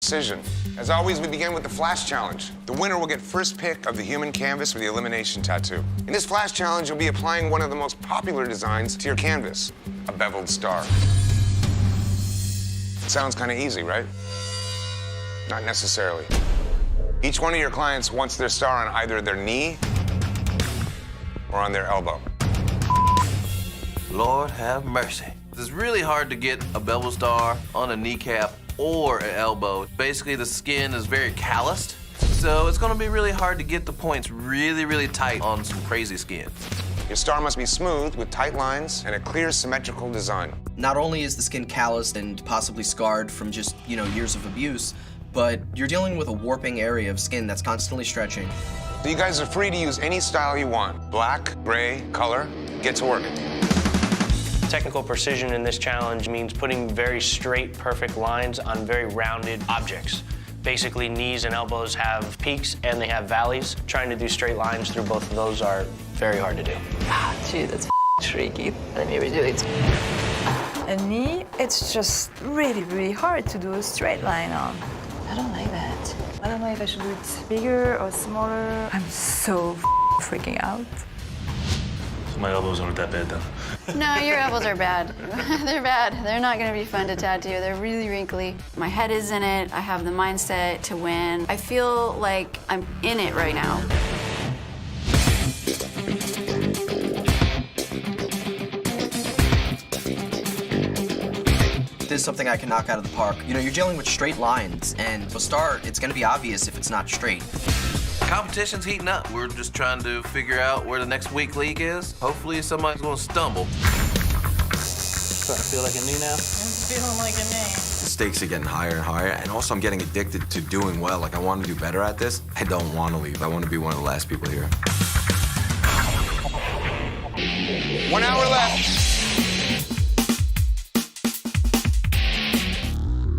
precision. As always, we begin with the Flash Challenge. The winner will get first pick of the human canvas for the Elimination tattoo. In this Flash Challenge, you'll be applying one of the most popular designs to your canvas, a beveled star. Sounds kind of easy, right? Not necessarily. Each one of your clients wants their star on either their knee or on their elbow. Lord have mercy. It's really hard to get a bevel star on a kneecap or an elbow. Basically, the skin is very calloused, so it's gonna be really hard to get the points really, really tight on some crazy skin. Your star must be smooth with tight lines and a clear, symmetrical design. Not only is the skin calloused and possibly scarred from just, years of abuse, but you're dealing with a warping area of skin that's constantly stretching. So you guys are free to use any style you want. Black, gray, color, get to work. Technical precision in this challenge means putting very straight, perfect lines on very rounded objects. Basically, knees and elbows have peaks and they have valleys. Trying to do straight lines through both of those are very hard to do. Gee, that's tricky. Let me redo it. A knee, it's just really, really hard to do a straight line on. I don't like that. I don't know if I should do it bigger or smaller. I'm so freaking out. My elbows aren't that bad, though. No, your elbows are bad. They're bad. They're not gonna be fun to tattoo. They're really wrinkly. My head is in it. I have the mindset to win. I feel like I'm in it right now. This is something I can knock out of the park. You're dealing with straight lines, and a star, it's gonna be obvious if it's not straight. Competition's heating up. We're just trying to figure out where the next week league is. Hopefully somebody's gonna stumble. Starting to feel like a knee now? I'm feeling like a knee. The stakes are getting higher and higher, and also I'm getting addicted to doing well. Like, I want to do better at this. I don't want to leave. I want to be one of the last people here. 1 hour left.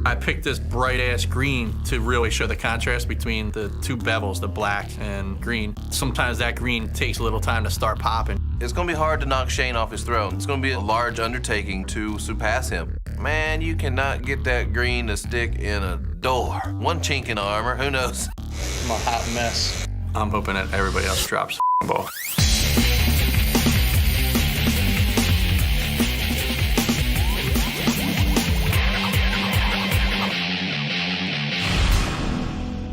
I picked this bright-ass green to really show the contrast between the two bevels, the black and green. Sometimes that green takes a little time to start popping. It's gonna be hard to knock Shane off his throne. It's gonna be a large undertaking to surpass him. Man, you cannot get that green to stick in a door. One chink in the armor, who knows? I'm a hot mess. I'm hoping that everybody else drops the ball.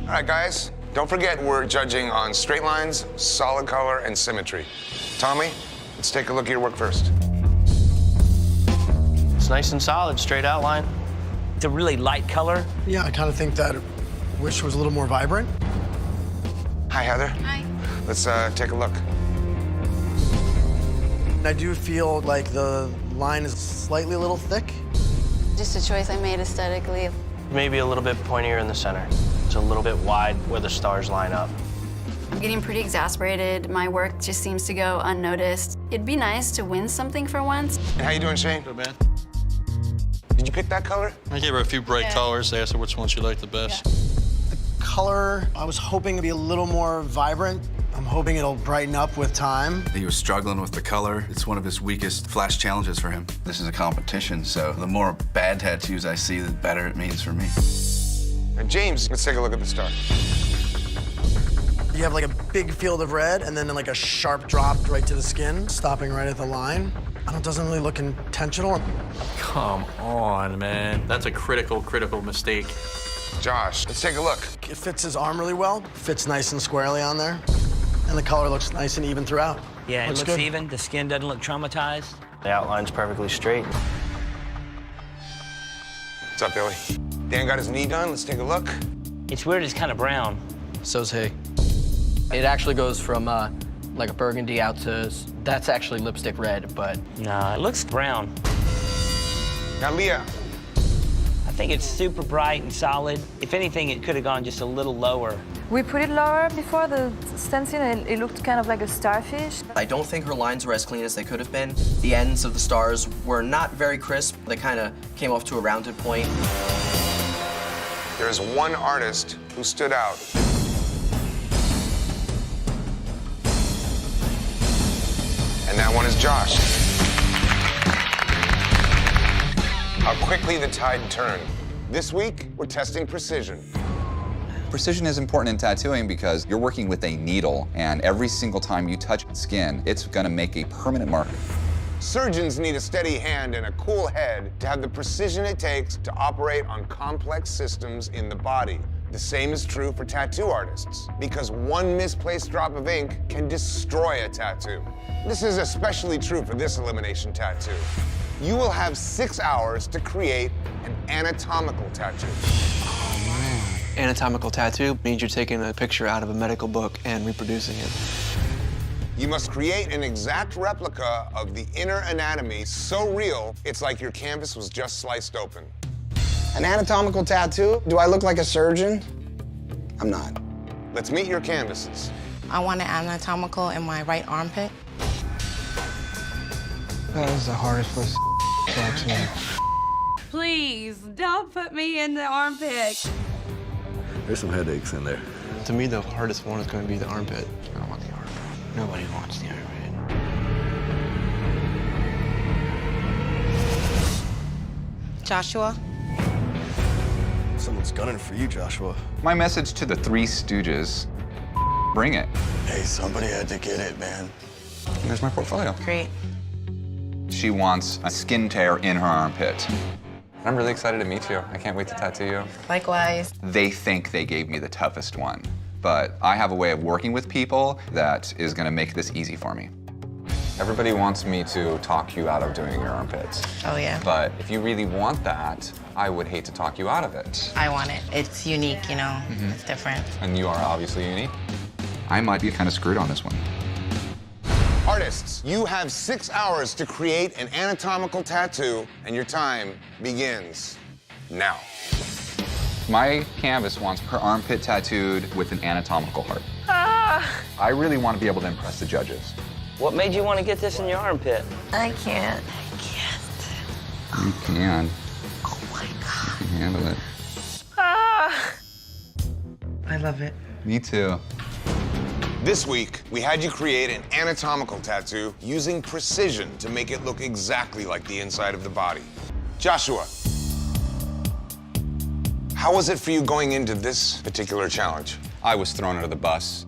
All right, guys, don't forget we're judging on straight lines, solid color, and symmetry. Tommy, let's take a look at your work first. It's nice and solid, straight outline. It's a really light color. Yeah, I kind of think that wish was a little more vibrant. Hi, Heather. Hi. Let's take a look. I do feel like the line is slightly a little thick. Just a choice I made aesthetically. Maybe a little bit pointier in the center. It's a little bit wide where the stars line up. I'm getting pretty exasperated. My work just seems to go unnoticed. It'd be nice to win something for once. And how you doing, Shane? Good, man. Did you pick that color? I gave her a few bright colors. I asked her which one she liked the best. The color, I was hoping to be a little more vibrant. I'm hoping it'll brighten up with time. He was struggling with the color. It's one of his weakest Flash challenges for him. This is a competition, so the more bad tattoos I see, the better it means for me. And James, let's take a look at the star. You have like a big field of red and then like a sharp drop right to the skin, stopping right at the line. It doesn't really look intentional. Come on, man. That's a critical, critical mistake. Josh, let's take a look. It fits his arm really well. Fits nice and squarely on there. And the color looks nice and even throughout. Yeah, looks it looks good. even. The skin doesn't look traumatized. The outline's perfectly straight. What's up, Billy? Dan got his knee done. Let's take a look. It's weird, it's kind of brown. So's he. It actually goes from like a burgundy out to, that's actually lipstick red, but. Nah, it looks brown. Now, Leah. I think it's super bright and solid. If anything, it could have gone just a little lower. We put it lower before the stencil, and it looked kind of like a starfish. I don't think her lines were as clean as they could have been. The ends of the stars were not very crisp. They kind of came off to a rounded point. There's one artist who stood out. And that one is Josh. How quickly the tide turned. This week, we're testing precision. Precision is important in tattooing because you're working with a needle, and every single time you touch skin, it's gonna make a permanent mark. Surgeons need a steady hand and a cool head to have the precision it takes to operate on complex systems in the body. The same is true for tattoo artists, because one misplaced drop of ink can destroy a tattoo. This is especially true for this elimination tattoo. You will have 6 hours to create an anatomical tattoo. Anatomical tattoo means you're taking a picture out of a medical book and reproducing it. You must create an exact replica of the inner anatomy so real, it's like your canvas was just sliced open. An anatomical tattoo? Do I look like a surgeon? I'm not. Let's meet your canvases. I want an anatomical in my right armpit. That is the hardest place to tattoo. Please, don't put me in the armpit. There's some headaches in there. To me, the hardest one is going to be the armpit. I don't want the armpit. Nobody wants the armpit. Joshua? Someone's gunning for you, Joshua. My message to the Three Stooges, bring it. Hey, somebody had to get it, man. There's my portfolio. Great. She wants a skin tear in her armpit. I'm really excited to meet you. I can't wait to tattoo you. Likewise. They think they gave me the toughest one, but I have a way of working with people that is gonna make this easy for me. Everybody wants me to talk you out of doing your armpits. Oh, yeah. But if you really want that, I would hate to talk you out of it. I want it. It's unique, you know? It's different. And you are obviously unique. I might be kind of screwed on this one. Artists, you have 6 hours to create an anatomical tattoo, and your time begins now. My canvas wants her armpit tattooed with an anatomical heart. I really want to be able to impress the judges. What made you want to get this in your armpit? I can't. You can. Oh my God. You can handle it. I love it. Me too. This week, we had you create an anatomical tattoo using precision to make it look exactly like the inside of the body. Joshua, how was it for you going into this particular challenge? I was thrown under the bus.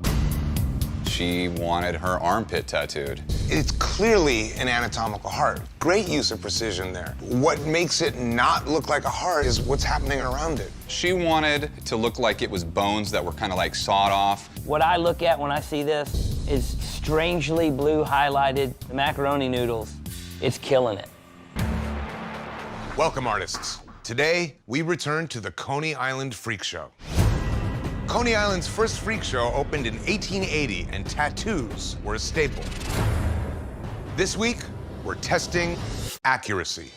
She wanted her armpit tattooed. It's clearly an anatomical heart. Great use of precision there. What makes it not look like a heart is what's happening around it. She wanted to look like it was bones that were kind of like sawed off. What I look at when I see this is strangely blue highlighted macaroni noodles. It's killing it. Welcome, artists. Today, we return to the Coney Island Freak Show. Coney Island's first freak show opened in 1880, and tattoos were a staple. This week, we're testing accuracy.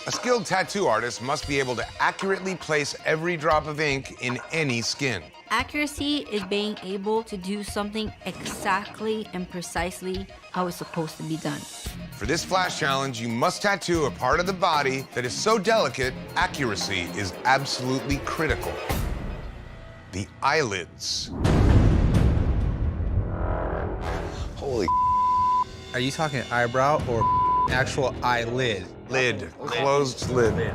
A skilled tattoo artist must be able to accurately place every drop of ink in any skin. Accuracy is being able to do something exactly and precisely how it's supposed to be done. For this flash challenge, you must tattoo a part of the body that is so delicate, accuracy is absolutely critical. The eyelids. Holy. Are you talking eyebrow or actual eyelid? Lid. Closed lid.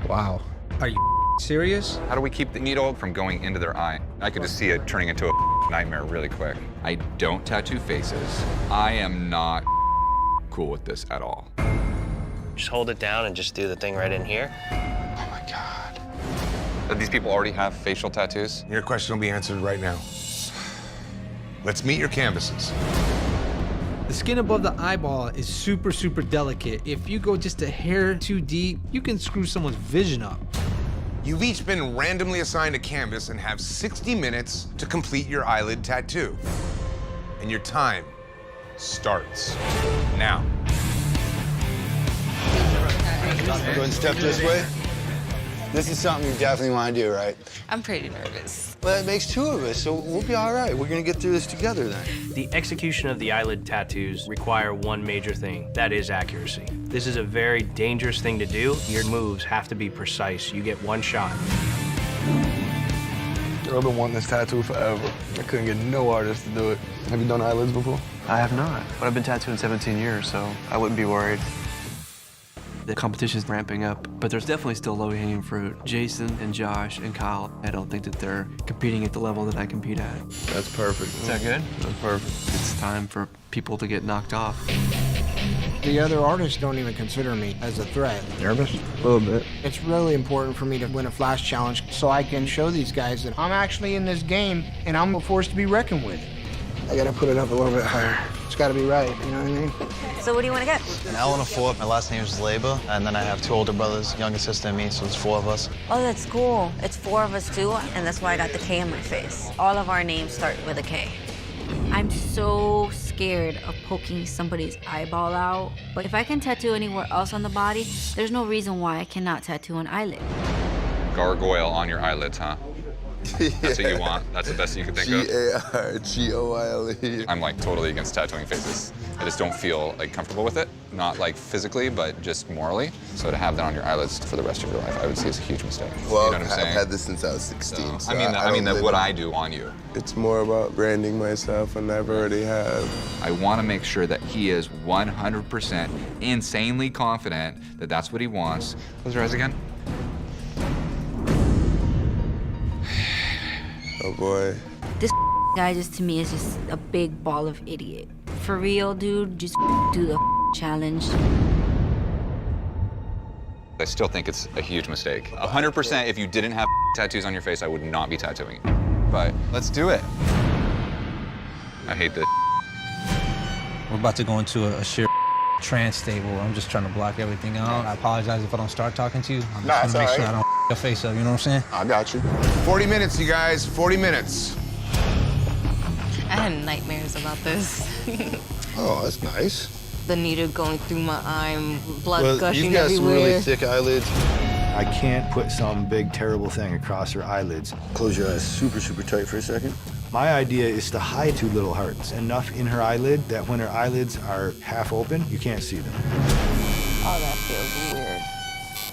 Wow. Are you serious? How do we keep the needle from going into their eye? I could just see it turning into a nightmare really quick. I don't tattoo faces. I am not cool with this at all. Just hold it down and just do the thing right in here. Oh my God. These people already have facial tattoos? Your question will be answered right now. Let's meet your canvases. The skin above the eyeball is super, super delicate. If you go just a hair too deep, you can screw someone's vision up. You've each been randomly assigned a canvas and have 60 minutes to complete your eyelid tattoo. And your time starts now. Go ahead and step this way. This is something you definitely want to do, right? I'm pretty nervous. Well, it makes two of us, so we'll be all right. We're going to get through this together then. The execution of the eyelid tattoos require one major thing, that is accuracy. This is a very dangerous thing to do. Your moves have to be precise. You get one shot. I've been wanting this tattoo forever. I couldn't get no artist to do it. Have you done eyelids before? I have not, but I've been tattooing 17 years, so I wouldn't be worried. The competition's ramping up, but there's definitely still low-hanging fruit. Jason and Josh and Kyle, I don't think that they're competing at the level that I compete at. That's perfect. Is that good? That's perfect. It's time for people to get knocked off. The other artists don't even consider me as a threat. Nervous? A little bit. It's really important for me to win a flash challenge so I can show these guys that I'm actually in this game and I'm a force to be reckoned with. I gotta put it up a little bit higher. It's gotta be right, you know what I mean? So what do you want to get? An L and a 4. My last name is Labor, and then I have 2 older brothers, younger sister and me, so it's 4 of us. Oh, that's cool. It's 4 of us too, and that's why I got the K on my face. All of our names start with a K. I'm so scared of poking somebody's eyeball out, but if I can tattoo anywhere else on the body, there's no reason why I cannot tattoo an eyelid. Gargoyle on your eyelids, huh? That's what you want? That's the best you can think of? Gargoyle. I'm like totally against tattooing faces. I just don't feel like comfortable with it. Not like physically, but just morally. So to have that on your eyelids for the rest of your life, I would see as a huge mistake. Well, you know what I'm saying? I've had this since I was 16. So I mean that what I do on you. It's more about branding myself, and I've already have. I want to make sure that he is 100% insanely confident that that's what he wants. Close your eyes again. Oh boy. This guy just to me is just a big ball of idiot. For real, dude, just do the challenge. I still think it's a huge mistake. 100% if you didn't have tattoos on your face, I would not be tattooing you. But let's do it. I hate this. We're about to go into a sheer trance state where I'm just trying to block everything out. I apologize if I don't start talking to you. I'm just gonna make sure I don't your face up, you know what I'm saying? I got you. 40 minutes, you guys, 40 minutes. I had nightmares about this. Oh, that's nice. The needle going through my eye, blood Well, gushing you've got everywhere. some really thick eyelids. I can't put some big, terrible thing across her eyelids. Close your eyes super, super tight for a second. My idea is to hide 2 little hearts, enough in her eyelid that when her eyelids are half open, you can't see them. Oh, that feels weird.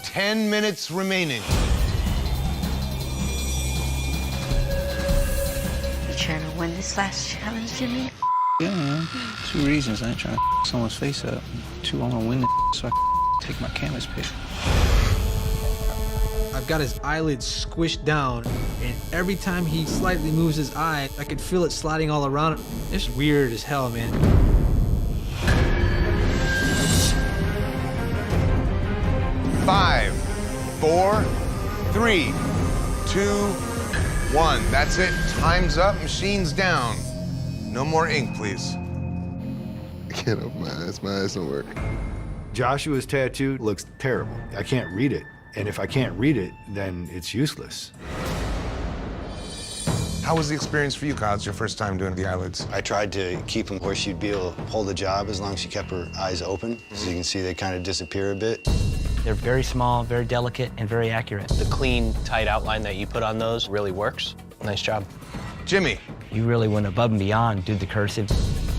10 minutes remaining. You trying to win this last challenge, Jimmy? Yeah, man. 2 reasons. I ain't trying to someone's face up. 2, I want to win this so I can take my canvas pic. I've got his eyelids squished down, and every time he slightly moves his eye, I can feel it sliding all around. It's weird as hell, man. Five, 4, 3, 2, 1. That's it. Time's up. Machine's down. No more ink, please. I can't open my eyes. My eyes don't work. Joshua's tattoo looks terrible. I can't read it. And if I can't read it, then it's useless. How was the experience for you, Kyle? It's your first time doing the eyelids. I tried to keep them where she'd be able to hold the job as long as she kept her eyes open. So you can see they kind of disappear a bit. They're very small, very delicate, and very accurate. The clean, tight outline that you put on those really works. Nice job. Jimmy. You really went above and beyond, did the cursive.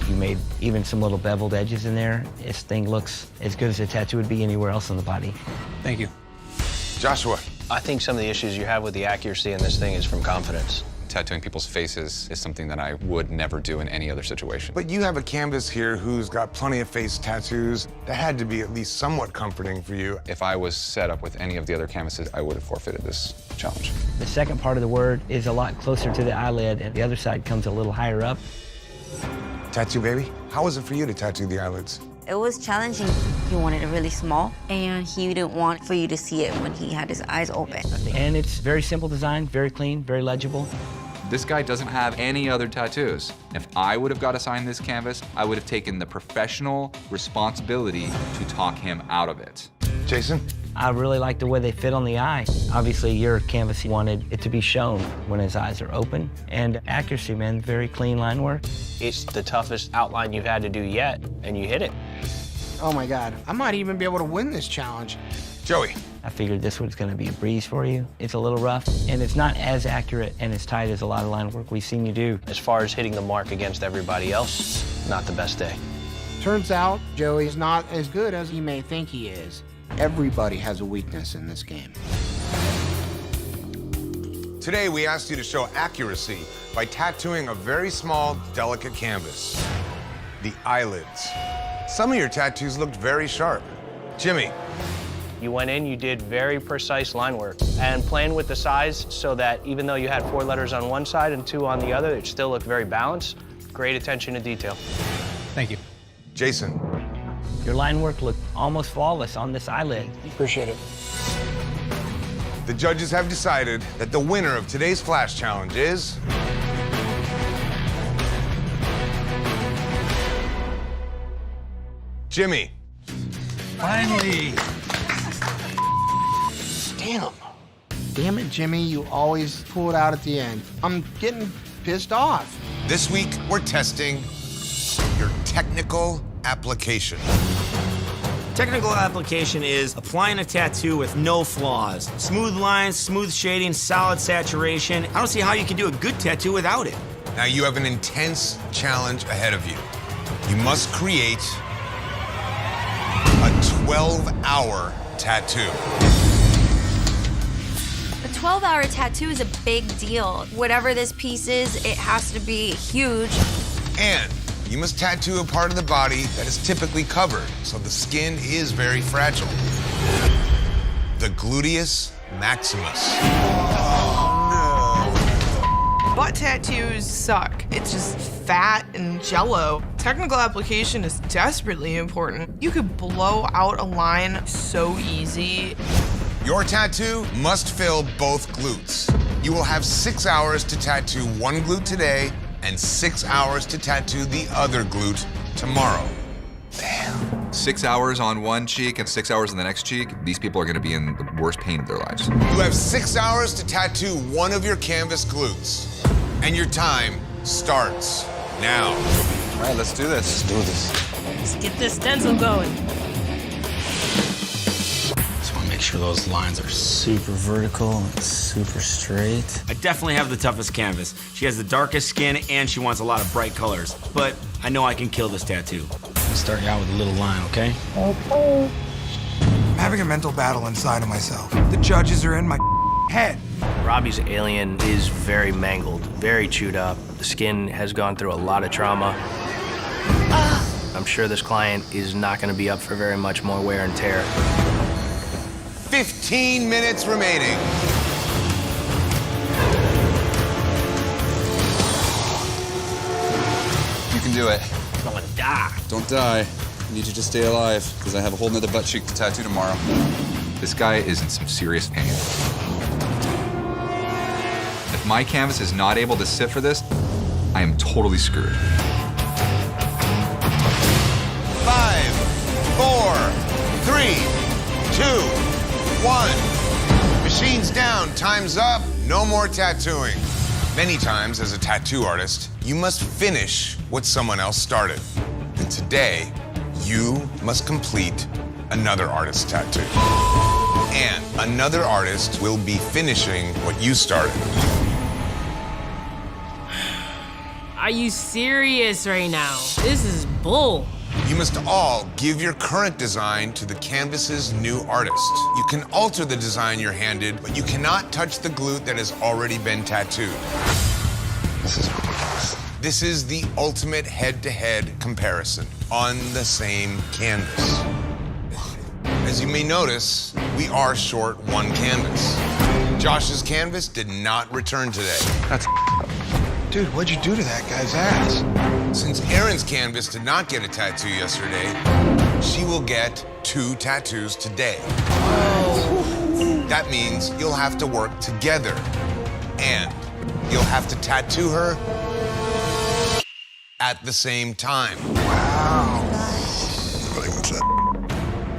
You made even some little beveled edges in there. This thing looks as good as a tattoo would be anywhere else on the body. Thank you. Joshua. I think some of the issues you have with the accuracy in this thing is from confidence. Tattooing people's faces is something that I would never do in any other situation. But you have a canvas here who's got plenty of face tattoos. That had to be at least somewhat comforting for you. If I was set up with any of the other canvases, I would have forfeited this challenge. The second part of the word is a lot closer to the eyelid, and the other side comes a little higher up. Tattoo baby, how was it for you to tattoo the eyelids? It was challenging. He wanted it really small, and he didn't want for you to see it when he had his eyes open. And it's very simple design, very clean, very legible. This guy doesn't have any other tattoos. If I would have got assigned this canvas, I would have taken the professional responsibility to talk him out of it. Jason? I really like the way they fit on the eye. Obviously, your canvas wanted it to be shown when his eyes are open. And accuracy, man, very clean line work. It's the toughest outline you've had to do yet, and you hit it. Oh my God, I might even be able to win this challenge. Joey. I figured this was gonna be a breeze for you. It's a little rough, and it's not as accurate and as tight as a lot of line work we've seen you do. As far as hitting the mark against everybody else, not the best day. Turns out, Joey's not as good as he may think he is. Everybody has a weakness in this game. Today, we asked you to show accuracy by tattooing a very small, delicate canvas, the eyelids. Some of your tattoos looked very sharp. Jimmy, You went in, you did very precise line work and playing with the size so that even though you had 4 letters on one side and 2 on the other, it still looked very balanced. Great attention to detail. Thank you. Jason. Your line work looked almost flawless on this eyelid. Appreciate it. The judges have decided that the winner of today's Flash Challenge is... Jimmy. Finally. Damn. Damn it, Jimmy, you always pull it out at the end. I'm getting pissed off. This week, we're testing your technical application. Technical application is applying a tattoo with no flaws. Smooth lines, smooth shading, solid saturation. I don't see how you can do a good tattoo without it. Now you have an intense challenge ahead of you. You must create a 12-hour tattoo. A 12-hour tattoo is a big deal. Whatever this piece is, it has to be huge. And you must tattoo a part of the body that is typically covered, so the skin is very fragile. The gluteus maximus. Butt tattoos suck. It's just fat and jello. Technical application is desperately important. You could blow out a line so easy. Your tattoo must fill both glutes. You will have 6 hours to tattoo one glute today and 6 hours to tattoo the other glute tomorrow. 6 hours on one cheek and 6 hours on the next cheek. These people are gonna be in the worst pain of their lives. You have 6 hours to tattoo one of your canvas glutes. And your time starts now. All right, let's do this. Let's do this. Let's get this stencil going. Just want to make sure those lines are super vertical and super straight. I definitely have the toughest canvas. She has the darkest skin and she wants a lot of bright colors. But I know I can kill this tattoo. I'll start you out with a little line, okay? Okay. I'm having a mental battle inside of myself. The judges are in my head. Robbie's alien is very mangled, very chewed up. The skin has gone through a lot of trauma. I'm sure this client is not going to be up for very much more wear and tear. 15 minutes remaining. You can do it. I'm gonna die. Don't die. I need you to stay alive, because I have a whole nother butt cheek to tattoo tomorrow. This guy is in some serious pain. If my canvas is not able to sit for this, I am totally screwed. 5, 4, 3, 2, 1. Machine's down, time's up, no more tattooing. Many times as a tattoo artist, you must finish what someone else started. And today, you must complete another artist's tattoo. And another artist will be finishing what you started. Are you serious right now? This is bull. You must all give your current design to the canvas's new artist. You can alter the design you're handed, but you cannot touch the glute that has already been tattooed. This is ridiculous. This is the ultimate head-to-head comparison on the same canvas. As you may notice, we are short one canvas. Josh's canvas did not return today. That's Dude, what'd you do to that guy's ass? Since Erin's canvas did not get a tattoo yesterday, she will get 2 tattoos today. Oh. That means you'll have to work together, and you'll have to tattoo her at the same time. Wow.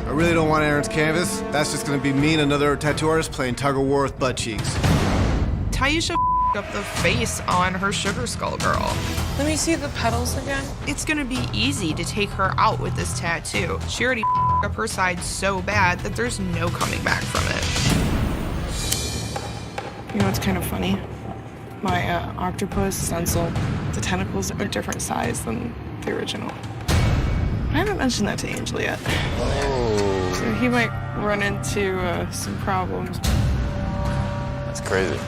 I really don't want Erin's canvas. That's just gonna be me and another tattoo artist playing tug of war with butt cheeks. Taisha up the face on her sugar skull girl. Let me see the petals again. It's gonna be easy to take her out with this tattoo. She already up her side so bad that there's no coming back from it. You know what's kind of funny? My octopus stencil, the tentacles are a different size than the original. I haven't mentioned that to Angel yet. Oh. So he might run into some problems. That's crazy.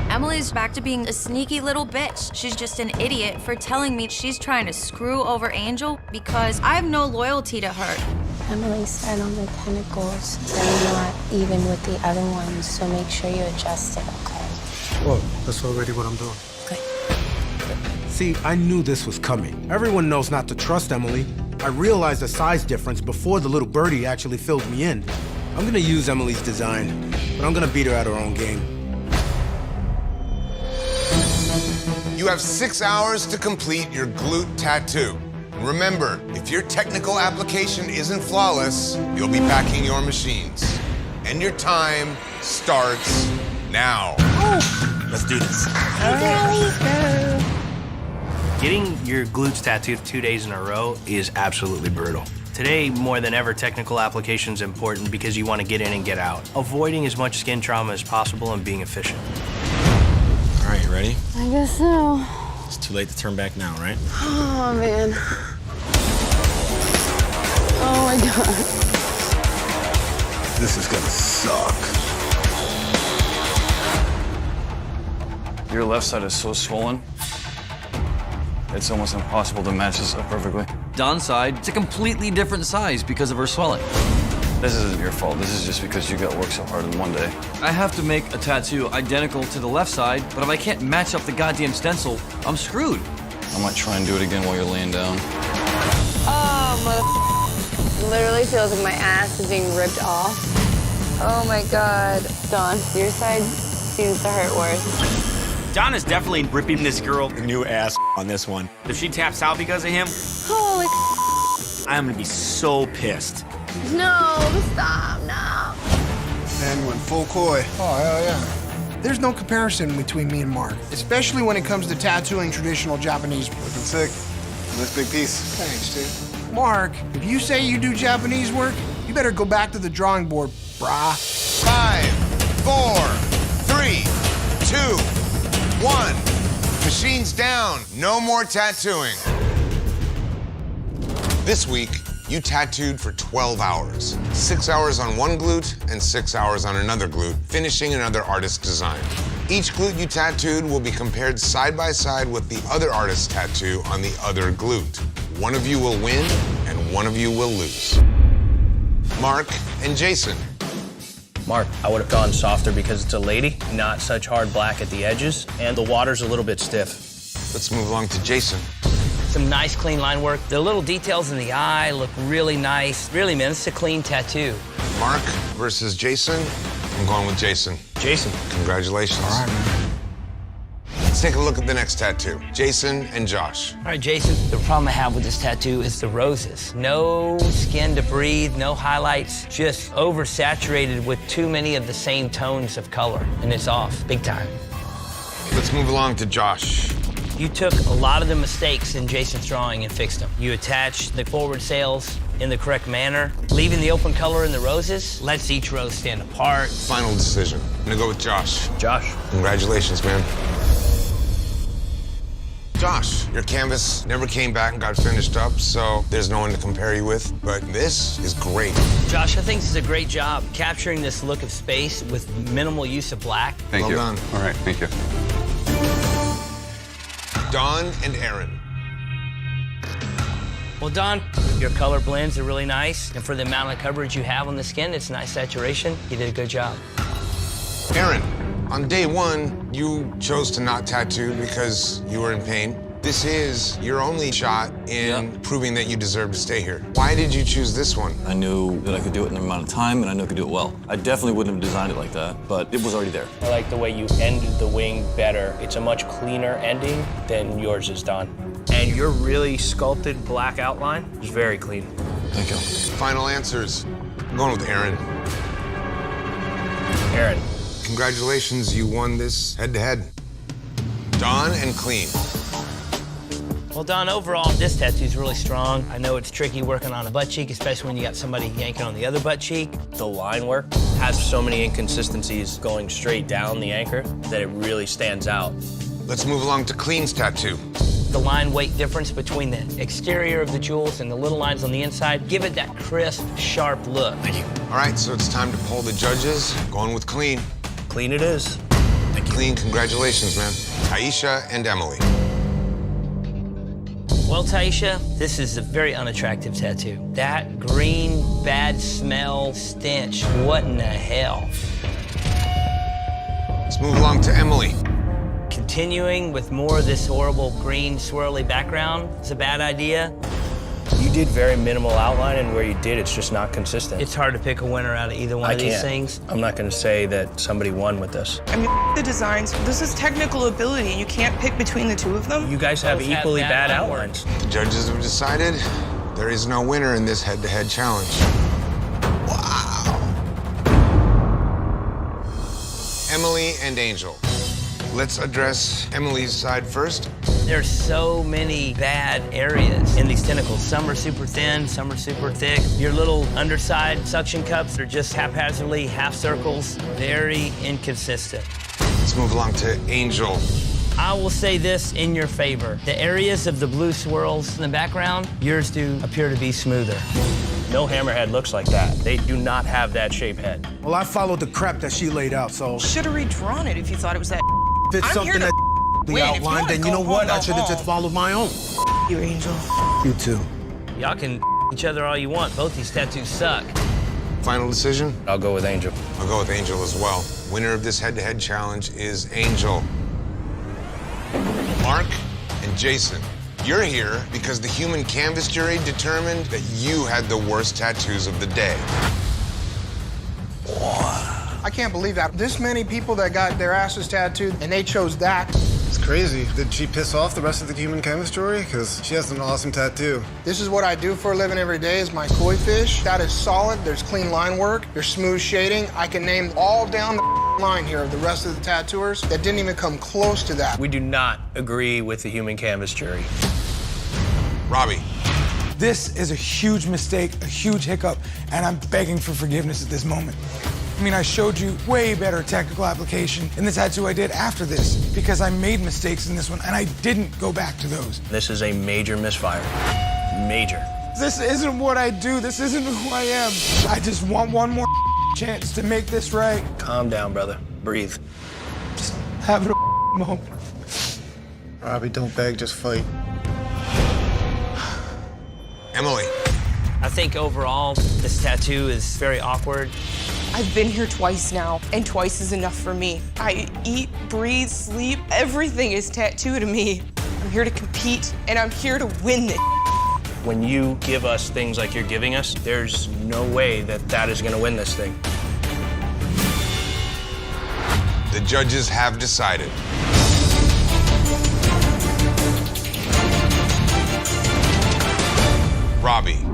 Emily's back to being a sneaky little bitch. She's just an idiot for telling me she's trying to screw over Angel because I have no loyalty to her. Emily said on the tentacles, they're not even with the other ones, so make sure you adjust it, okay? Well, that's already what I'm doing. See, I knew this was coming. Everyone knows not to trust Emily. I realized the size difference before the little birdie actually filled me in. I'm gonna use Emily's design, but I'm gonna beat her at her own game. You have 6 hours to complete your glute tattoo. And remember, if your technical application isn't flawless, you'll be packing your machines. And your time starts now. Let's do this. Getting your glutes tattooed 2 days in a row is absolutely brutal. Today, more than ever, technical application is important because you want to get in and get out, avoiding as much skin trauma as possible and being efficient. All right, you ready? I guess so. It's too late to turn back now, right? Oh, man. Oh, my God. This is gonna suck. Your left side is so swollen, it's almost impossible to match this up perfectly. Dawn's side, it's a completely different size because of her swelling. This isn't your fault. This is just because you got worked so hard in one day. I have to make a tattoo identical to the left side, but if I can't match up the goddamn stencil, I'm screwed. I might try and do it again while you're laying down. Oh, literally feels like my ass is being ripped off. Oh, my God. Dawn, your side seems to hurt worse. Don is definitely ripping this girl a new ass on this one. If she taps out because of him, Holy I'm gonna be so pissed. no, stop, no. And went full coy. Oh, hell yeah. There's no comparison between me and Mark, especially when it comes to tattooing traditional Japanese. Looking sick. Nice big piece. Thanks, dude. Mark, if you say you do Japanese work, you better go back to the drawing board, brah. 5, 4, 3, 2, 1. Machines down. No more tattooing. This week, you tattooed for 12 hours. 6 hours on one glute and 6 hours on another glute, finishing another artist's design. Each glute you tattooed will be compared side by side with the other artist's tattoo on the other glute. One of you will win and one of you will lose. Mark and Jason. Mark, I would have gone softer because it's a lady, not such hard black at the edges, and the water's a little bit stiff. Let's move along to Jason. Some nice clean line work. The little details in the eye look really nice. Really, man, it's a clean tattoo. Mark versus Jason. I'm going with Jason. Jason. Congratulations. All right, man. Let's take a look at the next tattoo. Jason and Josh. All right, Jason, the problem I have with this tattoo is the roses. No skin to breathe, no highlights, just oversaturated with too many of the same tones of color, and it's off, big time. Let's move along to Josh. You took a lot of the mistakes in Jason's drawing and fixed them. You attached the forward sails in the correct manner. Leaving the open color in the roses lets each rose stand apart. Final decision. I'm gonna go with Josh. Josh. Congratulations, man. Josh, your canvas never came back and got finished up, so there's no one to compare you with, but this is great. Josh, I think this is a great job capturing this look of space with minimal use of black. Thank you. Well done. All right, thank you. Dawn and Aaron. Well, Don, your color blends are really nice, and for the amount of coverage you have on the skin, it's nice saturation. You did a good job. Aaron, on day one, you chose to not tattoo because you were in pain. This is your only shot in proving that you deserve to stay here. Why did you choose this one? I knew that I could do it in an amount of time, and I knew I could do it well. I definitely wouldn't have designed it like that, but it was already there. I like the way you ended the wing better. It's a much cleaner ending than yours is done. And your really sculpted black outline is very clean. Thank you. Final answers. I'm going with Aaron. Aaron. Congratulations, you won this head-to-head. Dawn and clean. Well, Don, overall, this tattoo's really strong. I know it's tricky working on a butt cheek, especially when you got somebody yanking on the other butt cheek. The line work has so many inconsistencies going straight down the anchor that it really stands out. Let's move along to Clean's tattoo. The line weight difference between the exterior of the jewels and the little lines on the inside give it that crisp, sharp look. Thank you. All right, so it's time to poll the judges. Going with Clean. Clean it is. Clean, congratulations, man. Aisha and Emily. Well, Taisha, this is a very unattractive tattoo. That green, bad smell, stench, what in the hell? Let's move along to Emily. Continuing with more of this horrible green swirly background is a bad idea. You did very minimal outline, and where you did, it's just not consistent. It's hard to pick a winner out of either one of these things. I'm not gonna say that somebody won with this. I mean, the designs, this is technical ability. You can't pick between the two of them. You guys have equally bad outlines. The judges have decided there is no winner in this head-to-head challenge. Wow. Emily and Angel. Let's address Emily's side first. There's so many bad areas in these tentacles. Some are super thin, some are super thick. Your little underside suction cups are just haphazardly half circles, very inconsistent. Let's move along to Angel. I will say this in your favor. The areas of the blue swirls in the background, yours do appear to be smoother. No hammerhead looks like that. They do not have that shape head. Well, I followed the crap that she laid out, so... Should have redrawn it if you thought it was that. If it's something that the outline, then you know what? I should have just followed my own. You, Angel. You too. Y'all can each other all you want. Both these tattoos suck. Final decision? I'll go with Angel. I'll go with Angel as well. Winner of this head-to-head challenge is Angel. Mark and Jason, you're here because the human canvas jury determined that you had the worst tattoos of the day. I can't believe that. This many people that got their asses tattooed, and they chose that. It's crazy. Did she piss off the rest of the human canvas jury? Because she has an awesome tattoo. This is what I do for a living every day is my koi fish. That is solid. There's clean line work. There's smooth shading. I can name all down the line here of the rest of the tattooers that didn't even come close to that. We do not agree with the human canvas jury. Robbie. This is a huge mistake, a huge hiccup, and I'm begging for forgiveness at this moment. I mean, I showed you way better technical application in the tattoo I did after this because I made mistakes in this one and I didn't go back to those. This is a major misfire. Major. This isn't what I do. This isn't who I am. I just want one more chance to make this right. Calm down, brother. Breathe. Just have a moment. Robbie, don't beg, just fight. Emily. I think overall, this tattoo is very awkward. I've been here twice now, and twice is enough for me. I eat, breathe, sleep, everything is tattoo to me. I'm here to compete, and I'm here to win this. When you give us things like you're giving us, there's no way that that is gonna win this thing. The judges have decided. Robbie,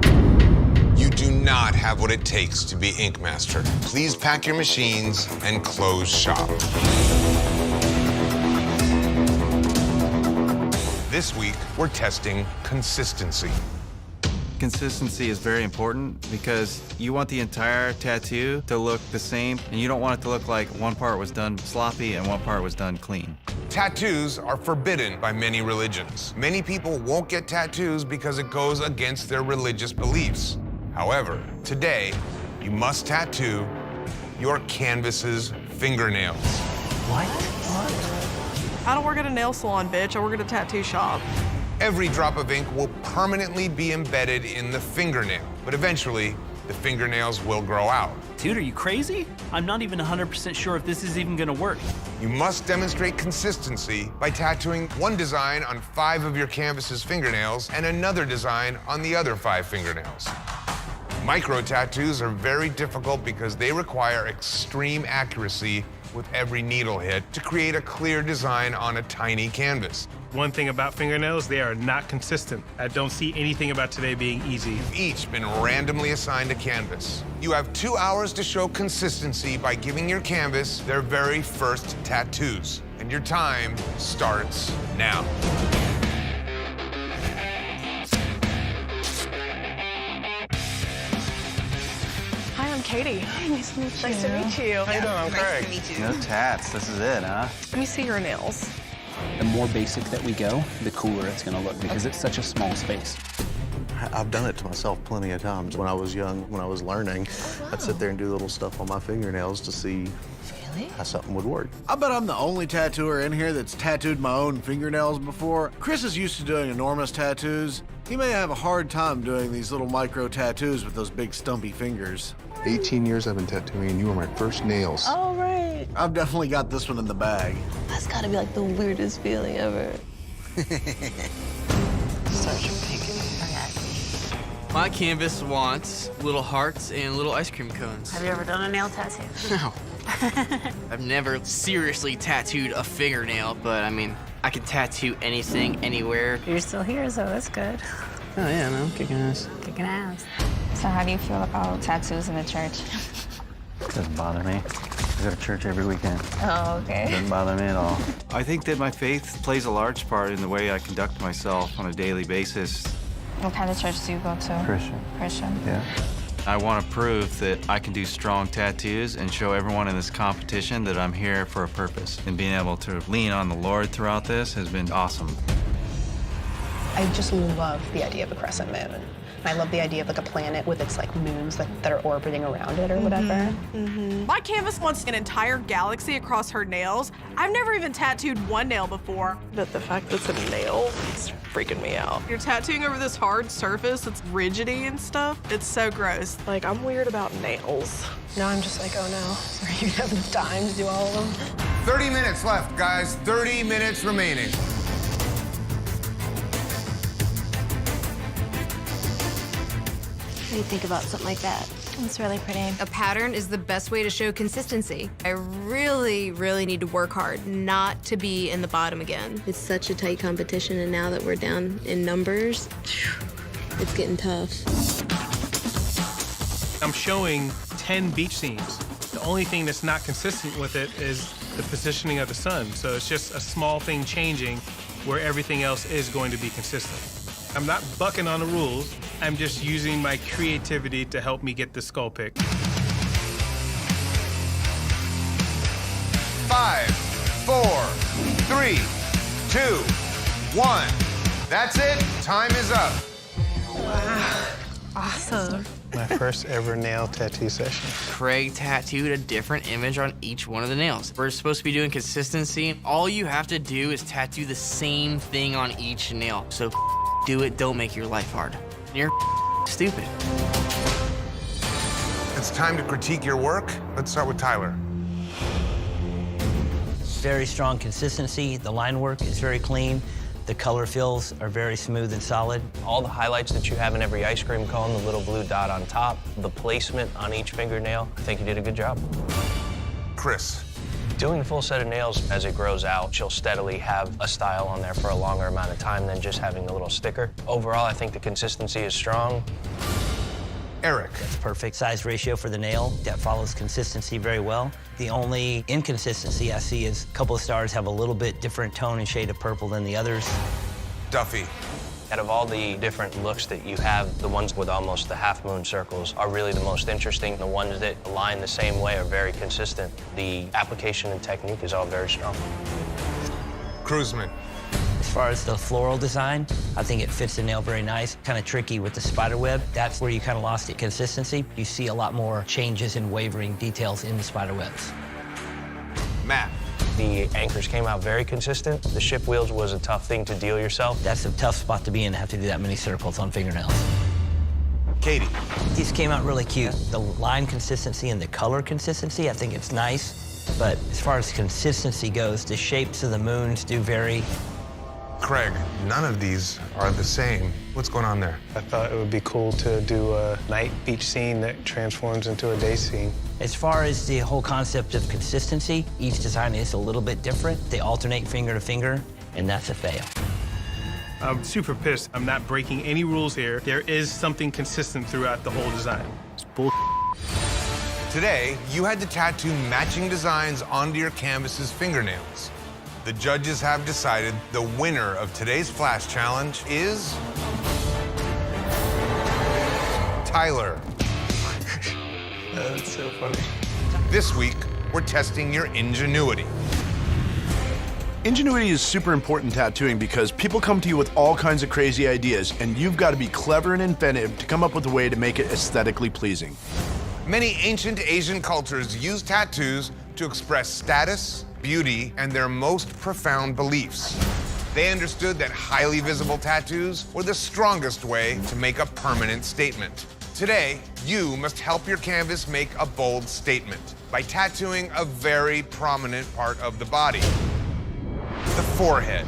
you do not have what it takes to be Ink Master. Please pack your machines and close shop. This week, we're testing consistency. Consistency is very important because you want the entire tattoo to look the same, and you don't want it to look like one part was done sloppy and one part was done clean. Tattoos are forbidden by many religions. Many people won't get tattoos because it goes against their religious beliefs. However, today, you must tattoo your canvas's fingernails. What? I don't work at a nail salon, bitch. I work at a tattoo shop. Every drop of ink will permanently be embedded in the fingernail, but eventually, the fingernails will grow out. Dude, are you crazy? I'm not even 100% sure if this is even gonna work. You must demonstrate consistency by tattooing one design on 5 of your canvas's fingernails and another design on the other 5 fingernails. Micro tattoos are very difficult because they require extreme accuracy with every needle hit to create a clear design on a tiny canvas. One thing about fingernails, they are not consistent. I don't see anything about today being easy. You've each been randomly assigned a canvas. You have 2 hours to show consistency by giving your canvas their very first tattoos. And your time starts now. Hi, I'm Katie. Hi, nice to meet you. Nice to meet you. How you doing? I'm Craig. Nice to meet you. No tats, this is it, huh? Let me see your nails. The more basic that we go, the cooler it's gonna look because it's such a small space. I've done it to myself plenty of times. When I was young, when I was learning, I'd sit there and do little stuff on my fingernails to see Really? how something would work. I bet I'm the only tattooer in here that's tattooed my own fingernails before. Chris is used to doing enormous tattoos. He may have a hard time doing these little micro tattoos with those big stumpy fingers. 18 years I've been tattooing, and you were my first nails. Oh, right. I've definitely got this one in the bag. That's gotta be like the weirdest feeling ever. Start your picking. My canvas wants little hearts and little ice cream cones. Have you ever done a nail tattoo? No. I've never seriously tattooed a fingernail, but I mean, I can tattoo anything, anywhere. You're still here, so that's good. Oh yeah, no, kicking ass. Kicking ass. So how do you feel about tattoos in the church? Doesn't bother me. I go to church every weekend. Oh, okay. Doesn't bother me at all. I think that my faith plays a large part in the way I conduct myself on a daily basis. What kind of church do you go to? Christian. Christian? Yeah. I want to prove that I can do strong tattoos and show everyone in this competition that I'm here for a purpose. And being able to lean on the Lord throughout this has been awesome. I just love the idea of a crescent moon. And I love the idea of like a planet with its like moons that are orbiting around it or whatever. My canvas wants an entire galaxy across her nails. I've never even tattooed one nail before. But the fact that it's a nail, it's freaking me out. You're tattooing over this hard surface that's rigidy and stuff. It's so gross. Like, I'm weird about nails. Now I'm just like, oh no, are you gonna have the time to do all of them? 30 minutes left, guys. 30 minutes remaining. What do you think about something like that? It's really pretty. A pattern is the best way to show consistency. I really, really need to work hard not to be in the bottom again. It's such a tight competition, and now that we're down in numbers, it's getting tough. I'm showing 10 beach seams. The only thing that's not consistent with it is the positioning of the sun. So it's just a small thing changing where everything else is going to be consistent. I'm not bucking on the rules. I'm just using my creativity to help me get the skull pick. 5, 4, 3, 2, 1. That's it. Time is up. Wow. Awesome. My first ever nail tattoo session. Craig tattooed a different image on each one of the nails. We're supposed to be doing consistency. All you have to do is tattoo the same thing on each nail. So do it, don't make your life hard. You're stupid. It's time to critique your work. Let's start with Tyler. Very strong consistency. The line work is very clean. The color fills are very smooth and solid. All the highlights that you have in every ice cream cone, the little blue dot on top, the placement on each fingernail, I think you did a good job. Chris. Doing the full set of nails as it grows out, she'll steadily have a style on there for a longer amount of time than just having the little sticker. Overall, I think the consistency is strong. Eric. That's perfect size ratio for the nail. That follows consistency very well. The only inconsistency I see is a couple of stars have a little bit different tone and shade of purple than the others. Duffy. Out of all the different looks that you have, the ones with almost the half moon circles are really the most interesting. The ones that align the same way are very consistent. The application and technique is all very strong. Cruzman. As far as the floral design, I think it fits the nail very nice. Kind of tricky with the spider web. That's where you kind of lost the consistency. You see a lot more changes and wavering details in the spider webs. Matt. The anchors came out very consistent. The ship wheels was a tough thing to deal yourself. That's a tough spot to be in, to have to do that many circles on fingernails. Katie. These came out really cute. The line consistency and the color consistency, I think it's nice. But as far as consistency goes, the shapes of the moons do vary. Craig, none of these are the same. What's going on there? I thought it would be cool to do a night beach scene that transforms into a day scene. As far as the whole concept of consistency, each design is a little bit different. They alternate finger to finger, and that's a fail. I'm super pissed. I'm not breaking any rules here. There is something consistent throughout the whole design. It's bull. Today, you had to tattoo matching designs onto your canvas's fingernails. The judges have decided the winner of today's Flash Challenge is Tyler. That's so funny. This week, we're testing your ingenuity. Ingenuity is super important in tattooing because people come to you with all kinds of crazy ideas, and you've got to be clever and inventive to come up with a way to make it aesthetically pleasing. Many ancient Asian cultures use tattoos to express status, beauty, and their most profound beliefs. They understood that highly visible tattoos were the strongest way to make a permanent statement. Today, you must help your canvas make a bold statement by tattooing a very prominent part of the body, the forehead.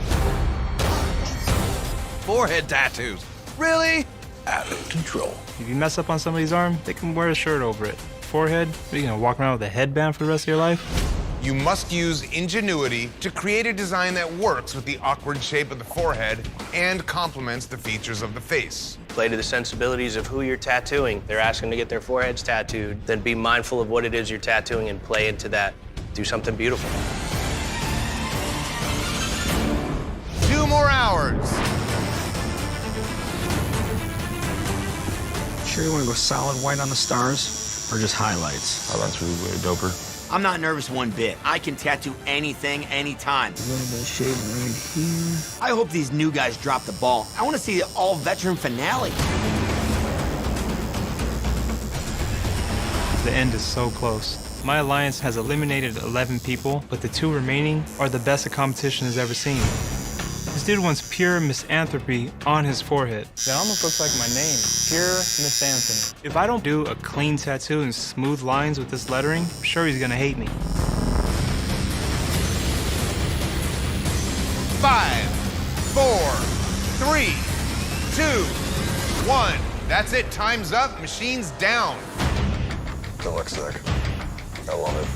Forehead tattoos. Really? Out of control. If you mess up on somebody's arm, they can wear a shirt over it. Forehead, what, are you gonna walk around with a headband for the rest of your life? You must use ingenuity to create a design that works with the awkward shape of the forehead and complements the features of the face. Play to the sensibilities of who you're tattooing. They're asking to get their foreheads tattooed. Then be mindful of what it is you're tattooing and play into that. Do something beautiful. 2 more hours. Sure you want to go solid white on the stars or just highlights? Highlights would be way doper. I'm not nervous one bit. I can tattoo anything, anytime. A little bit of shading right here. I hope these new guys drop the ball. I want to see the all-veteran finale. The end is so close. My alliance has eliminated 11 people, but the 2 remaining are the best the competition has ever seen. This dude wants pure misanthropy on his forehead. That almost looks like my name, Pure Misanthropy. If I don't do a clean tattoo and smooth lines with this lettering, I'm sure he's gonna hate me. 5, 4, 3, 2, 1. That's it, time's up, machine's down. That looks sick. I love it.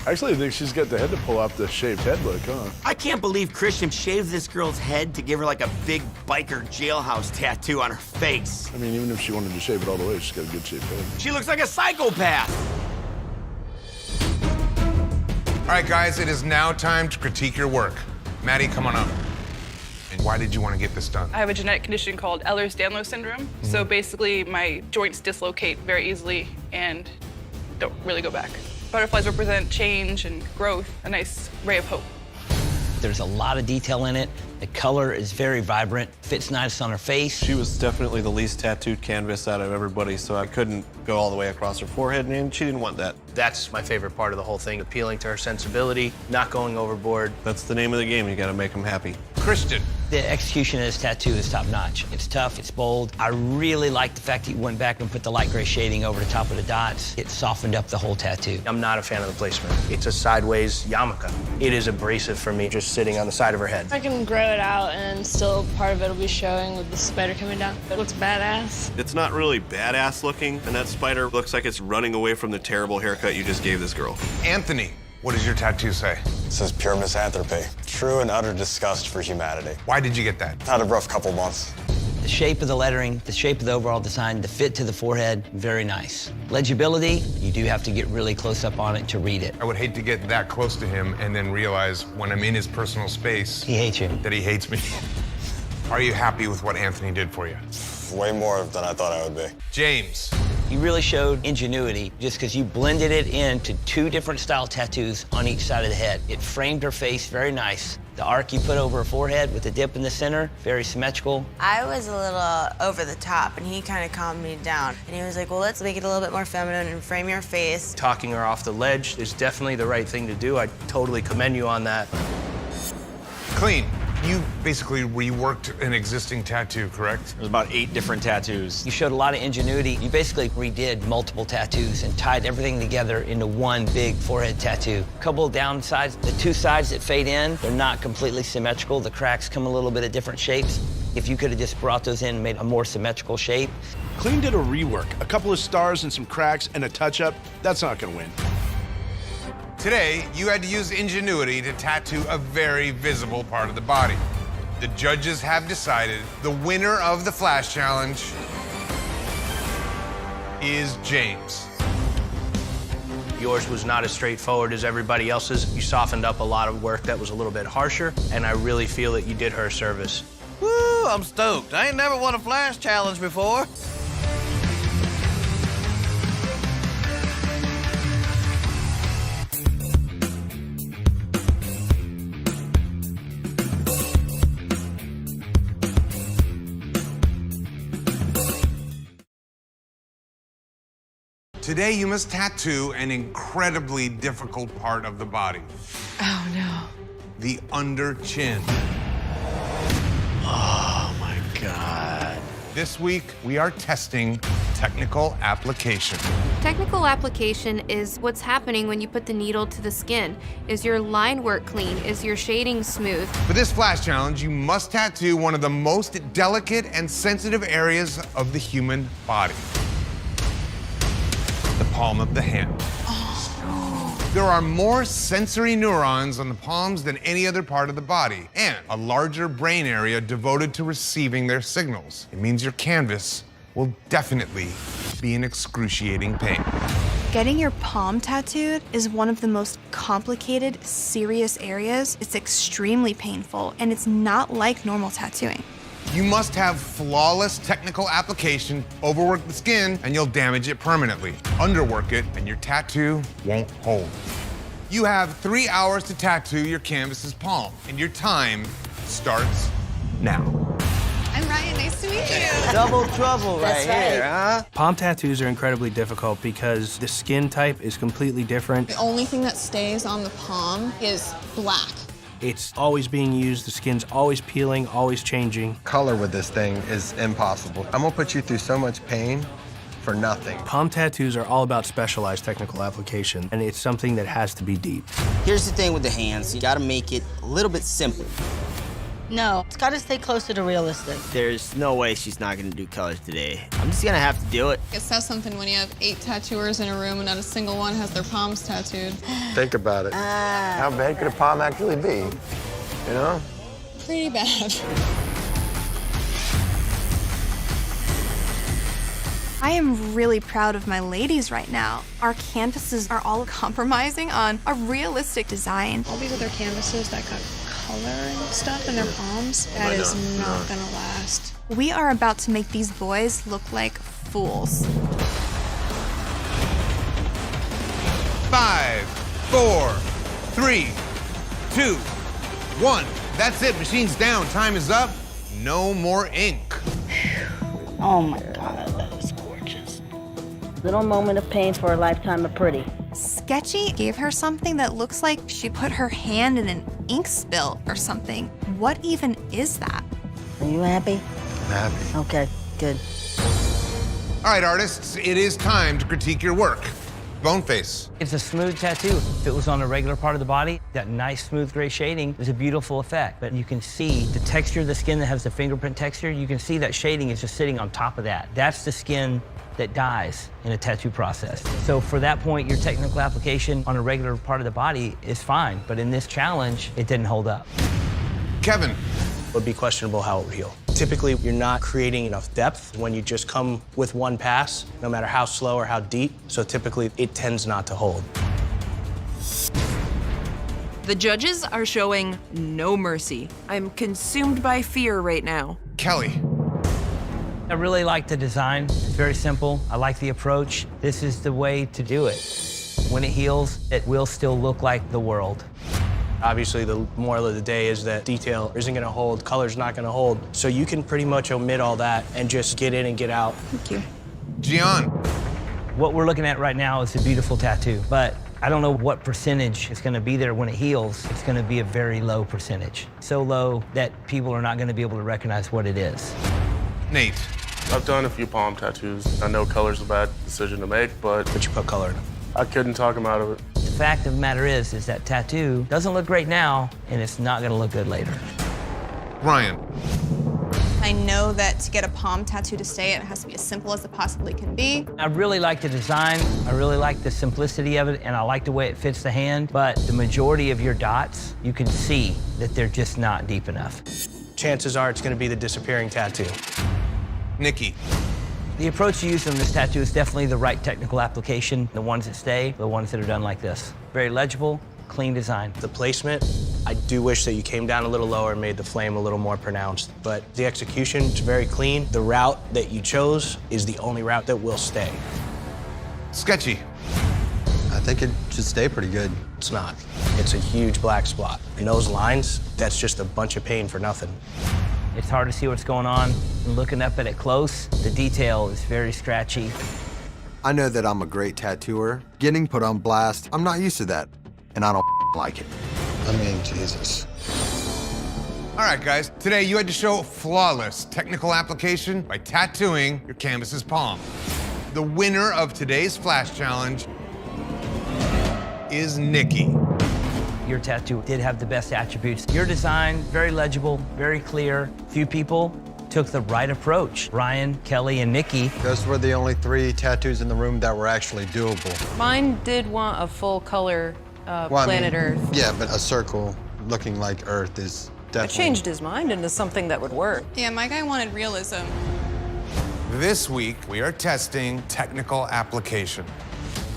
Actually, I think she's got the head to pull off the shaved head look, huh? I can't believe Christian shaved this girl's head to give her like a big biker jailhouse tattoo on her face. I mean, even if she wanted to shave it all the way, she's got a good shaved head. She looks like a psychopath. All right, guys, it is now time to critique your work. Maddie, come on up. And why did you want to get this done? I have a genetic condition called Ehlers-Danlos syndrome. So basically, my joints dislocate very easily and don't really go back. Butterflies represent change and growth, a nice ray of hope. There's a lot of detail in it. The color is very vibrant, fits nice on her face. She was definitely the least tattooed canvas out of everybody, so I couldn't go all the way across her forehead, and she didn't want that. That's my favorite part of the whole thing, appealing to her sensibility, not going overboard. That's the name of the game. You gotta make them happy. Christian. The execution of this tattoo is top-notch. It's tough, it's bold. I really like the fact that you went back and put the light gray shading over the top of the dots. It softened up the whole tattoo. I'm not a fan of the placement. It's a sideways yarmulke. It is abrasive for me, just sitting on the side of her head. I can grow it out and still part of it will be showing with the spider coming down. It looks badass. It's not really badass looking, and that spider looks like it's running away from the terrible haircut you just gave this girl. Anthony, what does your tattoo say? It says pure misanthropy. True and utter disgust for humanity. Why did you get that? Had a rough couple months. The shape of the lettering, the shape of the overall design, the fit to the forehead, very nice. Legibility, you do have to get really close up on it to read it. I would hate to get that close to him and then realize when I'm in his personal space... He hates you. ...that he hates me. Are you happy with what Anthony did for you? Way more than I thought I would be. James. You really showed ingenuity just because you blended it into 2 different style tattoos on each side of the head. It framed her face very nice. The arc you put over her forehead with the dip in the center, very symmetrical. I was a little over the top, and he kind of calmed me down. And he was like, well, let's make it a little bit more feminine and frame your face. Talking her off the ledge is definitely the right thing to do. I totally commend you on that. Clean. You basically reworked an existing tattoo, correct? There's about 8 different tattoos. You showed a lot of ingenuity. You basically redid multiple tattoos and tied everything together into one big forehead tattoo. A couple of downsides, the 2 sides that fade in, they're not completely symmetrical. The cracks come a little bit of different shapes. If you could have just brought those in and made a more symmetrical shape. Clean did a rework, a couple of stars and some cracks and a touch-up. That's not gonna win. Today, you had to use ingenuity to tattoo a very visible part of the body. The judges have decided the winner of the Flash Challenge is James. Yours was not as straightforward as everybody else's. You softened up a lot of work that was a little bit harsher, and I really feel that you did her a service. Woo, I'm stoked. I ain't never won a Flash Challenge before. Today, you must tattoo an incredibly difficult part of the body. Oh, no. The under chin. Oh, my God. This week, we are testing technical application. Technical application is what's happening when you put the needle to the skin. Is your line work clean? Is your shading smooth? For this flash challenge, you must tattoo one of the most delicate and sensitive areas of the human body. The palm of the hand. There are more sensory neurons on the palms than any other part of the body, and a larger brain area devoted to receiving their signals. It means your canvas will definitely be in excruciating pain. Getting your palm tattooed is one of the most complicated, serious areas. It's extremely painful, and it's not like normal tattooing. You must have flawless technical application, overwork the skin, and you'll damage it permanently. Underwork it, and your tattoo won't hold. You have 3 hours to tattoo your canvas's palm, and your time starts now. I'm Ryan, nice to meet you. Double trouble right here, huh? Palm tattoos are incredibly difficult because the skin type is completely different. The only thing that stays on the palm is black. It's always being used, the skin's always peeling, always changing. Color with this thing is impossible. I'm gonna put you through so much pain for nothing. Palm tattoos are all about specialized technical application, and it's something that has to be deep. Here's the thing with the hands. You gotta make it a little bit simple. No, it's gotta stay closer to realistic. There's no way she's not gonna do colors today. I'm just gonna have to do it. It says something when you have 8 tattooers in a room and not a single one has their palms tattooed. Think about it. How bad could a palm actually be? You know? Pretty bad. I am really proud of my ladies right now. Our canvases are all compromising on a realistic design. All these other canvases that got color and stuff in their palms, that is not gonna last. We are about to make these boys look like fools. 5, 4, 3, 2, 1. That's it, machine's down, time is up. No more ink. Oh my God, that is gorgeous. Little moment of pain for a lifetime of pretty. Sketchy gave her something that looks like she put her hand in an ink spill or something. What even is that? Are you happy? I'm happy. Okay, good. All right, artists, it is time to critique your work. Boneface. It's a smooth tattoo. If it was on a regular part of the body, that nice smooth gray shading is a beautiful effect. But you can see the texture of the skin that has the fingerprint texture. You can see that shading is just sitting on top of that. That's the skin that dies in a tattoo process. So for that point, your technical application on a regular part of the body is fine. But in this challenge, it didn't hold up. Kevin. It would be questionable how it would heal. Typically, you're not creating enough depth when you just come with one pass, no matter how slow or how deep. So typically, it tends not to hold. The judges are showing no mercy. I'm consumed by fear right now. Kelly. I really like the design. It's very simple. I like the approach. This is the way to do it. When it heals, it will still look like the world. Obviously, the moral of the day is that detail isn't gonna hold, color's not gonna hold. So you can pretty much omit all that and just get in and get out. Thank you. Gian. What we're looking at right now is a beautiful tattoo, but I don't know what percentage is gonna be there when it heals. It's gonna be a very low percentage. So low that people are not gonna be able to recognize what it is. Nate. I've done a few palm tattoos. I know color's a bad decision to make, but you put color in them. I couldn't talk him out of it. The fact of the matter is that tattoo doesn't look great now, and it's not gonna look good later. Ryan. I know that to get a palm tattoo to stay, it has to be as simple as it possibly can be. I really like the design, I really like the simplicity of it, and I like the way it fits the hand, but the majority of your dots, you can see that they're just not deep enough. Chances are it's gonna be the disappearing tattoo. Nikki. The approach you use on this tattoo is definitely the right technical application. The ones that stay, the ones that are done like this. Very legible, clean design. The placement, I do wish that you came down a little lower and made the flame a little more pronounced. But the execution is very clean. The route that you chose is the only route that will stay. Sketchy. I think it should stay pretty good. It's not. It's a huge black spot. In those lines, that's just a bunch of pain for nothing. It's hard to see what's going on. And looking up at it close, the detail is very scratchy. I know that I'm a great tattooer. Getting put on blast, I'm not used to that, and I don't like it. I mean, Jesus. All right, guys, today you had to show flawless technical application by tattooing your canvas's palm. The winner of today's Flash Challenge is Nikki. Your tattoo did have the best attributes. Your design, very legible, very clear. Few people took the right approach. Ryan, Kelly, and Nikki. Those were the only 3 tattoos in the room that were actually doable. Mine did want a full color Well, planet I mean, Earth. Yeah, but a circle looking like Earth is I definitely... changed his mind into something that would work. Yeah, my guy wanted realism. This week, we are testing technical application.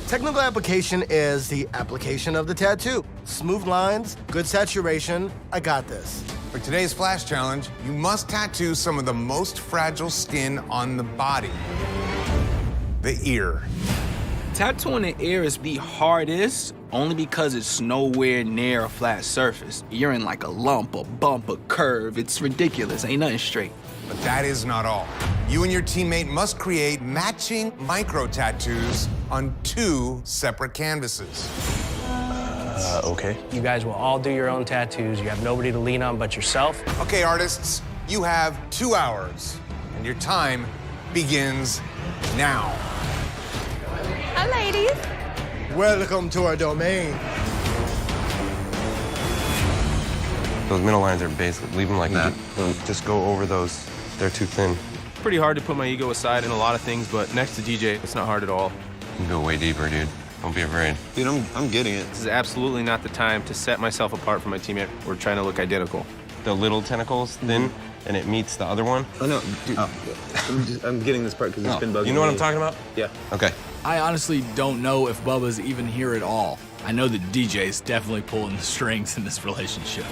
Technical application is the application of the tattoo. Smooth lines, good saturation. I got this. For today's Flash Challenge, you must tattoo some of the most fragile skin on the body. The ear. Tattooing the ear is the hardest only because it's nowhere near a flat surface. You're in like a lump, a bump, a curve. It's ridiculous. Ain't nothing straight. But that is not all. You and your teammate must create matching micro tattoos on 2 separate canvases. Okay. You guys will all do your own tattoos. You have nobody to lean on but yourself. Okay, artists, you have 2 hours, and your time begins now. Hi, ladies. Welcome to our domain. Those middle lines are basic. Leave them like that. Just go over those. They're too thin. Pretty hard to put my ego aside in a lot of things, but next to DJ, it's not hard at all. You can go way deeper, dude. Don't be afraid. Dude, I'm getting it. This is absolutely not the time to set myself apart from my teammate. We're trying to look identical. The little tentacle's thin, and it meets the other one. Oh, no, dude. I'm getting this part because it's been bugging You know what me. I'm talking about? Yeah. Okay. I honestly don't know if Bubba's even here at all. I know that DJ's definitely pulling the strings in this relationship.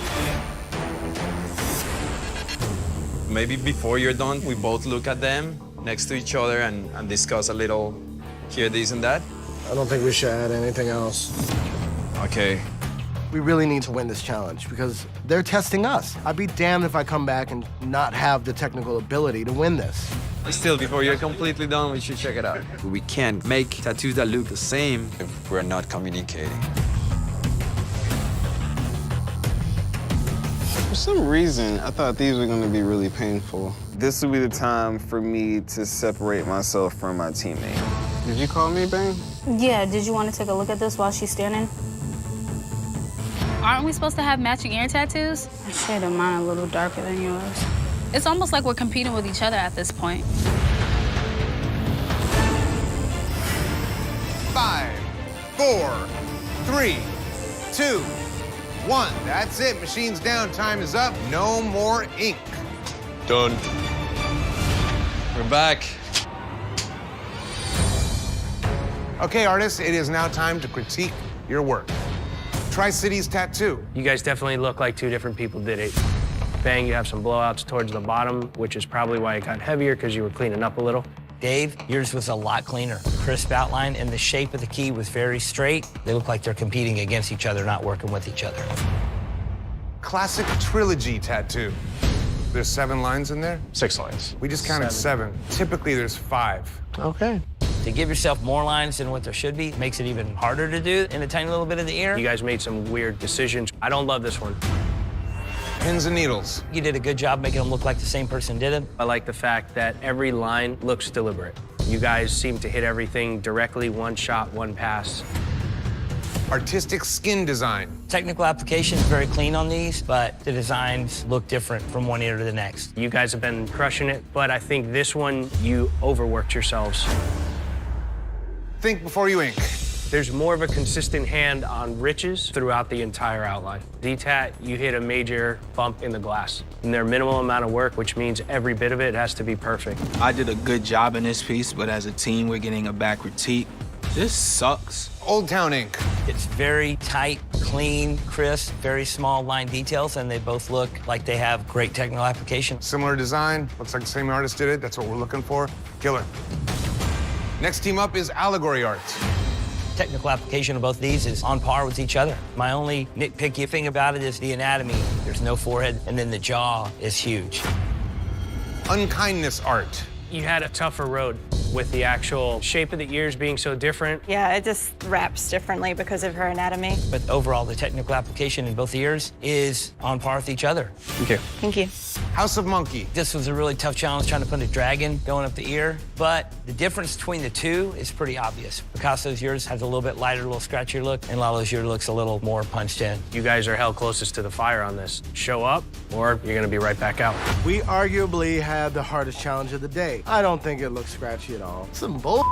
Maybe before you're done, we both look at them next to each other and discuss a little here, this, and that. I don't think we should add anything else. Okay. We really need to win this challenge because they're testing us. I'd be damned if I come back and not have the technical ability to win this. Still, before you're completely done, we should check it out. We can't make tattoos that look the same if we're not communicating. For some reason, I thought these were gonna be really painful. This would be the time for me to separate myself from my teammate. Did you call me, Bang? Yeah, did you want to take a look at this while she's standing? Aren't we supposed to have matching ear tattoos? I shaded mine a little darker than yours. It's almost like we're competing with each other at this point. 5, 4, 3, 2, 1. That's it. Machine's down. Time is up. No more ink. Done. We're back. Okay, artists, it is now time to critique your work. Tri-Cities Tattoo. You guys definitely look like 2 different people did it. Bang, you have some blowouts towards the bottom, which is probably why it got heavier, because you were cleaning up a little. Dave, yours was a lot cleaner. Crisp outline, and the shape of the key was very straight. They look like they're competing against each other, not working with each other. Classic Trilogy Tattoo. There's 7 lines in there? 6 lines. We just counted 7. Typically, there's 5. Okay. To give yourself more lines than what there should be makes it even harder to do in a tiny little bit of the ear. You guys made some weird decisions. I don't love this one. Pins and needles. You did a good job making them look like the same person did it. I like the fact that every line looks deliberate. You guys seem to hit everything directly, one shot, one pass. Artistic skin design. Technical application is very clean on these, but the designs look different from one ear to the next. You guys have been crushing it, but I think this one, you overworked yourselves. Think before you ink. There's more of a consistent hand on riches throughout the entire outline. D-Tat, you hit a major bump in the glass. And they're minimal amount of work, which means every bit of it has to be perfect. I did a good job in this piece, but as a team, we're getting a back critique. This sucks. Old Town ink. It's very tight, clean, crisp, very small line details, and they both look like they have great technical application. Similar design. Looks like the same artist did it. That's what we're looking for. Killer. Next team up is Allegory Art. Technical application of both of these is on par with each other. My only nitpicky thing about it is the anatomy. There's no forehead, and then the jaw is huge. Unkindness Art. You had a tougher road with the actual shape of the ears being so different. Yeah, it just wraps differently because of her anatomy. But overall, the technical application in both ears is on par with each other. Okay. Thank you. House of Monkey. This was a really tough challenge trying to put a dragon going up the ear, but the difference between the two is pretty obvious. Picasso's ears has a little bit lighter, a little scratchier look, and Lalo's ear looks a little more punched in. You guys are held closest to the fire on this. Show up, or you're gonna be right back out. We arguably had the hardest challenge of the day. I don't think it looks scratchy at all. Some bull.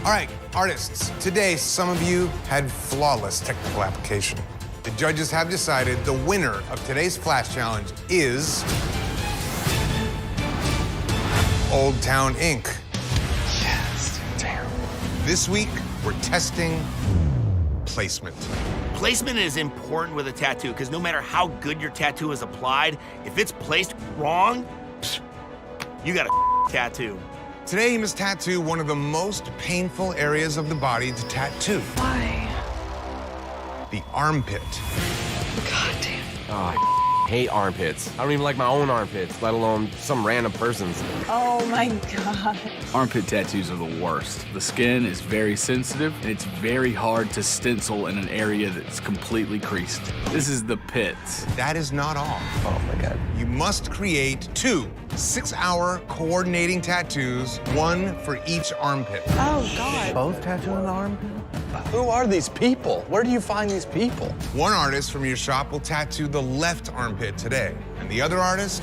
All right, artists, today some of you had flawless technical application. The judges have decided the winner of today's Flash Challenge is Old Town Ink. Yes, damn. This week, we're testing placement. Placement is important with a tattoo because no matter how good your tattoo is applied, if it's placed wrong, you got a tattoo. Today, you must tattoo one of the most painful areas of the body to tattoo. Why? The armpit. God damn. Oh, I hate armpits. I don't even like my own armpits, let alone some random person's. Oh my God. Armpit tattoos are the worst. The skin is very sensitive, and it's very hard to stencil in an area that's completely creased. This is the pit. That is not all. Oh my God. You must create 2 6-hour coordinating tattoos, 1 for each armpit. Oh God. Both tattooing the armpit? Who are these people? Where do you find these people? One artist from your shop will tattoo the left armpit today, and the other artist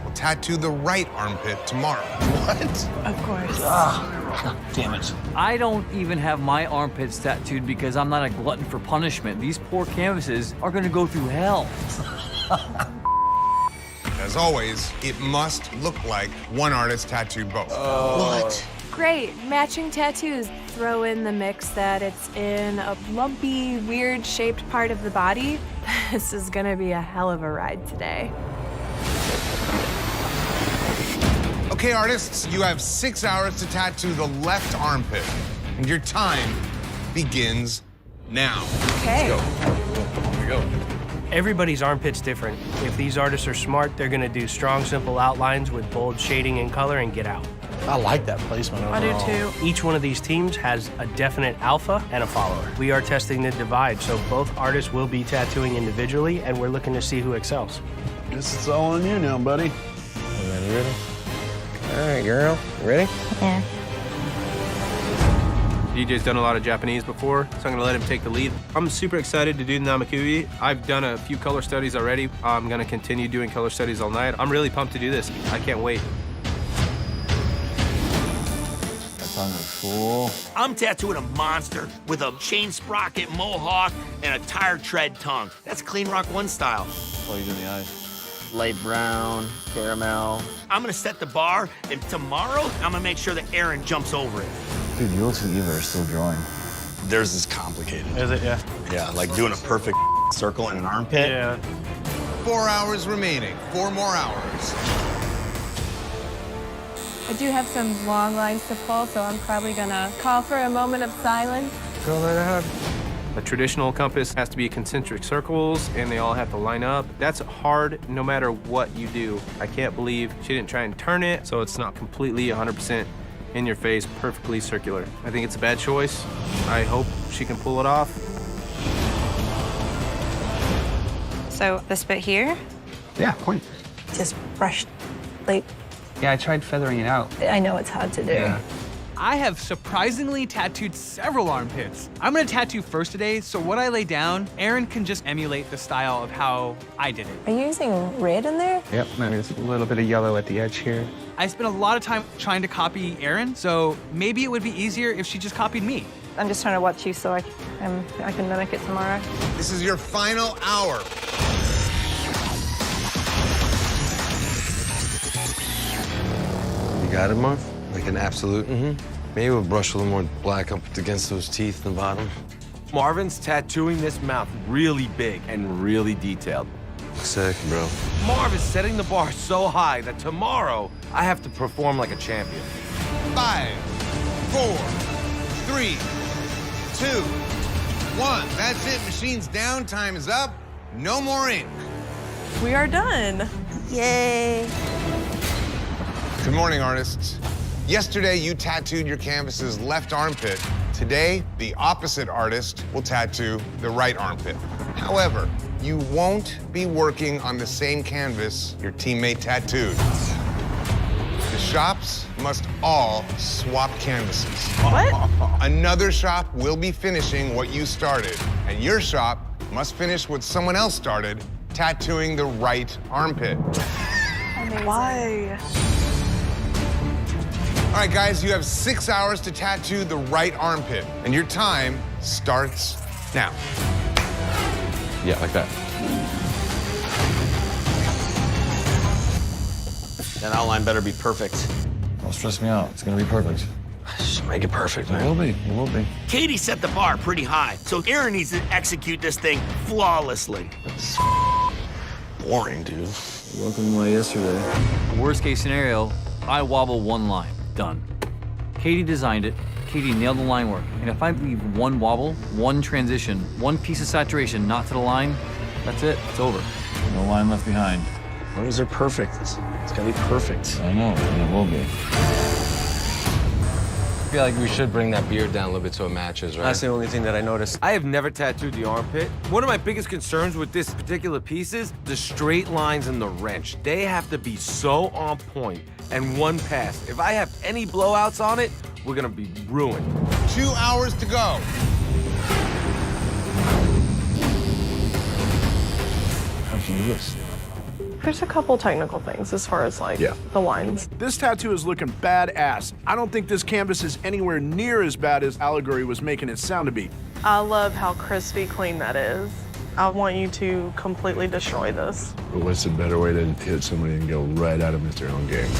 will tattoo the right armpit tomorrow. What? Of course. God damn it. I don't even have my armpits tattooed because I'm not a glutton for punishment. These poor canvases are gonna go through hell. As always, it must look like one artist tattooed both. What? Great, matching tattoos. Throw in the mix that it's in a lumpy, weird-shaped part of the body. This is gonna be a hell of a ride today. Okay, artists, you have 6 hours to tattoo the left armpit, and your time begins now. Okay. Let's go. Here we go. Everybody's armpit's different. If these artists are smart, they're gonna do strong, simple outlines with bold shading and color and get out. I like that placement overall. I do too. Each one of these teams has a definite alpha and a follower. We are testing the divide, so both artists will be tattooing individually, and we're looking to see who excels. Guess it's all on you now, buddy. You ready? All right, girl. You ready? Yeah. DJ's done a lot of Japanese before, so I'm gonna let him take the lead. I'm super excited to do Namakui. I've done a few color studies already. I'm gonna continue doing color studies all night. I'm really pumped to do this. I can't wait. Fool. I'm tattooing a monster with a chain sprocket mohawk and a tire tread tongue. That's Clean Rock 1 style. What are you doing the eyes? Light brown, caramel. I'm gonna set the bar, and tomorrow, I'm gonna make sure that Aaron jumps over it. Dude, you two either are still drawing. Theirs is complicated. Is it? Yeah. Yeah, like doing a perfect circle in an armpit. Yeah. 4 hours remaining. 4 more hours. I do have some long lines to pull, so I'm probably gonna call for a moment of silence. Go right ahead. A traditional compass has to be concentric circles, and they all have to line up. That's hard no matter what you do. I can't believe she didn't try and turn it, so it's not completely 100% in your face, perfectly circular. I think it's a bad choice. I hope she can pull it off. So this bit here, Yeah, point. just brush, like, Yeah, I tried feathering it out. I know it's hard to do. Yeah. I have surprisingly tattooed several armpits. I'm gonna tattoo first today, so what I lay down, Aaron can just emulate the style of how I did it. Are you using red in there? Yep, maybe there's a little bit of yellow at the edge here. I spent a lot of time trying to copy Aaron, so maybe it would be easier if she just copied me. I'm just trying to watch you so I can mimic it tomorrow. This is your final hour. You got it, Marv? Like an absolute Maybe we'll brush a little more black up against those teeth in the bottom. Marvin's tattooing this mouth really big and really detailed. Sick, bro. Marv is setting the bar so high that tomorrow I have to perform like a champion. 5, 4, 3, 2, 1. That's it. Machine's down. Time is up. No more ink. We are done. Yay. Good morning, artists. Yesterday, you tattooed your canvas's left armpit. Today, the opposite artist will tattoo the right armpit. However, you won't be working on the same canvas your teammate tattooed. The shops must all swap canvases. What? Another shop will be finishing what you started, and your shop must finish what someone else started, tattooing the right armpit. Amazing. Why? All right, guys, you have 6 hours to tattoo the right armpit, and your time starts now. Yeah, like that. That outline better be perfect. Don't stress me out. It's gonna be perfect. Just make it perfect, It man. will be. It will be. Katie set the bar pretty high, so Aaron needs to execute this thing flawlessly. Boring, dude. Welcome to my yesterday. Worst case scenario, I wobble one line. Done. Katie designed it. Katie nailed the line work. And if I leave one wobble, one transition, one piece of saturation not to the line, that's it. It's over. No line left behind. When is it perfect? It's gotta be perfect. I know, and it will be. I feel like we should bring that beard down a little bit so it matches, right? That's the only thing that I noticed. I have never tattooed the armpit. One of my biggest concerns with this particular piece is the straight lines in the wrench. They have to be so on point and one pass. If I have any blowouts on it, we're gonna be ruined. 2 hours to go. How'd you do this? There's a couple technical things as far as like the lines. This tattoo is looking badass. I don't think this canvas is anywhere near as bad as Allegory was making it sound to be. I love how crispy clean that is. I want you to completely destroy this. But what's a better way to hit somebody and go right at them at their own game?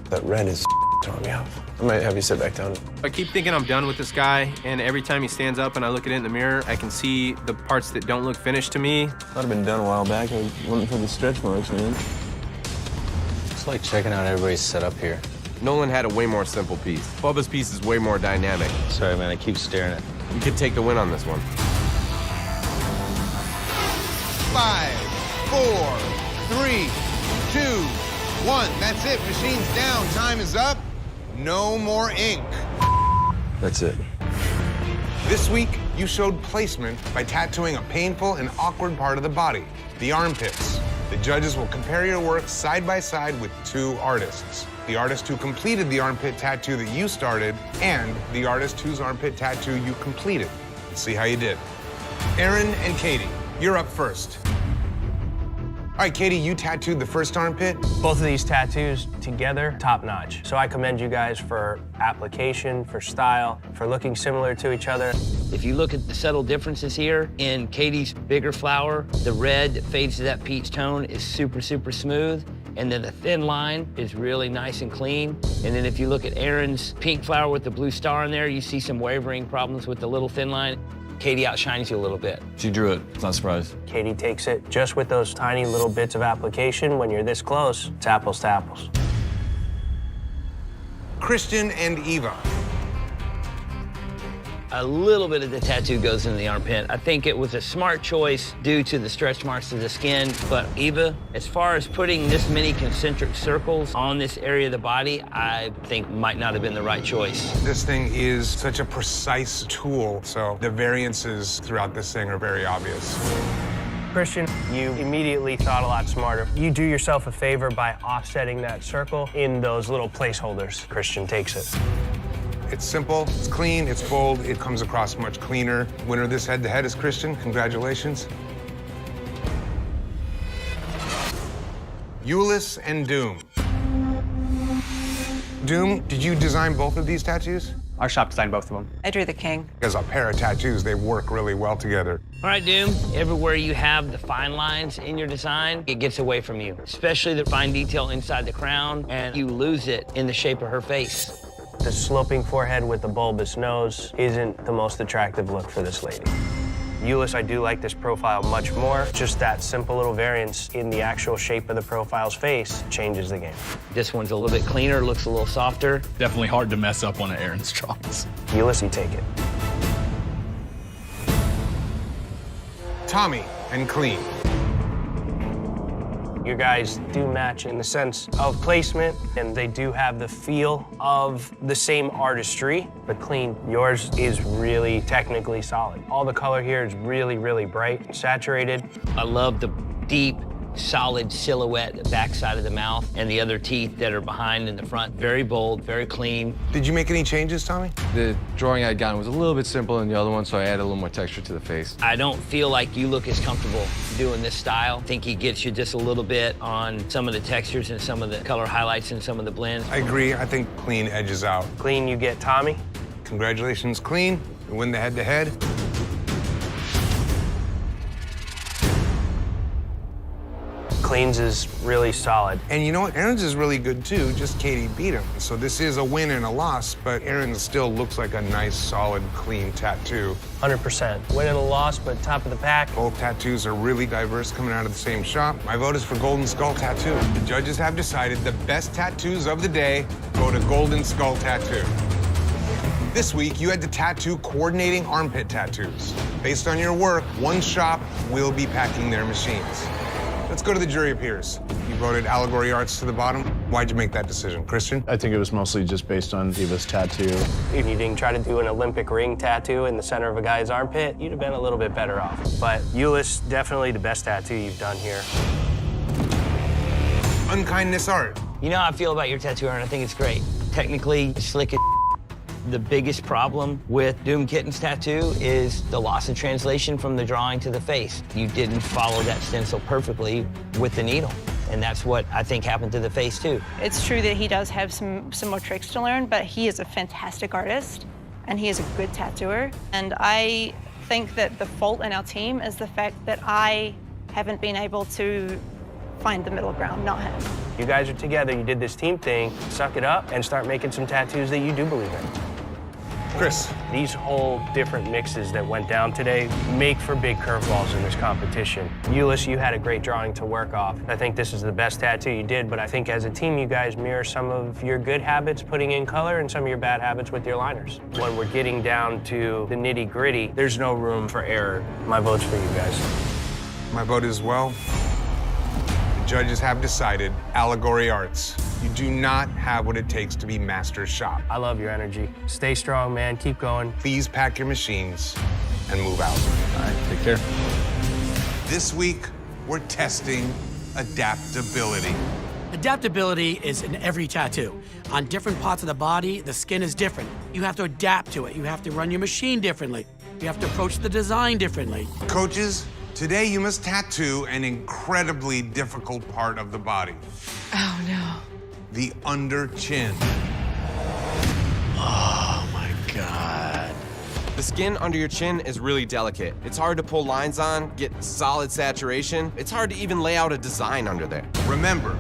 That red is throwing me off. I might have you sit back down. I keep thinking I'm done with this guy, and every time he stands up and I look at it in the mirror, I can see the parts that don't look finished to me. I'd have been done a while back. I wouldn't for the stretch marks, man. It's like checking out everybody's setup here. Nolan had a way more simple piece. Bubba's piece is way more dynamic. Sorry, man, I keep staring at it. You could take the win on this one. 5, 4, 3, 2, 1. That's it. Machine's down. Time is up. No more ink. That's it. This week, you showed placement by tattooing a painful and awkward part of the body, the armpits. The judges will compare your work side by side with 2 artists. The artist who completed the armpit tattoo that you started and the artist whose armpit tattoo you completed. Let's see how you did. Aaron and Katie, you're up first. All right, Katie, you tattooed the first armpit. Both of these tattoos together, top notch. So I commend you guys for application, for style, for looking similar to each other. If you look at the subtle differences here, in Katie's bigger flower, the red that fades to that peach tone is super, super smooth. And then the thin line is really nice and clean. And then if you look at Aaron's pink flower with the blue star in there, you see some wavering problems with the little thin line. Katie outshines you a little bit. She drew it. It's not a surprise. Katie takes it just with those tiny little bits of application. When you're this close, it's apples to apples. Christian and Eva. A little bit of the tattoo goes into the armpit. I think it was a smart choice due to the stretch marks of the skin. But Eva, as far as putting this many concentric circles on this area of the body, I think might not have been the right choice. This thing is such a precise tool, so the variances throughout this thing are very obvious. Christian, you immediately thought a lot smarter. You do yourself a favor by offsetting that circle in those little placeholders. Christian takes it. It's simple, it's clean, it's bold, it comes across much cleaner. Winner of this head-to-head is Christian. Congratulations. Euless and Doom. Doom, did you design both of these tattoos? Our shop designed both of them. I drew the king. As a pair of tattoos, they work really well together. All right, Doom, everywhere you have the fine lines in your design, it gets away from you, especially the fine detail inside the crown, and you lose it in the shape of her face. The sloping forehead with the bulbous nose isn't the most attractive look for this lady. Euless, I do like this profile much more. Just that simple little variance in the actual shape of the profile's face changes the game. This one's a little bit cleaner, looks a little softer. Definitely hard to mess up one of Aaron's drawings. Euless, you take it. Tommy and Clean. You guys do match in the sense of placement, and they do have the feel of the same artistry, but clean. Yours is really technically solid. All the color here is really, really bright and saturated. I love the deep, solid silhouette, the backside of the mouth, and the other teeth that are behind and the front. Very bold, very clean. Did you make any changes, Tommy? The drawing I'd gotten was a little bit simpler than the other one, so I added a little more texture to the face. I don't feel like you look as comfortable doing this style. I think he gets you just a little bit on some of the textures and some of the color highlights and some of the blends. I agree. I think clean edges out. Clean, you get Tommy. Congratulations, clean. You win the head-to-head. Clean's is really solid. And you know what? Aaron's is really good too, just Katie beat him. So this is a win and a loss, but Aaron still looks like a nice, solid, clean tattoo. 100%. Win and a loss, but top of the pack. Both tattoos are really diverse coming out of the same shop. My vote is for Golden Skull Tattoo. The judges have decided the best tattoos of the day go to Golden Skull Tattoo. This week, you had the tattoo coordinating armpit tattoos. Based on your work, one shop will be packing their machines. Let's go to the jury of peers. You voted Allegory Arts to the bottom. Why'd you make that decision, Christian? I think it was mostly just based on Eva's tattoo. If you didn't try to do an Olympic ring tattoo in the center of a guy's armpit, you'd have been a little bit better off. But Ulyss, definitely the best tattoo you've done here. Unkindness art. You know how I feel about your tattoo, Aaron. I think it's great. Technically, slick as The biggest problem with Doom Kitten's tattoo is the loss of translation from the drawing to the face. You didn't follow that stencil perfectly with the needle. And that's what I think happened to the face, too. It's true that he does have some more tricks to learn, but he is a fantastic artist, and he is a good tattooer. And I think that the fault in our team is the fact that I haven't been able to find the middle ground, not him. You guys are together, you did this team thing, suck it up and start making some tattoos that you do believe in. Chris. These whole different mixes that went down today make for big curveballs in this competition. Ulyss, you had a great drawing to work off. I think this is the best tattoo you did, but I think as a team, you guys mirror some of your good habits putting in color and some of your bad habits with your liners. When we're getting down to the nitty-gritty, there's no room for error. My vote's for you guys. My vote as well. The judges have decided Allegory Arts. You do not have what it takes to be master shop. I love your energy. Stay strong, man. Keep going. Please pack your machines and move out. All right, take care. This week, we're testing adaptability. Adaptability is in every tattoo. On different parts of the body, the skin is different. You have to adapt to it. You have to run your machine differently. You have to approach the design differently. Coaches, today you must tattoo an incredibly difficult part of the body. Oh, no. The under chin. Oh my God. The skin under your chin is really delicate. It's hard to pull lines on, get solid saturation. It's hard to even lay out a design under there. Remember,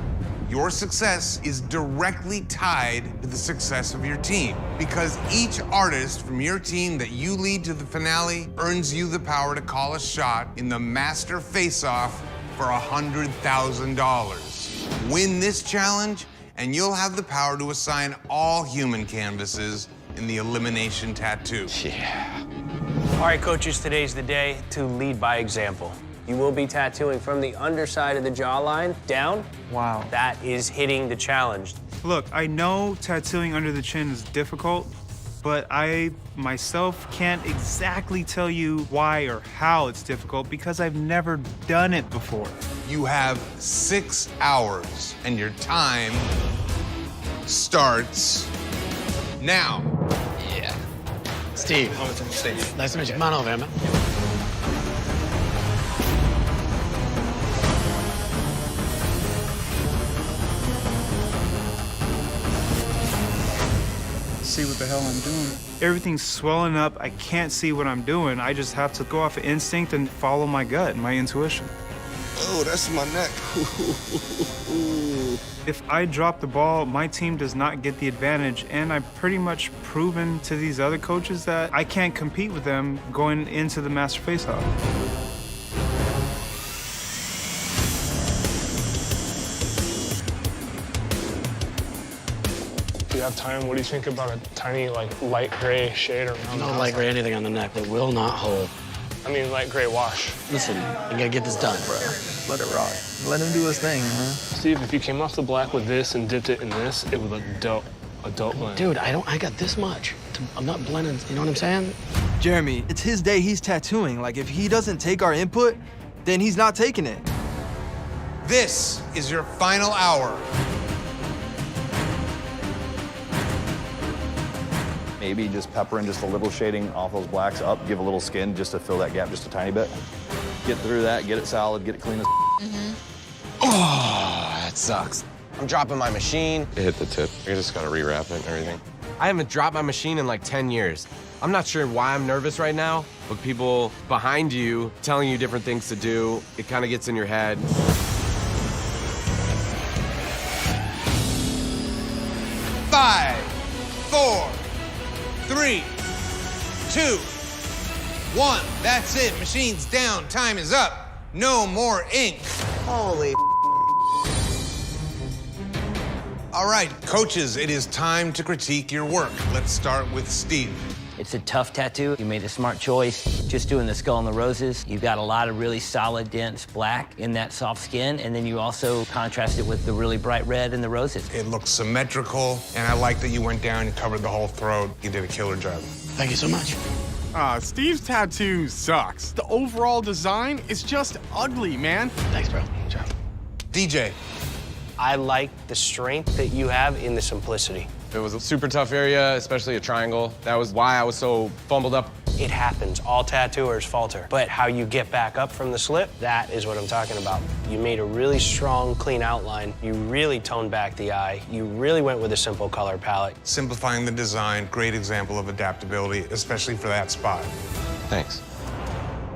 your success is directly tied to the success of your team, because each artist from your team that you lead to the finale earns you the power to call a shot in the Master Face-Off for $100,000. Win this challenge, and you'll have the power to assign all human canvases in the Elimination tattoo. Yeah. All right, coaches, today's the day to lead by example. You will be tattooing from the underside of the jawline down. Wow. That is hitting the challenge. Look, I know tattooing under the chin is difficult, but I myself can't exactly tell you why or how it's difficult because I've never done it before. You have 6 hours, and your time starts now. Yeah. Steve. Steve. Nice to meet you. Come on over, man. See what the hell I'm doing. Everything's swelling up. I can't see what I'm doing. I just have to go off of instinct and follow my gut and my intuition. Oh, that's my neck. If I drop the ball, my team does not get the advantage, and I've pretty much proven to these other coaches that I can't compete with them going into the Master Face-Off. Do you have time? What do you think about a tiny, like, light gray shade around the No outside? light gray anything on the neck. It will not hold. I mean, like gray wash. Listen, I gotta get this done, bro. Let it rock. Let him do his thing, man. Steve, if you came off the black with this and dipped it in this, it would look dope. A dope blend. Dude, I got this much. I'm not blending, you know what I'm saying? Jeremy, it's his day, he's tattooing. Like, if he doesn't take our input, then he's not taking it. This is your final hour. Maybe just pepper in just a little shading off those blacks up, give a little skin just to fill that gap just a tiny bit. Get through that, get it solid, get it clean as Oh, that sucks. I'm dropping my machine. It hit the tip. I just gotta rewrap it and everything. I haven't dropped my machine in like 10 years. I'm not sure why I'm nervous right now, but people behind you telling you different things to do, it kind of gets in your head. Five, 4, 3, 2, 1. That's it. Machine's down. Time is up. No more ink. Holy. All right, coaches, it is time to critique your work. Let's start with Steve. It's a tough tattoo. You made a smart choice just doing the skull and the roses. You've got a lot of really solid, dense black in that soft skin, and then you also contrast it with the really bright red and the roses. It looks symmetrical, and I like that you went down and covered the whole throat. You did a killer job. Thank you so much. Steve's tattoo sucks. The overall design is just ugly, man. Thanks, bro. DJ. I like the strength that you have in the simplicity. It was a super tough area, especially a triangle. That was why I was so fumbled up. It happens. All tattooers falter. But how you get back up from the slip, that is what I'm talking about. You made a really strong, clean outline. You really toned back the eye. You really went with a simple color palette. Simplifying the design, great example of adaptability, especially for that spot. Thanks.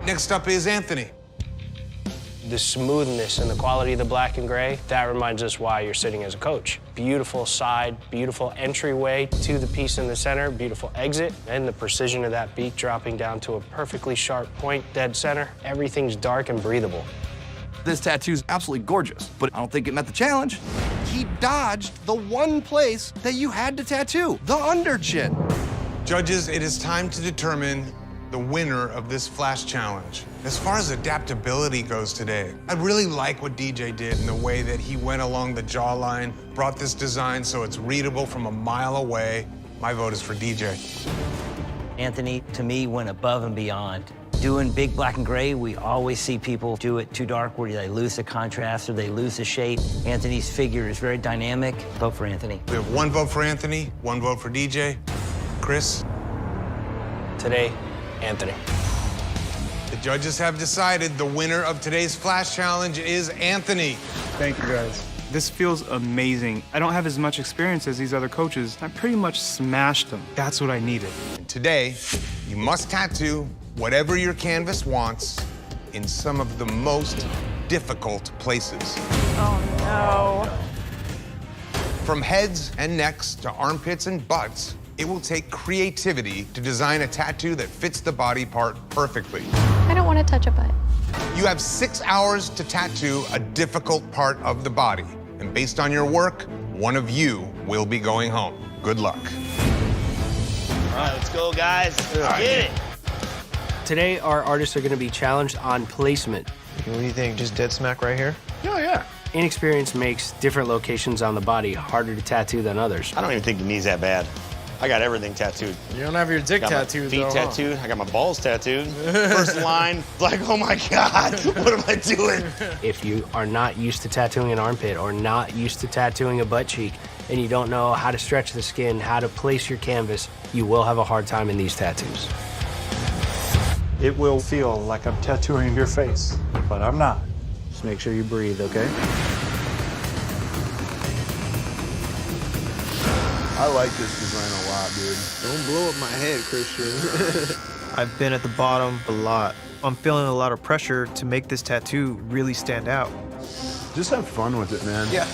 Next up is Anthony. The smoothness and the quality of the black and gray, that reminds us why you're sitting as a coach. Beautiful side, beautiful entryway to the piece in the center, beautiful exit, and the precision of that beak dropping down to a perfectly sharp point, dead center. Everything's dark and breathable. This tattoo's absolutely gorgeous, but I don't think it met the challenge. He dodged the one place that you had to tattoo, the under chin. Judges, it is time to determine the winner of this flash challenge. As far as adaptability goes today, I really like what DJ did in the way that he went along the jawline, brought this design so it's readable from a mile away. My vote is for DJ. Anthony, to me, went above and beyond. Doing big black and gray, we always see people do it too dark where they lose the contrast or they lose the shape. Anthony's figure is very dynamic. Vote for Anthony. We have one vote for Anthony, one vote for DJ. Chris? Today, Anthony. The judges have decided the winner of today's flash challenge is Anthony. Thank you, guys. This feels amazing. I don't have as much experience as these other coaches. I pretty much smashed them. That's what I needed. Today, you must tattoo whatever your canvas wants in some of the most difficult places. Oh, no. From heads and necks to armpits and butts, it will take creativity to design a tattoo that fits the body part perfectly. I don't want to touch a butt. You have 6 hours to tattoo a difficult part of the body. And based on your work, one of you will be going home. Good luck. All right, let's go, guys. Let's get it. Today, our artists are going to be challenged on placement. What do you think, just dead smack right here? Yeah. Inexperience makes different locations on the body harder to tattoo than others. I don't even think the knee's that bad. I got everything tattooed. You don't have your dick Got tattooed, my feet though, tattooed. I got my balls tattooed. First line, like, oh my God, what am I doing? If you are not used to tattooing an armpit or not used to tattooing a butt cheek and you don't know how to stretch the skin, how to place your canvas, you will have a hard time in these tattoos. It will feel like I'm tattooing your face, but I'm not. Just make sure you breathe, okay? I like this design a lot, dude. Don't blow up my head, Christian. I've been at the bottom a lot. I'm feeling a lot of pressure to make this tattoo really stand out. Just have fun with it, man. Yeah.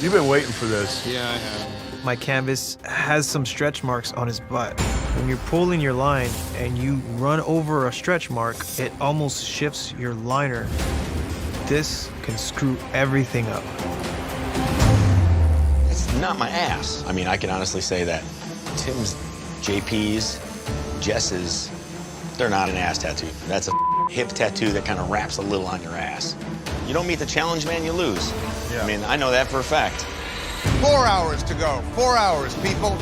You've been waiting for this. Yeah, I have. My canvas has some stretch marks on his butt. When you're pulling your line and you run over a stretch mark, it almost shifts your liner. This can screw everything up. It's not my ass. I mean, I can honestly say that Tim's, JP's, Jess's, they're not an ass tattoo. That's a hip tattoo that kind of wraps a little on your ass. You don't meet the challenge, man, you lose. Yeah. I mean, I know that for a fact. 4 hours to go. 4 hours, people.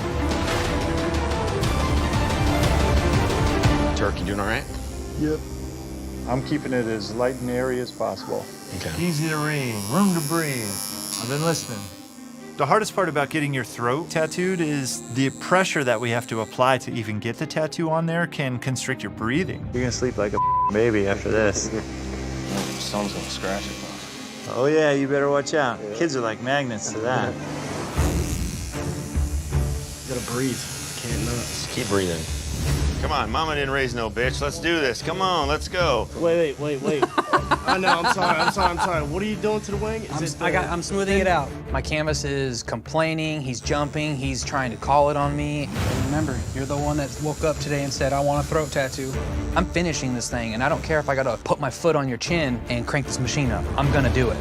Turk, you doing all right? Yep. I'm keeping it as light and airy as possible. Okay. Easy to read, room to breathe. I've been listening. The hardest part about getting your throat tattooed is the pressure that we have to apply to even get the tattoo on there can constrict your breathing. You're gonna sleep like a baby after this. Someone's gonna scratch it. Oh yeah, you better watch out. Kids are like magnets to that. You gotta breathe. Can't not. Just keep breathing. Come on, mama didn't raise no bitch. Let's do this. Come on, let's go. Wait. I know, I'm sorry. What are you doing to the wing? I'm smoothing it out. My canvas is complaining, he's jumping, he's trying to call it on me. And remember, you're the one that woke up today and said, I want a throat tattoo. I'm finishing this thing, and I don't care if I gotta put my foot on your chin and crank this machine up. I'm gonna do it.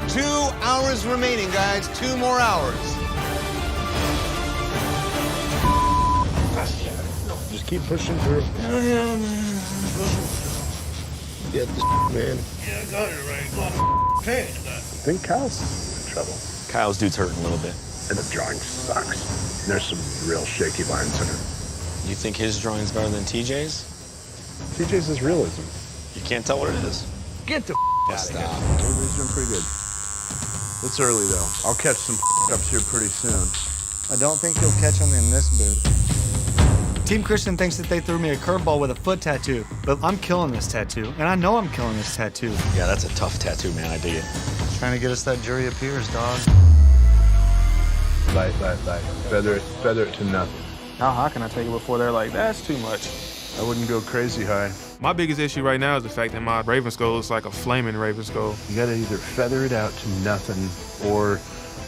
2 hours remaining, guys. 2 more hours. Just keep pushing through. Yeah, man. Get this, man. Yeah, I got it right. Pain. I think Kyle's in trouble. Kyle's dude's hurting a little bit. And the drawing sucks. There's some real shaky lines in it. You think his drawing's better than TJ's? TJ's is realism. You can't tell what it is. Get the out of here. Everybody's doing pretty good. It's early, though. I'll catch some ups here pretty soon. I don't think you'll catch them in this boot. Team Christian thinks that they threw me a curveball with a foot tattoo, but I'm killing this tattoo, and I know I'm killing this tattoo. Yeah, that's a tough tattoo, man. I dig it. Trying to get us that jury of peers, dog. Light. Feather it to nothing. How high can I take it before they're like, that's too much? I wouldn't go crazy high. My biggest issue right now is the fact that my raven skull looks like a flaming raven skull. You gotta either feather it out to nothing or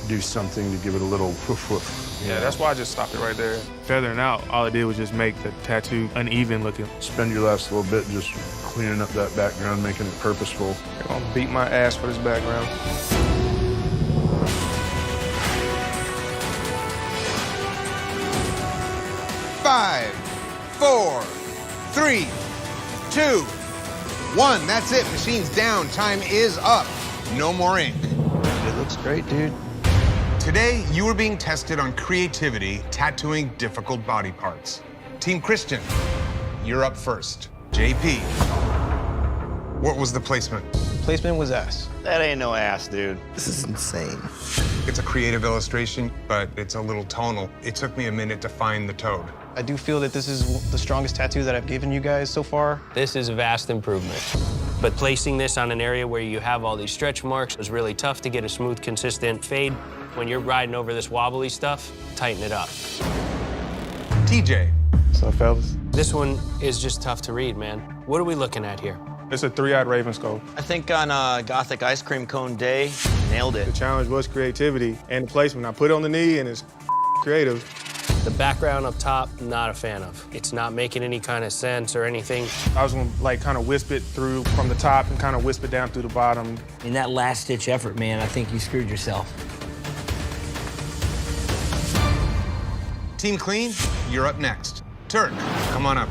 do something to give it a little woof woof. Yeah, that's why I just stopped it right there. Feathering out, all it did was just make the tattoo uneven looking. Spend your last little bit just cleaning up that background, making it purposeful. I'm gonna beat my ass for this background. Five, 4, 3, 2, 1. That's it. Machine's down. Time is up. No more ink. It looks great, dude. Today, you are being tested on creativity, tattooing difficult body parts. Team Christian, you're up first. JP, what was the placement? Placement was S. That ain't no ass, dude. This is insane. It's a creative illustration, but it's a little tonal. It took me a minute to find the toad. I do feel that this is the strongest tattoo that I've given you guys so far. This is a vast improvement. But placing this on an area where you have all these stretch marks was really tough to get a smooth, consistent fade. When you're riding over this wobbly stuff, tighten it up. TJ. So, fellas? This one is just tough to read, man. What are we looking at here? It's a 3-eyed raven skull. I think on Gothic Ice Cream Cone Day, nailed it. The challenge was creativity and the placement. I put it on the knee and it's creative. The background up top, not a fan of. It's not making any kind of sense or anything. I was gonna like kind of wisp it through from the top and kind of wisp it down through the bottom. In that last ditch effort, man, I think you screwed yourself. Team Clean, you're up next. Turk, come on up.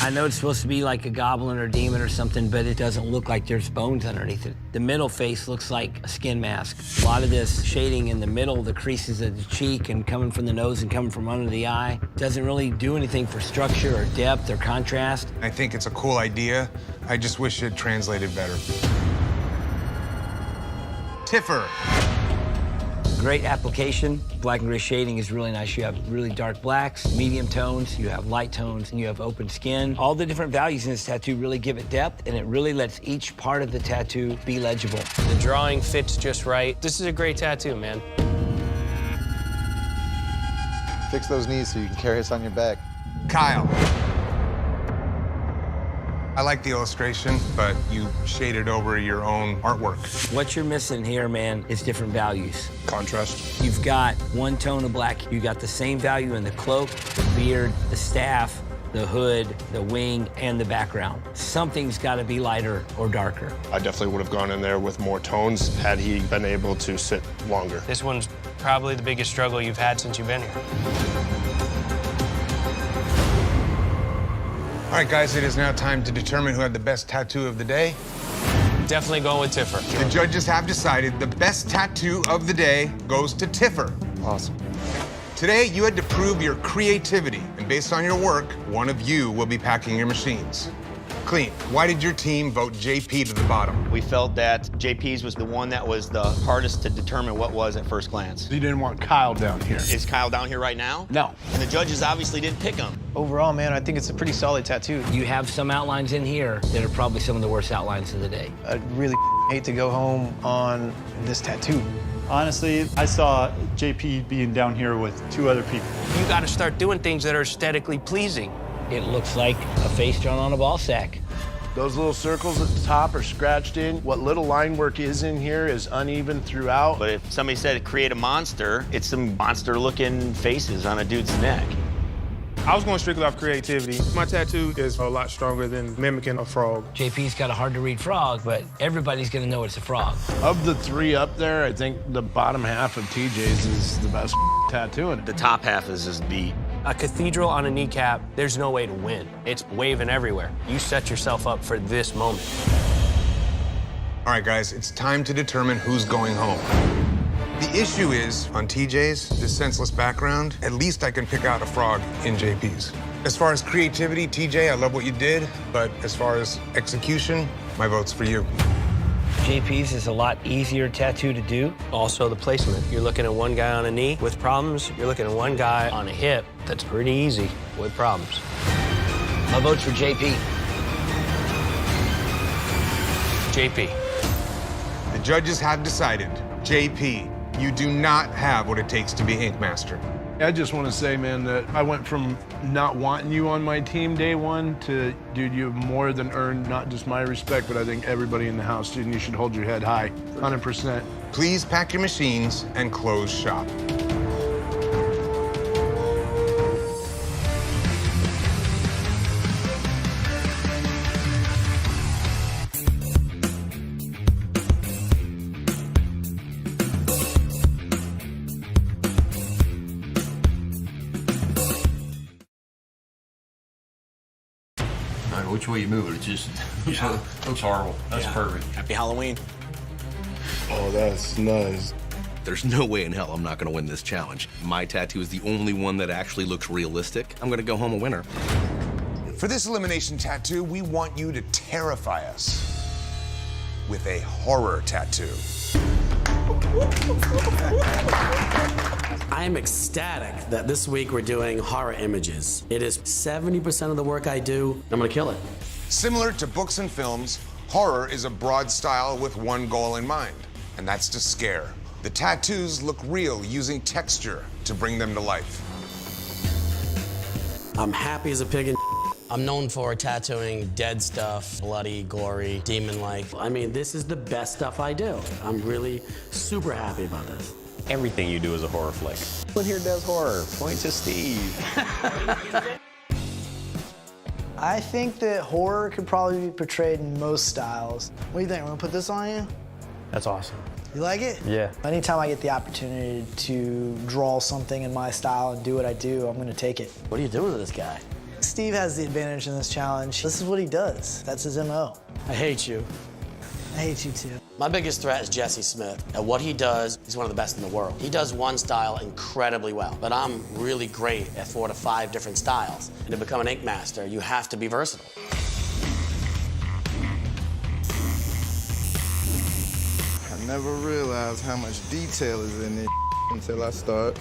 I know it's supposed to be like a goblin or demon or something, but it doesn't look like there's bones underneath it. The middle face looks like a skin mask. A lot of this shading in the middle, the creases of the cheek and coming from the nose and coming from under the eye, doesn't really do anything for structure or depth or contrast. I think it's a cool idea. I just wish it translated better. Tiffer. Great application. Black and gray shading is really nice. You have really dark blacks, medium tones, you have light tones, and you have open skin. All the different values in this tattoo really give it depth, and it really lets each part of the tattoo be legible. The drawing fits just right. This is a great tattoo, man. Fix those knees so you can carry us on your back. Kyle. I like the illustration, but you shaded over your own artwork. What you're missing here, man, is different values. Contrast. You've got one tone of black. You got the same value in the cloak, the beard, the staff, the hood, the wing, and the background. Something's got to be lighter or darker. I definitely would have gone in there with more tones had he been able to sit longer. This one's probably the biggest struggle you've had since you've been here. All right, guys, it is now time to determine who had the best tattoo of the day. Definitely going with Tiffer. The judges have decided the best tattoo of the day goes to Tiffer. Awesome. Today, you had to prove your creativity, and based on your work, one of you will be packing your machines. Clean, why did your team vote JP to the bottom? We felt that JP's was the one that was the hardest to determine what was at first glance. You didn't want Kyle down here. Is Kyle down here right now? No. And the judges obviously didn't pick him. Overall, man, I think it's a pretty solid tattoo. You have some outlines in here that are probably some of the worst outlines of the day. I'd really hate to go home on this tattoo. Honestly, I saw JP being down here with 2 other people. You got to start doing things that are aesthetically pleasing. It looks like a face drawn on a ball sack. Those little circles at the top are scratched in. What little line work is in here is uneven throughout. But if somebody said create a monster, it's some monster-looking faces on a dude's neck. I was going strictly off creativity. My tattoo is a lot stronger than mimicking a frog. JP's got a hard-to-read frog, but everybody's gonna know it's a frog. Of the 3 up there, I think the bottom half of TJ's is the best tattoo in it. The top half is just beat. A cathedral on a kneecap, there's no way to win. It's waving everywhere. You set yourself up for this moment. All right, guys, it's time to determine who's going home. The issue is, on TJ's, this senseless background, at least I can pick out a frog in JP's. As far as creativity, TJ, I love what you did, but as far as execution, my vote's for you. JP's is a lot easier tattoo to do. Also, the placement. You're looking at one guy on a knee with problems. You're looking at one guy on a hip that's pretty easy with problems. My vote's for JP. JP. The judges have decided, JP, you do not have what it takes to be Ink Master. I just want to say, man, that I went from not wanting you on my team day 1 to, dude, you've more than earned not just my respect, but I think everybody in the house, dude, and you should hold your head high, 100%. Please pack your machines and close shop. Which way you move it, it just looks horrible. That's perfect. Happy Halloween. Oh, that's nice. There's no way in hell I'm not gonna win this challenge. My tattoo is the only one that actually looks realistic. I'm gonna go home a winner. For this elimination tattoo, we want you to terrify us with a horror tattoo. I am ecstatic that this week we're doing horror images. It is 70% of the work I do. I'm gonna kill it. Similar to books and films, horror is a broad style with one goal in mind, and that's to scare. The tattoos look real using texture to bring them to life. I'm happy as a pig in I'm known for tattooing dead stuff, bloody, gory, demon-like. I mean, this is the best stuff I do. I'm really super happy about this. Everything you do is a horror flick. Who here does horror? Point to Steve. I think that horror could probably be portrayed in most styles. What do you think? I'm gonna put this on you? That's awesome. You like it? Yeah. Anytime I get the opportunity to draw something in my style and do what I do, I'm gonna take it. What are you doing with this guy? Steve has the advantage in this challenge. This is what he does. That's his MO. I hate you. I hate you too. My biggest threat is Jesse Smith. At what he does, he's one of the best in the world. He does one style incredibly well, but I'm really great at 4 to 5 different styles. And to become an ink master, you have to be versatile. I never realized how much detail is in this until I start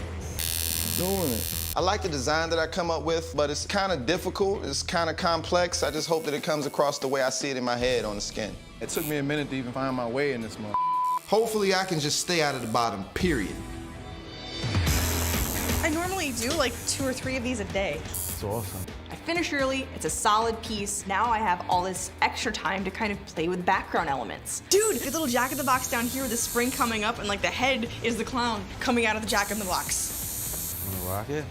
doing it. I like the design that I come up with, but it's kind of difficult, it's kind of complex. I just hope that it comes across the way I see it in my head on the skin. It took me a minute to even find my way in this month. Hopefully I can just stay out of the bottom, period. I normally do like 2 or 3 of these a day. It's awesome. I finish early, it's a solid piece. Now I have all this extra time to kind of play with background elements. Dude, the little Jack in the Box down here with the spring coming up and like the head is the clown coming out of the Jack in the Box. Wanna rock it?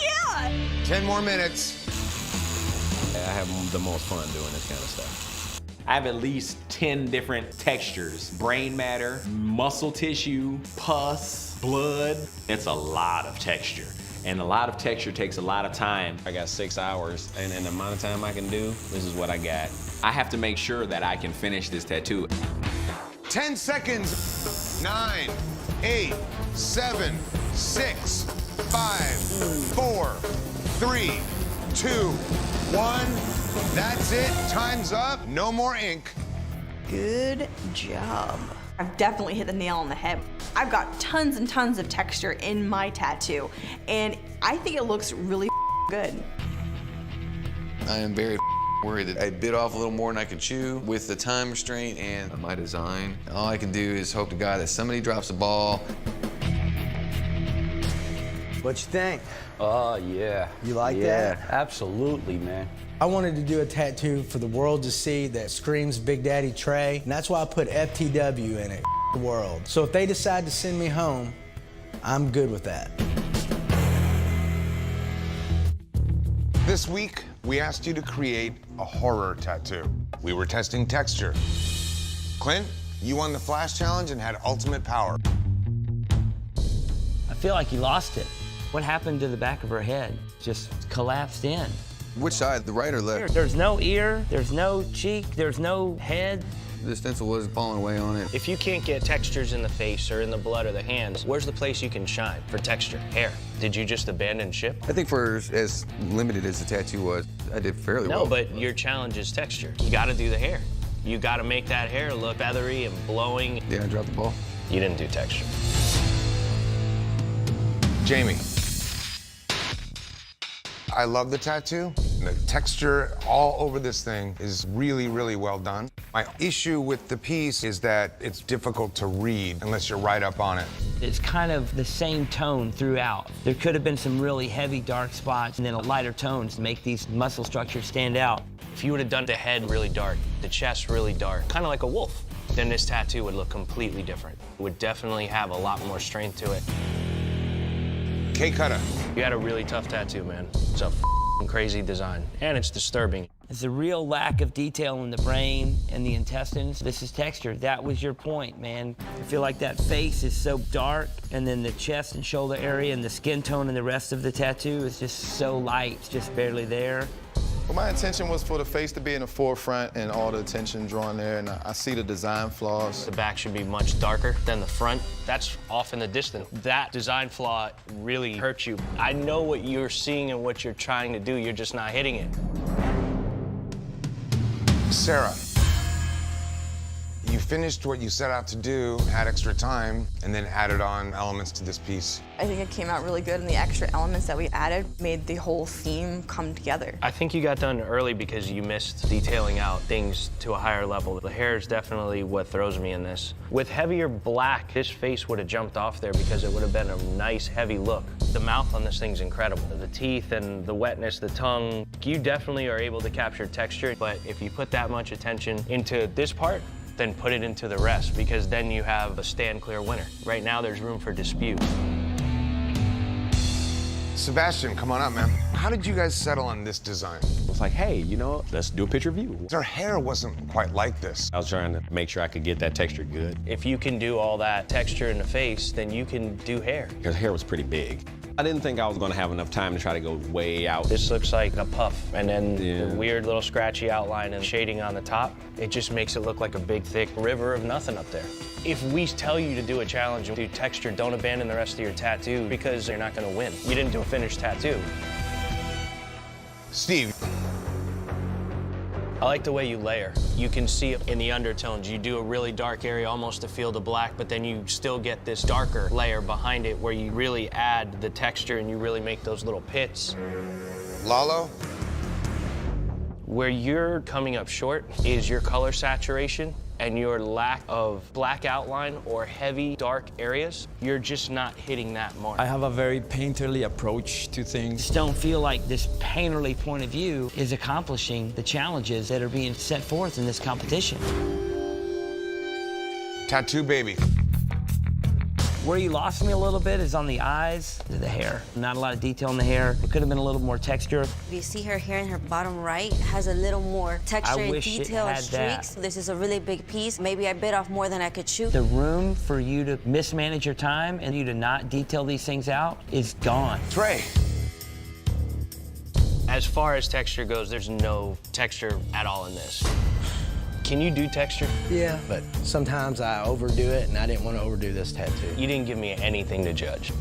Yeah! 10 more minutes. I have the most fun doing this kind of stuff. I have at least 10 different textures. Brain matter, muscle tissue, pus, blood. It's a lot of texture. And a lot of texture takes a lot of time. I got 6 hours, and in the amount of time I can do, this is what I got. I have to make sure that I can finish this tattoo. 10 seconds. 9, 8, 7, 6, 5, 4, 3, 2, 1. That's it. Time's up. No more ink. Good job. I've definitely hit the nail on the head. I've got tons and tons of texture in my tattoo, and I think it looks really good. I am very worried that I bit off a little more than I could chew with the time restraint and my design. All I can do is hope to God that somebody drops the ball. What you think? Oh, yeah. You like that? that? Absolutely, man. I wanted to do a tattoo for the world to see that screams Big Daddy Trey, and that's why I put FTW in it, the world. So if they decide to send me home, I'm good with that. This week, we asked you to create a horror tattoo. We were testing texture. Clint, you won the Flash Challenge and had ultimate power. I feel like you lost it. What happened to the back of her head? Just collapsed in. Which side, the right or left? There's no ear, there's no cheek, there's no head. The stencil was falling away on it. If you can't get textures in the face or in the blood or the hands, where's the place you can shine for texture? Hair. Did you just abandon ship? I think for as limited as the tattoo was, I did fairly well. No, but your challenge is texture. You gotta do the hair. You gotta make that hair look feathery and blowing. Yeah, I dropped the ball. You didn't do texture. Jamie. I love the tattoo. The texture all over this thing is really, really well done. My issue with the piece is that it's difficult to read unless you're right up on it. It's kind of the same tone throughout. There could have been some really heavy dark spots and then a lighter tones to make these muscle structures stand out. If you would have done the head really dark, the chest really dark, kind of like a wolf, then this tattoo would look completely different. It would definitely have a lot more strength to it. K-Cutter. You had a really tough tattoo, man. It's a f***ing crazy design, and it's disturbing. It's a real lack of detail in the brain and the intestines. This is texture. That was your point, man. I feel like that face is so dark, and then the chest and shoulder area and the skin tone and the rest of the tattoo is just so light. It's just barely there. Well, my intention was for the face to be in the forefront and all the attention drawn there, and I see the design flaws. The back should be much darker than the front. That's off in the distance. That design flaw really hurts you. I know what you're seeing and what you're trying to do. You're just not hitting it. Sarah. You finished what you set out to do, had extra time, and then added on elements to this piece. I think it came out really good, and the extra elements that we added made the whole theme come together. I think you got done early because you missed detailing out things to a higher level. The hair is definitely what throws me in this. With heavier black, this face would have jumped off there because it would have been a nice, heavy look. The mouth on this thing's incredible. The teeth and the wetness, the tongue, you definitely are able to capture texture, but if you put that much attention into this part, then put it into the rest, because then you have a stand clear winner. Right now, there's room for dispute. Sebastian, come on up, man. How did you guys settle on this design? I was like, hey, you know, let's do a picture view. Her hair wasn't quite like this. I was trying to make sure I could get that texture good. If you can do all that texture in the face, then you can do hair. Her hair was pretty big. I didn't think I was gonna have enough time to try to go way out. This looks like a puff, and then the weird little scratchy outline and shading on the top, it just makes it look like a big, thick river of nothing up there. If we tell you to do a challenge and do texture, don't abandon the rest of your tattoo because you're not gonna win. You didn't do a finished tattoo. Steve. I like the way you layer. You can see it in the undertones. You do a really dark area almost to feel the black, but then you still get this darker layer behind it where you really add the texture and you really make those little pits. Lalo? Where you're coming up short is your color saturation and your lack of black outline or heavy dark areas. You're just not hitting that mark. I have a very painterly approach to things. Just don't feel like this painterly point of view is accomplishing the challenges that are being set forth in this competition. Tattoo baby. Where you lost me a little bit is on the eyes, the hair. Not a lot of detail in the hair. It could have been a little more texture. If you see her hair in her bottom right has a little more texture and wish it detail and had that. streaks. This is a really big piece. Maybe I bit off more than I could chew. The room for you to mismanage your time and you to not detail these things out is gone. Trey. As far as texture goes, there's no texture at all in this. Can you do texture? Yeah, but sometimes I overdo it, and I didn't want to overdo this tattoo. You didn't give me anything to judge.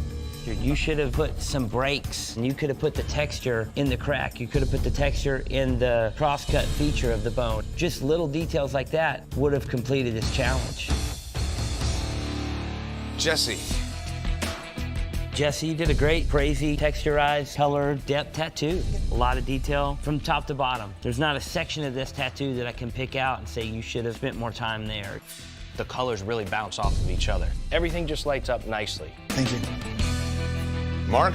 Dude, you should have put some breaks, and you could have put the texture in the crack. You could have put the texture in the cross-cut feature of the bone. Just little details like that would have completed this challenge. Jesse. Jesse, you did a great, crazy, texturized, color, depth tattoo. A lot of detail from top to bottom. There's not a section of this tattoo that I can pick out and say you should have spent more time there. The colors really bounce off of each other. Everything just lights up nicely. Thank you. Mark?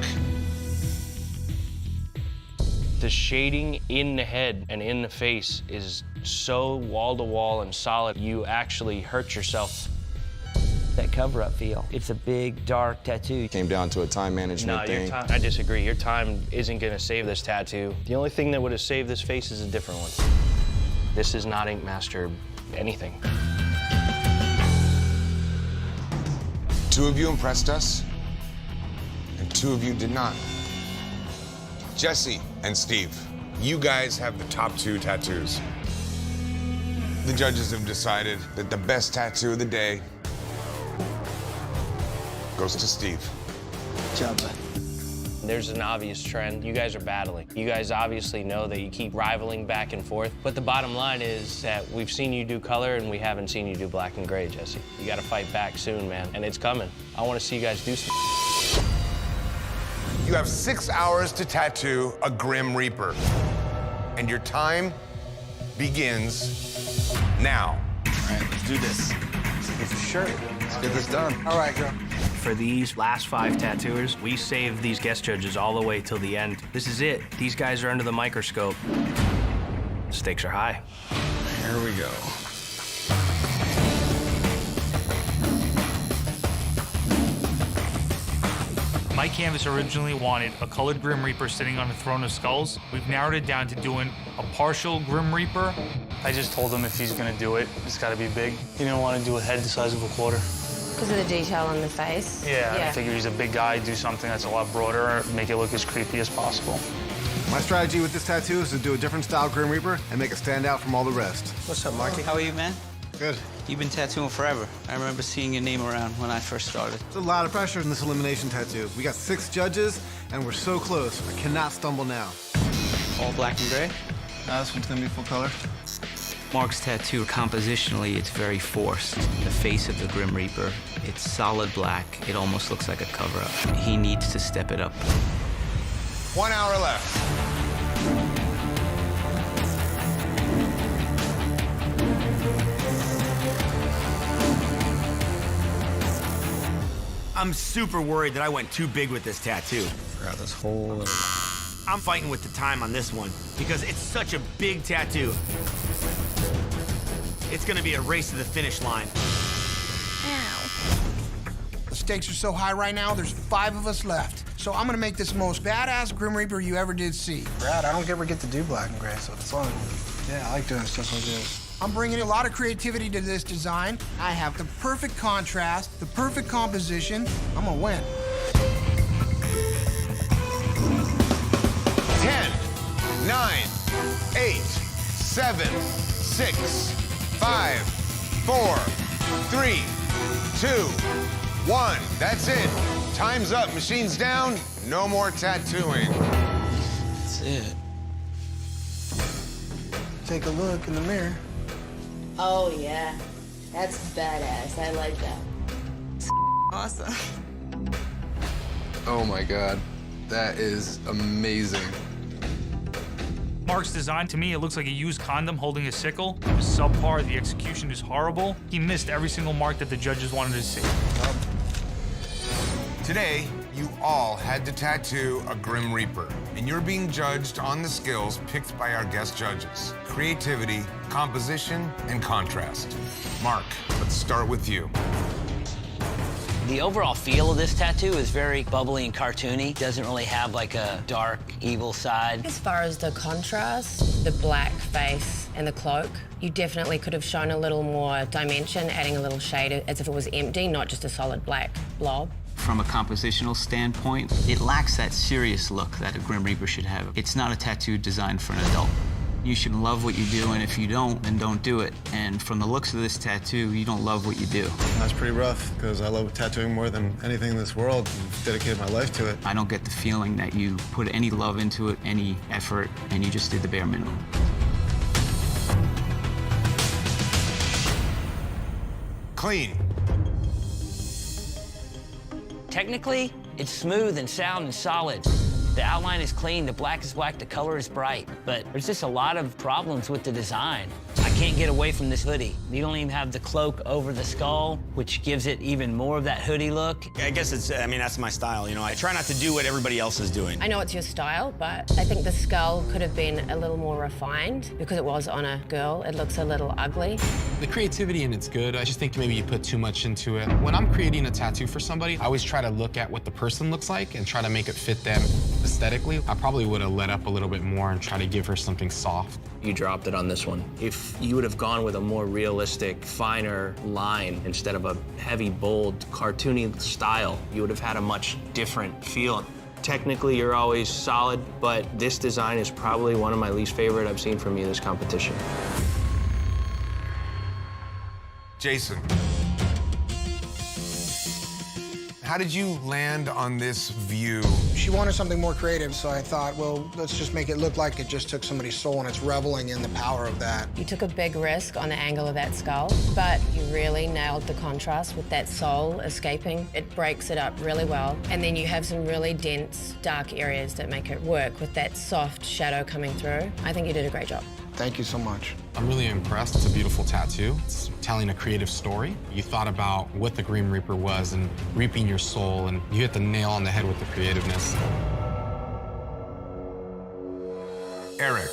The shading in the head and in the face is so wall-to-wall and solid, you actually hurt yourself. That cover-up feel. It's a big, dark tattoo. Came down to a time management No, thing. I disagree. Your time isn't gonna save this tattoo. The only thing that would have saved this face is a different one. This is not Ink Master anything. Two of you impressed us, and two of you did not. Jesse and Steve, you guys have the top two tattoos. The judges have decided that the best tattoo of the day goes to Steve. Good job, bud. There's an obvious trend. You guys are battling. You guys obviously know that you keep rivaling back and forth. But the bottom line is that we've seen you do color and we haven't seen you do black and gray, Jesse. You gotta fight back soon, man. And it's coming. I wanna see you guys do some. You have 6 hours to tattoo a Grim Reaper. And your time begins now. All right, let's do this. Get your shirt. Let's get this done. All right, girl. For these last 5 tattooers, we saved these guest judges all the way till the end. This is it. These guys are under the microscope. Stakes are high. Here we go. My canvas originally wanted a colored Grim Reaper sitting on a throne of skulls. We've narrowed it down to doing a partial Grim Reaper. I just told him if he's gonna do it, it's gotta be big. He didn't want to do a head the size of a quarter. Because of the detail on the face? Yeah, I figured he's a big guy, do something that's a lot broader, make it look as creepy as possible. My strategy with this tattoo is to do a different style Grim Reaper and make it stand out from all the rest. What's up, Marky? How are you, man? Good. You've been tattooing forever. I remember seeing your name around when I first started. There's a lot of pressure in this elimination tattoo. We got 6 judges, and we're so close. I cannot stumble now. All black and gray? No, this one's gonna be full color. Mark's tattoo, compositionally, it's very forced. The face of the Grim Reaper, it's solid black. It almost looks like a cover-up. He needs to step it up. 1 hour left. I'm super worried that I went too big with this tattoo. Forgot this whole. I'm fighting with the time on this one because it's such a big tattoo. It's gonna be a race to the finish line. The stakes are so high right now, there's 5 of us left. So I'm gonna make this the most badass Grim Reaper you ever did see. Brad, I don't ever get to do black and gray, so it's fun. Yeah, I like doing stuff like this. I'm bringing a lot of creativity to this design. I have the perfect contrast, the perfect composition. I'm gonna win. 10, 9, 8, 7, 6, 5, 4, 3, 2, 1. That's it. Time's up. Machine's down. No more tattooing. That's it. Take a look in the mirror. Oh, yeah. That's badass. I like that. Awesome. Oh my God, that is amazing. Mark's design, to me, it looks like a used condom holding a sickle. It was subpar, the execution is horrible. He missed every single mark that the judges wanted to see. Today, you all had to tattoo a Grim Reaper, and you're being judged on the skills picked by our guest judges: creativity, composition, and contrast. Mark, let's start with you. The overall feel of this tattoo is very bubbly and cartoony. Doesn't really have like a dark, evil side. As far as the contrast, the black face and the cloak, you definitely could have shown a little more dimension, adding a little shade as if it was empty, not just a solid black blob. From a compositional standpoint, it lacks that serious look that a Grim Reaper should have. It's not a tattoo designed for an adult. You should love what you do, and if you don't, then don't do it. And from the looks of this tattoo, you don't love what you do. That's pretty rough, because I love tattooing more than anything in this world. I've dedicated my life to it. I don't get the feeling that you put any love into it, any effort, and you just did the bare minimum. Clean. Technically, it's smooth and sound and solid. The outline is clean, the black is black, the color is bright. But there's just a lot of problems with the design. I can't get away from this hoodie. You don't even have the cloak over the skull, which gives it even more of that hoodie look. I guess it's, I mean, that's my style, you know. I try not to do what everybody else is doing. I know it's your style, but I think the skull could have been a little more refined because it was on a girl. It looks a little ugly. The creativity in it's good. I just think maybe you put too much into it. When I'm creating a tattoo for somebody, I always try to look at what the person looks like and try to make it fit them aesthetically. I probably would have let up a little bit more and try to give her something soft. You dropped it on this one. If you would have gone with a more realistic, finer line instead of a heavy, bold, cartoony style, you would have had a much different feel. Technically, you're always solid, but this design is probably one of my least favorite I've seen from you this competition. Jason. How did you land on this view? She wanted something more creative, so I thought, well, let's just make it look like it just took somebody's soul and it's reveling in the power of that. You took a big risk on the angle of that skull, but you really nailed the contrast with that soul escaping. It breaks it up really well. And then you have some really dense, dark areas that make it work with that soft shadow coming through. I think you did a great job. Thank you so much. I'm really impressed. It's a beautiful tattoo. It's telling a creative story. You thought about what the Grim Reaper was and reaping your soul, and you hit the nail on the head with the creativeness. Eric.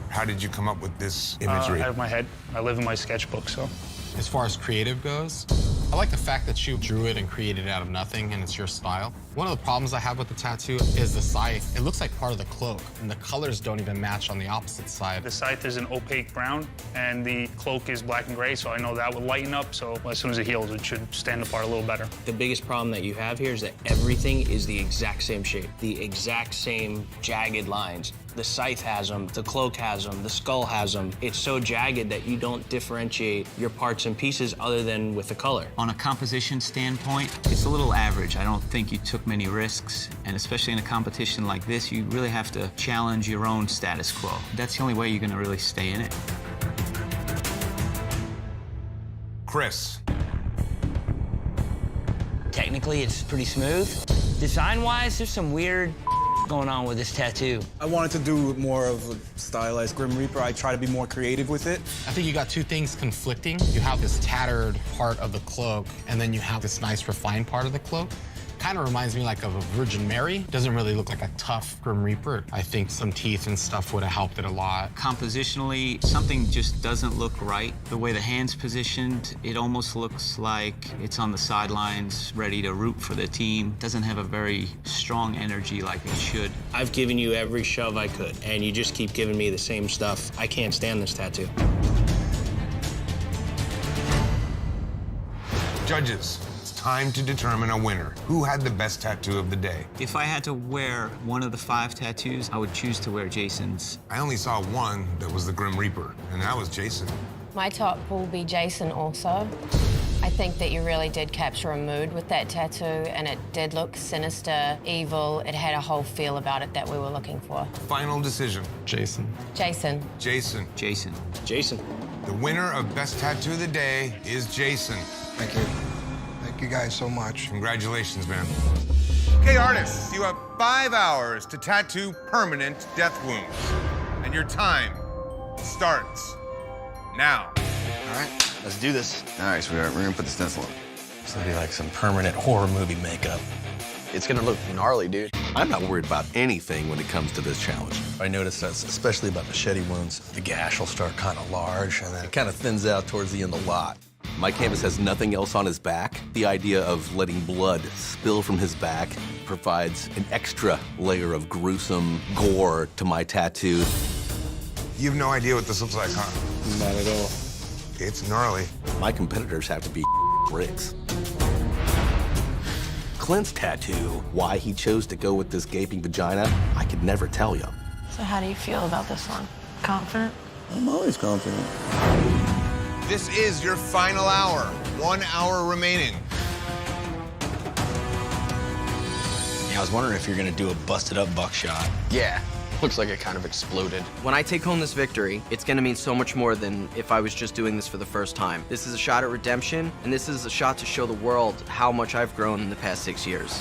How did you come up with this imagery? Out of my head. I live in my sketchbook, so. As far as creative goes, I like the fact that you drew it and created it out of nothing, and it's your style. One of the problems I have with the tattoo is the scythe. It looks like part of the cloak, and the colors don't even match on the opposite side. The scythe is an opaque brown, and the cloak is black and gray, so I know that will lighten up, so as soon as it heals, it should stand apart a little better. The biggest problem that you have here is that everything is the exact same shape, the exact same jagged lines. The scythe has them, the cloak has them, the skull has them. It's so jagged that you don't differentiate your parts and pieces other than with the color. On a composition standpoint, it's a little average. I don't think you took many risks, and especially in a competition like this, you really have to challenge your own status quo. That's the only way you're gonna really stay in it. Chris. Technically, it's pretty smooth. Design-wise, there's some weird going on with this tattoo. I wanted to do more of a stylized Grim Reaper. I try to be more creative with it. I think you got two things conflicting. You have this tattered part of the cloak, and then you have this nice refined part of the cloak. Kind of reminds me like of a Virgin Mary. Doesn't really look like a tough Grim Reaper. I think some teeth and stuff would have helped it a lot. Compositionally, something just doesn't look right. The way the hand's positioned, it almost looks like it's on the sidelines, ready to root for the team. Doesn't have a very strong energy like it should. I've given you every shove I could, and you just keep giving me the same stuff. I can't stand this tattoo. Judges. Time to determine a winner. Who had the best tattoo of the day? If I had to wear one of the 5 tattoos, I would choose to wear Jason's. I only saw one that was the Grim Reaper, and that was Jason. My top will be Jason also. I think that you really did capture a mood with that tattoo, and it did look sinister, evil. It had a whole feel about it that we were looking for. Final decision. Jason. Jason. Jason. Jason. Jason. The winner of Best Tattoo of the Day is Jason. Thank you. Thank you guys so much. Congratulations, man. Okay, artists, you have 5 hours to tattoo permanent death wounds. And your time starts now. All right, let's do this. All right, sweetheart, we're gonna put the stencil on. This will be like some permanent horror movie makeup. It's gonna look gnarly, dude. I'm not worried about anything when it comes to this challenge. I noticed that, especially about machete wounds, the gash will start kind of large, and then it kind of thins out towards the end a lot. My canvas has nothing else on his back. The idea of letting blood spill from his back provides an extra layer of gruesome gore to my tattoo. You have no idea what this looks like, huh? Not at all. It's gnarly. My competitors have to be bricks. Clint's tattoo, why he chose to go with this gaping vagina, I could never tell you. So how do you feel about this one? Confident? I'm always confident. This is your final hour. 1 hour remaining. Yeah, I was wondering if you're gonna do a busted up buckshot. Yeah, looks like it kind of exploded. When I take home this victory, it's gonna mean so much more than if I was just doing this for the first time. This is a shot at redemption, and this is a shot to show the world how much I've grown in the past 6 years.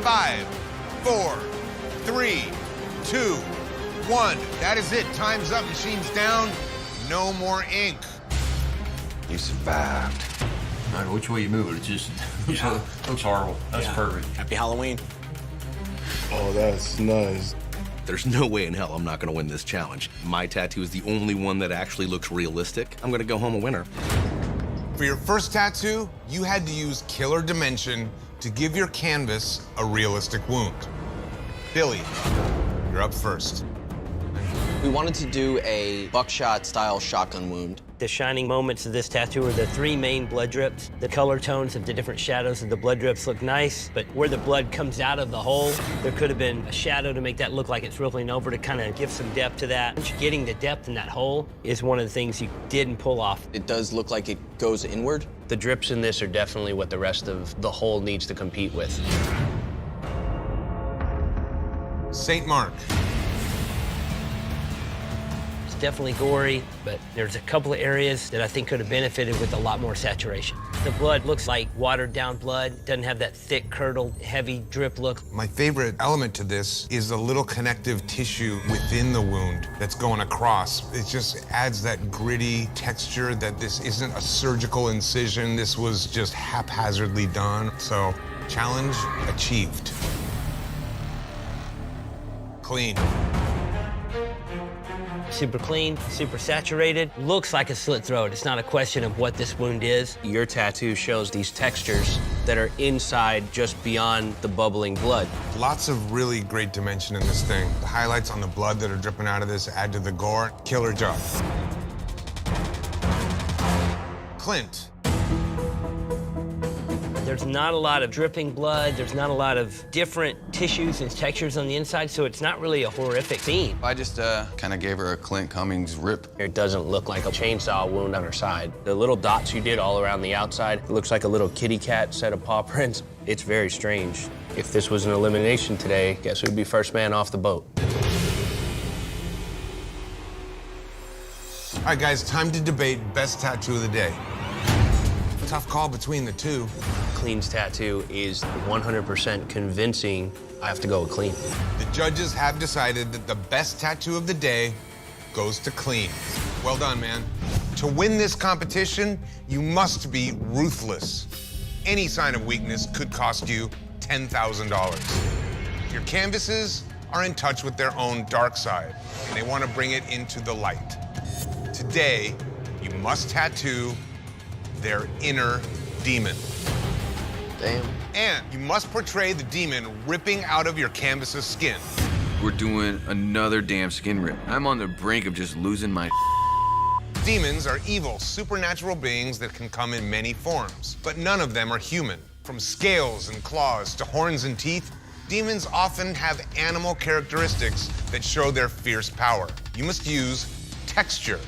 Five, 4, 3, 2, 1. That is it. Time's up. Machine's down. No more ink. You survived. No matter which way you move it, it just looks horrible. That's perfect. Happy Halloween. Oh, that's nice. There's no way in hell I'm not gonna win this challenge. My tattoo is the only one that actually looks realistic. I'm gonna go home a winner. For your first tattoo, you had to use killer dimension to give your canvas a realistic wound. Billy, you're up first. We wanted to do a buckshot-style shotgun wound. The shining moments of this tattoo are the 3 main blood drips. The color tones of the different shadows of the blood drips look nice, but where the blood comes out of the hole, there could have been a shadow to make that look like it's rippling over to kind of give some depth to that. Getting the depth in that hole is one of the things you didn't pull off. It does look like it goes inward. The drips in this are definitely what the rest of the hole needs to compete with. St. Mark. It's definitely gory, but there's a couple of areas that I think could have benefited with a lot more saturation. The blood looks like watered down blood, doesn't have that thick, curdled, heavy drip look. My favorite element to this is the little connective tissue within the wound that's going across. It just adds that gritty texture that this isn't a surgical incision. This was just haphazardly done. So, challenge achieved. Clean. Super clean, super saturated. Looks like a slit throat. It's not a question of what this wound is. Your tattoo shows these textures that are inside, just beyond the bubbling blood. Lots of really great dimension in this thing. The highlights on the blood that are dripping out of this add to the gore. Killer job. Clint. There's not a lot of dripping blood. There's not a lot of different tissues and textures on the inside, so it's not really a horrific scene. I just kind of gave her a Clint Cummings rip. It doesn't look like a chainsaw wound on her side. The little dots you did all around the outside, it looks like a little kitty cat set of paw prints. It's very strange. If this was an elimination today, guess who'd be first man off the boat? All right, guys, time to debate best tattoo of the day. Tough call between the two. Clean's tattoo is 100% convincing. I have to go with Clean. The judges have decided that the best tattoo of the day goes to Clean. Well done, man. To win this competition, you must be ruthless. Any sign of weakness could cost you $10,000. Your canvases are in touch with their own dark side, and they want to bring it into the light. Today, you must tattoo their inner demon. Damn. And you must portray the demon ripping out of your canvas's skin. We're doing another damn skin rip. I'm on the brink of just losing my Demons are evil, supernatural beings that can come in many forms, but none of them are human. From scales and claws to horns and teeth, demons often have animal characteristics that show their fierce power. You must use texture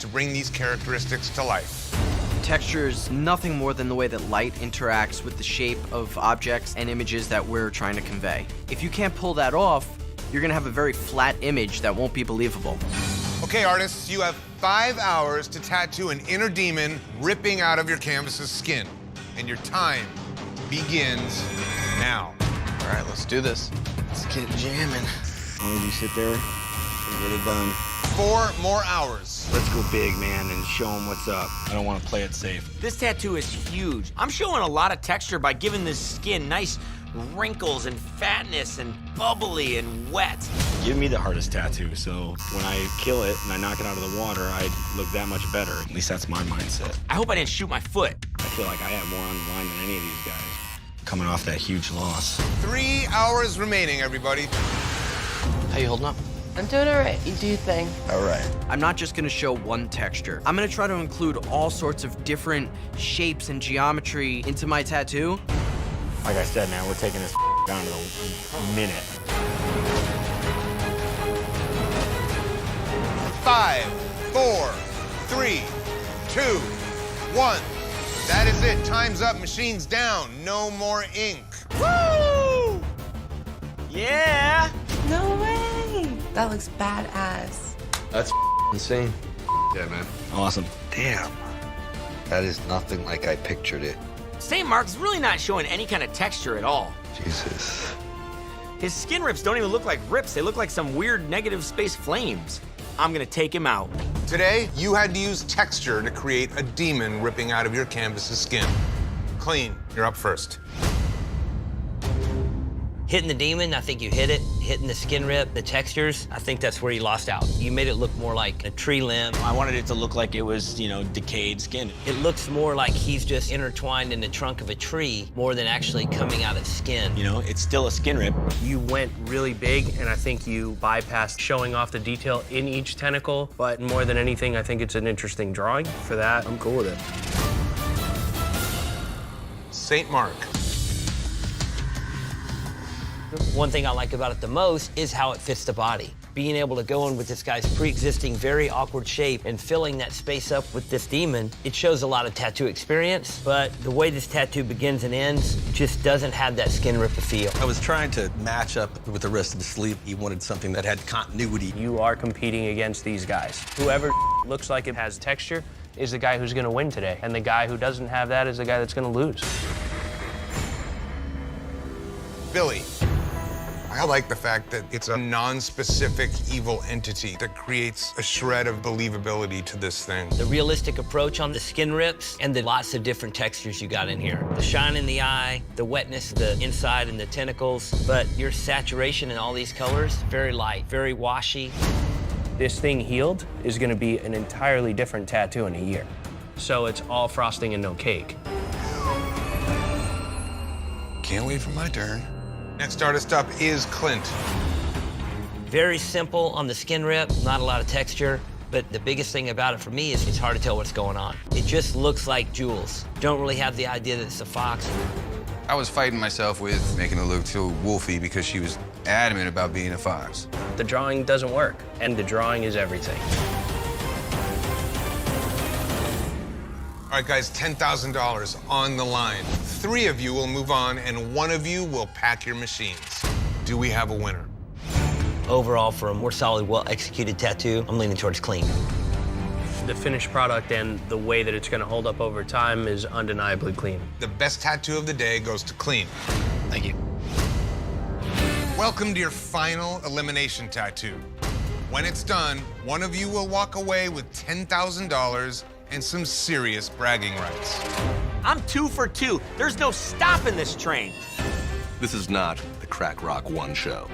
to bring these characteristics to life. Texture is nothing more than the way that light interacts with the shape of objects and images that we're trying to convey. If you can't pull that off, you're gonna have a very flat image that won't be believable. Okay, artists, you have 5 hours to tattoo an inner demon ripping out of your canvas's skin. And your time begins now. All right, let's do this. Let's get jamming. As you sit there, Get it done. 4 more hours. Let's go big, man, and show them what's up. I don't want to play it safe. This tattoo is huge. I'm showing a lot of texture by giving this skin nice wrinkles and fatness and bubbly and wet. Give me the hardest tattoo, so when I kill it and I knock it out of the water, I look that much better. At least that's my mindset. I hope I didn't shoot my foot. I feel like I have more on the line than any of these guys. Coming off that huge loss. 3 hours remaining, everybody. How you holding up? I'm doing all right. You do your thing. All right. I'm not just gonna show one texture. I'm gonna try to include all sorts of different shapes and geometry into my tattoo. Like I said, man, we're taking this down to a minute. 5, 4, 3, 2, 1. That is it. Time's up. Machine's down. No more ink. Woo! Yeah! No way. That looks badass. That's insane. Yeah, man. Awesome. Damn. That is nothing like I pictured it. St. Mark's really not showing any kind of texture at all. Jesus. His skin rips don't even look like rips. They look like some weird negative space flames. I'm gonna take him out. Today, you had to use texture to create a demon ripping out of your canvas's skin. Clean, you're up first. Hitting the demon, I think you hit it. Hitting the skin rip, the textures, I think that's where you lost out. You made it look more like a tree limb. I wanted it to look like it was, you know, decayed skin. It looks more like he's just intertwined in the trunk of a tree more than actually coming out of skin. You know, it's still a skin rip. You went really big, and I think you bypassed showing off the detail in each tentacle. But more than anything, I think it's an interesting drawing. For that, I'm cool with it. St. Mark. One thing I like about it the most is how it fits the body. Being able to go in with this guy's pre-existing very awkward shape and filling that space up with this demon, it shows a lot of tattoo experience, but the way this tattoo begins and ends just doesn't have that skin ripper feel. I was trying to match up with the rest of the sleeve. He wanted something that had continuity. You are competing against these guys. Whoever looks like it has texture is the guy who's gonna win today, and the guy who doesn't have that is the guy that's gonna lose. Billy. I like the fact that it's a non-specific evil entity that creates a shred of believability to this thing. The realistic approach on the skin rips and the lots of different textures you got in here. The shine in the eye, the wetness, the inside and the tentacles, but your saturation in all these colors, very light, very washy. This thing healed is gonna be an entirely different tattoo in a year. So it's all frosting and no cake. Can't wait for my turn. Next artist up is Clint. Very simple on the skin rip, not a lot of texture, but the biggest thing about it for me is it's hard to tell what's going on. It just looks like jewels. Don't really have the idea that it's a fox. I was fighting myself with making it look too wolfy because she was adamant about being a fox. The drawing doesn't work, and the drawing is everything. All right, guys, $10,000 on the line. 3 of you will move on, and 1 of you will pack your machines. Do we have a winner? Overall, for a more solid, well-executed tattoo, I'm leaning towards clean. The finished product and the way that it's gonna hold up over time is undeniably clean. The best tattoo of the day goes to Clean. Thank you. Welcome to your final elimination tattoo. When it's done, 1 of you will walk away with $10,000 and some serious bragging rights. I'm 2 for 2. There's no stopping this train. This is not the Crack Rock 1 show.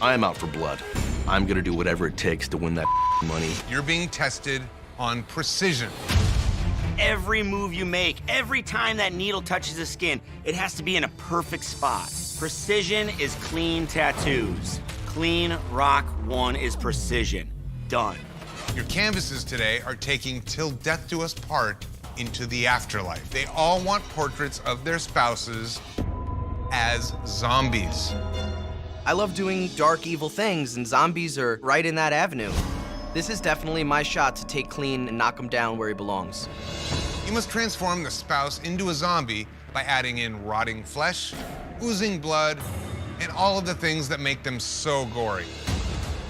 I am out for blood. I'm gonna do whatever it takes to win that money. You're being tested on precision. Every move you make, every time that needle touches the skin, it has to be in a perfect spot. Precision is clean tattoos. Clean Rock 1 is precision. Done. Your canvases today are taking Till Death Do Us Part into the afterlife. They all want portraits of their spouses as zombies. I love doing dark, evil things, and zombies are right in that avenue. This is definitely my shot to take Clean and knock him down where he belongs. You must transform the spouse into a zombie by adding in rotting flesh, oozing blood, and all of the things that make them so gory.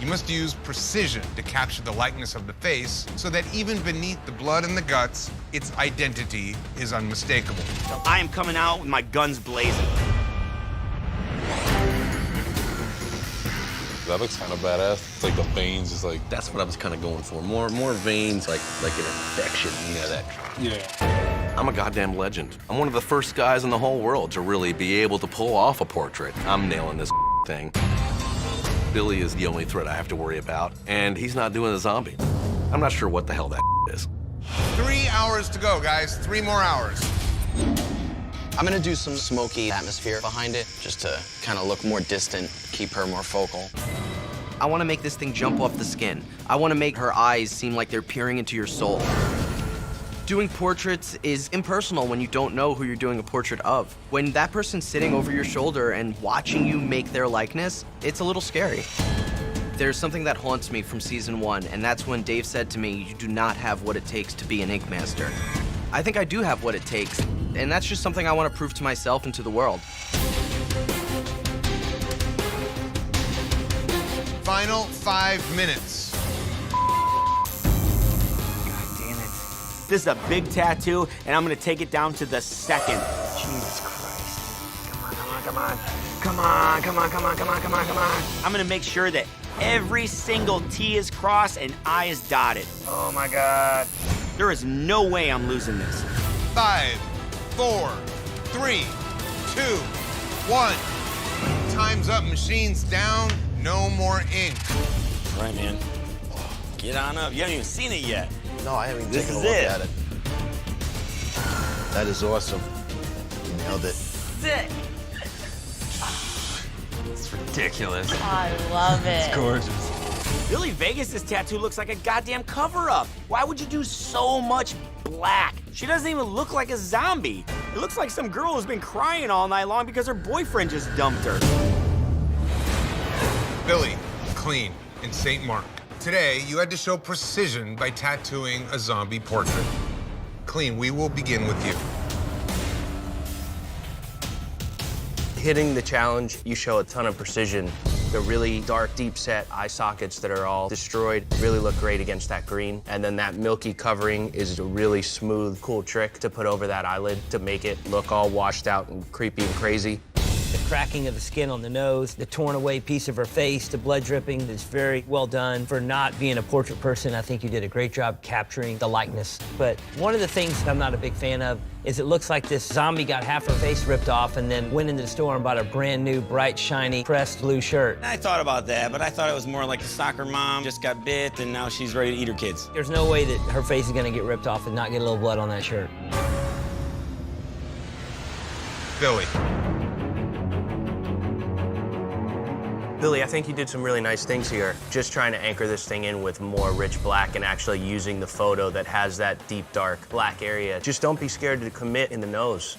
You must use precision to capture the likeness of the face so that even beneath the blood and the guts, its identity is unmistakable. I am coming out with my guns blazing. That looks kind of badass. It's like the veins is like... That's what I was kind of going for. More veins, like an infection, you know, that... Yeah. I'm a goddamn legend. I'm one of the first guys in the whole world to really be able to pull off a portrait. I'm nailing this thing. Billy is the only threat I have to worry about, and he's not doing a zombie. I'm not sure what the hell that is. 3 hours to go, guys. 3 more hours. I'm gonna do some smoky atmosphere behind it, just to kind of look more distant, keep her more focal. I want to make this thing jump off the skin. I want to make her eyes seem like they're peering into your soul. Doing portraits is impersonal when you don't know who you're doing a portrait of. When that person's sitting over your shoulder and watching you make their likeness, it's a little scary. There's something that haunts me from season 1, and that's when Dave said to me, "You do not have what it takes to be an ink master." I think I do have what it takes, and that's just something I want to prove to myself and to the world. Final 5 minutes. God damn it. This is a big tattoo, and I'm gonna take it down to the second. Jesus Christ. Come on, come on, come on. Come on, come on, come on, come on, come on, come on. I'm gonna make sure that every single T is crossed and I is dotted. Oh my God. There is no way I'm losing this. 5, 4, 3, 2, 1. Time's up, machines down, no more ink. All right, man. Get on up. You haven't even seen it yet. No, I haven't even This taken a is look it. at it. That is awesome. You nailed it. Sick. It's ridiculous. I love it. It's gorgeous. Billy Vegas' tattoo looks like a goddamn cover-up. Why would you do so much black? She doesn't even look like a zombie. It looks like some girl who's been crying all night long because her boyfriend just dumped her. Billy, Clean, and St. Mark. Today, you had to show precision by tattooing a zombie portrait. Clean, we will begin with you. Hitting the challenge, you show a ton of precision. The really dark, deep set eye sockets that are all destroyed really look great against that green. And then that milky covering is a really smooth, cool trick to put over that eyelid to make it look all washed out and creepy and crazy. The cracking of the skin on the nose, the torn away piece of her face, the blood dripping is very well done. For not being a portrait person, I think you did a great job capturing the likeness. But one of the things I'm not a big fan of is it looks like this zombie got half her face ripped off and then went into the store and bought a brand new, bright, shiny, pressed blue shirt. I thought about that, but I thought it was more like a soccer mom just got bit and now she's ready to eat her kids. There's no way that her face is gonna get ripped off and not get a little blood on that shirt. Billy. Billy, I think you did some really nice things here. Just trying to anchor this thing in with more rich black and actually using the photo that has that deep, dark black area. Just don't be scared to commit in the nose.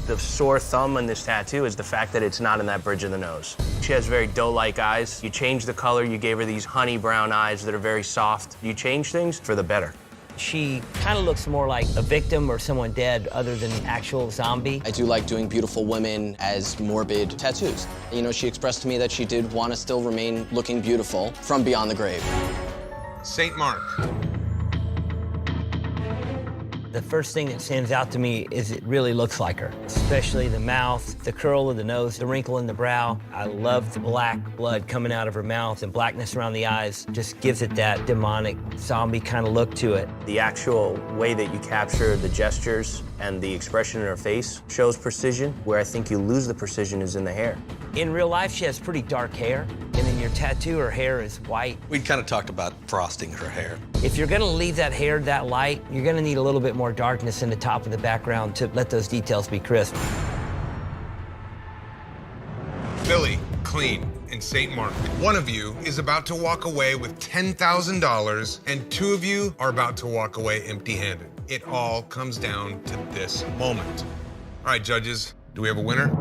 The sore thumb on this tattoo is the fact that it's not in that bridge of the nose. She has very doe-like eyes. You changed the color, you gave her these honey brown eyes that are very soft. You change things for the better. She kind of looks more like a victim or someone dead other than the actual zombie. I do like doing beautiful women as morbid tattoos. You know, she expressed to me that she did want to still remain looking beautiful from beyond the grave. St. Mark. The first thing that stands out to me is it really looks like her, especially the mouth, the curl of the nose, the wrinkle in the brow. I love the black blood coming out of her mouth and blackness around the eyes. Just gives it that demonic zombie kind of look to it. The actual way that you capture the gestures and the expression in her face shows precision. Where I think you lose the precision is in the hair. In real life, she has pretty dark hair, and in your tattoo, her hair is white. We kind of talked about frosting her hair. If you're gonna leave that hair that light, you're gonna need a little bit more darkness in the top of the background to let those details be crisp. Billy, Clean, and St. Mark. One of you is about to walk away with $10,000, and 2 of you are about to walk away empty-handed. It all comes down to this moment. All right, judges, do we have a winner?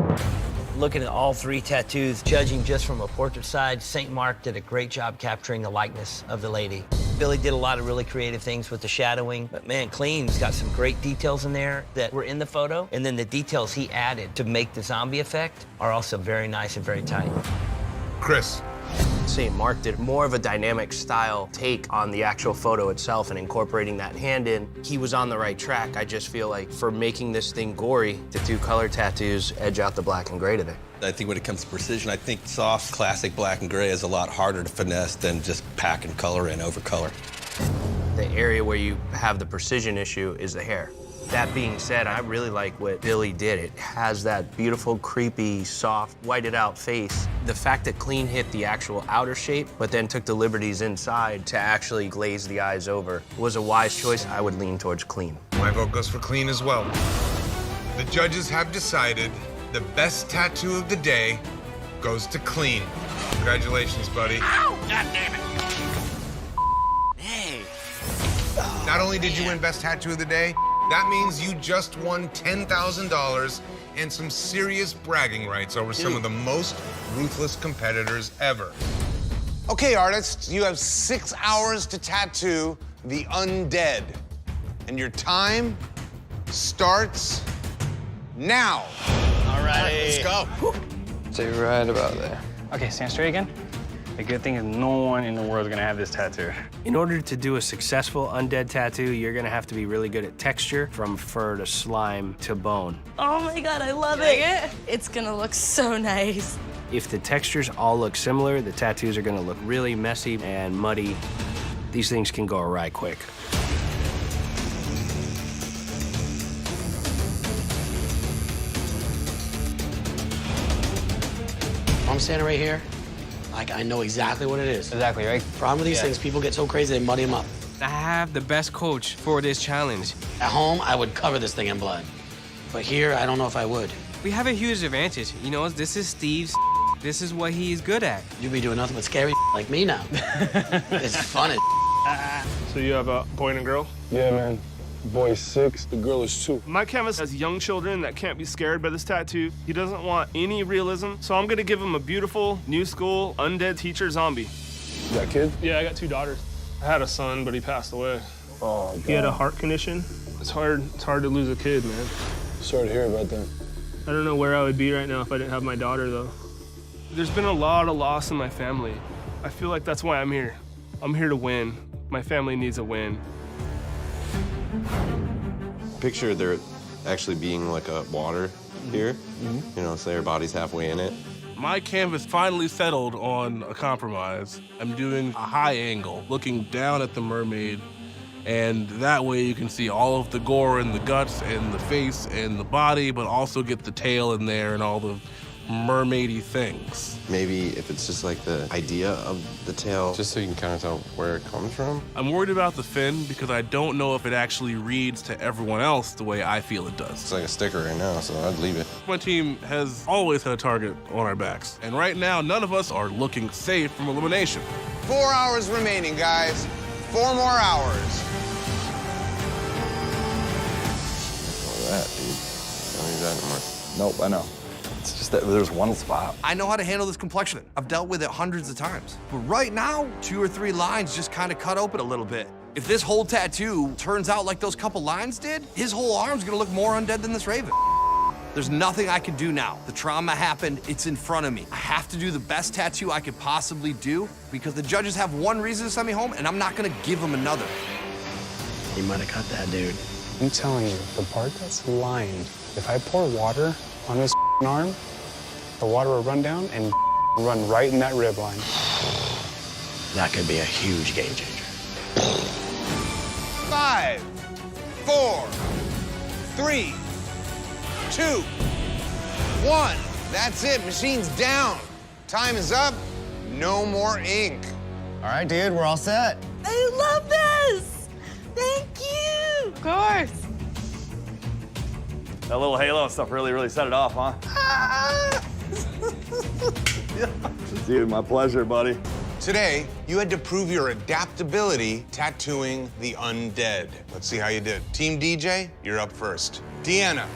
Looking at all 3 tattoos, judging just from a portrait side, St. Mark did a great job capturing the likeness of the lady. Billy did a lot of really creative things with the shadowing, but man, Clean's got some great details in there that were in the photo, and then the details he added to make the zombie effect are also very nice and very tight. Chris. St. Mark did more of a dynamic style take on the actual photo itself and incorporating that hand in. He was on the right track. I just feel like for making this thing gory, the 2 color tattoos edge out the black and gray today. I think when it comes to precision, I think soft, classic black and gray is a lot harder to finesse than just packing color and over color. The area where you have the precision issue is the hair. That being said, I really like what Billy did. It has that beautiful, creepy, soft, whited out face. The fact that Clean hit the actual outer shape, but then took the liberties inside to actually glaze the eyes over was a wise choice. I would lean towards Clean. My vote goes for Clean as well. The judges have decided the best tattoo of the day goes to Clean. Congratulations, buddy. Ow! God damn it. Hey. Not only did you win best tattoo of the day, that means you just won $10,000 and some serious bragging rights over some of the most ruthless competitors ever. Okay, artists, you have 6 hours to tattoo the Undead. And your time starts now. All right, let's go. Stay right about there. Okay, stand straight again. The good thing is no one in the world is gonna have this tattoo. In order to do a successful Undead tattoo, you're gonna have to be really good at texture, from fur to slime to bone. Oh my God, I love it. It's gonna look so nice. If the textures all look similar, the tattoos are gonna look really messy and muddy. These things can go awry quick. I'm standing right here. Like, I know exactly what it is. Exactly, right? Problem with these things, people get so crazy, they muddy them up. I have the best coach for this challenge. At home, I would cover this thing in blood. But here, I don't know if I would. We have a huge advantage. You know, this is Steve's. This is what he's good at. You be doing nothing but scary like me now. It's fun as So you have a boy and a girl? Yeah, man. The boy's 6, the girl is 2. My canvas has young children that can't be scared by this tattoo. He doesn't want any realism, so I'm gonna give him a beautiful, new school, undead teacher zombie. You got a kid? Yeah, I got 2 daughters. I had a son, but he passed away. Oh, God. He had a heart condition. It's hard to lose a kid, man. Sorry to hear about that. I don't know where I would be right now if I didn't have my daughter, though. There's been a lot of loss in my family. I feel like that's why I'm here. I'm here to win. My family needs a win. Picture there actually being like a water here, you know, so their body's halfway in it. My canvas finally settled on a compromise. I'm doing a high angle, looking down at the mermaid, and that way you can see all of the gore and the guts and the face and the body, but also get the tail in there and all the mermaidy things. Maybe if it's just like the idea of the tail, just so you can kind of tell where it comes from. I'm worried about the fin because I don't know if it actually reads to everyone else the way I feel it does. It's like a sticker right now, so I'd leave it. My team has always had a target on our backs, and right now none of us are looking safe from elimination. 4 hours remaining, guys. 4 more hours. All that, dude. Don't use that anymore. Nope, I know. It's just that there's one spot. I know how to handle this complexion. I've dealt with it hundreds of times. But right now, 2 or 3 lines just kind of cut open a little bit. If this whole tattoo turns out like those couple lines did, his whole arm's gonna look more undead than this raven. There's nothing I can do now. The trauma happened, it's in front of me. I have to do the best tattoo I could possibly do because the judges have one reason to send me home and I'm not gonna give them another. You might have cut that, dude. I'm telling you, the part that's lined, if I pour water on his arm, the water will run down and run right in that rib line. That could be a huge game changer. 5, 4, 3, 2, 1. That's it. Machine's down. Time is up. No more ink. All right, dude, we're all set. I love this. Thank you. Of course. That little halo and stuff really set it off, huh? Dude, my pleasure, buddy. Today, you had to prove your adaptability tattooing the Undead. Let's see how you did. Team DJ, you're up first. Deanna.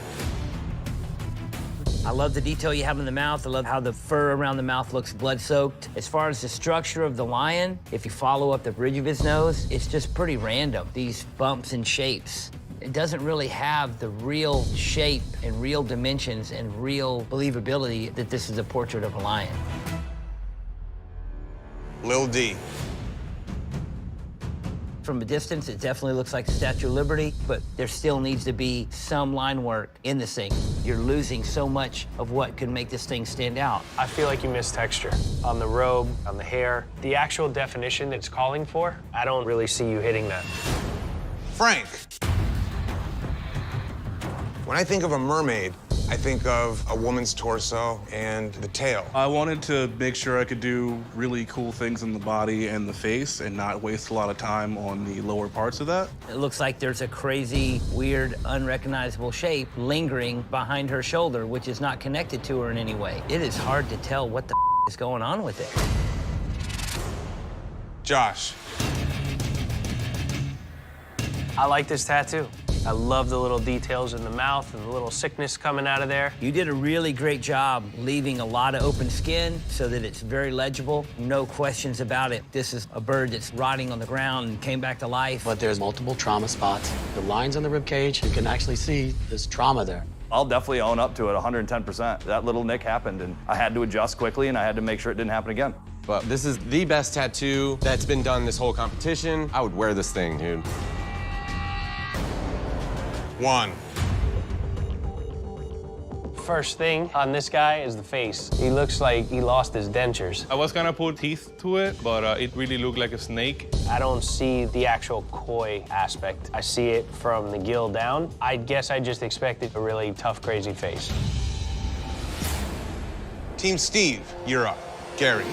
I love the detail you have in the mouth. I love how the fur around the mouth looks blood-soaked. As far as the structure of the lion, if you follow up the bridge of his nose, it's just pretty random, these bumps and shapes. It doesn't really have the real shape and real dimensions and real believability that this is a portrait of a lion. Lil D. From a distance, it definitely looks like the Statue of Liberty, but there still needs to be some line work in this thing. You're losing so much of what could make this thing stand out. I feel like you missed texture on the robe, on the hair. The actual definition it's calling for, I don't really see you hitting that. Frank. When I think of a mermaid, I think of a woman's torso and the tail. I wanted to make sure I could do really cool things in the body and the face and not waste a lot of time on the lower parts of that. It looks like there's a crazy, weird, unrecognizable shape lingering behind her shoulder, which is not connected to her in any way. It is hard to tell what the is going on with it. Josh. I like this tattoo. I love the little details in the mouth and the little sickness coming out of there. You did a really great job leaving a lot of open skin so that it's very legible. No questions about it. This is a bird that's rotting on the ground and came back to life. But there's multiple trauma spots. The lines on the rib cage, you can actually see there's trauma there. I'll definitely own up to it 110%. That little nick happened, and I had to adjust quickly, and I had to make sure it didn't happen again. But this is the best tattoo that's been done this whole competition. I would wear this thing, dude. 1. First thing on this guy is the face. He looks like he lost his dentures. I was gonna put teeth to it, but it really looked like a snake. I don't see the actual koi aspect. I see it from the gill down. I guess I just expected a really tough, crazy face. Team Steve, you're up. Gary.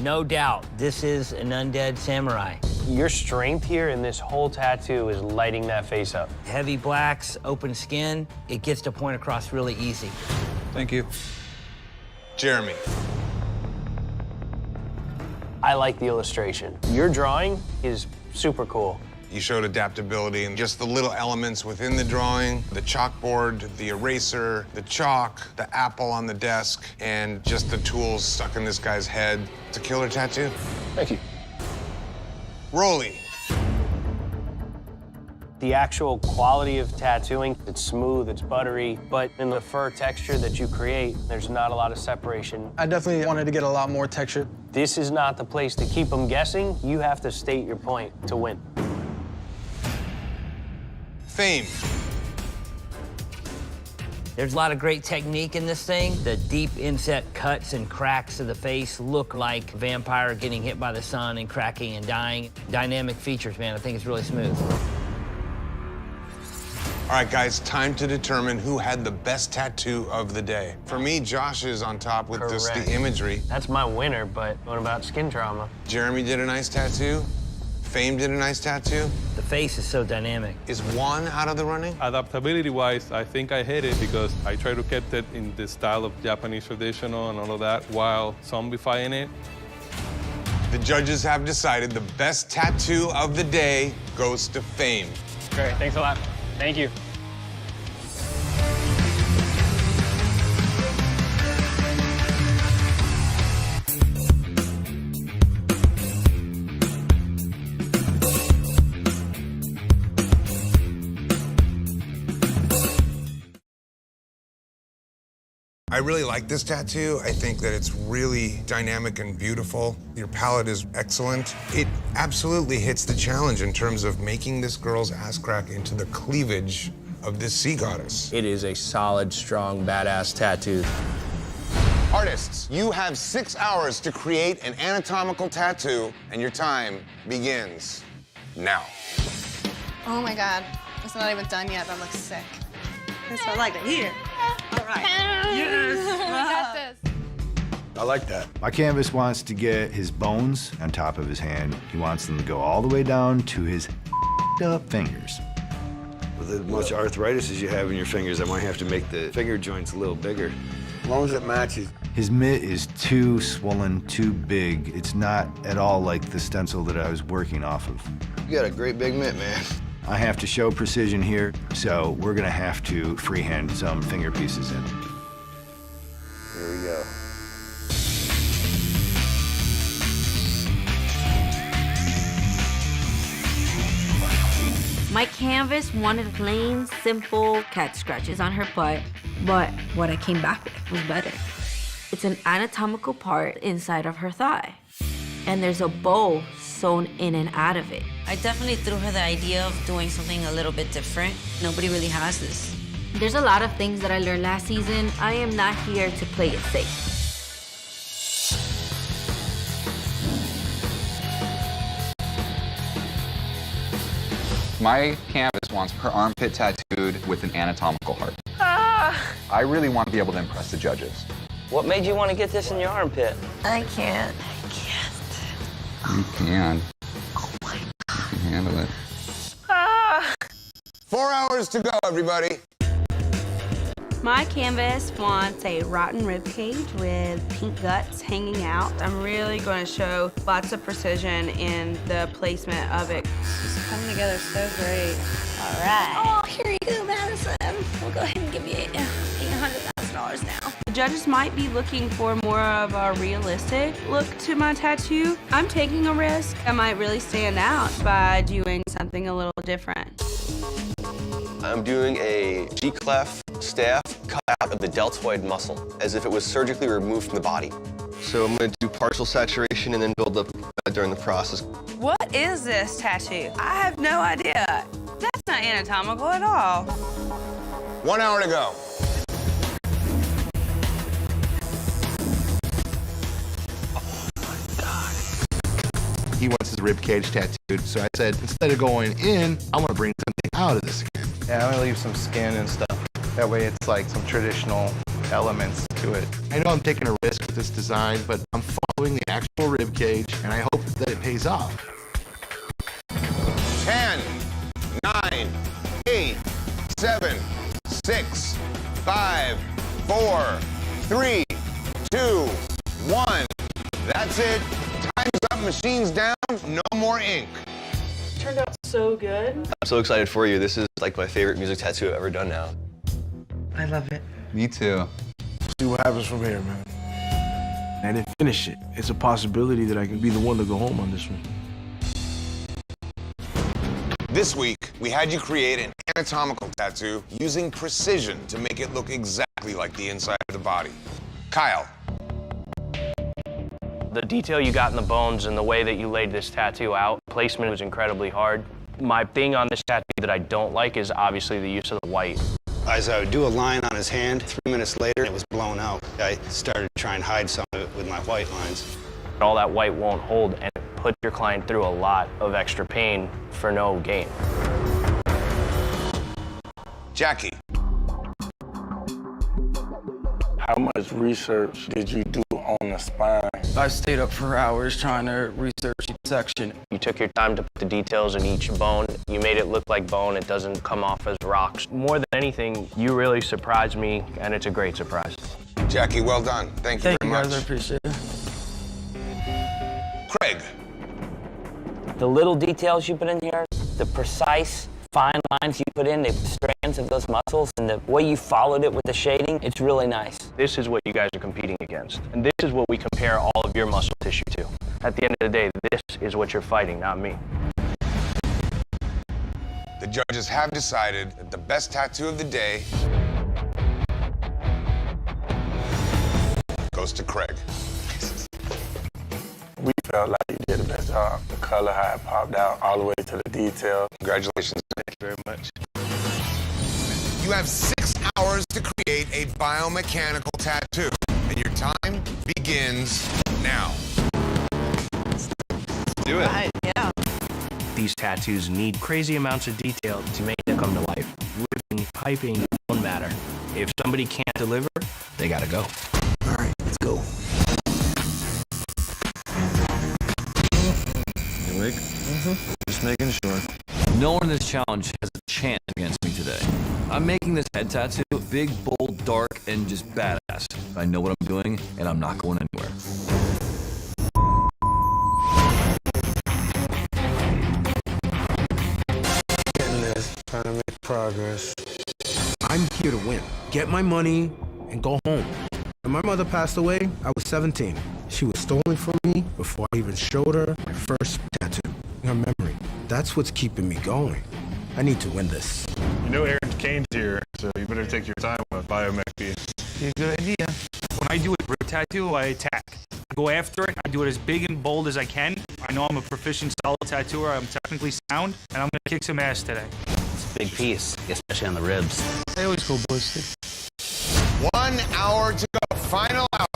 No doubt, this is an undead samurai. Your strength here in this whole tattoo is lighting that face up. Heavy blacks, open skin, it gets to point across really easy. Thank you. Jeremy. I like the illustration. Your drawing is super cool. You showed adaptability in just the little elements within the drawing, the chalkboard, the eraser, the chalk, the apple on the desk, and just the tools stuck in this guy's head. It's a killer tattoo. Thank you. Rolly. The actual quality of tattooing, it's smooth, it's buttery, but in the fur texture that you create, there's not a lot of separation. I definitely wanted to get a lot more texture. This is not the place to keep them guessing. You have to state your point to win. Fame. There's a lot of great technique in this thing. The deep inset cuts and cracks of the face look like a vampire getting hit by the sun and cracking and dying. Dynamic features, man. I think it's really smooth. All right, guys, time to determine who had the best tattoo of the day. For me, Josh is on top with just the imagery. That's my winner, but what about skin trauma? Jeremy did a nice tattoo. Fame did a nice tattoo. The face is so dynamic. Is Juan out of the running? Adaptability-wise, I think I hit it because I try to keep it in the style of Japanese traditional and all of that while zombifying it. The judges have decided the best tattoo of the day goes to Fame. Great, thanks a lot. Thank you. I really like this tattoo. I think that it's really dynamic and beautiful. Your palette is excellent. It absolutely hits the challenge in terms of making this girl's ass crack into the cleavage of this sea goddess. It is a solid, strong, badass tattoo. Artists, you have 6 hours to create an anatomical tattoo, and your time begins now. Oh my God. It's not even done yet. That looks sick. That's what I like to hear. All right. Yes. We got this. I like that. My canvas wants to get his bones on top of his hand. He wants them to go all the way down to his up fingers. With as much arthritis as you have in your fingers, I might have to make the finger joints a little bigger. As long as it matches. His mitt is too swollen, too big. It's not at all like the stencil that I was working off of. You got a great big mitt, man. I have to show precision here, so we're gonna have to freehand some finger pieces in. Here we go. My canvas wanted plain, simple cat scratches on her butt, but what I came back with was better. It's an anatomical part inside of her thigh. And there's a bow sewn in and out of it. I definitely threw her the idea of doing something a little bit different. Nobody really has this. There's a lot of things that I learned last season. I am not here to play it safe. My canvas wants her armpit tattooed with an anatomical heart. I really want to be able to impress the judges. What made you want to get this in your armpit? I can't. You can. Oh my God. You can handle it. 4 hours to go, everybody. My canvas wants a rotten rib cage with pink guts hanging out. I'm really going to show lots of precision in the placement of it. It's coming together so great. All right. Oh, here you go, Madison. We'll go ahead and give you $800,000 now. The judges might be looking for more of a realistic look to my tattoo. I'm taking a risk. I might really stand out by doing something a little different. I'm doing a G-clef staff cut out of the deltoid muscle, as if it was surgically removed from the body. So I'm going to do partial saturation and then build up during the process. What is this tattoo? I have no idea. That's not anatomical at all. 1 hour to go. He wants his rib cage tattooed, so I said, instead of going in, I want to bring something out of the skin. Yeah, I'm gonna leave some skin and stuff. That way it's like some traditional elements to it. I know I'm taking a risk with this design, but I'm following the actual rib cage, and I hope that it pays off. 10, 9, 8, 7, 6, 5, 4, 3, 2, 1. That's it. Time's up, machines down, no more ink. Turned out so good. I'm so excited for you. This is like my favorite music tattoo I've ever done now. I love it. Me too. See what happens from here, man. I didn't finish it. It's a possibility that I can be the one to go home on this one. This week, we had you create an anatomical tattoo using precision to make it look exactly like the inside of the body. Kyle. The detail you got in the bones and the way that you laid this tattoo out, placement was incredibly hard. My thing on this tattoo that I don't like is obviously the use of the white. As I would do a line on his hand, 3 minutes later, it was blown out. I started to try and hide some of it with my white lines. All that white won't hold, and it put your client through a lot of extra pain for no gain. Jackie. How much research did you do on the spine? I stayed up for hours trying to research each section. You took your time to put the details in each bone. You made it look like bone. It doesn't come off as rocks. More than anything, you really surprised me, and it's a great surprise. Jackie, well done. Thank you very much. Thank you guys, I appreciate it. Craig. The little details you put in here, the precise fine lines you put in, the strands of those muscles, and the way you followed it with the shading, it's really nice. This is what you guys are competing against, and this is what we compare all of your muscle tissue to. At the end of the day, this is what you're fighting, not me. The judges have decided that the best tattoo of the day goes to Craig. We felt like you did the best job. The color, how it popped out, all the way to the detail. Congratulations. Thank you very much. You have 6 hours to create a biomechanical tattoo, and your time begins now. Do it. Right, yeah. These tattoos need crazy amounts of detail to make them come to life. Ribbing, piping, don't matter. If somebody can't deliver, they gotta go. All right, let's go. Awake? Just making sure. No one in this challenge has a chance against me today. I'm making this head tattoo big, bold, dark, and just badass. I know what I'm doing, and I'm not going anywhere. Getting this, trying to make progress. I'm here to win. Get my money and go home. When my mother passed away, I was 17. She was stolen from me before I even showed her my first tattoo. Her memory. That's what's keeping me going. I need to win this. You know Aaron Kane's here, so you better take your time with Biomech. Yeah, good idea. When I do a rib tattoo, I attack. I go after it. I do it as big and bold as I can. I know I'm a proficient solid tattooer. I'm technically sound, and I'm gonna kick some ass today. It's a big piece, especially on the ribs. They always go ballistic. 1 hour to go. Final hour.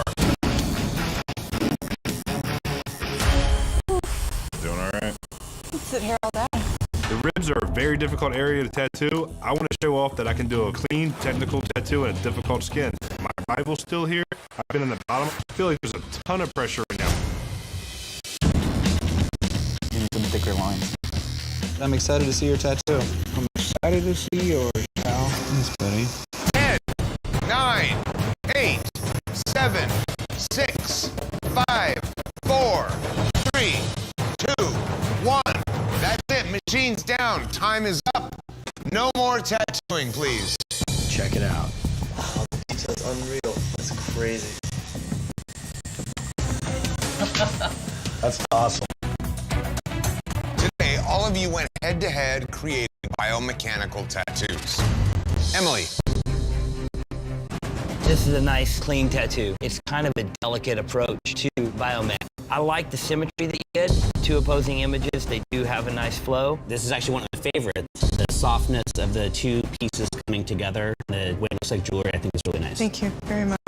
Doing all right. Sit here all day. The ribs are a very difficult area to tattoo. I want to show off that I can do a clean, technical tattoo in a difficult skin. My rival's still here. I've been in the bottom. I feel like there's a ton of pressure right now. Need some thicker lines. I'm excited to see your tattoo. I'm excited to see yours, pal. Thanks, buddy. 10, 9, 8, 7, 6, 5, 4, 3, 2, 1. That's it. Machine's down. Time is up. No more tattooing, please. Check it out. Wow, the detail's unreal. That's crazy. That's awesome. Today, all of you went head-to-head creating biomechanical tattoos. Emily. This is a nice, clean tattoo. It's kind of a delicate approach to biomech. I like the symmetry that you get. Two opposing images, they do have a nice flow. This is actually one of my favorites. The softness of the two pieces coming together, the way it looks like jewelry, I think is really nice. Thank you very much.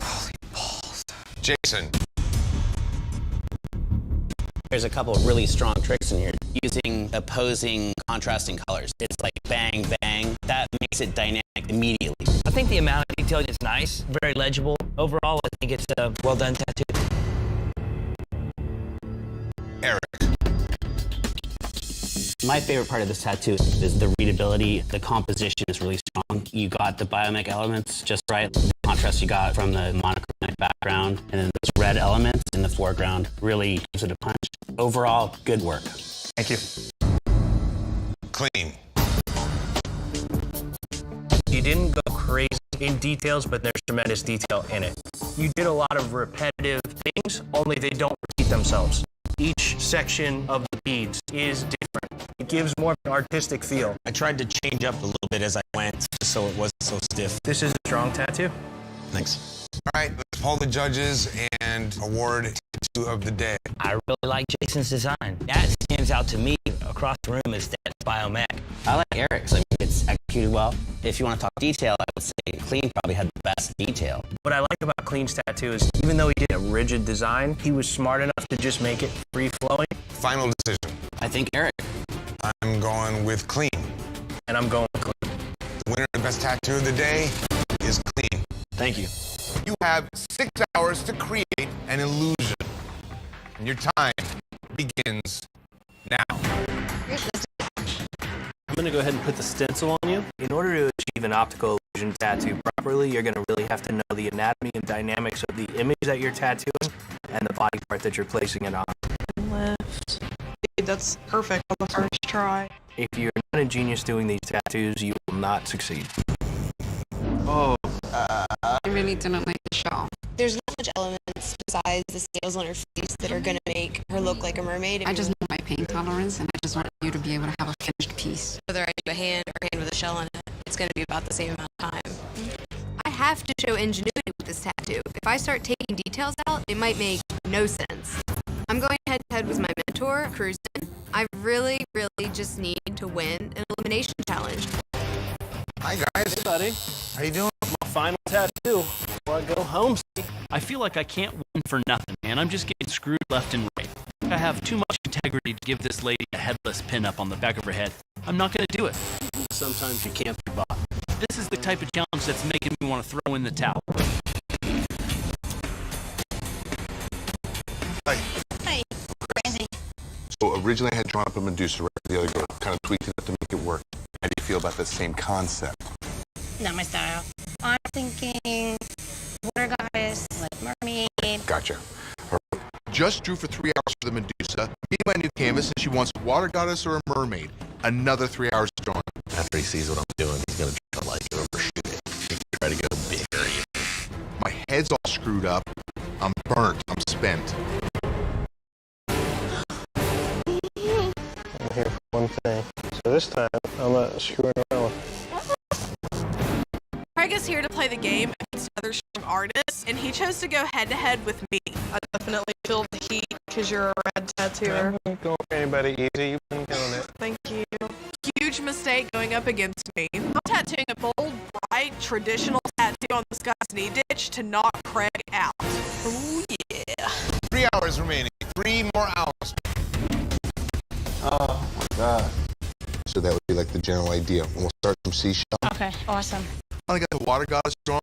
Holy balls. Jason. There's a couple of really strong tricks in here. Using opposing contrasting colors. It's like bang, bang. That makes it dynamic immediately. I think the amount of detail is nice, very legible. Overall, I think it's a well-done tattoo. Eric. My favorite part of this tattoo is the readability. The composition is really strong. You got the biomech elements just right. The contrast you got from the monochrome background, and then those red elements in the foreground really gives it a punch. Overall, good work. Thank you. Clean. You didn't go crazy in details, but there's tremendous detail in it. You did a lot of repetitive things, only they don't repeat themselves. Each section of the beads is different. It gives more of an artistic feel. I tried to change up a little bit as I went, just so it wasn't so stiff. This is a strong tattoo. Thanks. All right, let's poll the judges and award tattoo of the day. I really like Jason's design. That stands out to me across the room as that biomech. I like Eric's. I mean, it's executed well. If you want to talk detail, I would say Clean probably had the best detail. What I like about Clean's tattoo is even though he did a rigid design, he was smart enough to just make it free-flowing. Final decision. I think Eric. I'm going with Clean. And I'm going with Clean. The winner of the best tattoo of the day is Clean. Thank you. You have 6 hours to create an illusion. And your time begins now. I'm gonna go ahead and put the stencil on you. In order to achieve an optical illusion tattoo properly, you're gonna really have to know the anatomy and dynamics of the image that you're tattooing and the body part that you're placing it on. Left. That's perfect on the first try. If you're not a genius doing these tattoos, you will not succeed. Oh. I really didn't like the show. There's not much elements besides the scales on her face that are gonna make her look like a mermaid. I just know my pain tolerance, and I just want you to be able to have a finished piece. Whether I do a hand or a hand with a shell on it, it's gonna be about the same amount of time. I have to show ingenuity with this tattoo. If I start taking details out, it might make no sense. I'm going head to head with my mentor, Cruzen. I really just need to win an elimination challenge. Hi guys. Hey buddy. How you doing? My final tattoo before I go home. I feel like I can't win for nothing, man. I'm just getting screwed left and right. I have too much integrity to give this lady a headless pin up on the back of her head. I'm not gonna do it. Sometimes you can't be bought. This is the type of challenge that's making me want to throw in the towel. Hi. Hi. Crazy. So originally I had drawn up a Medusa, right? The other girl kind of tweaked it up to make it work. How do you feel about the same concept? Not my style. I'm thinking water goddess, like mermaid. Gotcha. Just drew for 3 hours for the Medusa. Meeting my new canvas, and she wants a water goddess or a mermaid. Another 3 hours to drawing. After he sees what I'm doing, he's gonna try to like overshoot it. He's gonna try to go bigger. My head's all screwed up. I'm burnt. I'm spent. I'm here for one thing. So this time, I'm not screwing around. Craig is here to play the game against other strong artists, and he chose to go head-to-head with me. I definitely feel the heat because you're a red tattooer. Go for anybody easy. You've been killing it. Thank you. Huge mistake going up against me. I'm tattooing a bold, bright, traditional tattoo on this guy's knee ditch to knock Craig out. Oh, yeah. 3 hours remaining. 3 more hours. Oh, my God. So that would be like the general idea. And we'll start from seashell. Okay, awesome. I got the water goddess strong.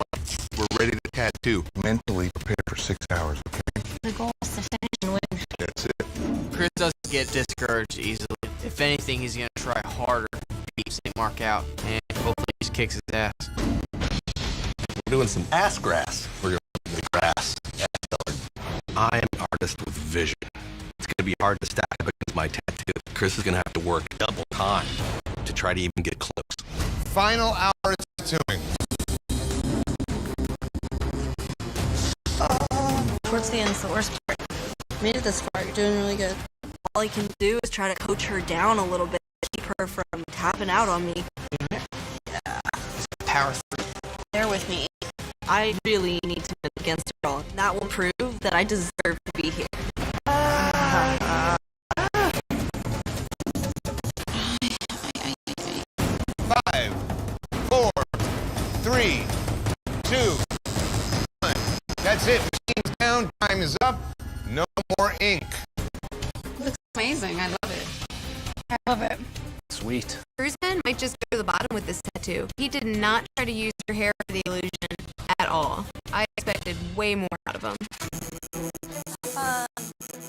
We're ready to tattoo. Mentally prepare for 6 hours, okay? The goal is to finish and win. That's it. Chris doesn't get discouraged easily. If anything, he's going to try harder to beat St. Mark out, and hopefully he just kicks his ass. We're doing some ass grass. We're going to do the grass. I am an artist with vision. It's going to be hard to stack up against my tattoo. Chris is going to have to work double time to try to even get close. Final hour of tattooing. Towards the end is the worst part. Made it this far. You're doing really good. All I can do is try to coach her down a little bit, keep her from tapping out on me. Yeah. Power through. Bear with me. I really need to win against her all. That will prove that I deserve to be here. 5, 4, 3, 2, 1. That's it. Machine's down. Time is up. No more ink. Looks amazing. I love it. I love it. Sweet. Cruiseman might just go to the bottom with this tattoo. He did not try to use your hair for the illusion at all. I expected way more out of him. You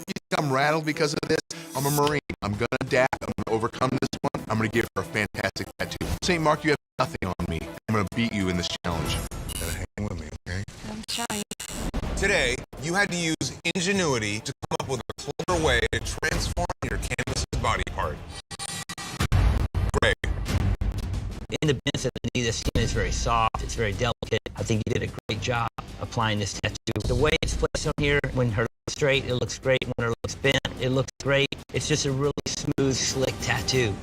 think I'm rattled because of this? I'm a Marine. I'm going to adapt. I'm going to overcome this one. I'm going to give her a fantastic tattoo. St. Mark, you have nothing on me. I'm going to beat you in this challenge. Gotta hang with me, okay? I'm trying. Today, you had to use ingenuity to come up with a clever way to transform your canvas's body part. Greg. In the bends of the knee, the skin is very soft. It's very delicate. I think you did a great job applying this tattoo. The way it's placed on here, when her looks straight, it looks great. When her looks bent, it looks great. It's just a really smooth, slick tattoo.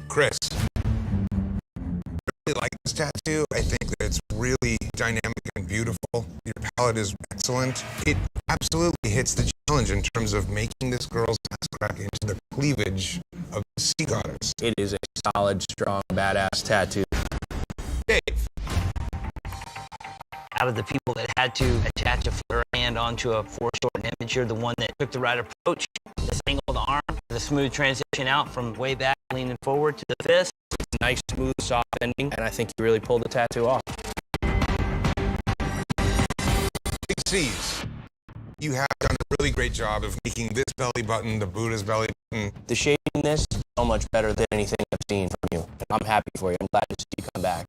Chris. I really like this tattoo. I think that it's really dynamic and beautiful. Your palette is excellent. It absolutely hits the challenge in terms of making this girl's ass crack into the cleavage of the sea goddess. It is a solid, strong, badass tattoo. Dave. Out of the people that had to attach a footer hand onto a foreshortened image, you're the one that took the right approach. This angle of the arm, the smooth transition out from way back, leaning forward to the fist. Nice, smooth, soft ending, and I think you really pulled the tattoo off. Big C's. You have done a really great job of making this belly button the Buddha's belly button. The shading in this is so much better than anything I've seen from you. I'm happy for you. I'm glad to see you come back.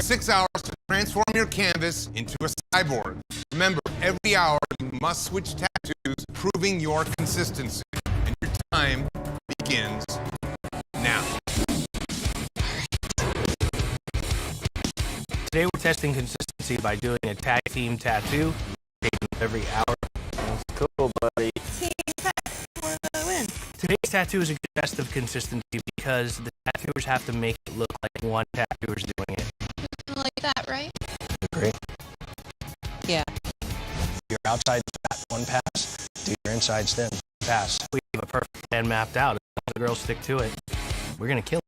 6 hours to transform your canvas into a cyborg. Remember, every hour you must switch tattoos, proving your consistency. And your time begins now. Today we're testing consistency by doing a tag team tattoo every hour. That's cool, buddy. Today's tattoo is a good test of consistency because the tattooers have to make it look like one tattooer's doing it. Like that, right? Agree. Yeah. Your outside fat, one pass. Do your insides thin, pass. We have a perfect plan mapped out. If all the girls stick to it, we're gonna kill it.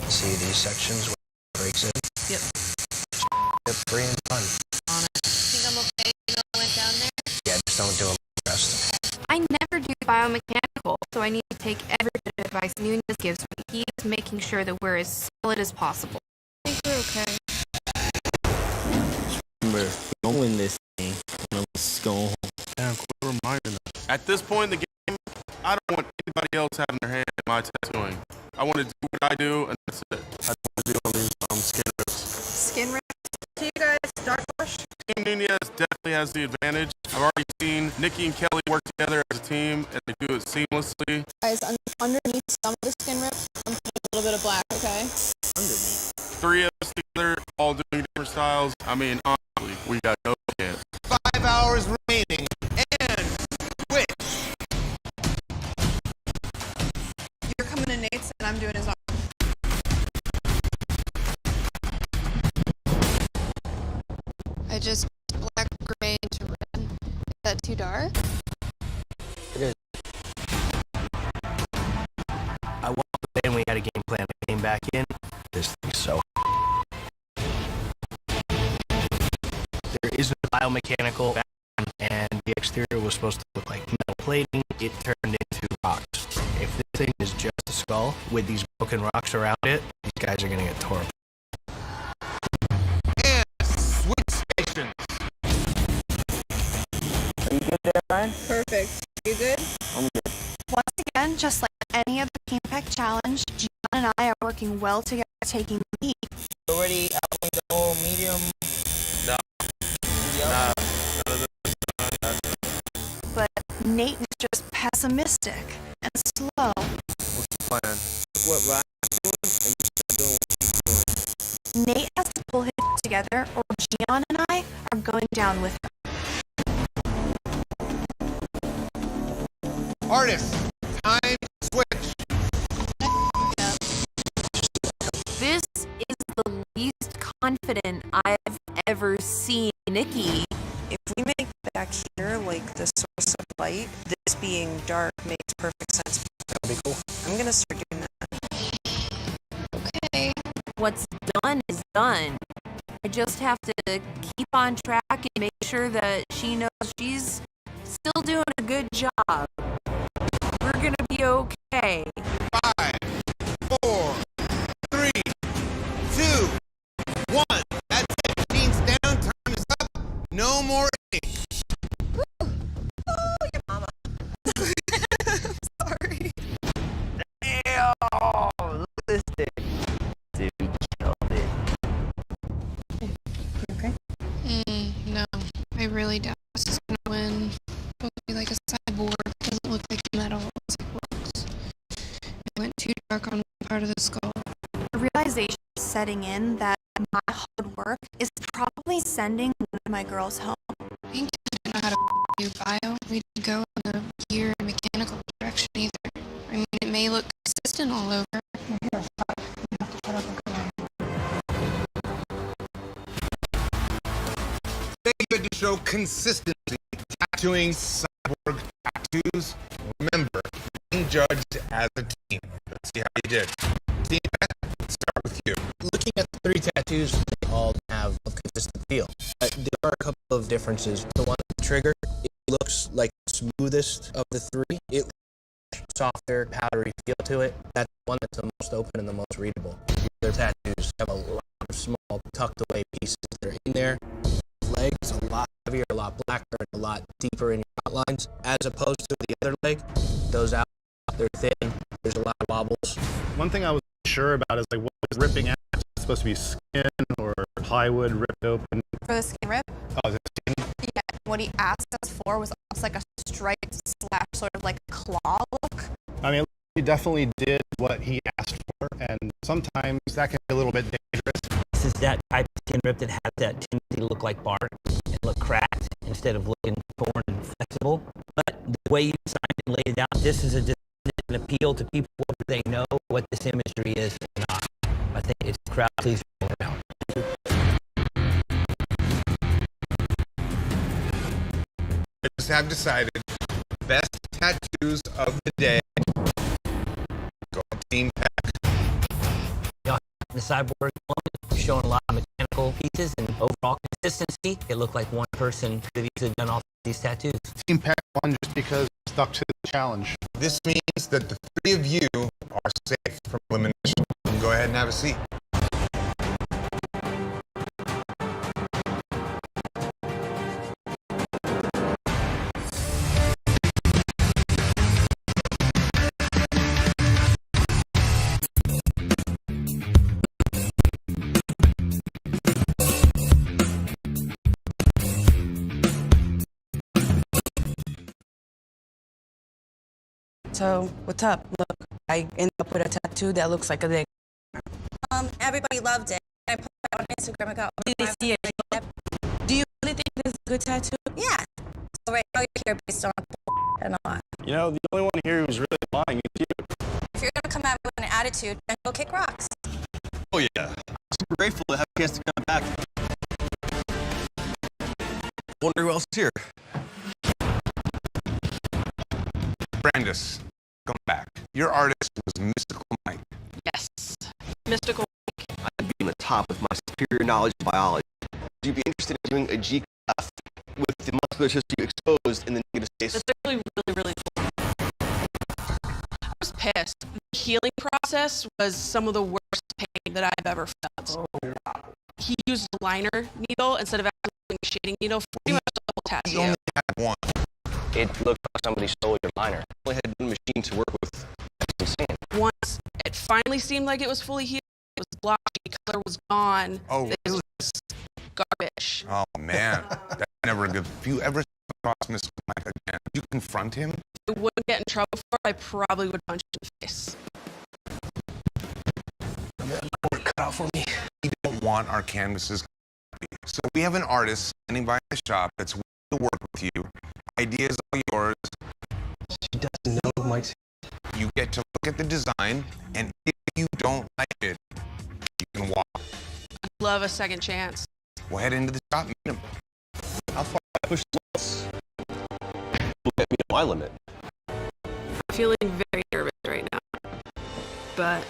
See these sections where it breaks in? Yep. It's free and fun. Think I'm okay? You know, I went down there. Yeah, just don't do them rest. I never do biomechanical, so I need to take every bit of advice Nunez gives me. He is making sure that we're as solid as possible. I think we're okay. Remember, don't win this thing. Let's go home. Damn, quit reminding them. At this point in the game, I don't want anybody else having their hand in my tattooing. I want to do what I do, and that's it. I don't want to do all these skin rips. Skin rips. To you guys, dark wash. Team Nunez definitely has the advantage. I've already seen Nikki and Kelly work together as a team, and they do it seamlessly. Guys, underneath some of the skin rips, I'm putting a little bit of black, okay? Underneath. 3 of us together, all doing different styles. I mean, honestly, we got no chance. 5 hours remaining, and switch. You're coming to Nate's and I'm doing his arm. I just black, gray into red. Is that too dark? It is. I walked away and we had a game plan. I came back in. This thing's so. There is no biomechanical background, and the exterior was supposed to look like metal plating. It turned into rocks. If this thing is just a skull with these broken rocks around it, these guys are gonna get torn. And switch stations. Are you good there, Ryan? Perfect. You good? I'm good. Once again, just like any other team pack challenge, Gian and I are working well together, taking the lead. Already outlined the whole medium. No. Nah. But Nate is just pessimistic and slow. What's the plan? What Ryan's doing, and you start doing what he's doing. Nate has to pull his shit together, or Gian and I are going down with him. Artists, time to switch. This is the least confident I've ever seen Nikki. If we make back here like the source of light, this being dark makes perfect sense. That'll be cool. I'm gonna start doing that. Okay. What's done is done. I just have to keep on track and make sure that she knows she's still doing a good job. We're gonna be okay. 5, 4, 3, 2, 1. That's it. Machine's down. Time is up. No more ink. Oh, your mama. Sorry. Damn! Look at this thing. Dude, killed it. Okay. No, I really doubt this is gonna win. It'll be like a sideboard. It doesn't look like metal. It looks like rocks. It went too dark on one part of the skull. The realization is setting in that my hard work is probably sending one of my girls home. I think I don't know how to do bio. We didn't go in the gear and mechanical direction either. I mean, it may look consistent all over. They good to show consistency. Tattooing cyborg tattoos. Remember, being judged as a team. Let's see how you did. Team, let's start with you. Looking at the 3 tattoos, they all have a consistent feel. There are a couple of differences. The one with the trigger, it looks like the smoothest of the 3. It looks softer, powdery feel to it. That's the one that's the most open and the most readable. The other tattoos have a lot of small tucked away pieces that are in there. Legs a lot heavier, a lot blacker, and a lot deeper in your outlines, as opposed to the other leg. Those out, they're thin. There's a lot of wobbles. One thing I was sure about is like what was ripping out. Is it supposed to be skin or plywood ripped open? For the skin rip? Oh, is it skin? Yeah, what he asked us for was almost like a striped slash sort of like claw look. I mean, he definitely did what he asked for, and sometimes that can be a little bit dangerous. This is that type of skin rip that has that tendency to look like bark and look cracked instead of looking torn and flexible. But the way you designed it and laid it out, this is a design that can appeal to people whether they know what this imagery is or not. I think it's crowd pleaser all around. Judges have decided best tattoos of the day. Go team pack. The cyborg one is showing a lot of mechanical pieces and overall consistency. It looked like one person could have easily done all these tattoos. Team pack won just because it stuck to the challenge. This means that the 3 of you are safe from elimination. You can go ahead and have a seat. So, what's up? Look, I ended up with a tattoo that looks like a dick. Everybody loved it. I put it on Instagram. I got Did they see it? Do you really think this is a good tattoo? Yeah. So right now you're here based on and a lot. You know, the only one here who's really lying is you. If you're gonna come at me with an attitude, then go kick rocks. Oh yeah. I'm super grateful to have a chance to come back. else is here? Brandis, come back. Your artist was Mystical Mike. Yes. Mystical. I'd be on the top with my superior knowledge of biology. Would you be interested in doing a G-clef with the muscular tissue exposed in the negative space? That's really, really cool. I was pissed. The healing process was some of the worst pain that I've ever felt. He used a liner needle instead of actually using a shading needle for pretty much the whole tattoo. You only had one. It looked like somebody stole your liner. I only had one machine to work with. That's insane. Once it finally seemed like it was fully healed, it was blotchy, color was gone. Oh, It really? was garbage. Oh, man. That's never good. If you ever cross Mystical Mike again, would you confront him? If I wouldn't get in trouble for it, I probably would punch him in the face. Cut out for me. We don't want our canvases. So we have an artist standing by the shop that's willing to work with you. Ideas are yours. She doesn't know Mike's. You get to look at the design, and if you don't like it, you can walk. I'd love a second chance. We'll head into the shop and meet him. How far I push the limits? Will get me to my limit. I'm feeling very nervous right now. But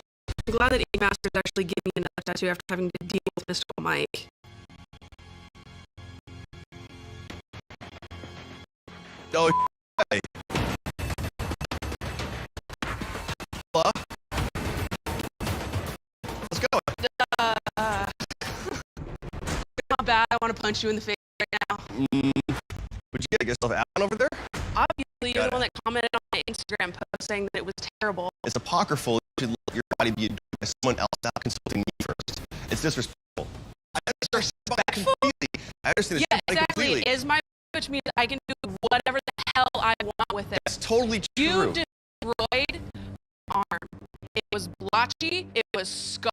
I'm glad that E-Master is actually giving me another tattoo after having to deal with Mystical Mike. Oh, hey. Hello? Let's go. Not bad. I want to punch you in the face right now. Would you get yourself out over there? Obviously, you're the one that commented on my Instagram post saying that it was terrible. It's apocryphal. You should let your body be adored by someone else without consulting me first. It's disrespectful. I understand completely. I understand Yeah, it's exactly. completely. It is my which means I can do whatever the hell I want with it. That's totally You true. destroyed my arm. It was blotchy. It was scarred.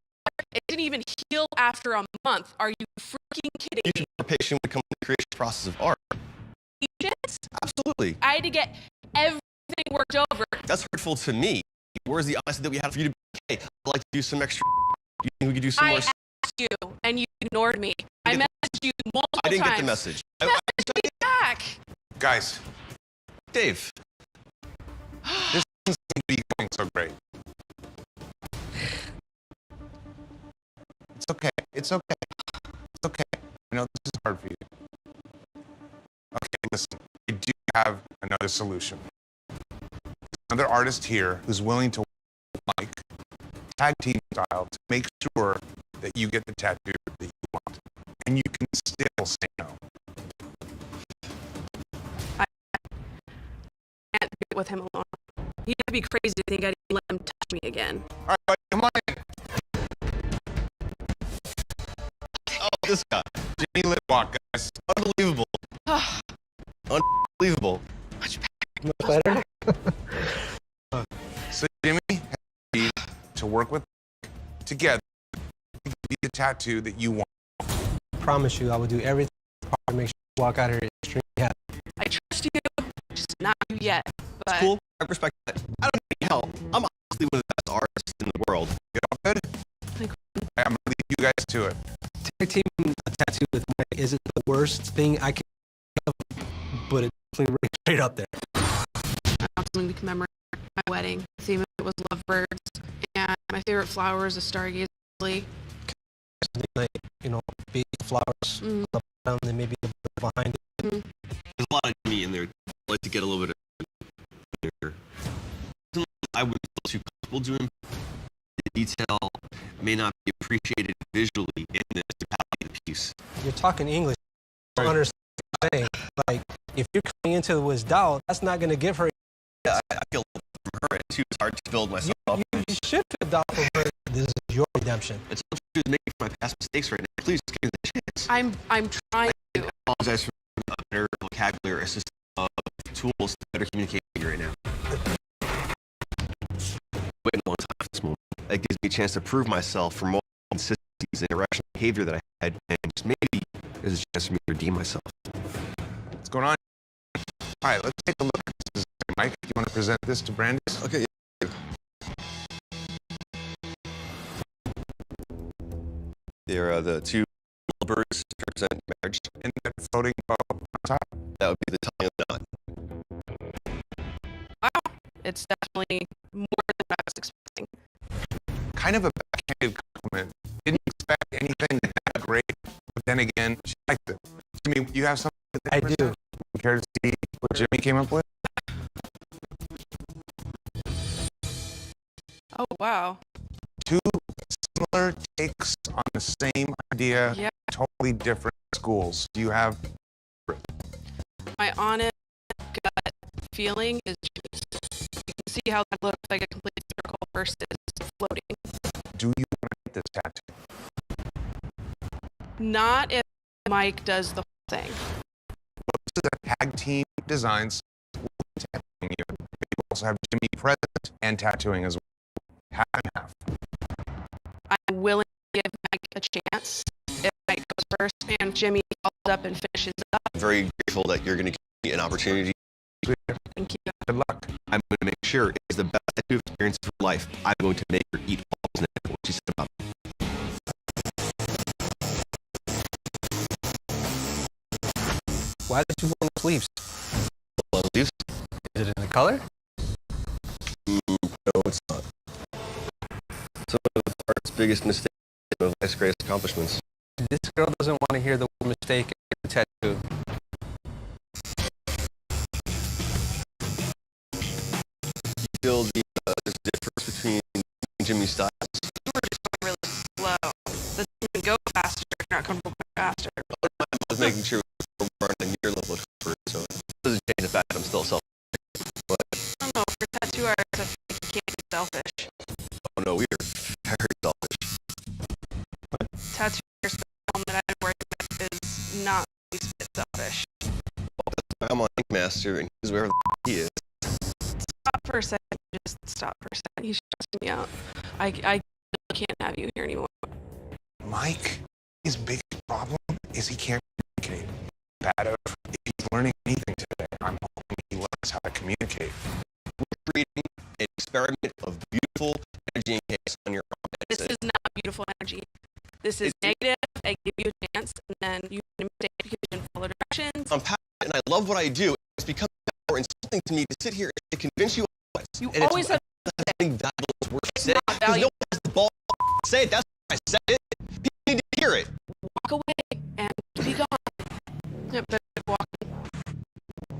It didn't even heal after a month. Are you freaking kidding You me? should be more patient when it comes to the creation process of art. Patience? Absolutely. I had to get everything worked over. That's hurtful to me. Where's the honesty that we had for you to be, hey, I'd like to do some extra. You think we could do some I more? asked you, and you ignored me. I messaged you multiple times. I didn't get the message. Message me back. Guys, Dave. this doesn't seem to be going so great. It's okay. It's okay. It's okay. I know this is hard for you. Okay, listen. I do have another solution. There's another artist here who's willing to work with Mike, tag team style, to make sure that you get the tattoo that you want. And you can still say no. I can't do it with him alone. You'd have to be crazy to think I'd even let him touch me again. All right, buddy, come on in. Oh, this guy. Jimmy Litwalk, guys. Unbelievable. Unbelievable. Much better. So Jimmy has agreed to work with together to give you the tattoo that you want. Promise you, I will do everything to make sure you walk out of here extremely happy. I trust you, just not you yet. But It's cool. I respect that. I don't need help. I'm honestly one of the best artists in the world. You all good? I'm gonna leave you guys to it. Tag teaming a tattoo with Mike isn't the worst thing I can have, but it's definitely right straight up there. I want something to commemorate my wedding. The theme of it was lovebirds, and my favorite flower is a stargazer lily. Like, you know, big flowers up and then maybe the bird behind it. There's a lot of meat in there. I'd like to get a little bit of there. I wouldn't feel too comfortable doing. The detail may not be appreciated visually in this totality of the piece. You're talking English. I don't understand what you're saying. Like, if you're coming into it with doubt, that's not going to give her. Yeah, I feel from her, and too, it's hard to build myself up. You should feel doubt from her. This is your redemption. It's all true to make my past mistakes right now. Please give me the chance. I'm trying to. I apologize for a better vocabulary, a system of tools to better communicate with you right now. Waiting a long time for this moment. That gives me a chance to prove myself for more consistencies and irrational behavior that I had, and just maybe there's a chance for me to redeem myself. What's going on? All right, let's take a look. This is Mike, you want to present this to Brandis? Okay. They're the two birds represent marriage. And that floating bow on top. tying a knot. Wow, it's definitely more than I was expecting. Kind of a backhanded compliment. Didn't expect anything that great, but then again, she liked it. Jimmy, you have something? I do. Care to see what Jimmy came up with? Oh, wow. Two similar takes on the same idea, Yeah. totally different schools. Do you have? My honest gut feeling is Jimmy's. You can see how that looks like a complete circle versus floating. Do you want to get this tattoo? Not if Mike does the whole thing. Well, this is a tag team designs. Tattooing you. We also have Jimmy present and tattooing as well. Half and half. I'm willing to give Mike a chance if Mike goes first and Jimmy follows up and finishes up. I'm very grateful that you're going to give me an opportunity. Thank you. Good luck. I'm going to make sure it's the best tattoo experience of her life. I'm going to make her eat balls and what she said about me. Why did you want sleeves? Sleeves? Is it in the color? No, it's not. Some of the art's biggest mistakes of life's greatest accomplishments. This girl doesn't want to hear the word mistake in the tattoo. You feel the difference between Jimmy's styles? We're just going really slow. This can go faster if you're not comfortable going faster. I was making sure we're more on your level of comfort, so it doesn't change the fact that I'm still selfish. But I don't know, for tattoo artists, I think you can't be selfish. oh no, we are very selfish. Tattoo artist that I'm working with is not the least bit selfish. I'm on Ink Master, and he's wherever the he is. Stop for a second. Just stop for a second. He's stressing me out. I can't have you here anymore. Mike, his biggest problem is he can't communicate. Bad if he's learning anything today, I'm hoping he learns how to communicate. We're creating an experiment of beautiful energy and chaos on your arm. This is not beautiful energy. This is negative. I give you a chance, and then you can mistake because you didn't follow directions. I'm passionate, and I love what I do. It's become more insulting to me to sit here and to convince you otherwise. You and always have nothing valuable is worth it's saying. not Because no valuable. one has the ball to say it. That's why I said it. People need to hear it. Walk away and be gone. Yep, but walking.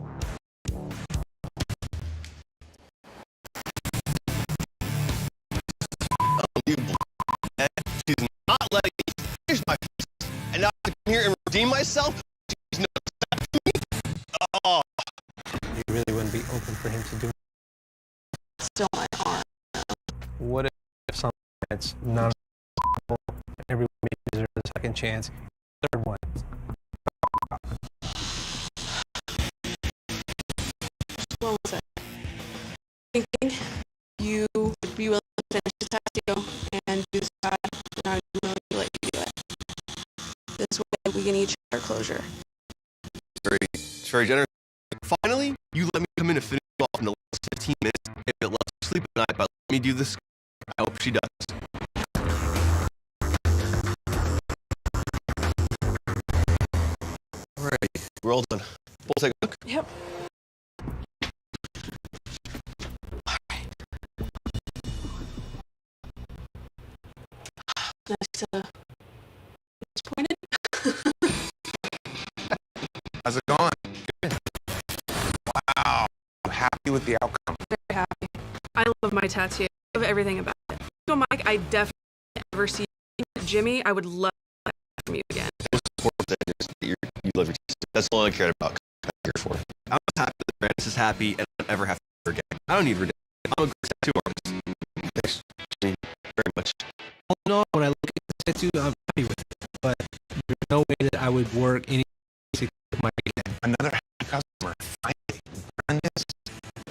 Unbelievable. And she's not letting me finish my piece. And now I have to come here and redeem myself? She's not accepting me? Oh. You really wouldn't be open for him to do it. Still my arm. What if something that's not everyone deserves a second chance? Third one. What was it? Thinking you would be willing to finish the tattoo and do that, and I'm willing to let you do it. This way we can each have our closure. It's very generous. Finally, you let me come in and finish off in the last 15 minutes. If it lets her sleep at night, but let me do this. I hope she does. All right, we're all done. We'll take a look. Yep. Nice pointed. How's it going? Good. Wow. I'm happy with the outcome. Very happy. I love my tattoo. I love everything about it. So, Mike, I definitely never see Jimmy. I would love that from you again. The most important thing is that you love your tattoo. That's all I cared about. I'm here for. I'm happy that Brandis is happy and I don't ever have to forget. I don't need redemption. I'm a great tattoo artist. Thanks, Jimmy, very much. Oh no, when I look at the tattoo, I'm happy with it. But there's no way that I would work any with my again. Another happy customer. Finally, Brandis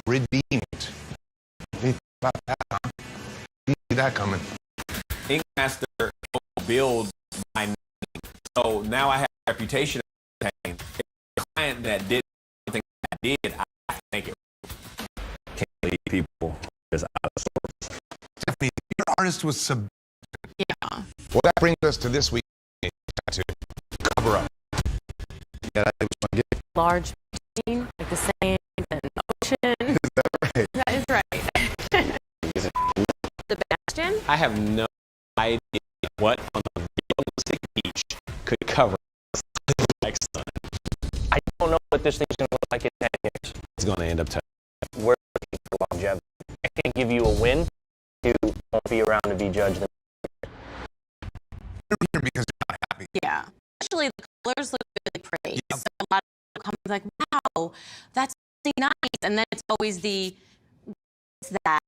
redeemed. Think about that, huh? Didn't see that coming. Ink Master builds my name. So now I have a reputation of pain. If the client that did something I did, I have to thank it. Can't leave people just out of sorts. Stephanie, your artist was Yeah. Well, that brings us to this week's tattoo. Cover up. Yeah, that was fun. Large scene. the sand and ocean. Is that right? That is right. Sebastian? I have no idea what on a realistic beach could cover like sun. I don't know what this thing's going to look like in 10 years. It's going to end up tough. We're looking for longevity. I can't give you a win. You won't be around to be judged. You're here because you're not happy. Yeah. Actually, the colors look really pretty. So a lot of people come like, wow, that's really nice. And then it's always the, what's that?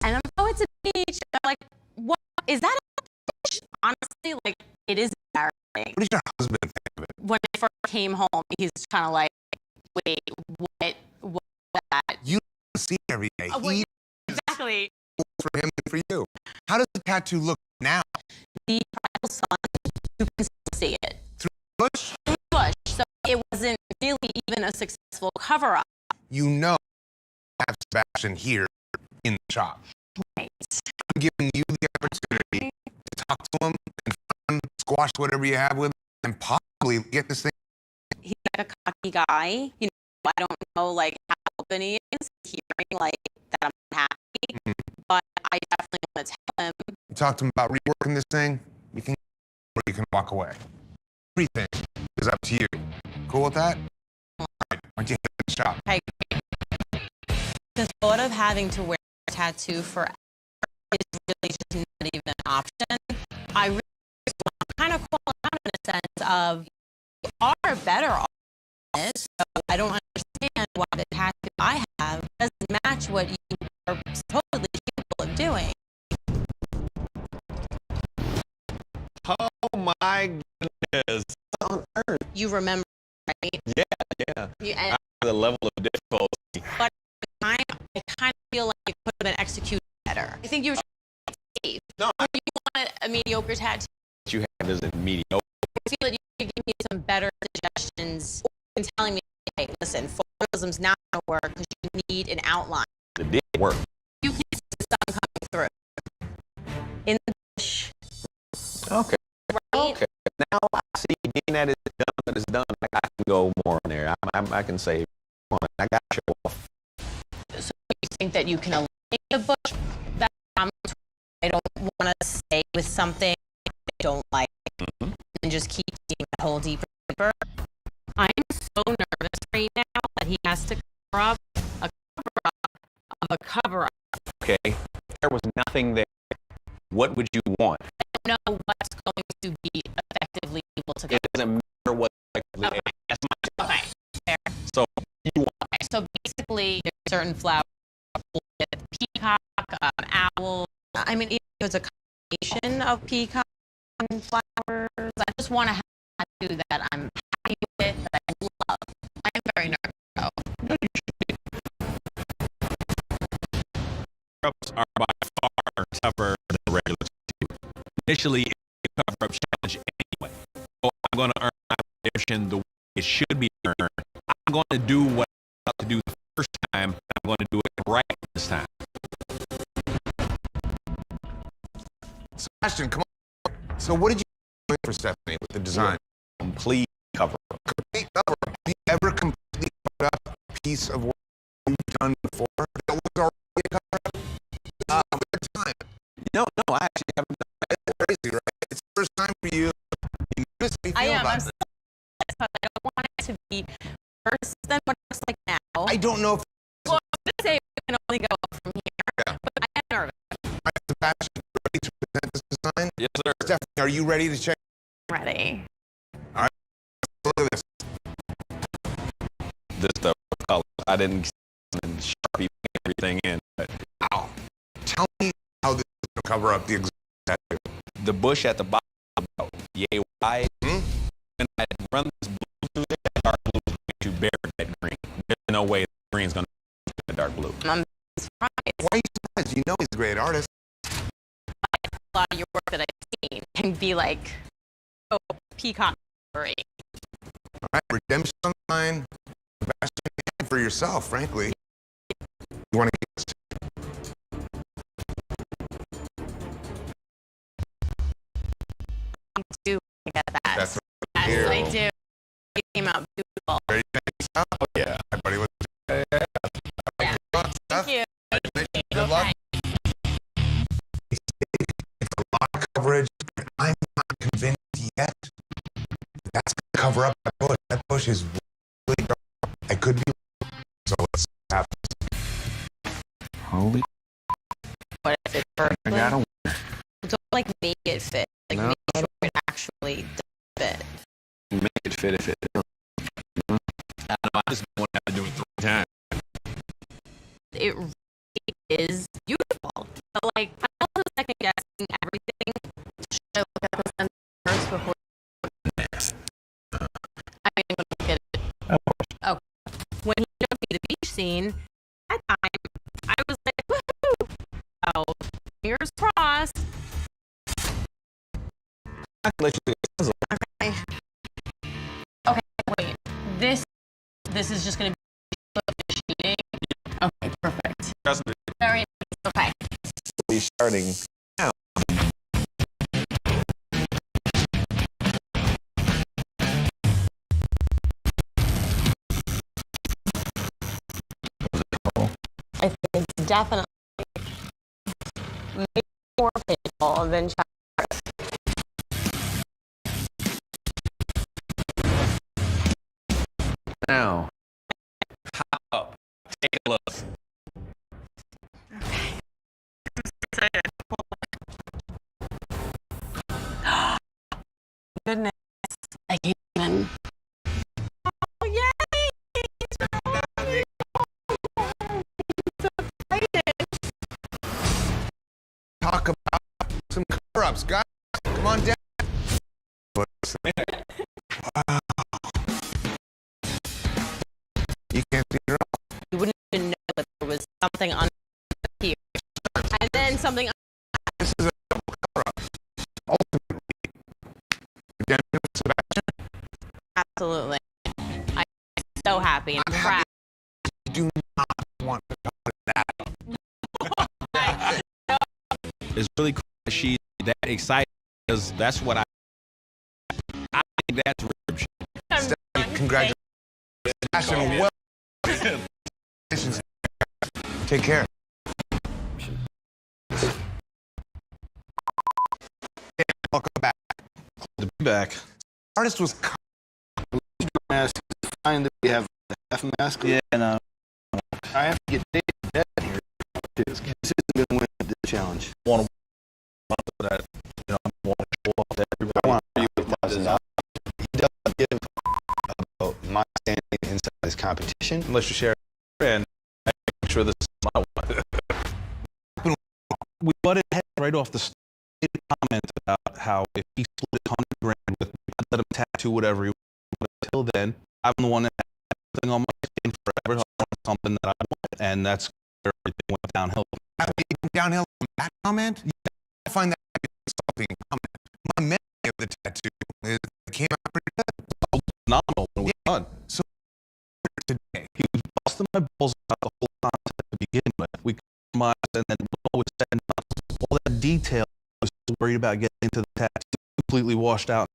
And I'm like, oh, it's a beach. And I'm like, what? Is that a beach? Honestly, like, it is embarrassing. What does your husband think of it? When I first came home, he's kind of like, wait, what that? You see it every day. Well, exactly. For him and for you. How does the tattoo look now? The prodigal son, you can still see it. Through the bush? Through the bush. So it wasn't really even a successful cover-up. You know you have Sebastian here in the shop. Right. I'm giving you the opportunity to talk to him, confront him, squash whatever you have with him, and possibly get this thing. He's like a cocky guy. You know, I don't know like how open he is hearing like that I'm happy, but I definitely want to tell him. You talk to him about reworking this thing, you can or you can walk away. Everything is up to you. Cool with that? All right, why don't you hit the shop? Okay. The thought of having to wear a tattoo forever is really just not even an option. I really kind of call it out in a sense of you are better off than this, so I don't understand why the tattoo I have doesn't match what you are supposedly capable of doing. Oh my goodness. On earth. You remember, right? Yeah. And The level of difficulty. but I kind of feel like it could have been executed better. I think you were safe. No, you want a mediocre tattoo. What you have isn't mediocre. I feel that you could give me some better suggestions and telling me, hey, listen, formalism's not going to work because you need an outline. It did work. You can see the sun coming through. In the bush. Okay. Right? Okay. Now I see being that it's done, that it's done. Like I can go more in there. I can say, come on, I got to show off. So you think that you can eliminate the bush? That I don't want to stay with something I don't like and just keep digging that hole deeper and deeper. I'm so nervous right now that he has to cover up a cover-up of a cover-up. Okay. If there was nothing there, what would you want? I don't know what's going to be effectively able to cover. It doesn't matter what. Okay. That's my job. Okay. Fair. So you want. Okay. So basically, there's certain flowers with peacock, owl. I mean, it's a combination of peacock and flowers. I just want to have a tattoo that I'm happy with, that I love. I am very nervous, though. Cover-ups are by far tougher than regular tattoo. Initially, it's a cover-up challenge anyway. So I'm going to earn my redemption the way it should be earned. I'm going to do what I'm about to do the first time, and I'm going to do it right this time. Sebastian, come on. So what did you do for Stephanie with the design? Complete cover-up. Complete cover-up. Have you ever completely covered up a piece of work you've done before that was already a cover-up? Good time. No, I actually haven't done that. It's crazy, right? It's the first time for you. You notice how you feel about it. I don't want it to be worse than what it looks like now. I don't know if... Well, I'm going to say we can only go up from here, but I am nervous. All right, Sebastian, ready to present this design? Yes, sir. Stephanie, are you ready to check? Ready. All right, look at this. This stuff was color. I didn't and Sharpie everything in, but wow. Tell me how this is going to cover up the exact tattoo. The bush at the bottom, yay wide. When I run this blue through there, dark blue is going to bury that green. There's no way the green's going to be the dark blue. I'm surprised. Why are you surprised? You know he's a great artist. A lot of your work that I've seen can be like, oh, peacock story. All right, redemption on the line. Sebastian, and for yourself, frankly. You want to get this I do get that. That's yes, I do. It came out beautiful. Ready to check this out? Oh, yeah. Hi, buddy. Let's push is really dark. I could be. So let's have this. Holy. What if it's perfect? I got a Don't like make it fit. Like No. make sure it actually does fit. make it fit if it. I don't know. I just don't want to have to do it 3 times. It really is beautiful. But like, I'm also second guessing everything. Should I look at this end first before? I mean, I'm gonna look at it. Oh, when he showed me the beach scene, that time I was like, woohoo! Oh, fingers crossed. Okay. Okay, wait. This is just gonna be cheating. Okay, perfect. Very nice. Okay. Be starting now. I think it's definitely maybe more painful than childbirth. Now, hop up. Take a look. Goodness, I came in. Oh, yay! Talk about some cover-ups, guys. Come on down. Wow. You can't see it all. You wouldn't even know that there was something on here. And then something. This is a double cover-up. Ultimately, again, Sebastian, Absolutely. I'm so happy and proud. I do not want to talk that. It's really cool that she's that excited because that's what I think that's rib shit. Congratulations. Sebastian, well. Take care. Welcome back. To be back. Artist was. Mask. It's fine that we have a half mask. Yeah, no. I have to get Dave dead here. This isn't going to win the challenge. Want to that? You know, I want to show off to everybody. I want to be with $1,000. He doesn't give about my standing inside this competition. Unless you share and make sure this is my one. We butted heads right off the start. Comment about how if he split $100 grand with me, I'd let him tattoo whatever he wants. Until then, I'm the one that has everything on my skin forever. I want something that I want, and that's where everything went downhill. Downhill from that comment? Yeah, I find that insulting comment. My memory of the tattoo is it came out pretty good. Phenomenal when we were done. So today, he was busting my balls about the whole concept to begin with. We compromised, and then all was said and done, all that detail I was worried about getting into the tattoo completely washed out.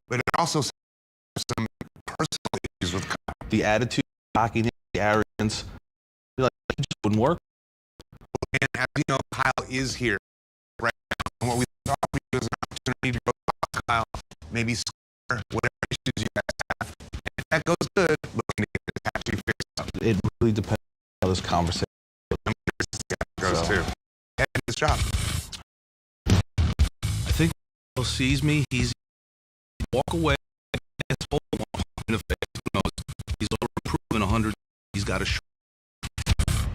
But it also some personal issues with Kyle. The attitude, the cockiness, the arrogance. Like, it just wouldn't work. And as you know, Kyle is here right now. And what we thought we was an opportunity to go talk to Kyle, maybe square whatever issues you guys have. And if that goes good, looking to get the tattoo fixed up. It really depends on how this conversation goes too. Head to his job. I think he sees me, he's walk away and told in the face. Who knows? He's already proven 100. He's got a shot.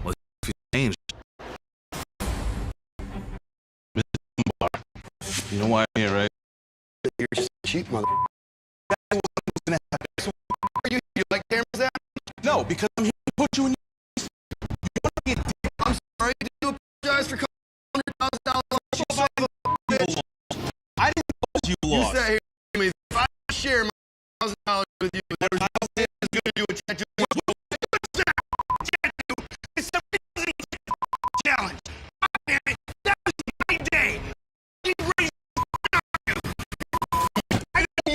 Let's see if he changed. You know why I'm here, right? You're just a cheap mother. You like cameras out? No, because I'm here to put you in your... I'm sorry. Did you apologize for $100,000? I didn't know you You lost. sat here and me, if I share my $1,000 with you, there was nothing that's going to do a tattoo. It's a challenge. That was my day. You raised I got you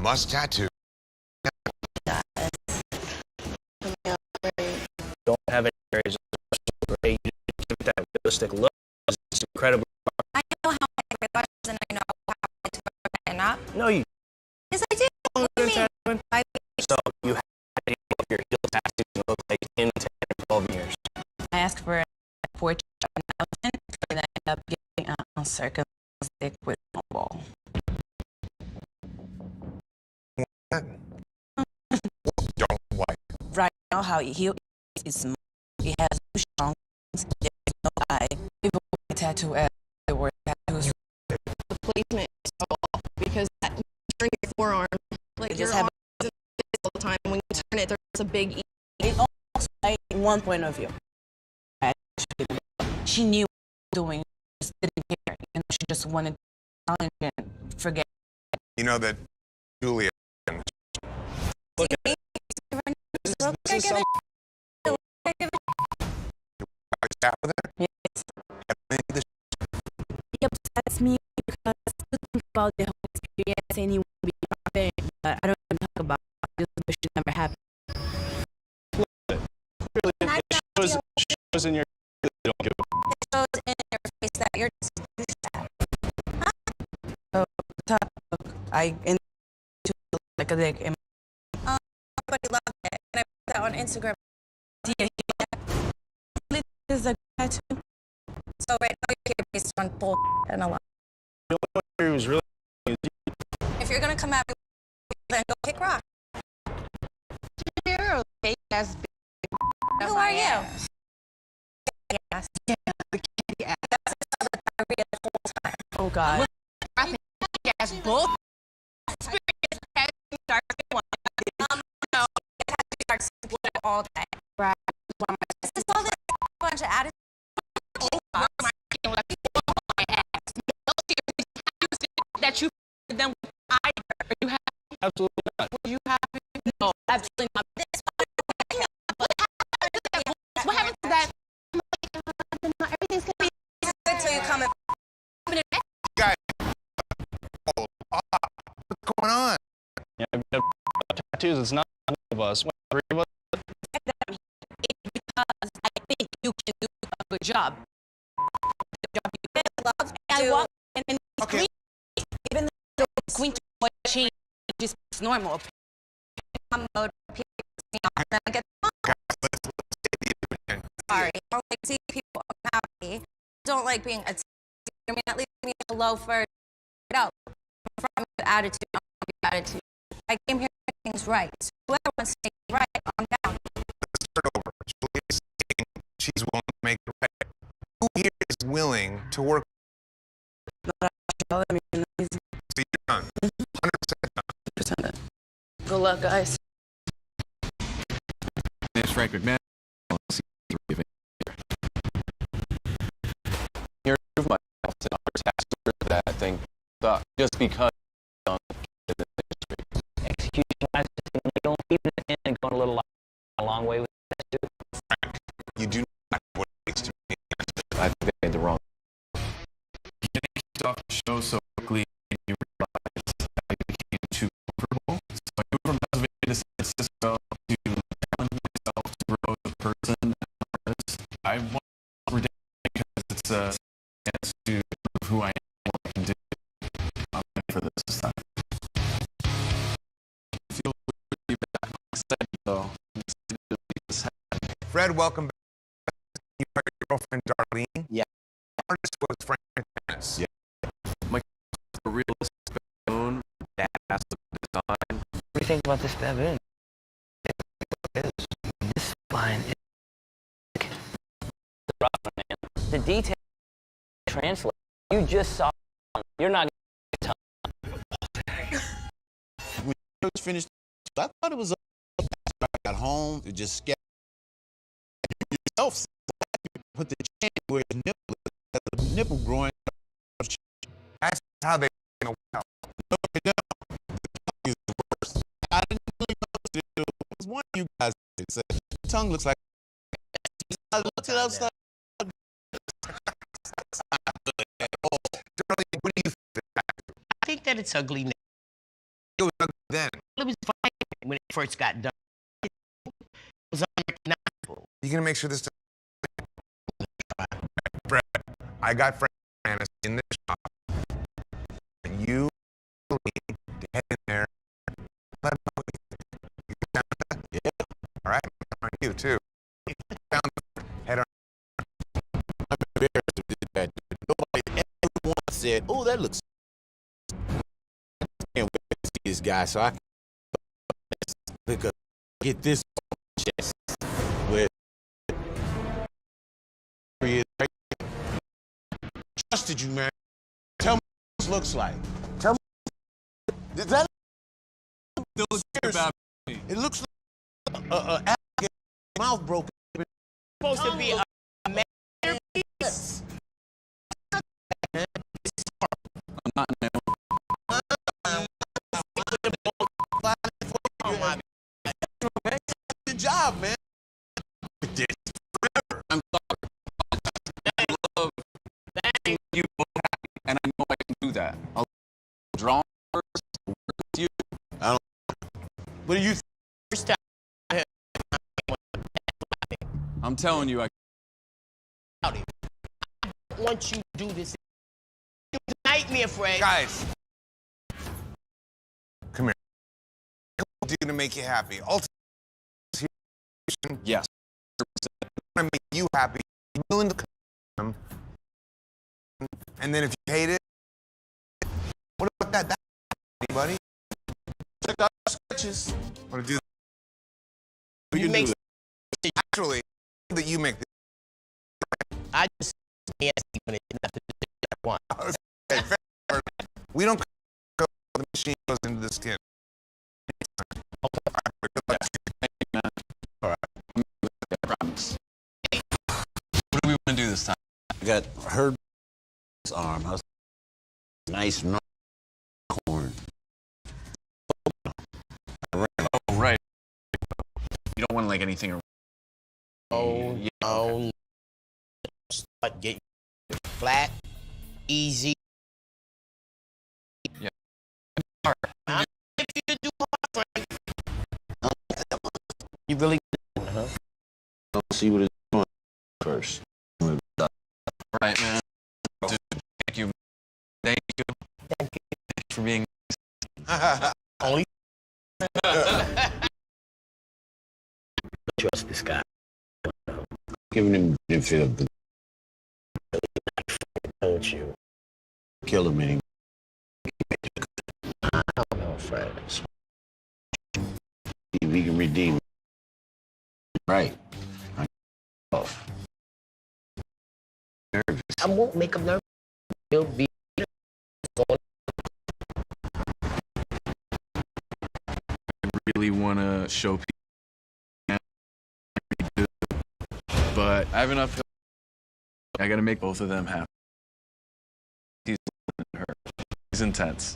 must tattoo. Don't have any areas of great. You give it that realistic look. It's incredibly. I know how my eyelashes and I know how to and not. No, you. Yes, I do. What do you mean? So you have to if your heel tattoo looks like in 10 or 12 years. I asked for a portrait of an elephant, and I ended up getting a circle stick with a ball. Don't like. Right now, how he is small. He has no strong. There's no eye. People tattoo as the word tattoos. The placement is so off because that, during your forearm, like You your just have arm is all the time. When you turn it, there's a big E. It almost like one point of view. She knew what she was doing, just didn't care. And she just wanted to challenge and forget. You know that Julia. Look at it. This is something. Chat with her? Yes. He upsets me because I still think about the whole experience and he would be perfect, but I don't even talk about it. I just wish it never happened. Clearly, it shows in your. You don't give a. It shows in your face that you're just sad. So, look, I in to look like a dick. And Everybody loved it. And I put that on Instagram. yeah, this is a tattoo. So right now you're here based on bull and a lot. The only one who was really. If you're gonna come at me, then go kick rock. You're a fake ass bitch. Who are you? Yes. Yeah. That's the diarrhea the whole time. Oh God. Yes, both. No, it has all day. Right. This is all this bunch of attitude. That you them either. Are you happy? Absolutely not. Were you happy? No, absolutely not. What happened to that? Everything's gonna be good until you come in. Guys, what's going on? Yeah, tattoos. It's not none of us. Three of us. because I think you can do a good job. The job you did. Love I walk and then Okay. even though the queen change just normal. I'm mode. Then I get sorry. I don't like seeing people unhappy. Don't like being attacked. I mean, at least me low first. Out from attitude, attitude. I came here to make things right. So whoever wants to make it right, I'm down. Let's start over. Julia's saying she's willing to make it right. Who here is willing to work? So you're done. 100% done. Good luck, guys. My name's Frank McMahon. Here prove myself to other taskers that I think just because Execution wise, don't keep it in and going a long way with that too. Frank, you do not know what it takes to be. I think I made the wrong. Getting kicked off the show so quickly, you realize I became too comfortable. So I moved from Pennsylvania to San Francisco to challenge myself to grow as a person and artist. I want to redemption because it's a chance to prove who I am and what I can do. I'm ready for this time. I feel really bad. I'm excited though. I'm excited to make this happen. Fred, welcome back. You are your girlfriend, Darlene. Yeah. Artist was Frank McMahon. Yeah. My a realistic baboon, badass design. What do you think about this baboon? This spine is rough, man. The detail translate. You just saw. You're not gonna When you finished, I thought it was up. I got home, it just scattered. Yourself put the chain where his nipple is, the nipple growing. That's how they know. No, they don't. The tongue is the worst. I didn't really know it was one of you guys that said the tongue looks like. I looked it up. Darlene, what do you think? I think that it's ugly now. It was ugly then? It was fine when it first got done. It was unrecognizable. You gonna make sure this Fred, I got Fred in this shop. And you need to head in there. Let him know what you think. You down with that? Yeah. All right. On you too. Down head on. I'm embarrassed to do that. Nobody ever once said, "Oh, that looks." I can't wait to see this guy, so I can because get this on my chest. With trusted you, man. Tell me what this looks like. Tell me. Does that look about me? It looks like a mouth broken. It's supposed to be a masterpiece. I'm not in Good job, man. I'm sorry. I love seeing you both happy, and I know I can do that. I'll draw first, work with you. I don't. What do you think? I'm telling you, I want you to do this. It's a nightmare, Fred. Guys, come here. What can we do to make you happy? Ultimately, yes. I want to make you happy. You're willing to come. And then if you hate it, what about that? That's anybody? Check out the sketches. Want to do that? You make actually that you make. I just yes, when it's nothing to do with what I want. Okay, we don't go. The machine goes into the skin. All right. I promise. What do we want to do this time? I got her arm. Nice corn. Oh, right. You don't want like anything. Oh, yeah. Oh, start getting flat, easy. Yeah. I'm if you do hard, Frank. You really good, huh? Let's see what it's doing first. Right, man. Dude, thank you. Thank you. Thank you. Thanks for being. Only. Trust this guy. Giving him the benefit of the. Don't you? Kill him anyway. I don't know, Fred. See if he can redeem it. Right. Off. Nervous. I won't make him nervous. He'll be. I really want to show people, but I have enough. I got to make both of them happy. He's listening to her. He's intense.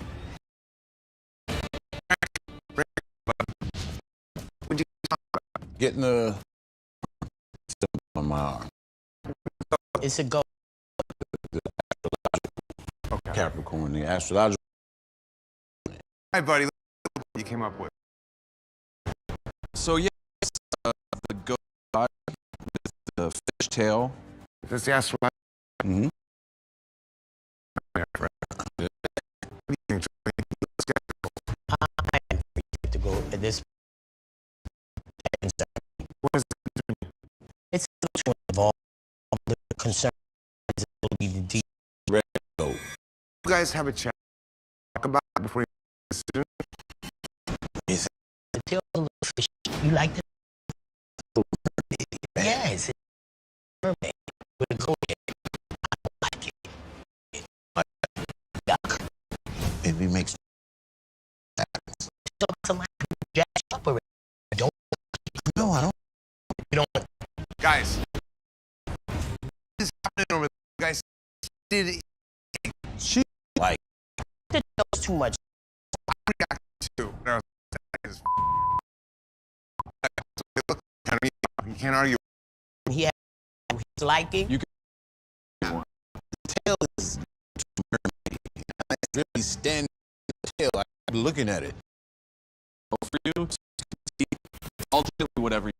Getting the stuff on my arm. It's a go. Okay. Capricorn, the astrological. Hi, buddy. What you came up with? So yeah, the goat with the fish tail. Is this the astrological? Mm-hmm. I to go at this. What is it's to involve the concern is ability to deep. You guys have a chat. Talk about it before you make a decision. The tail a little fishy. You like it? Yes. It's mermaid. With a goat head. I don't like it. Yuck. If he makes Jack up already. Don't. No, I don't. You don't. Guys, what is happening over there? Guys, did it? She like That was too much. I reacted to. No, you can't argue. He had his liking. You the tail is mermaid. It's really standing the tail. I'm looking at it. for you. Ultimately, whatever.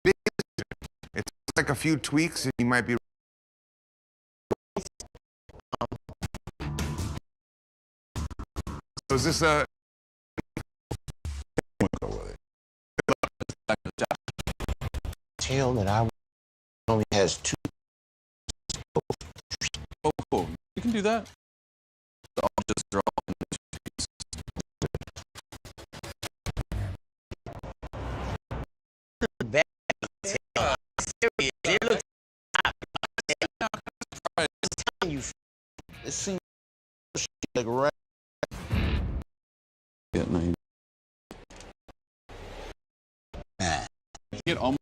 It's like a few tweaks, and you might be. So is this a? Tail that I only has 2. Oh, cool. You can do that. So I'll just draw in the 2 pieces. It seems like right. Get almost.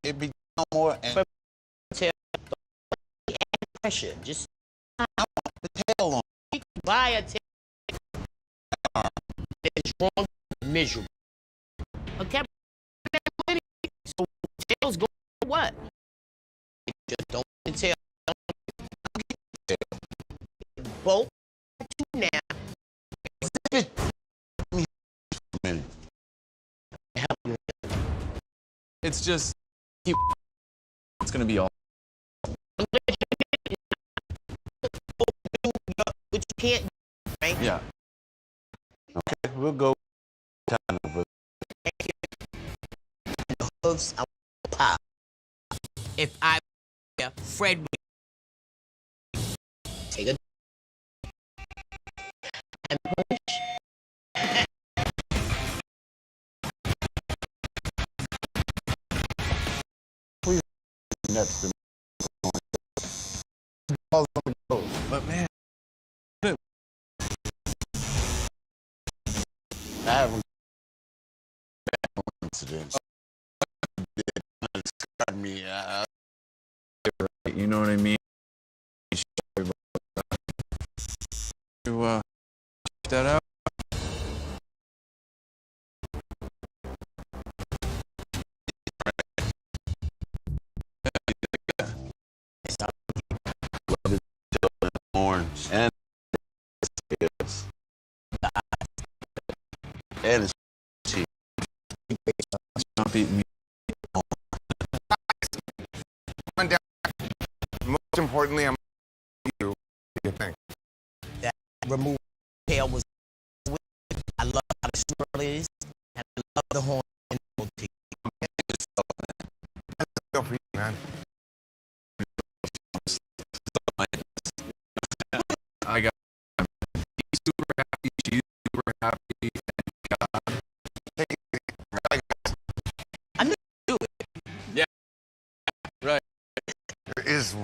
It be more and pressure. Just I want the tail on. you can buy a tail that's wrong, miserable. Okay, so tails go for what? Just don't get the tail. Both two now. It's just. It's gonna be all. What you can't do, right? Yeah. Okay, we'll go. The hooves are pop. If I Fred would take a and push. Nuts to but man, I haven't bad incidents. Me, You know what I mean? To check that out. Orange and his teeth. Not beating me. Most importantly, I'm you. What do you think? That remove tail was. I love how the swirl is, and I love the horn and the teeth. That's go for you, man. I got. He's super happy. She's super happy. I'm gonna do it. Yeah. Right. There is.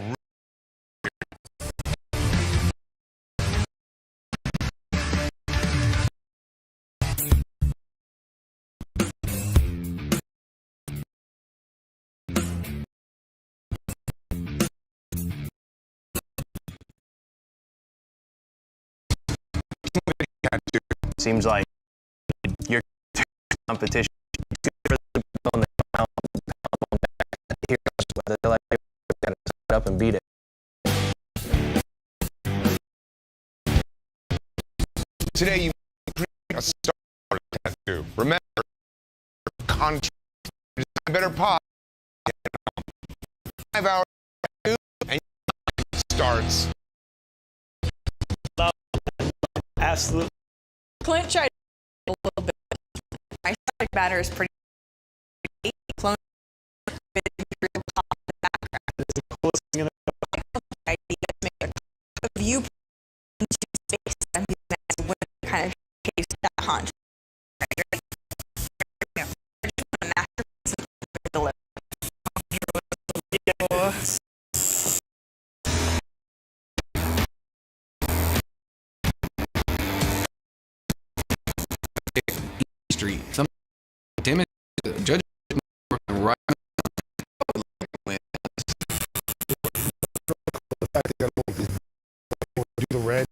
Seems like your competition on the ground, here, they're like, gotta set up and beat it. Today you create a star tattoo. Remember, contract better pop. 5 hours tattoo and starts. Absolutely. Clint tried a little bit. My subject matter is pretty clone view into space and kind of case that contrast. Street. Some damn it, judge right. Do the red.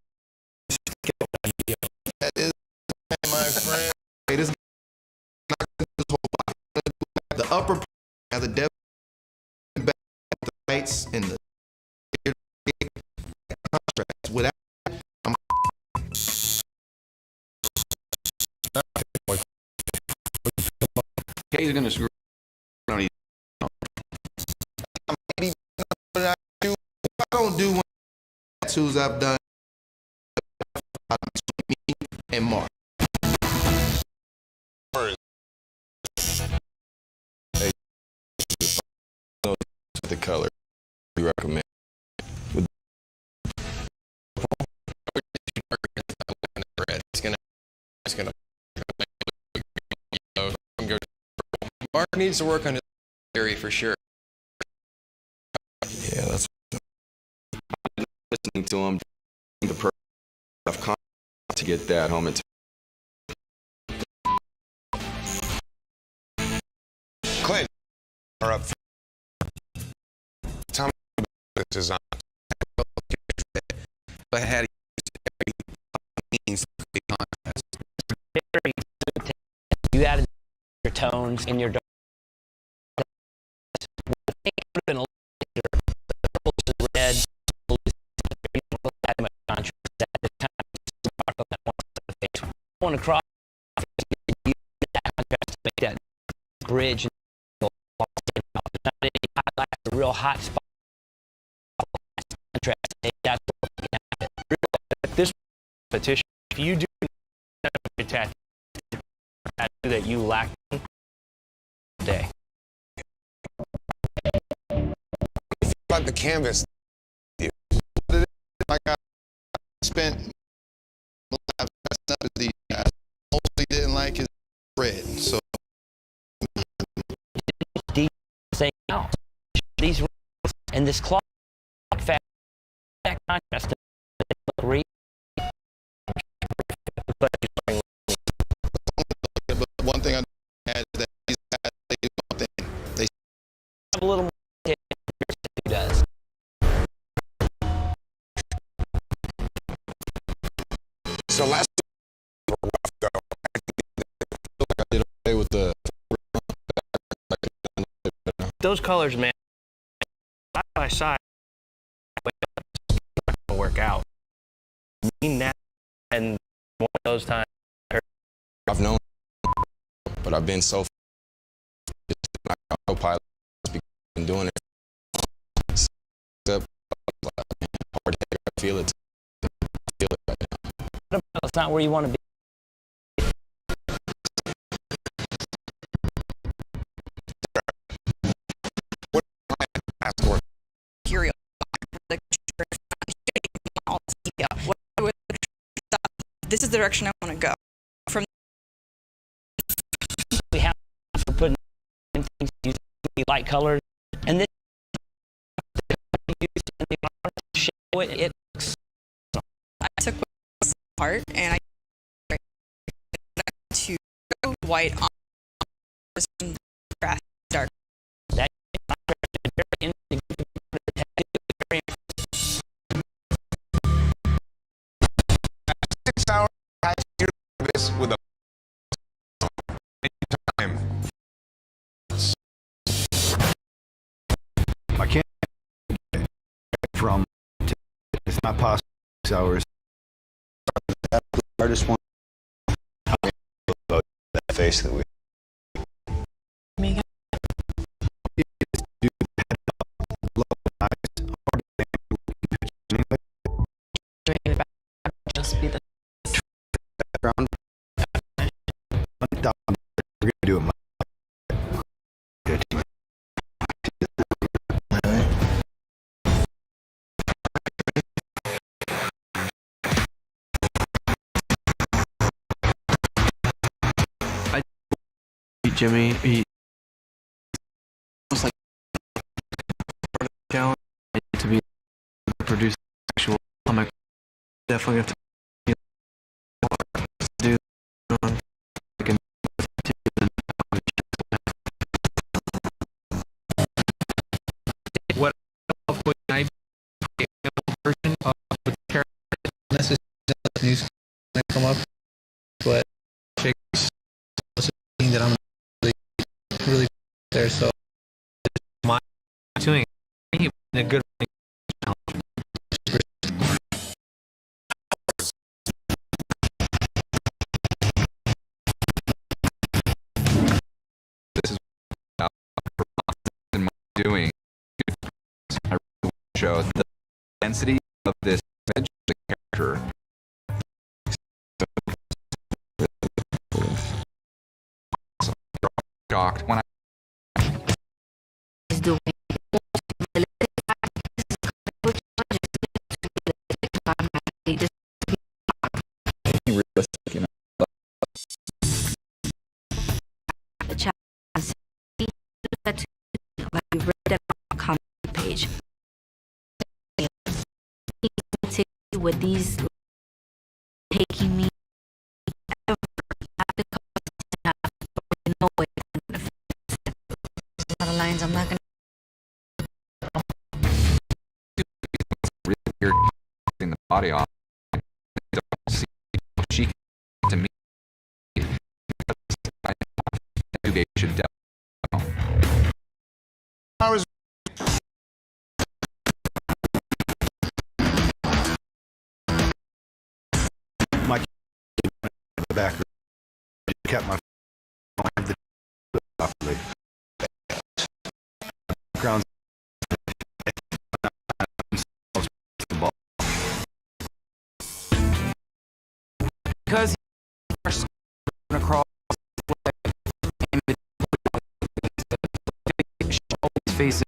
That is, my friend. It is the upper part has the depth, the lights, and the contrast. Without, I'm he's gonna screw around. I don't do one tattoos I've done and Mark. The color we recommend. It's gonna. Mark needs to work on his theory for sure. Yeah, that's. Listening to him, the perfect to get that home. Clint, are up. Tell me about this design. But how do you use You added your tones in your red. Want to cross to make that bridge a real hot spot. This petition, if you do a tattoo that you lack today. About the canvas. Like I spent the mostly didn't like his red, so These and this cloth fat that contrast but one thing I had is that he's got one thing they have a little more than he does. So last rough go. I did okay with the. Those colors, man, side by side, work out. Me now and one of those times. I've known, but I've been so. Autopilot, been doing it. Hard, I feel it. Right now. It's not where you want to be. Material. This is the direction I want to go. From we have to put in things using light colors, and this it I took this apart and I to white on grass dark. That This with a time. I can't get from. It's not possible. 6 hours. I just want about that face that we. Just be the background. We're gonna do it. Jimmy, he almost like challenge to be produce actual comic. Definitely have to do what would I be a version of the character unless it's news come up, but that I'm really there, so my doing a good show, the density of this image, the character. Shocked when I is doing realistic, you know. the challenge. Like we read that on the comment page. With these taking me ever after no way I'm gonna fix it. A lot of lines I'm not gonna really weird taking the body off. I don't see how she can to me. Intubation depth. I was My in the back kept my properly. Grounds Because he's across his face.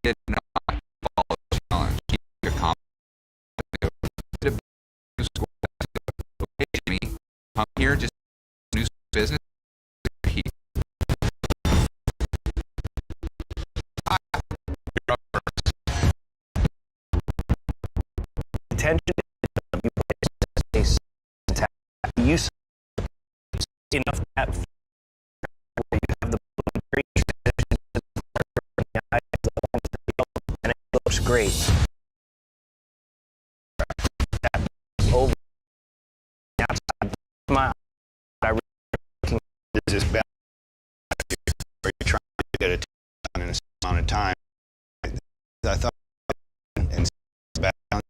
Did not follow the challenge. He took a comment. Me, I'm here just new business. Attention you enough that where you have the and it looks great. Over outside my I really This is bad. Are you trying to get it done in a certain amount of time? I thought and back down.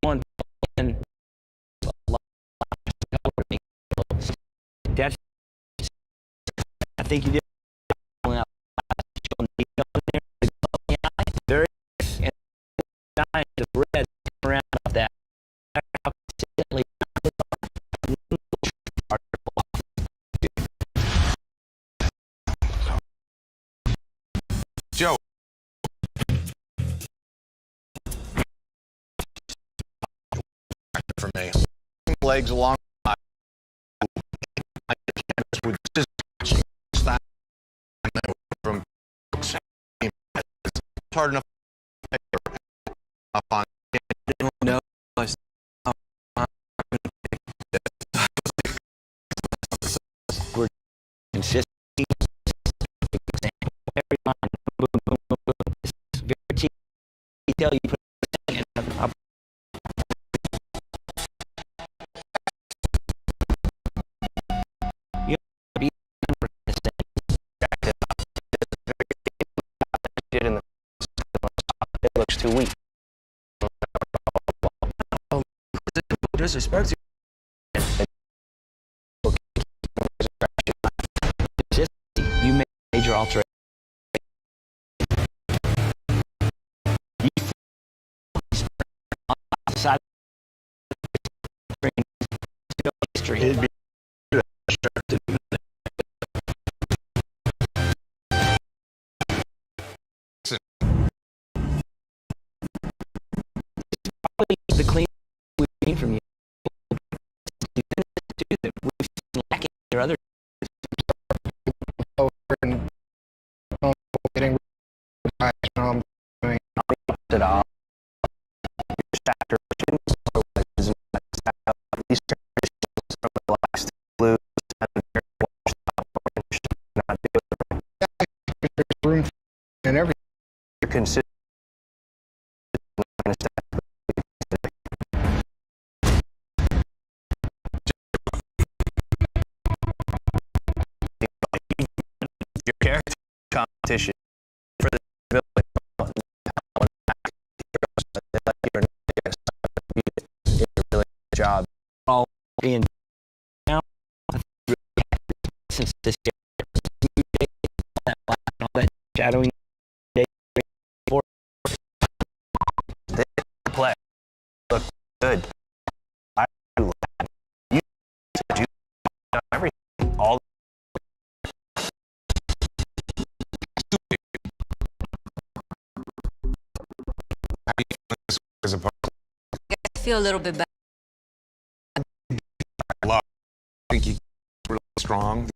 One and that's I think you did very and the red around that Joe. For me, legs along. From hard enough up on. No, we're consistent. Every line, boom, boom, boom, boom. It's very detail you put up. did in the it looks too weak. Disrespect you made major alteration. Side It'd be the clean we've seen from you. We've seen lacking your other. Getting feel a little bit better. I think you really strong.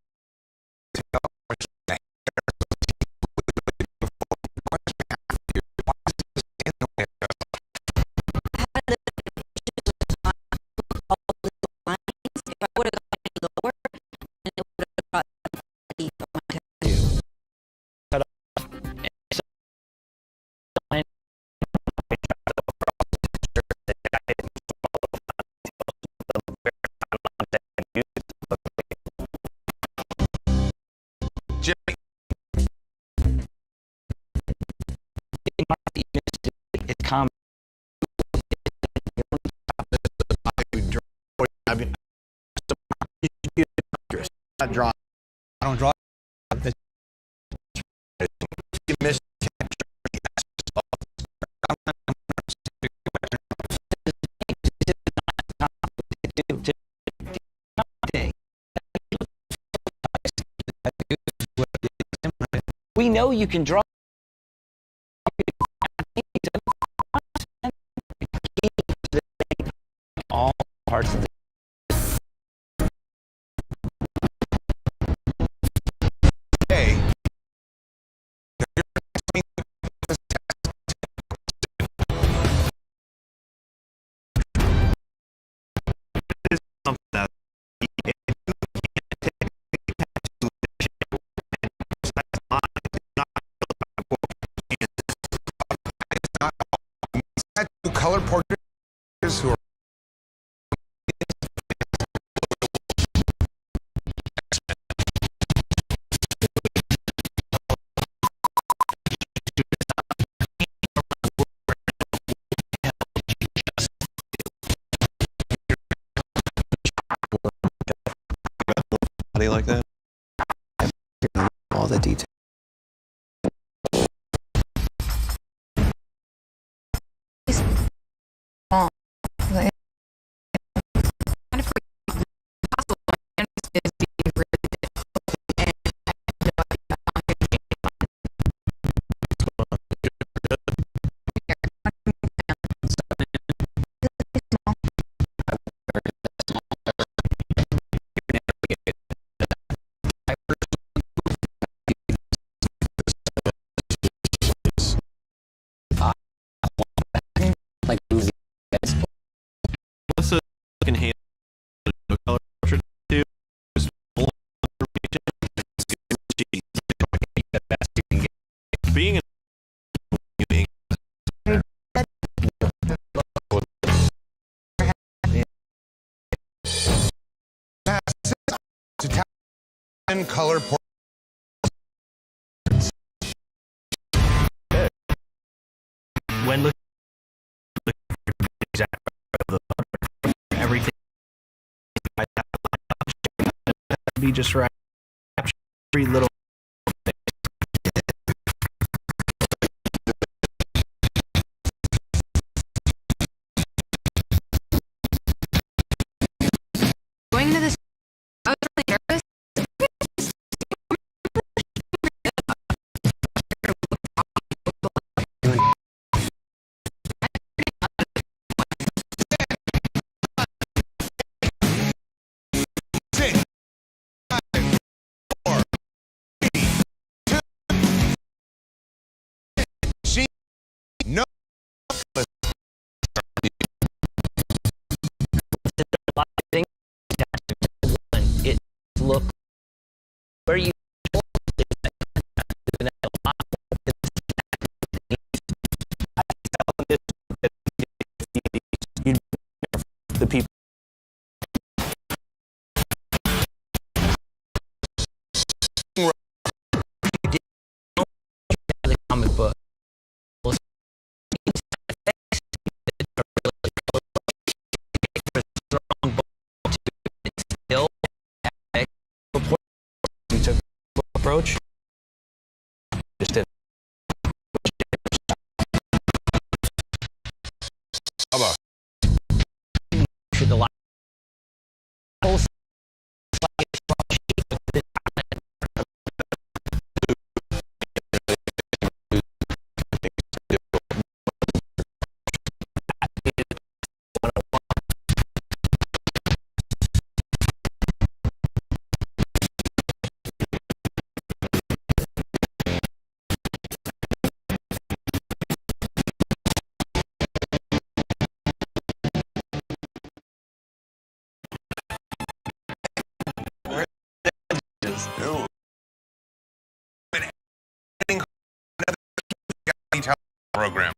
It's common. Not draw. I don't draw. You miss. We know you can draw. All parts of the Hey. Color portraits who are body like that. All the details. What's a looking hand? No color portrait too. Just full information. Being a color portraits. when looking everything be just right. Every little Going to this, I was really nervous. Program.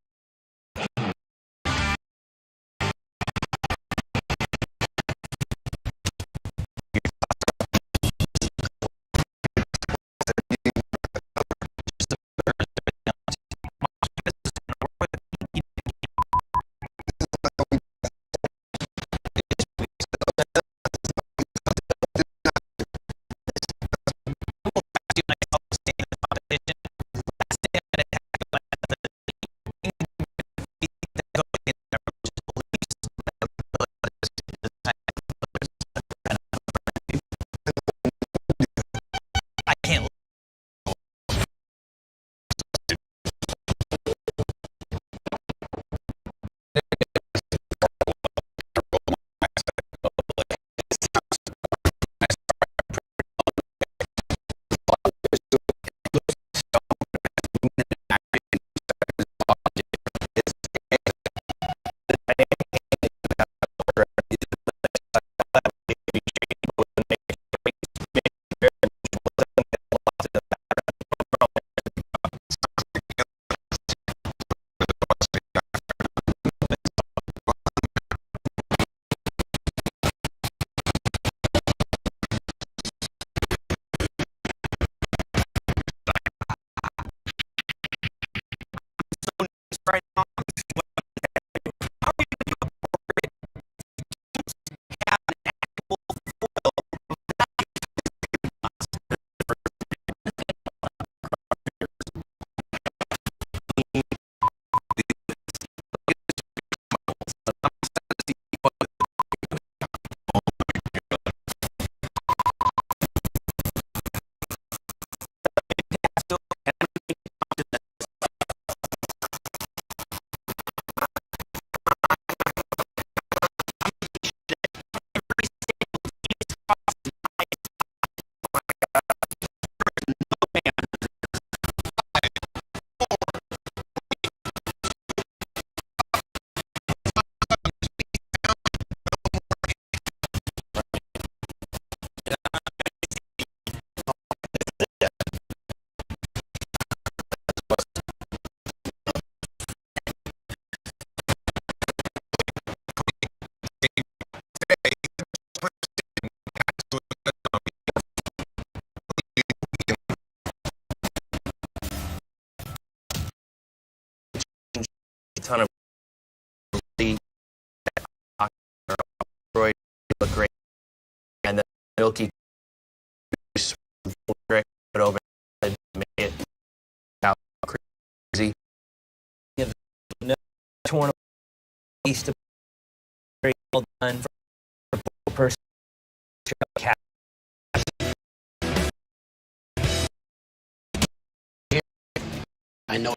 Ton of look great, and the milky put over and made it out crazy. Yeah, the torn piece to very well done for a person. I know.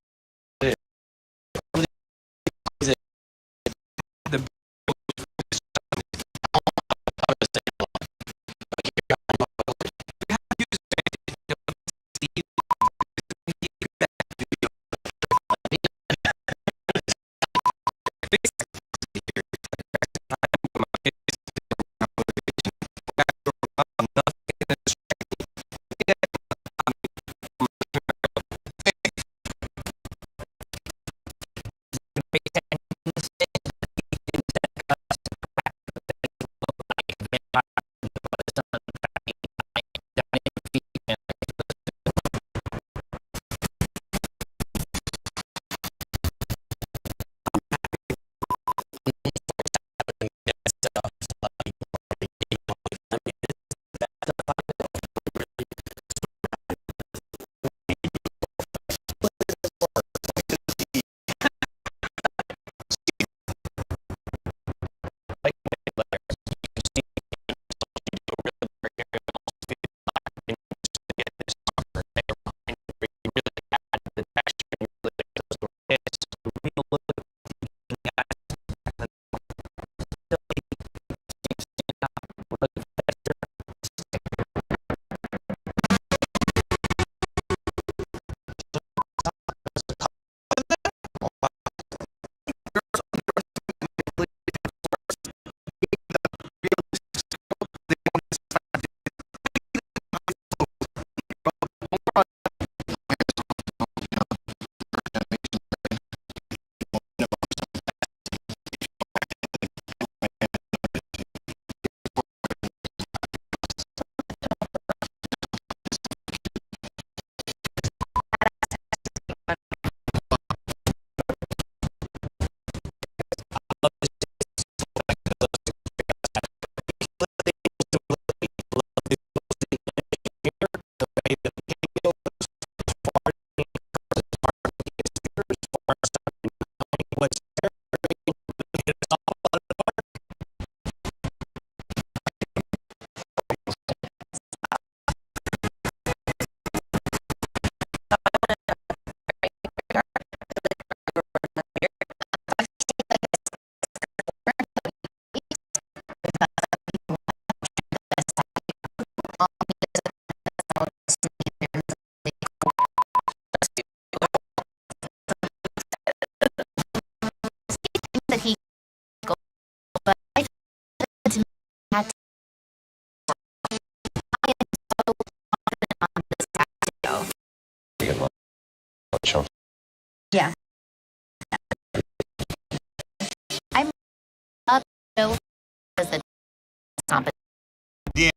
Yeah.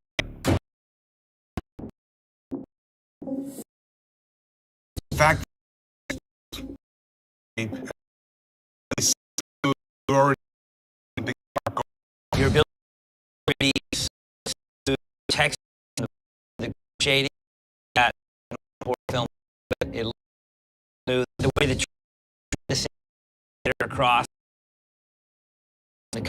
In fact, Your ability to text the shading that film, but it the way that you across the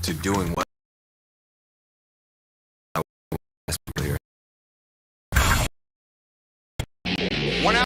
to doing what? One out.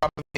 But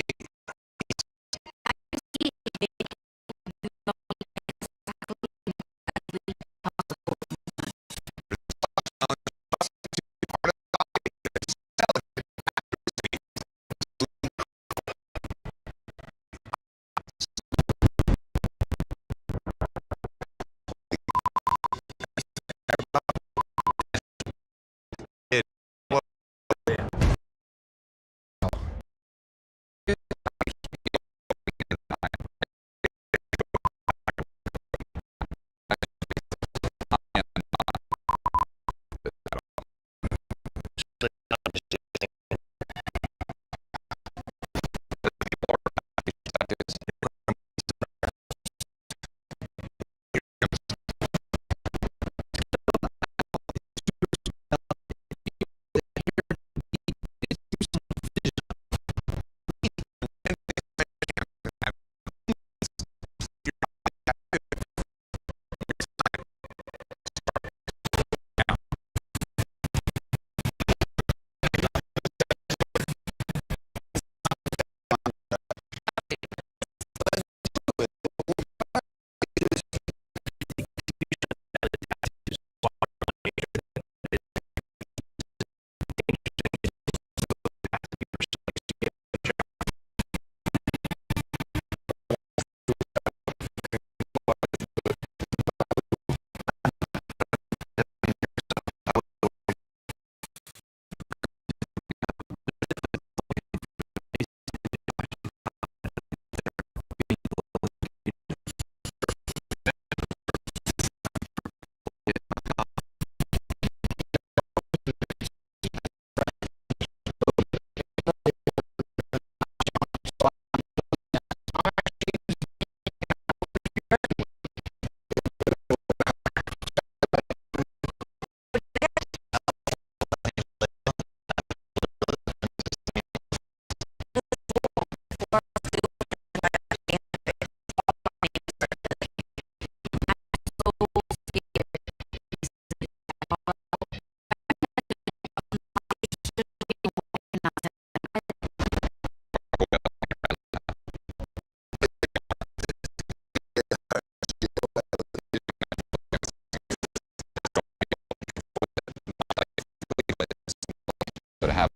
have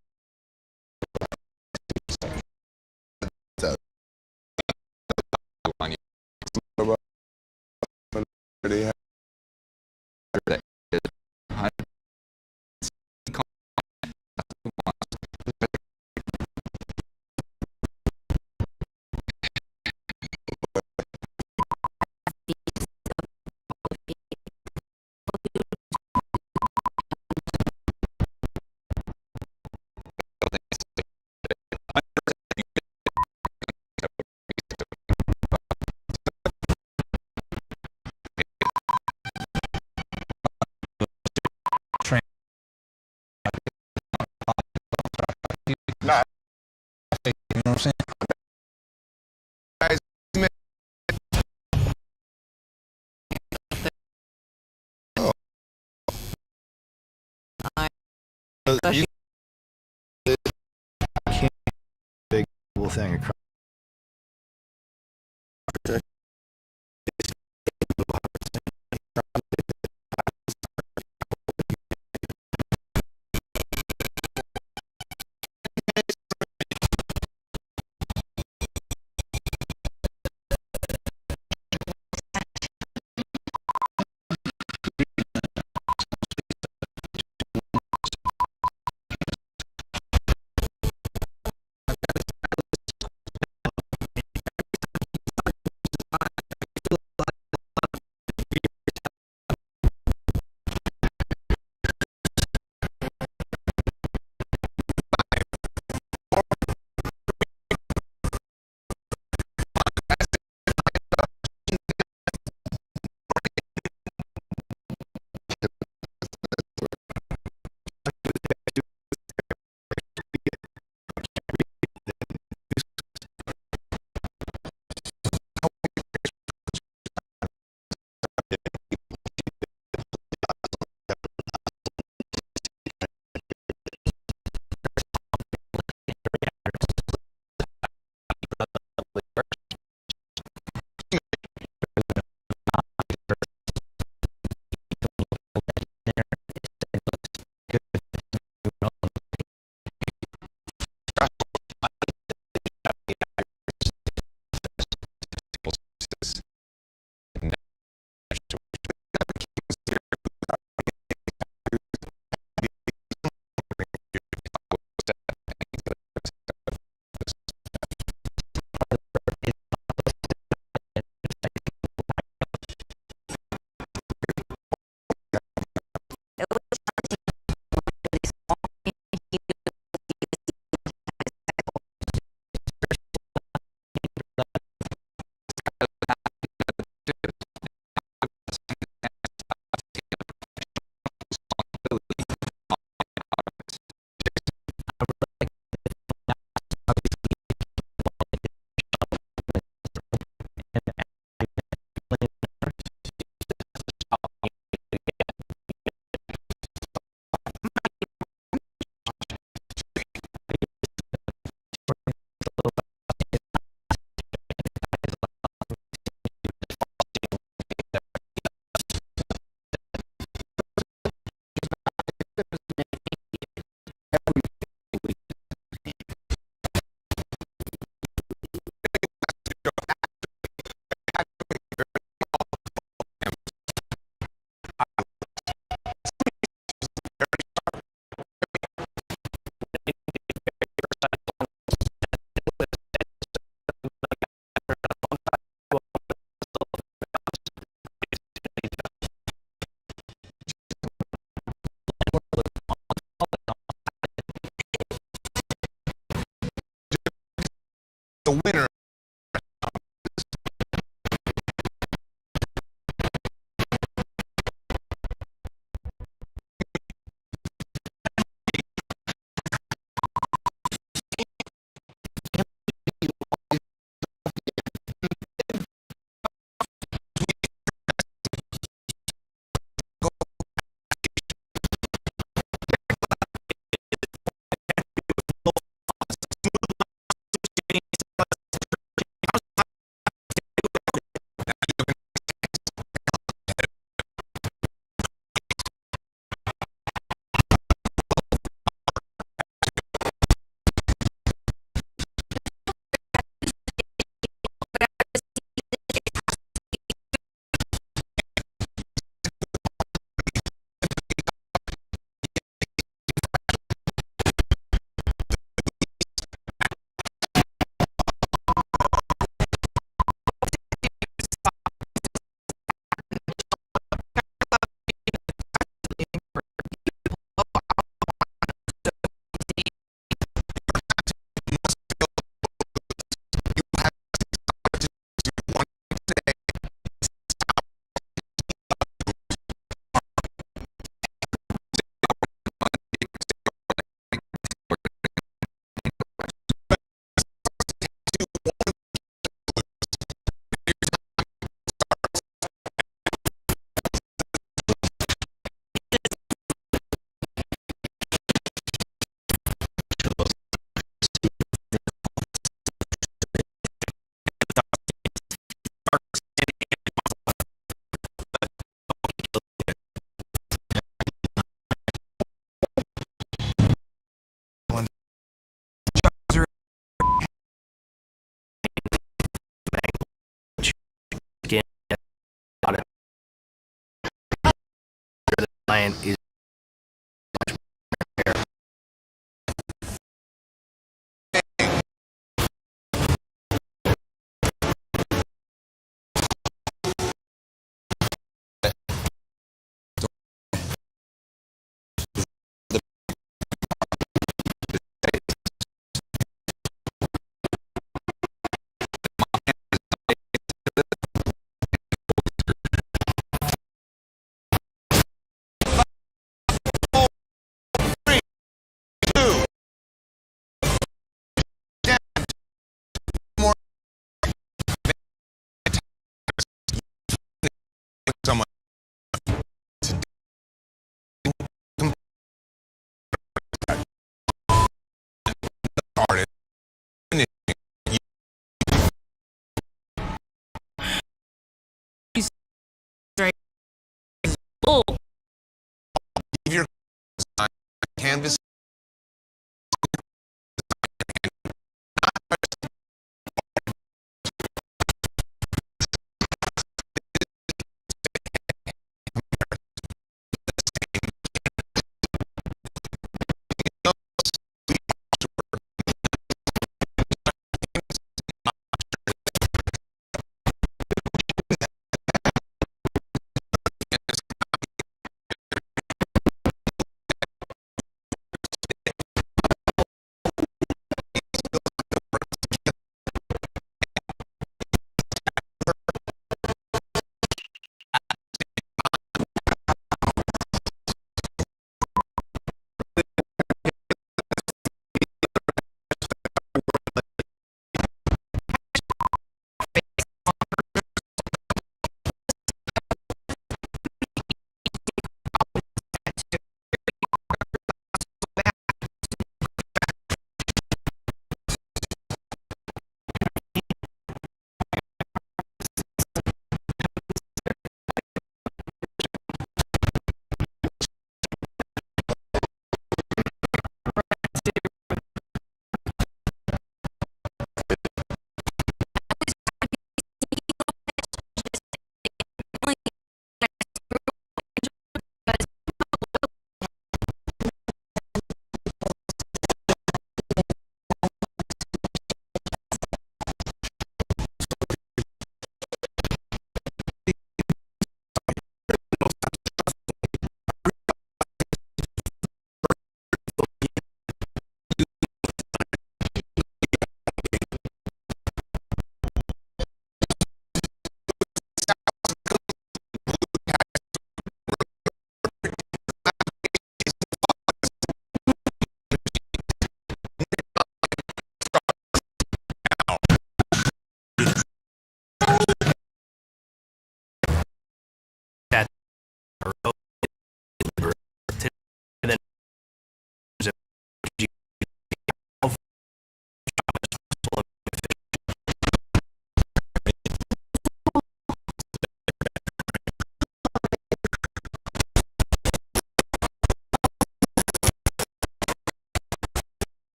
on you. Nah. You know what I'm saying? Guys, oh. You can't big thing across. the winner. Client is someone artist. Oh. Leave your canvas.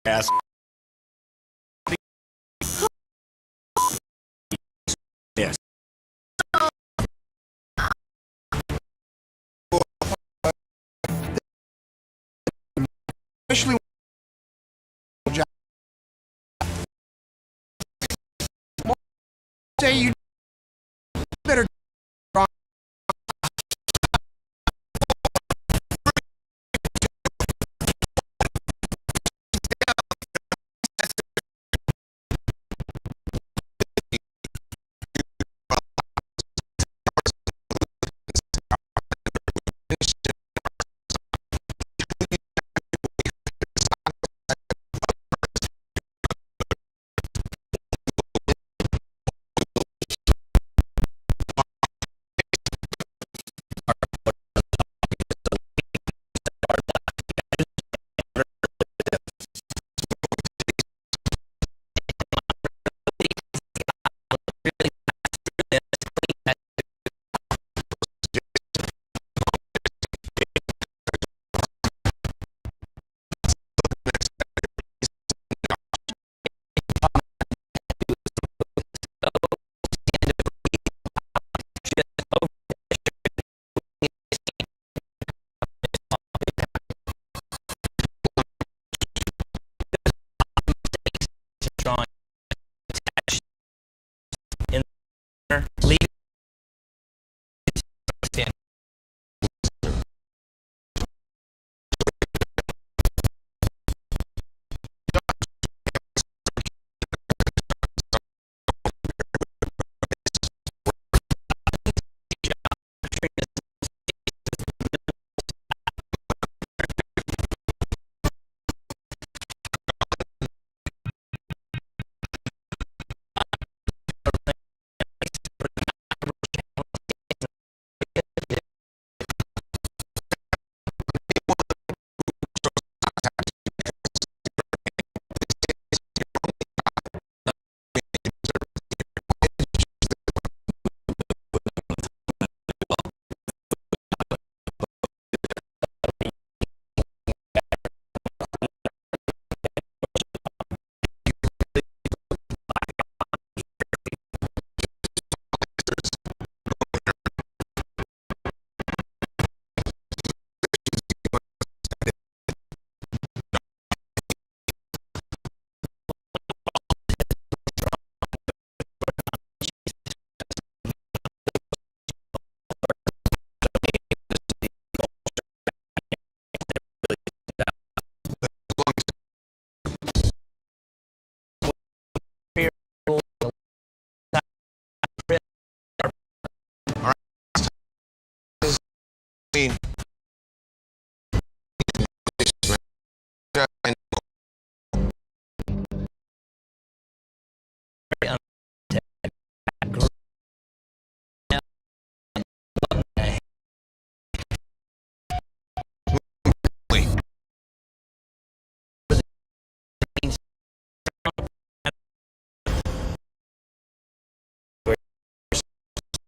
Yes. Yes. Especially say you better drawing attached in there, leave stand.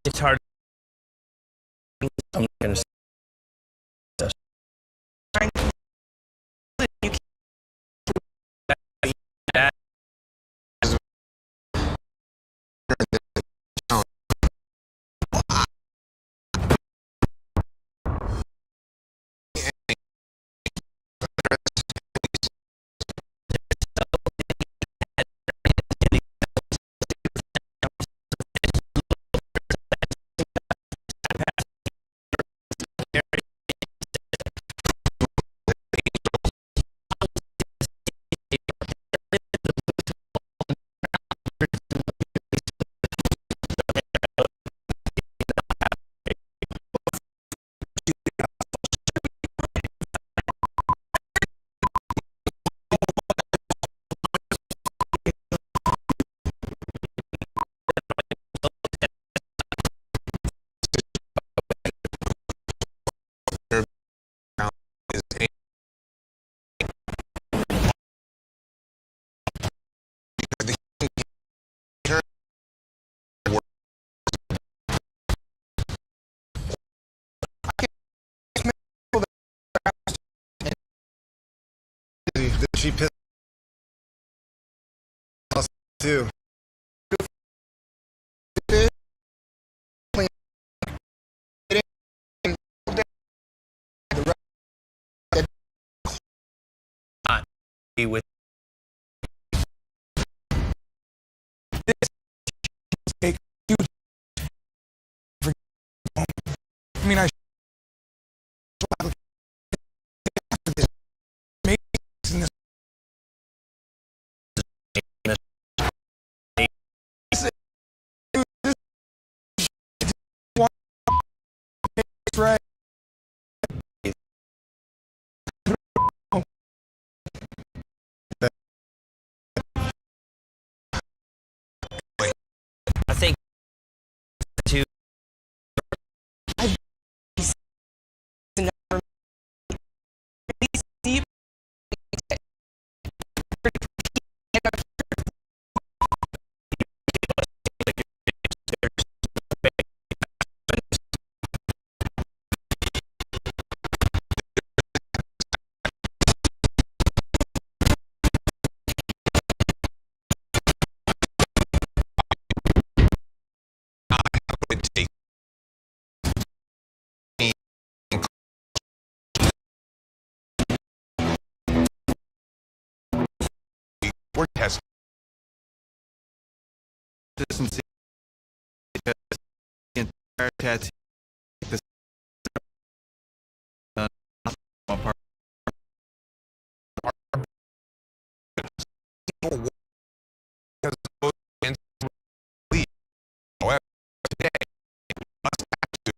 It's hard. I'm gonna Did she piss us too? With take you. I mean, I. Right. I think to We're testing. Consistency because the entire tattoo. This one part. However, today, must have to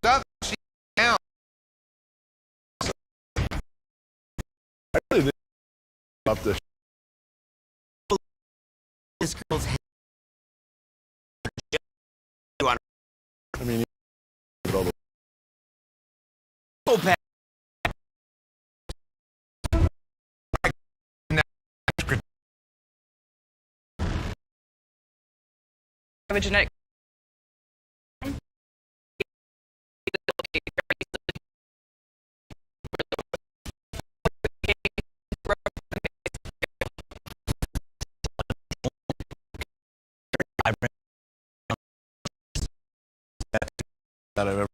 Stuff she down. I really did up this. This girl's head. I mean, all the Go back. Have a genetic. that I've ever.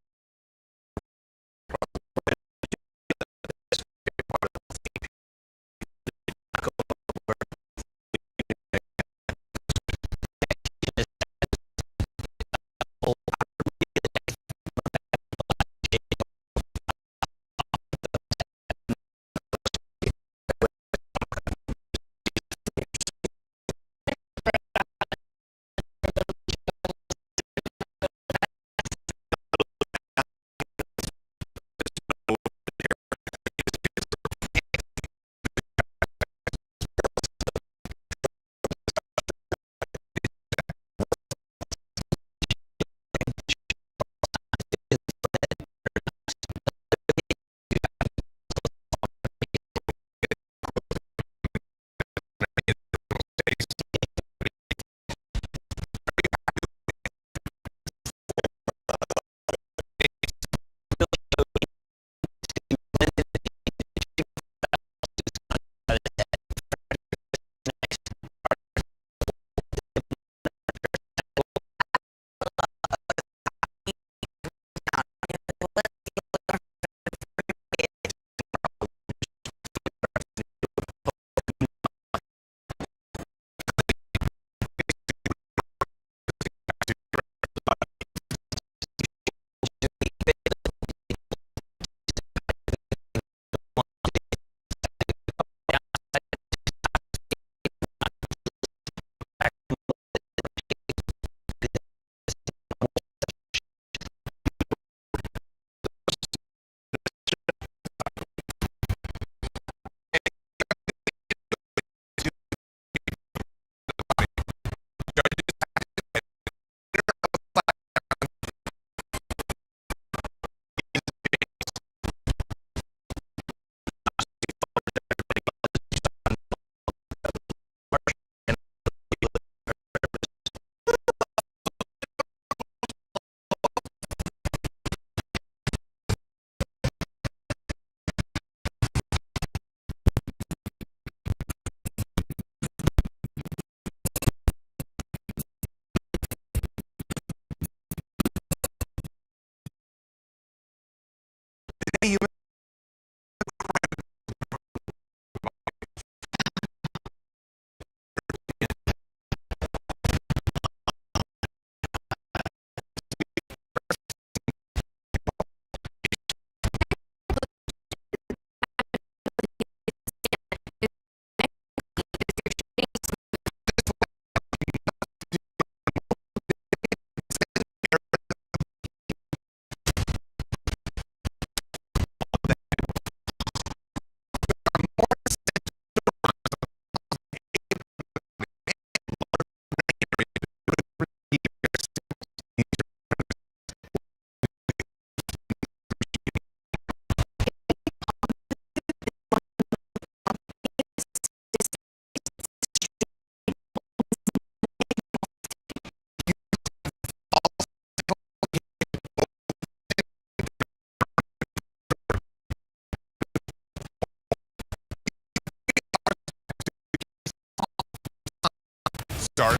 Start.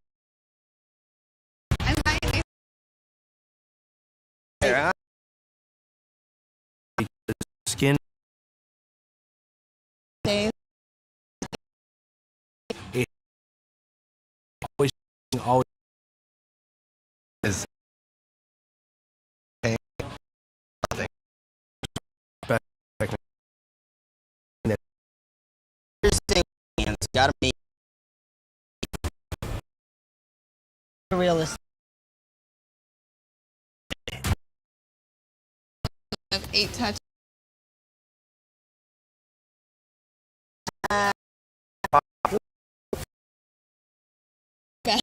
Yeah. Skin. Dave. Always is pain. Nothing. This thing, it's gotta be realistic. 8 tattoos. Okay.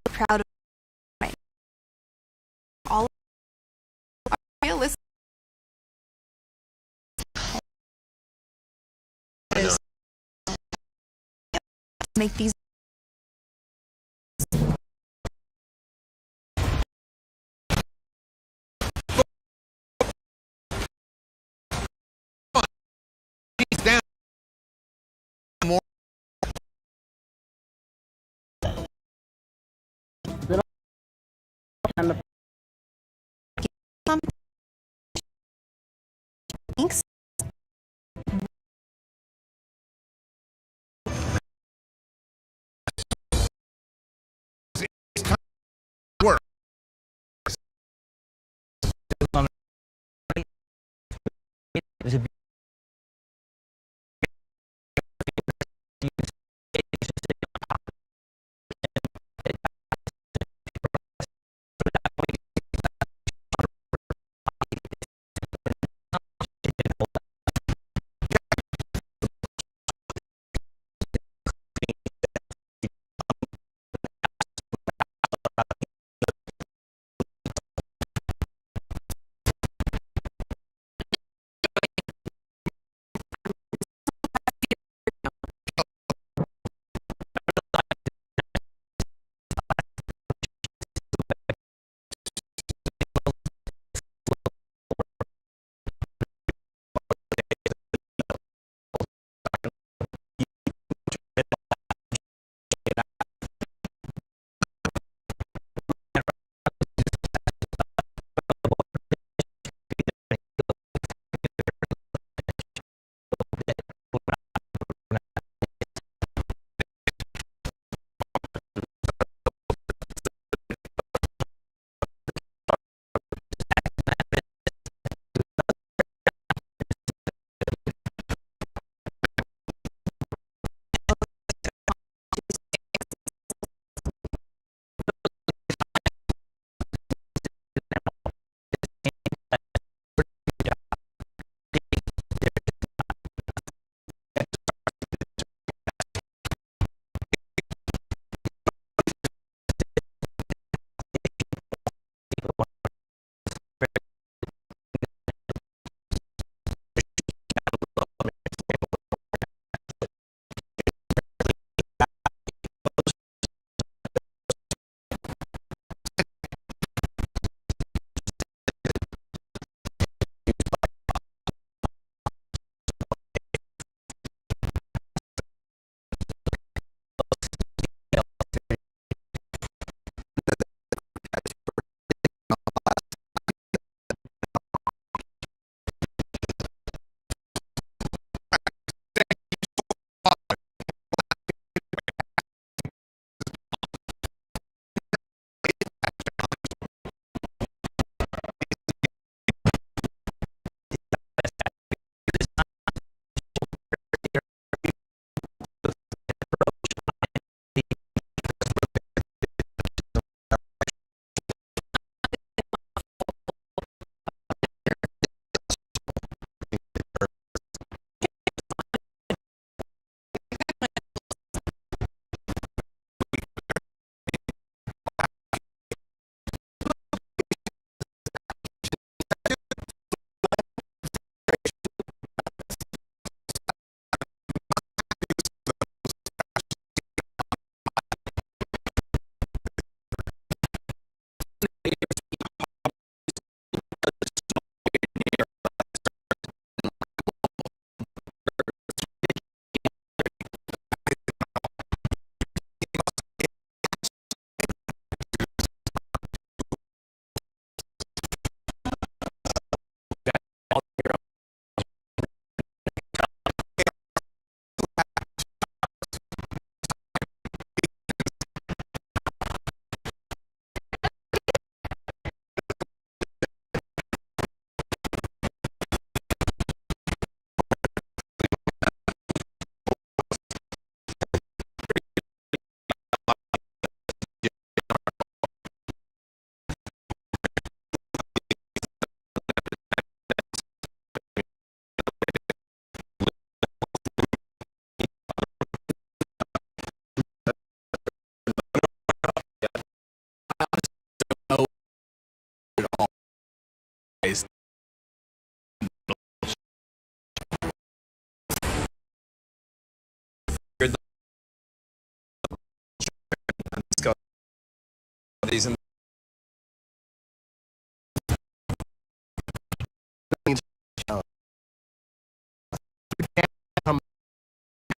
Proud of my all are realistic. Make these down more. Thanks. Work.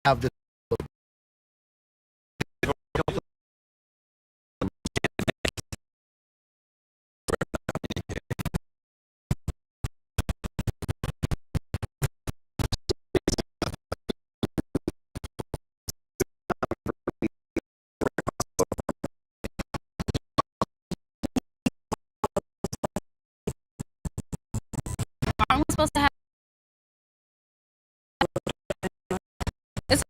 have this. Aren't we supposed to have? It's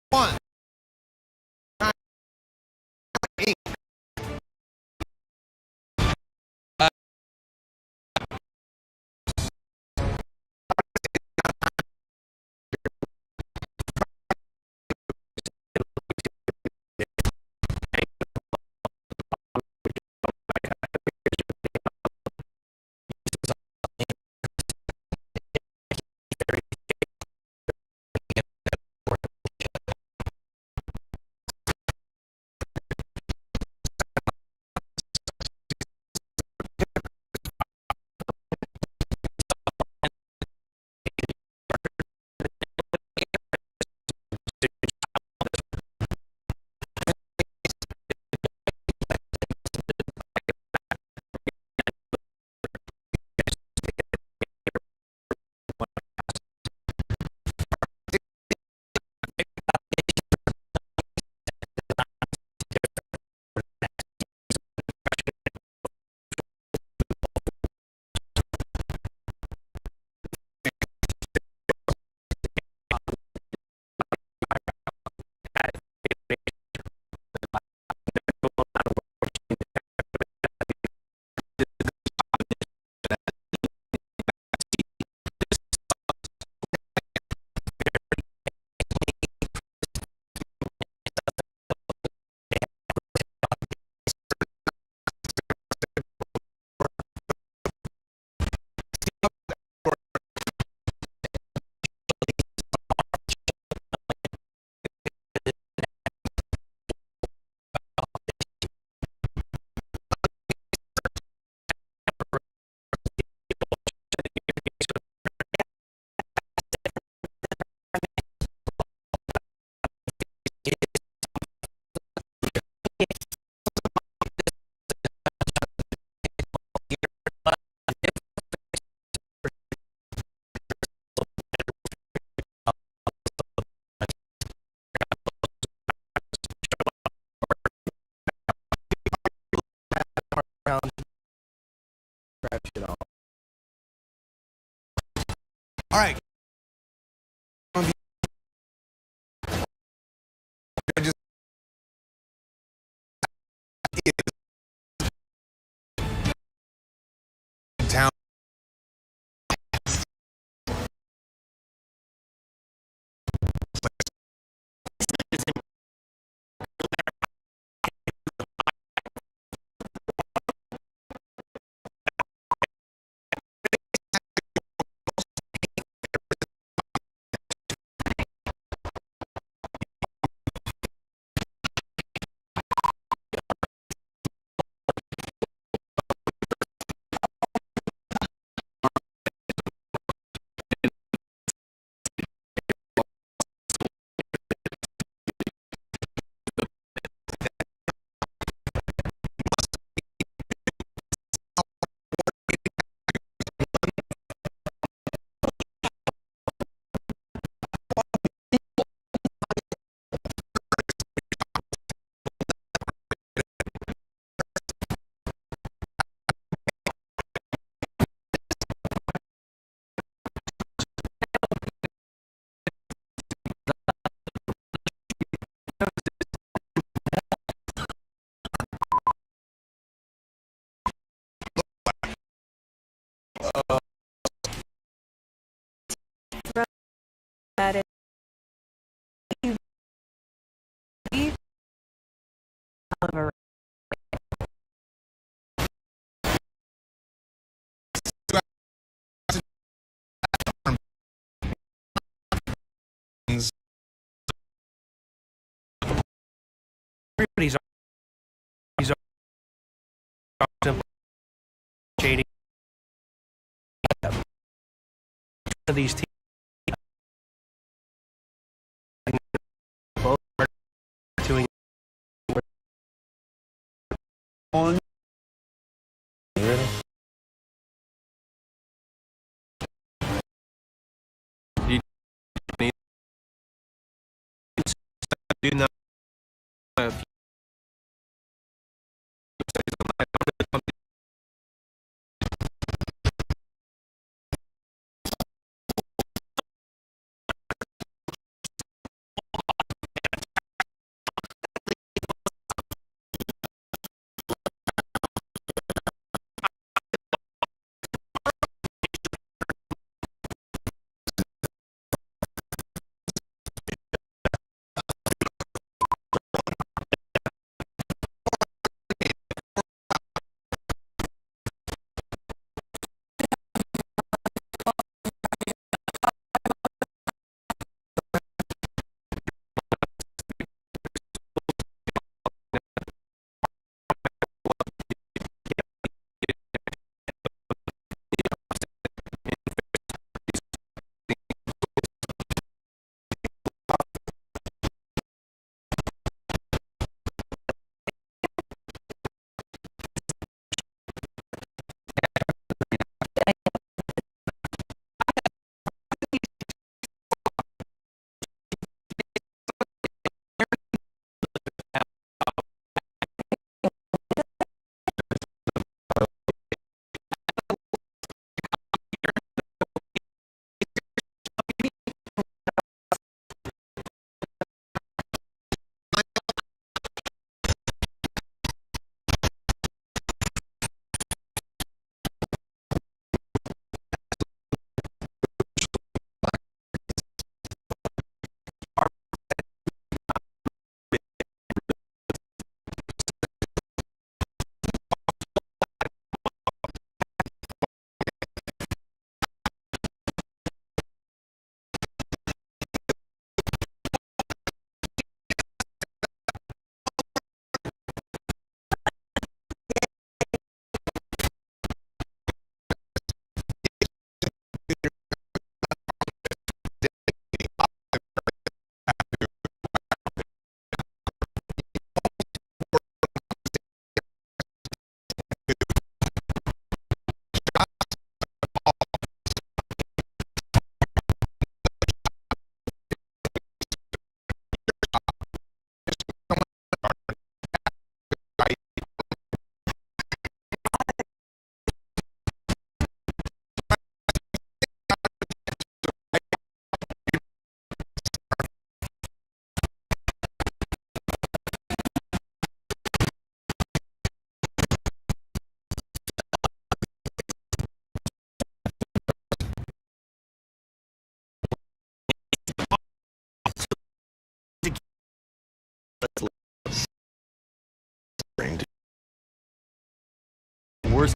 One. Eight. All right. Town. That is however, everybody's of these teams both are doing on. Really? You need do not worst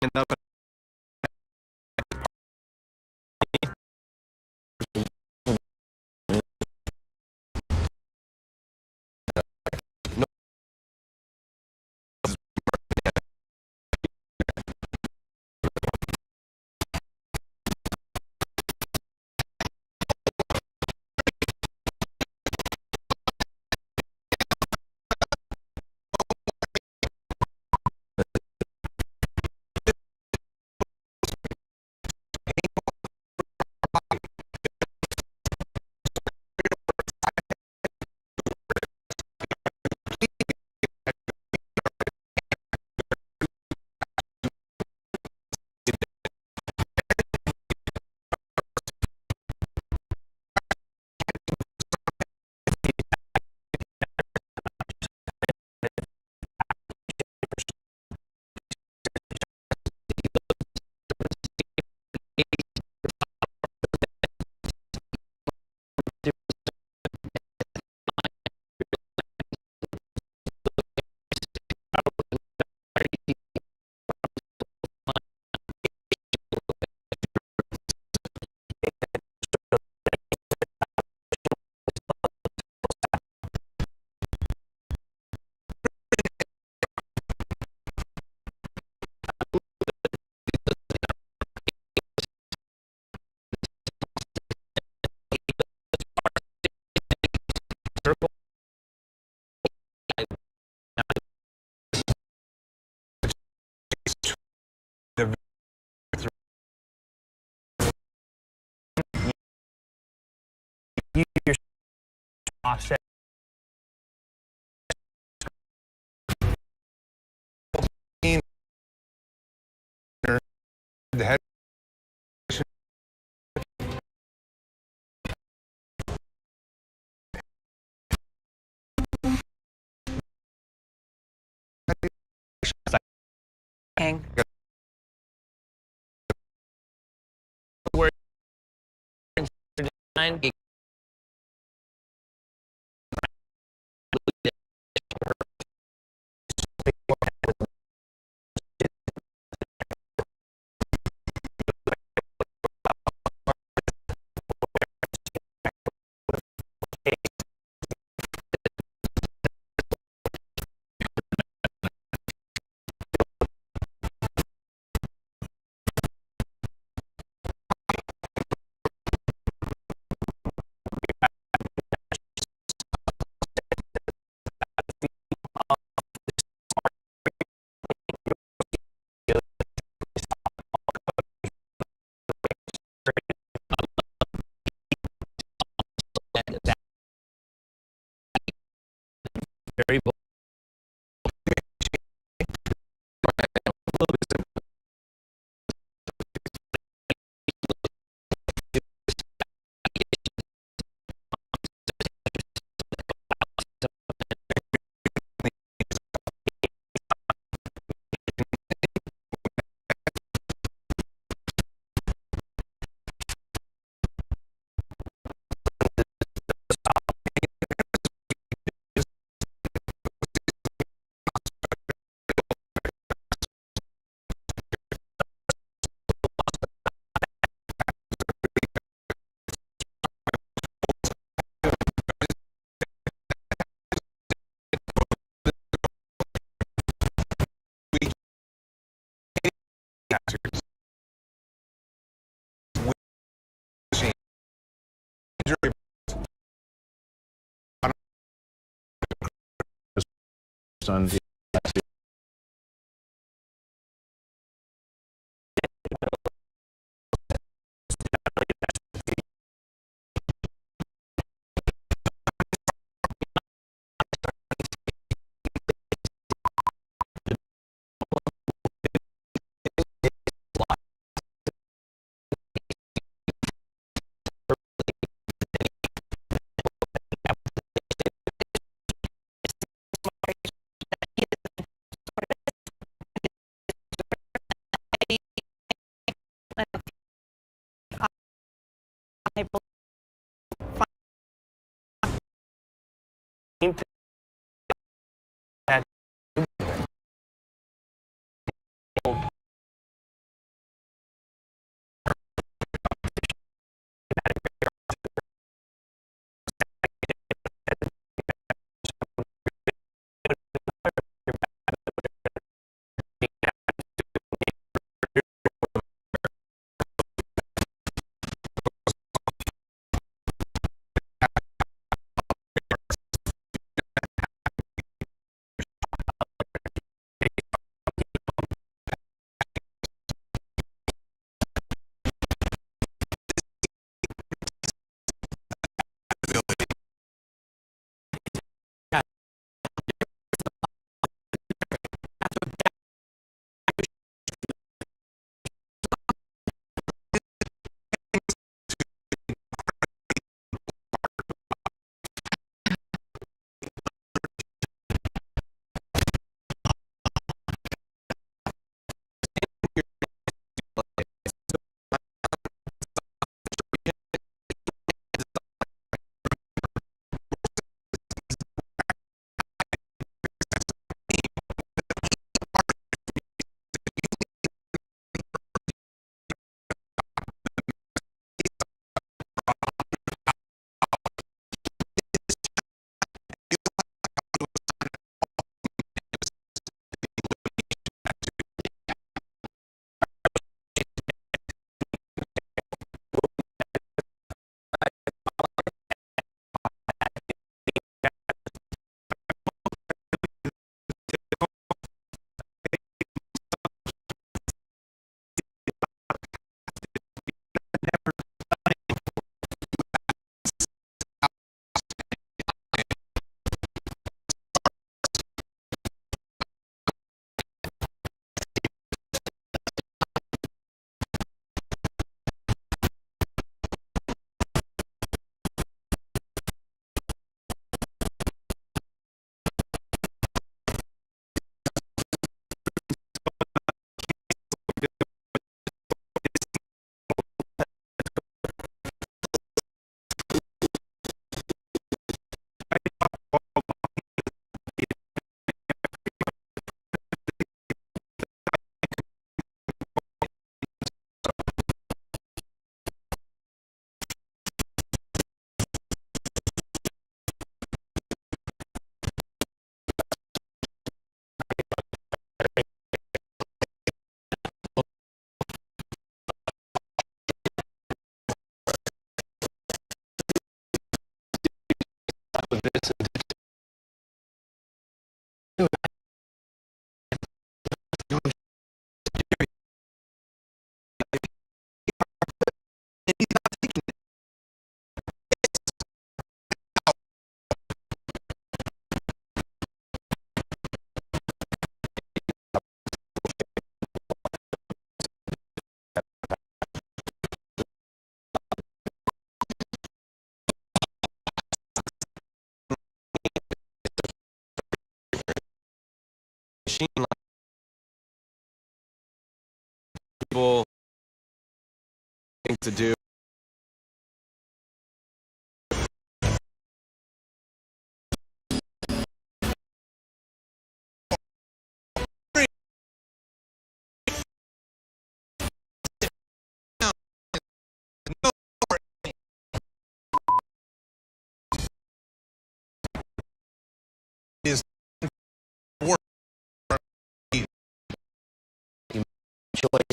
end up saying. Where design very bold. On the this machine people thing to do. Is work choice.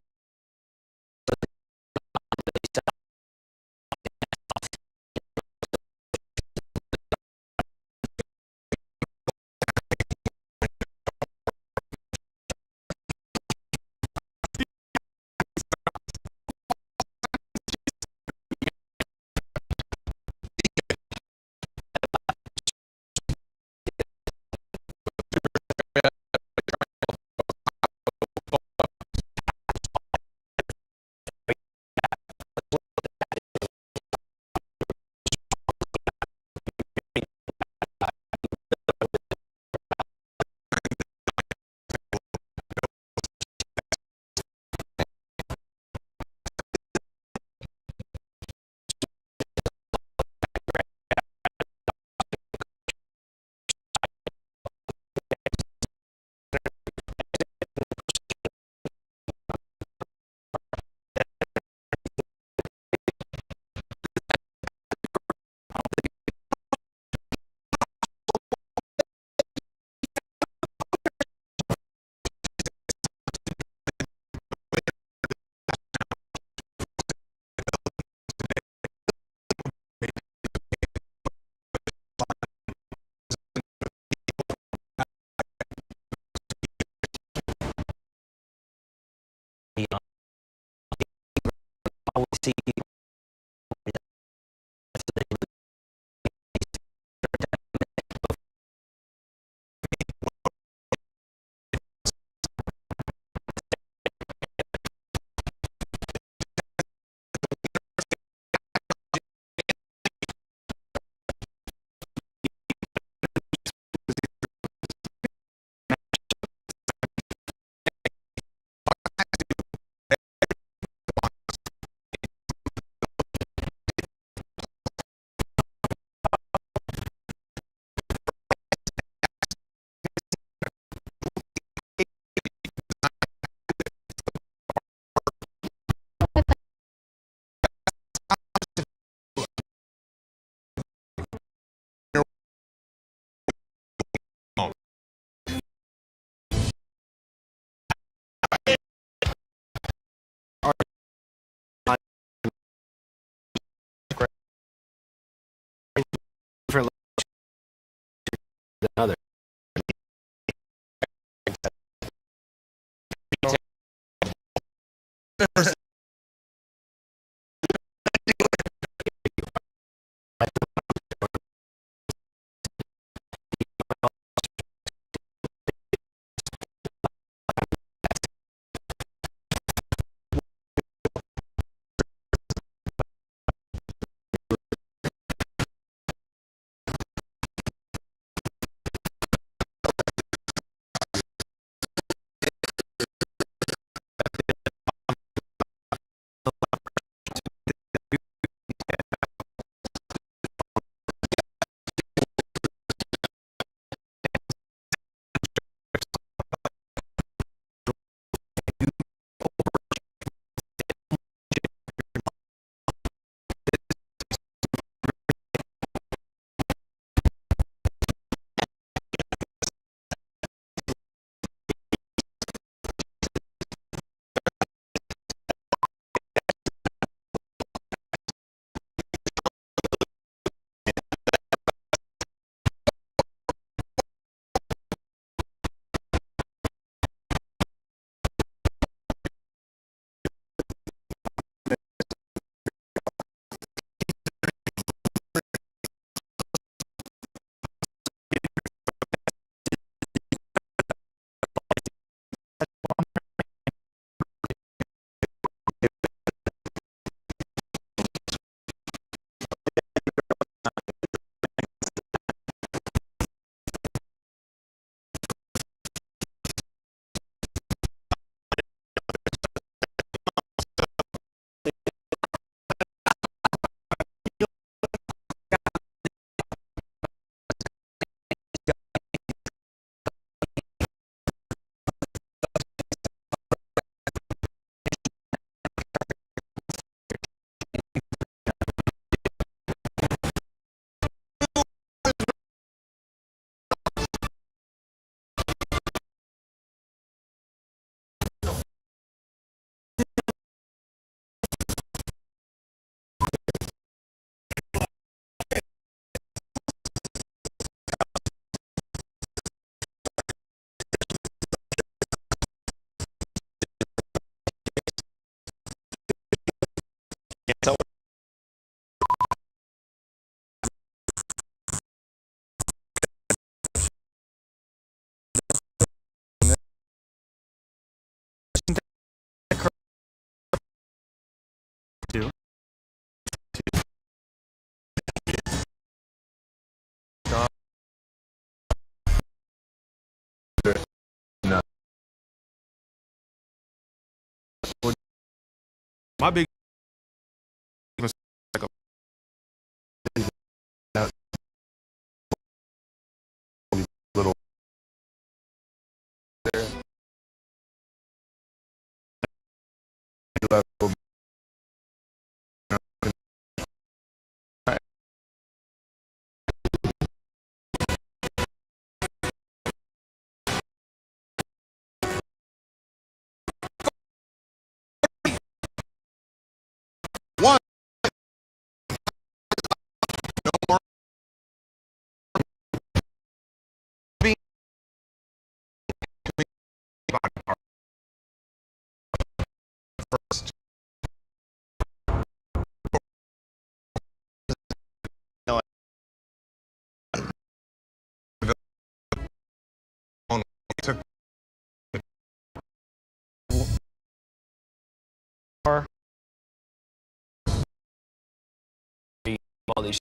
Another. bar. All these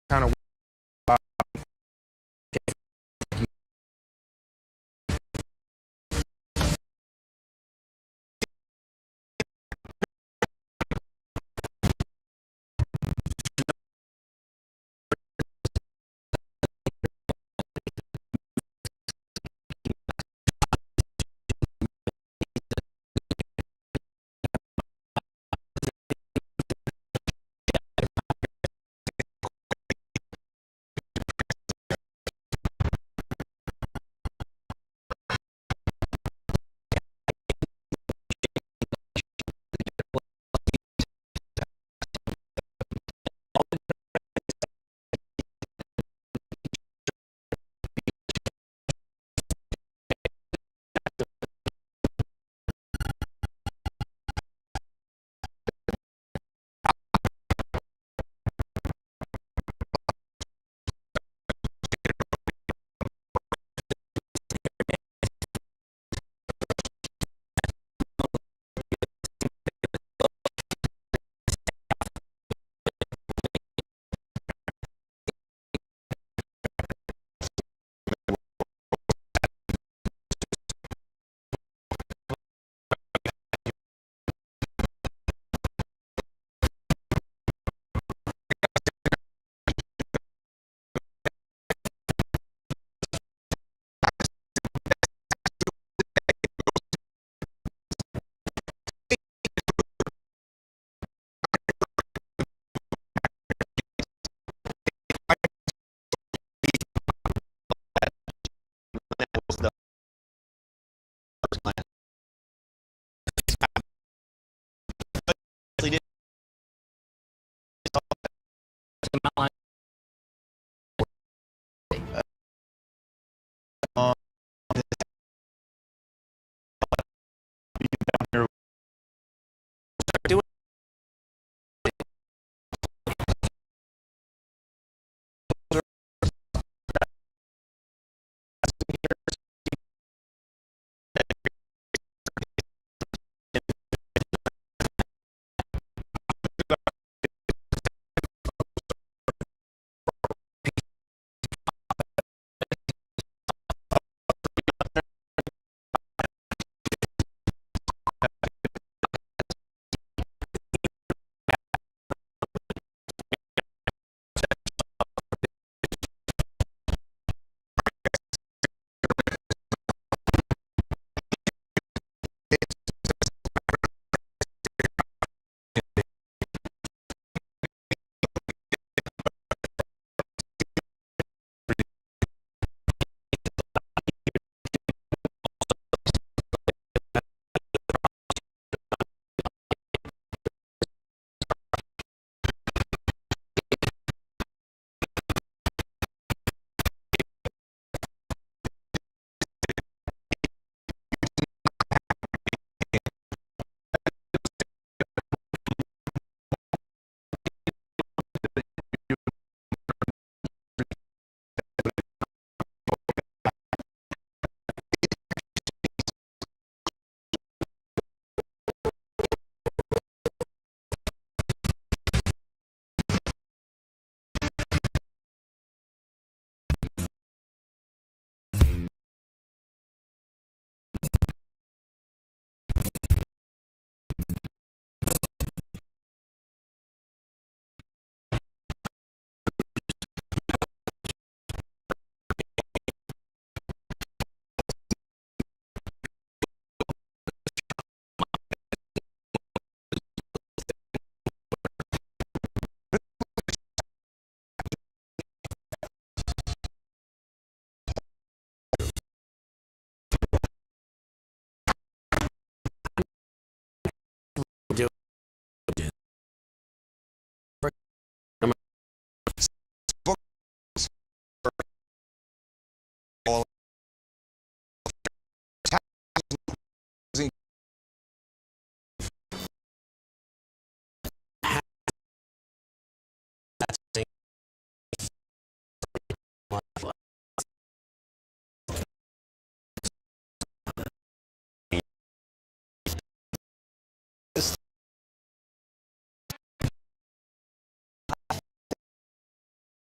kind of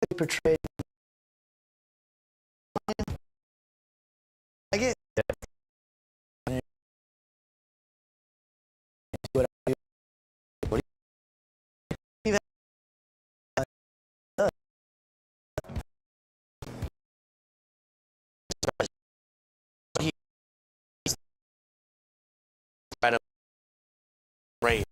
portrayed. I get what I do. What do you Kind of great.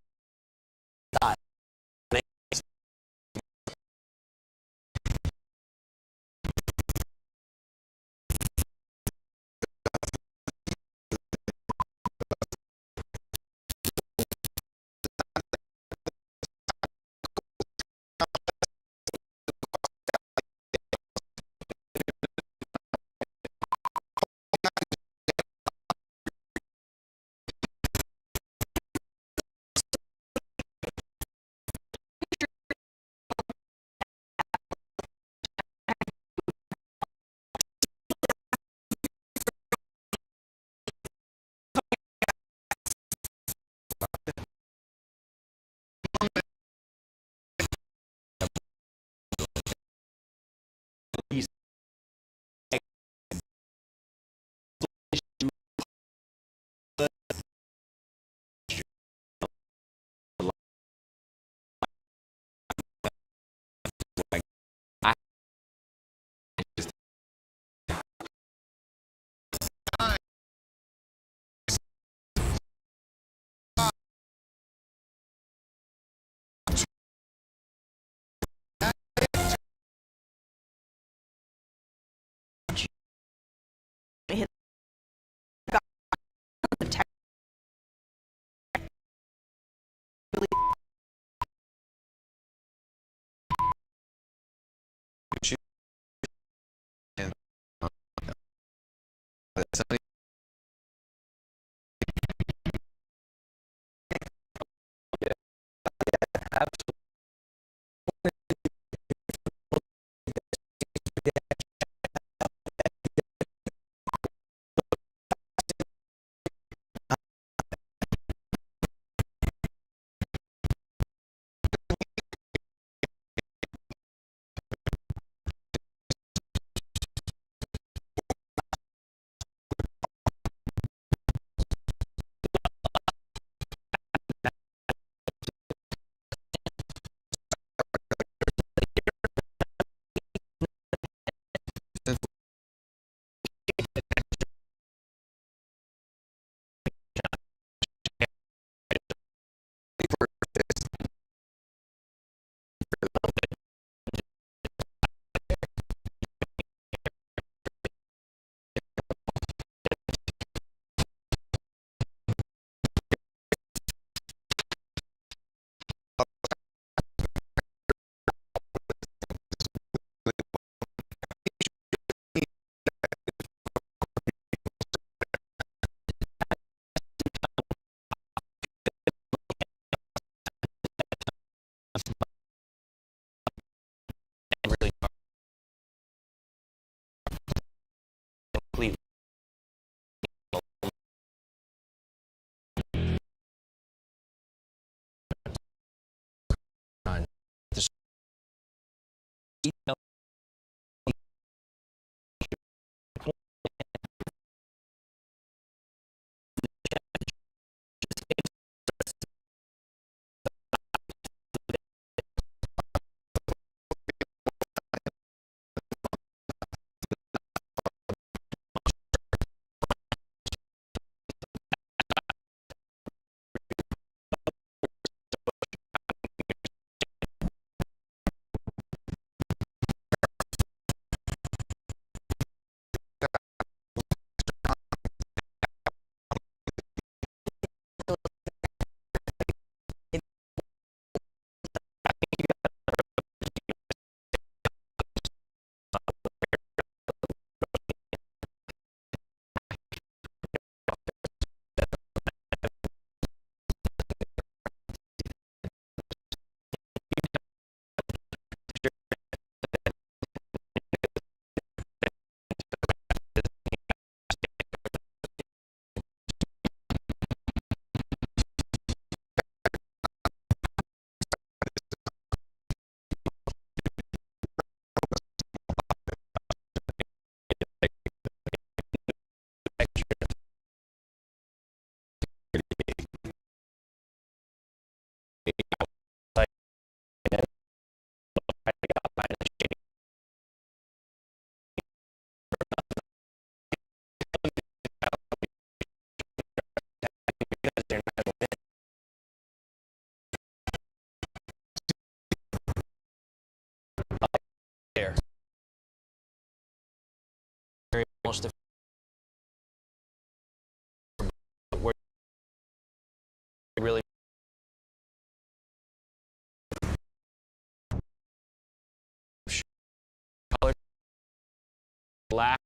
Black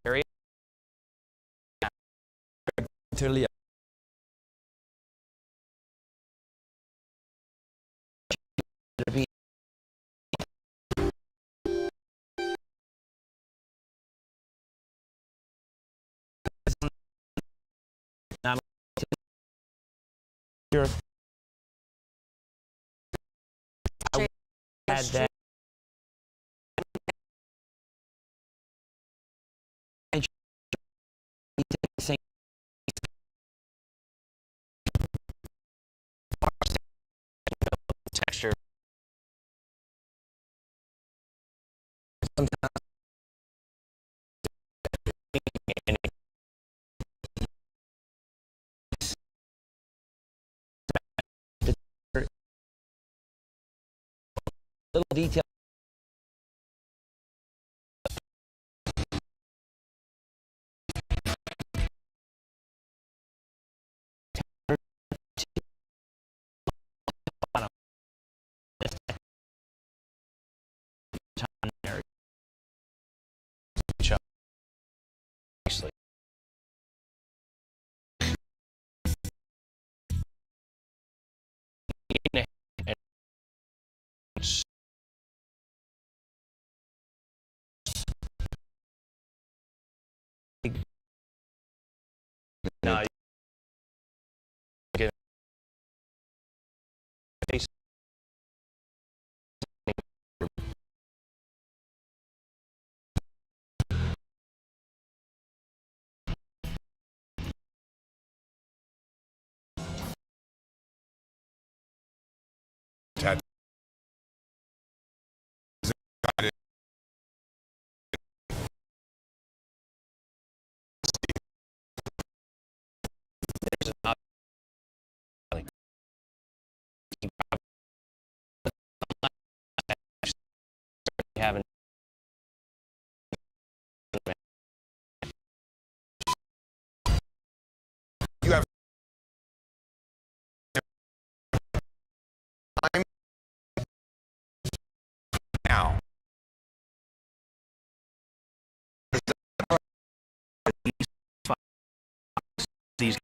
area. Totally. Not sure. I had that. Texture. Sometimes. Little detail. No, get face. There's an having You have time now. These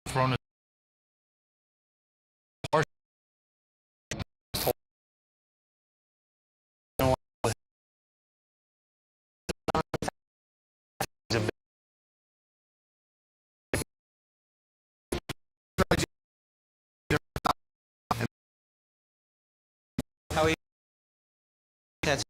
thrown How that's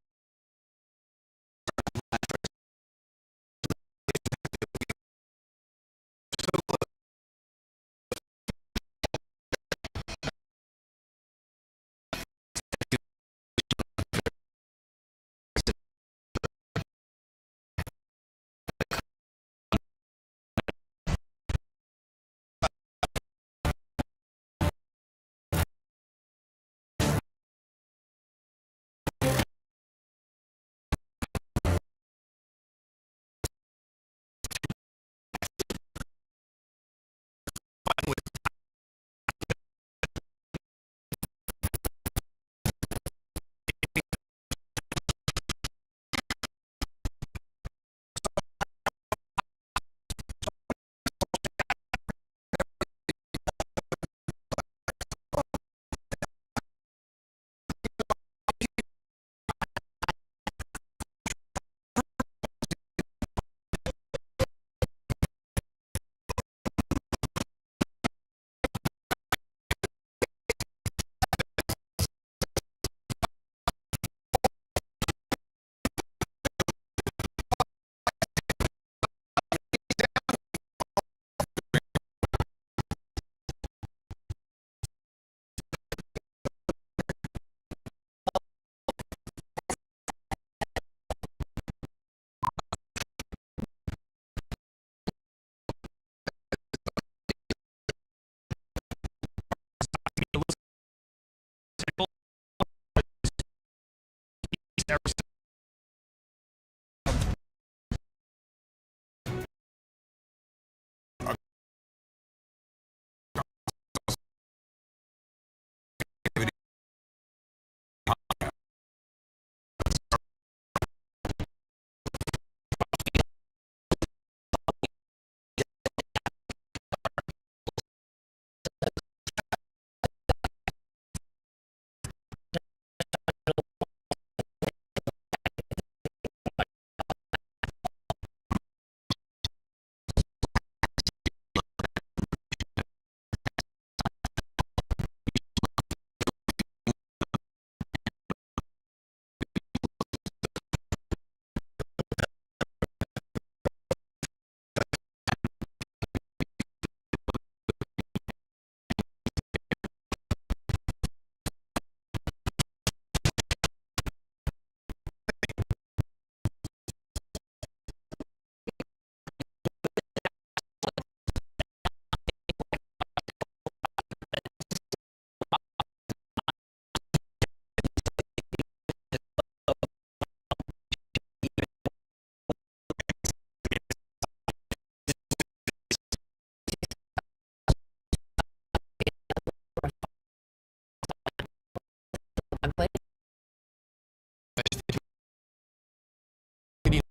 Looks like it. If you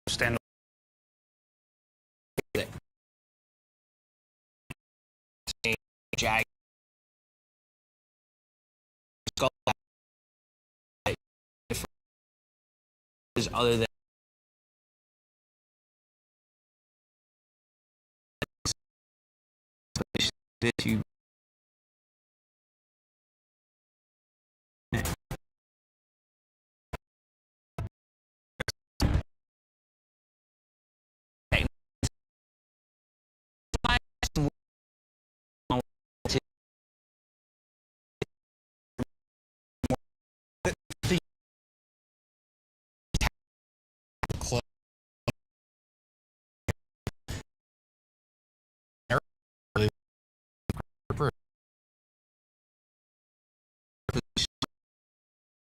stand jag skull is other than this you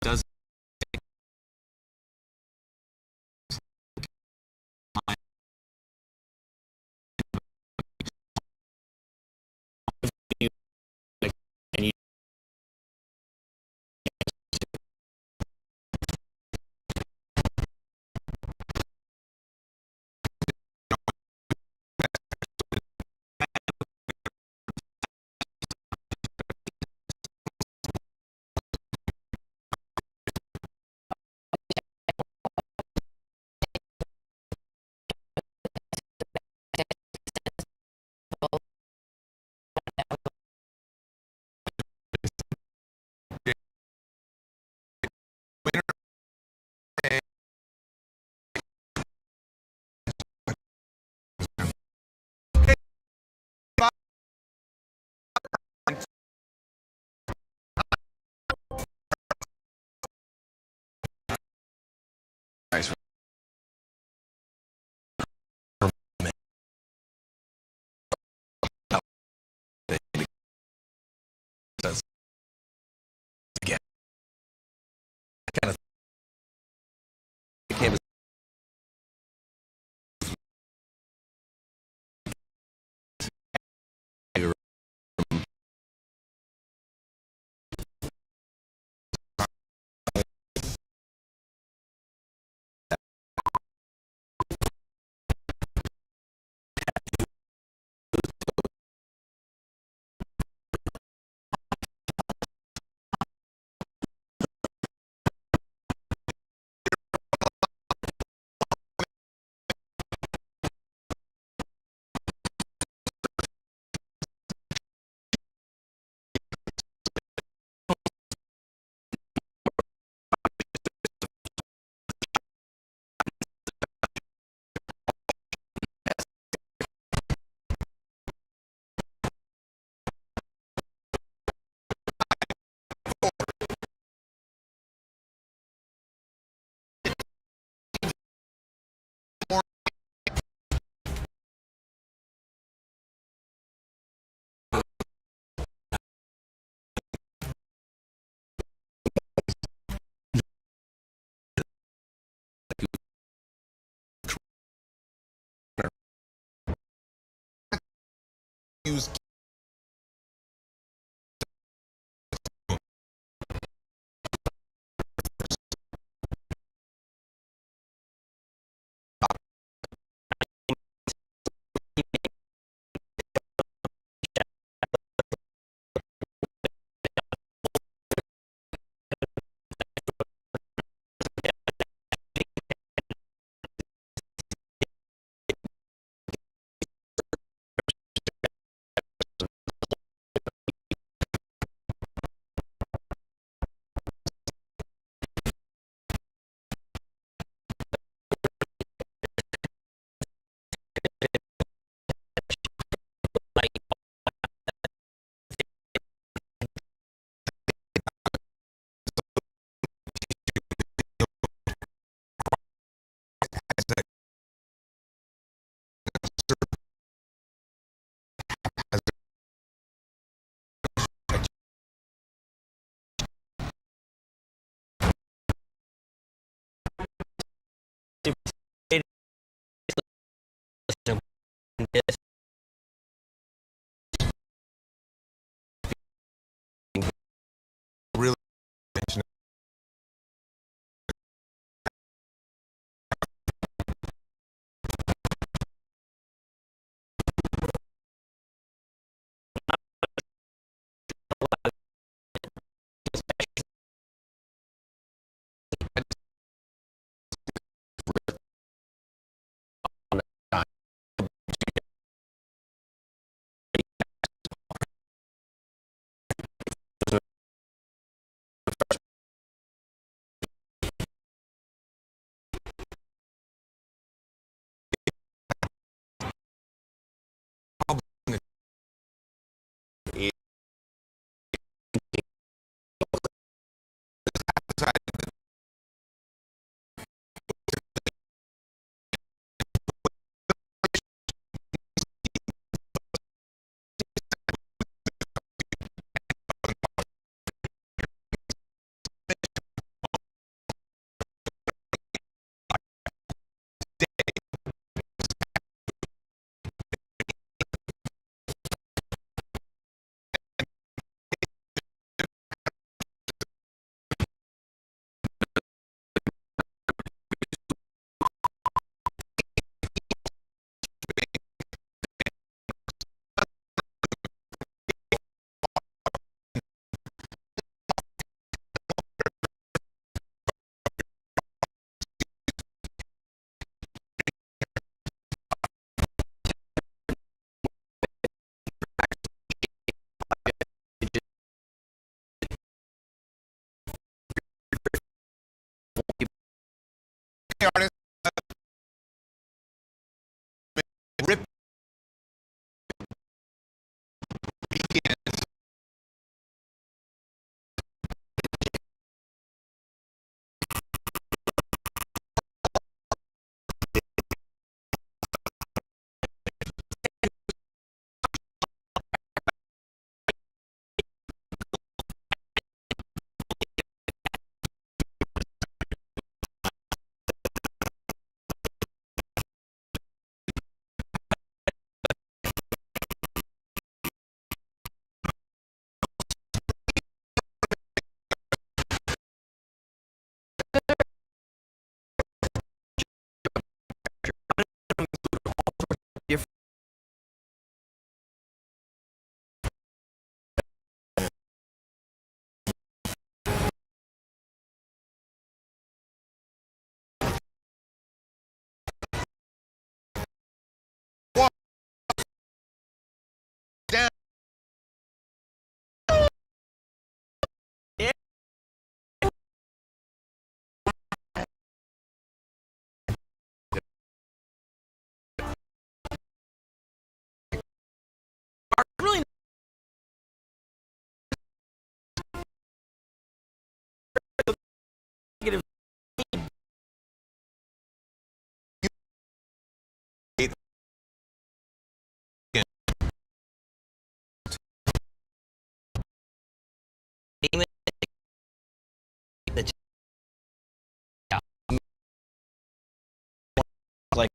does and you use really artists rip down. Really negative. Like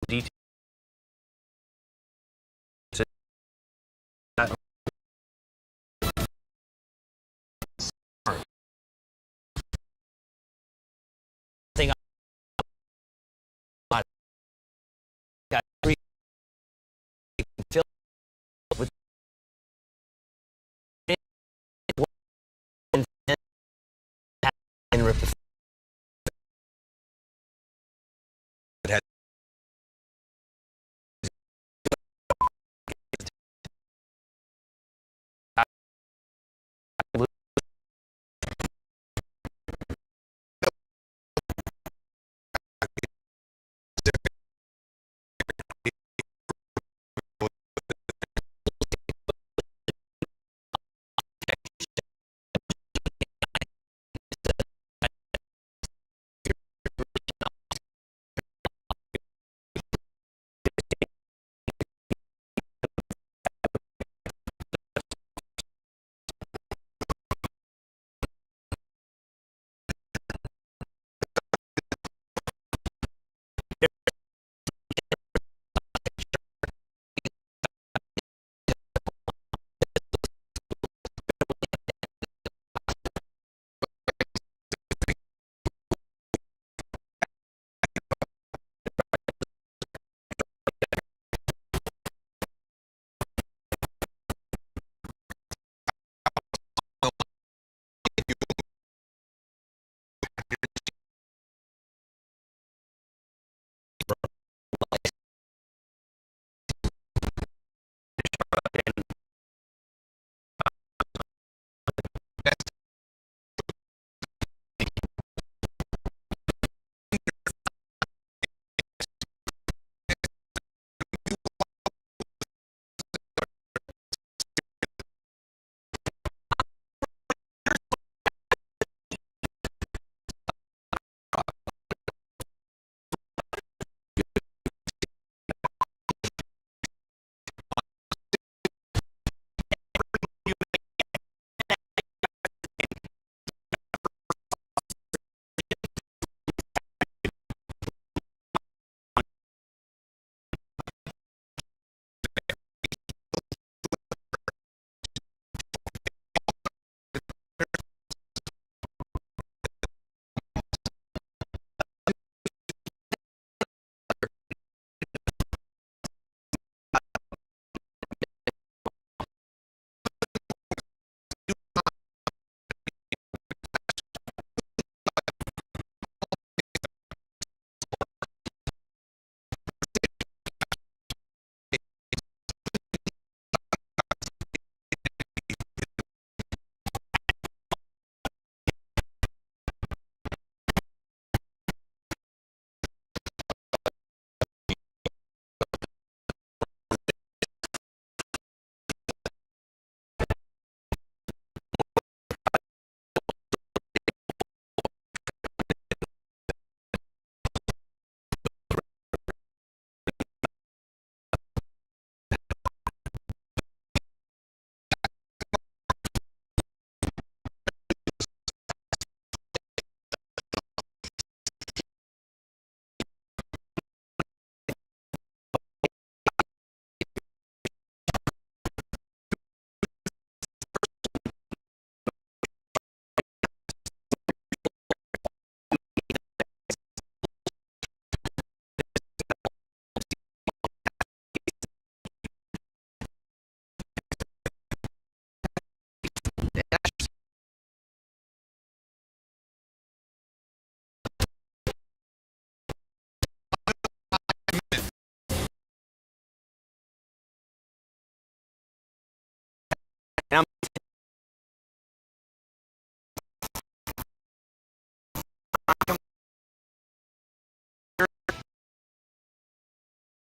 detail. Thing I got three fill with and rip the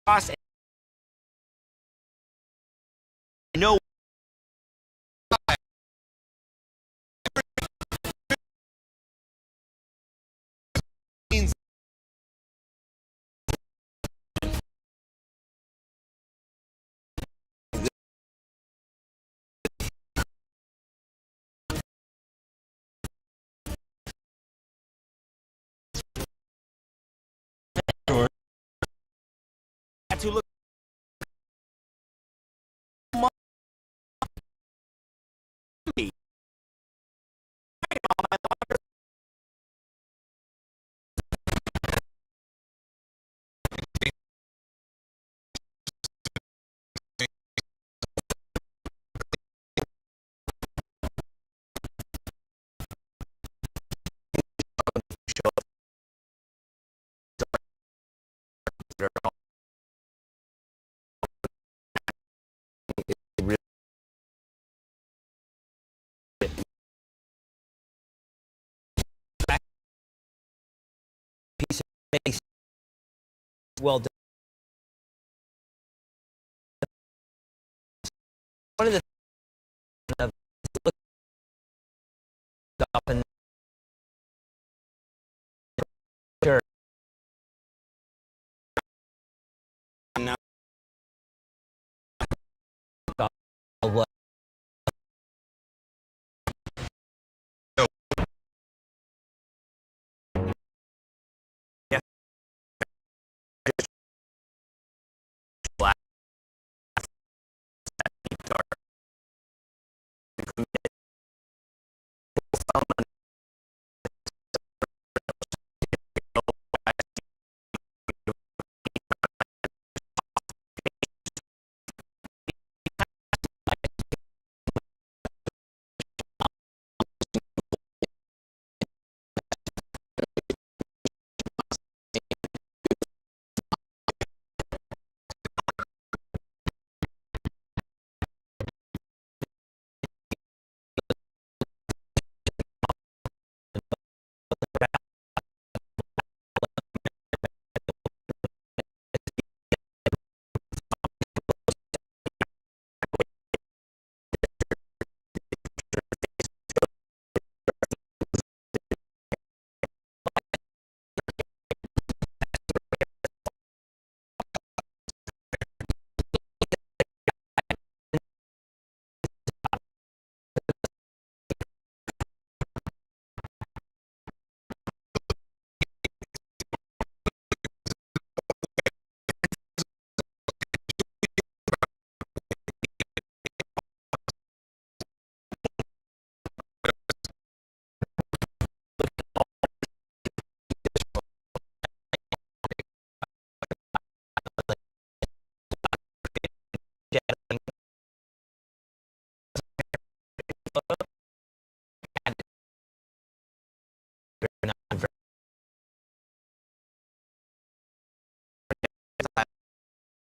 cross. No. Piece of face well done. One of the look up and sure. What? Yeah. Black. Dark.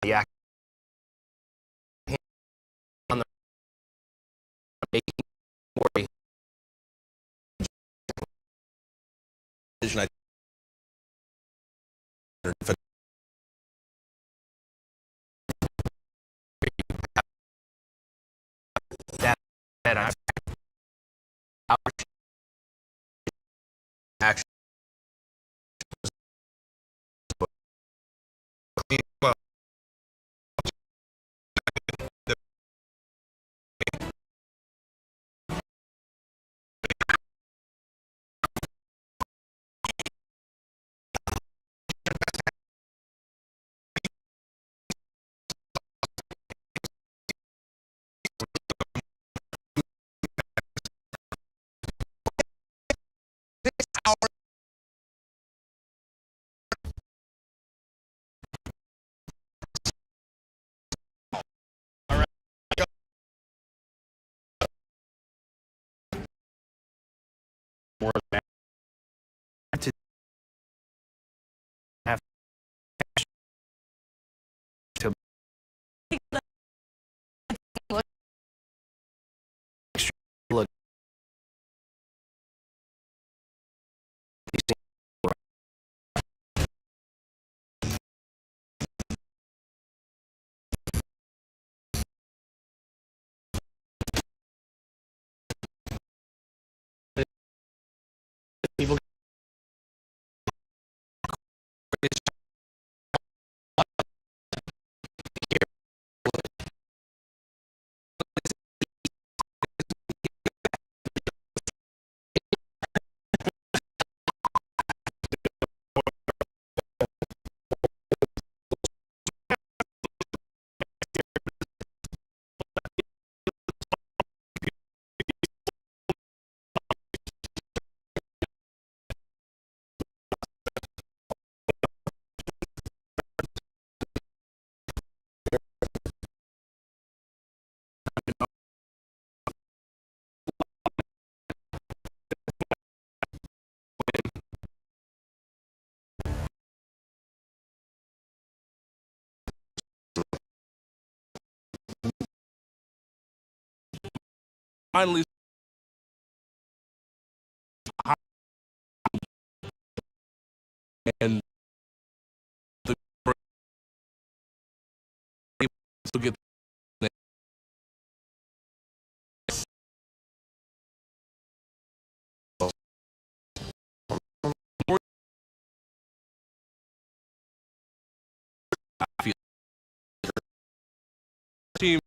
Yeah. On the making worry. That I actually well more than to have to look finally and the to get team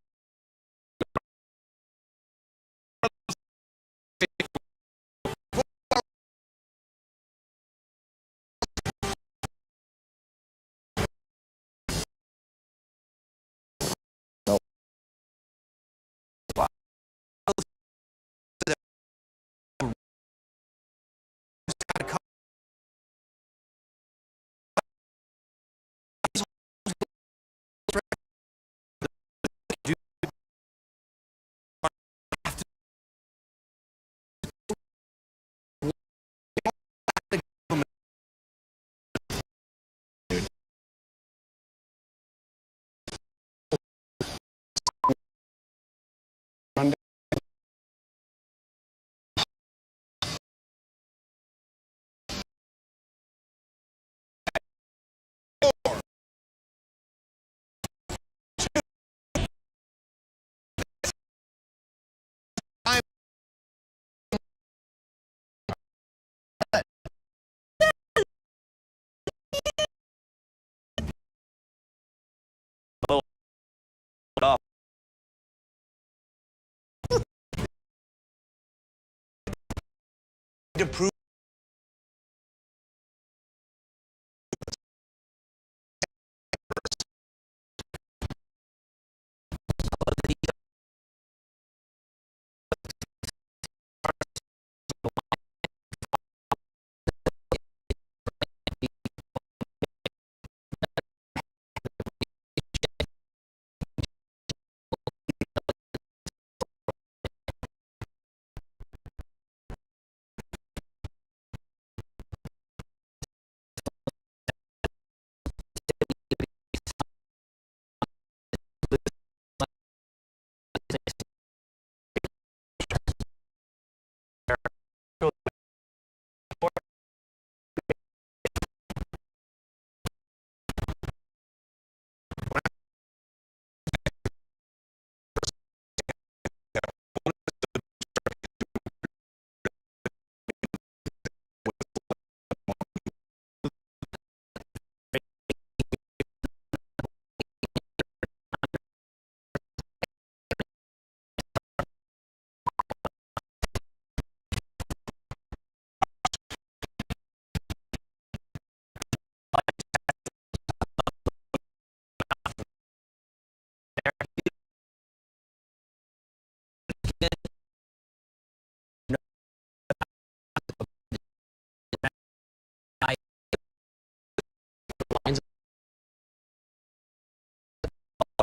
to prove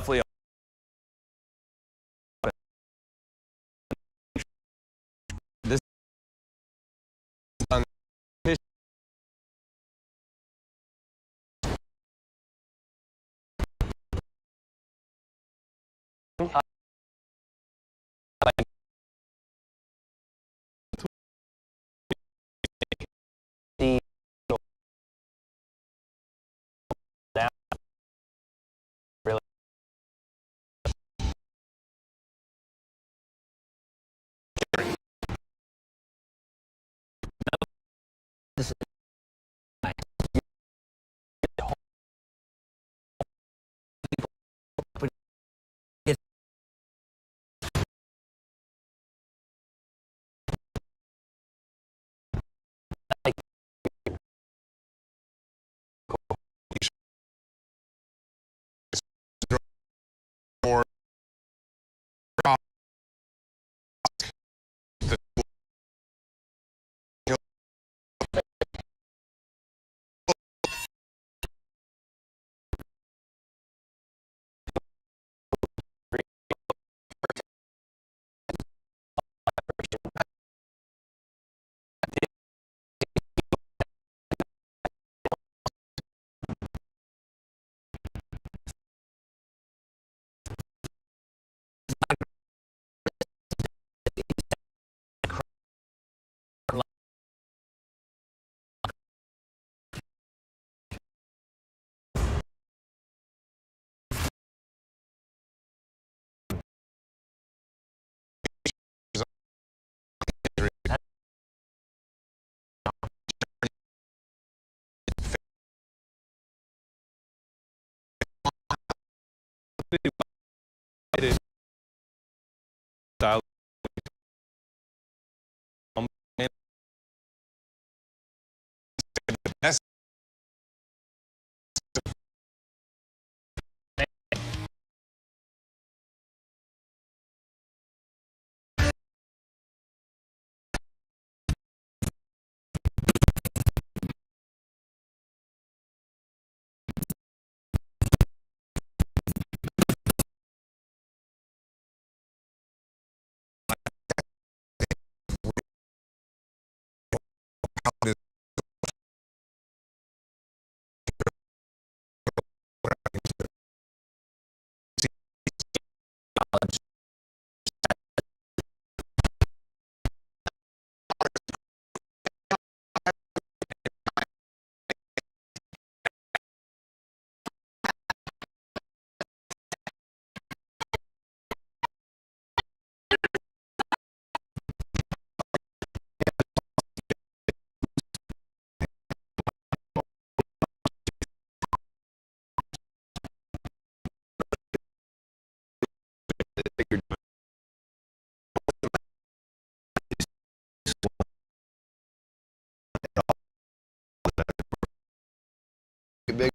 roughly this on Style. That's big.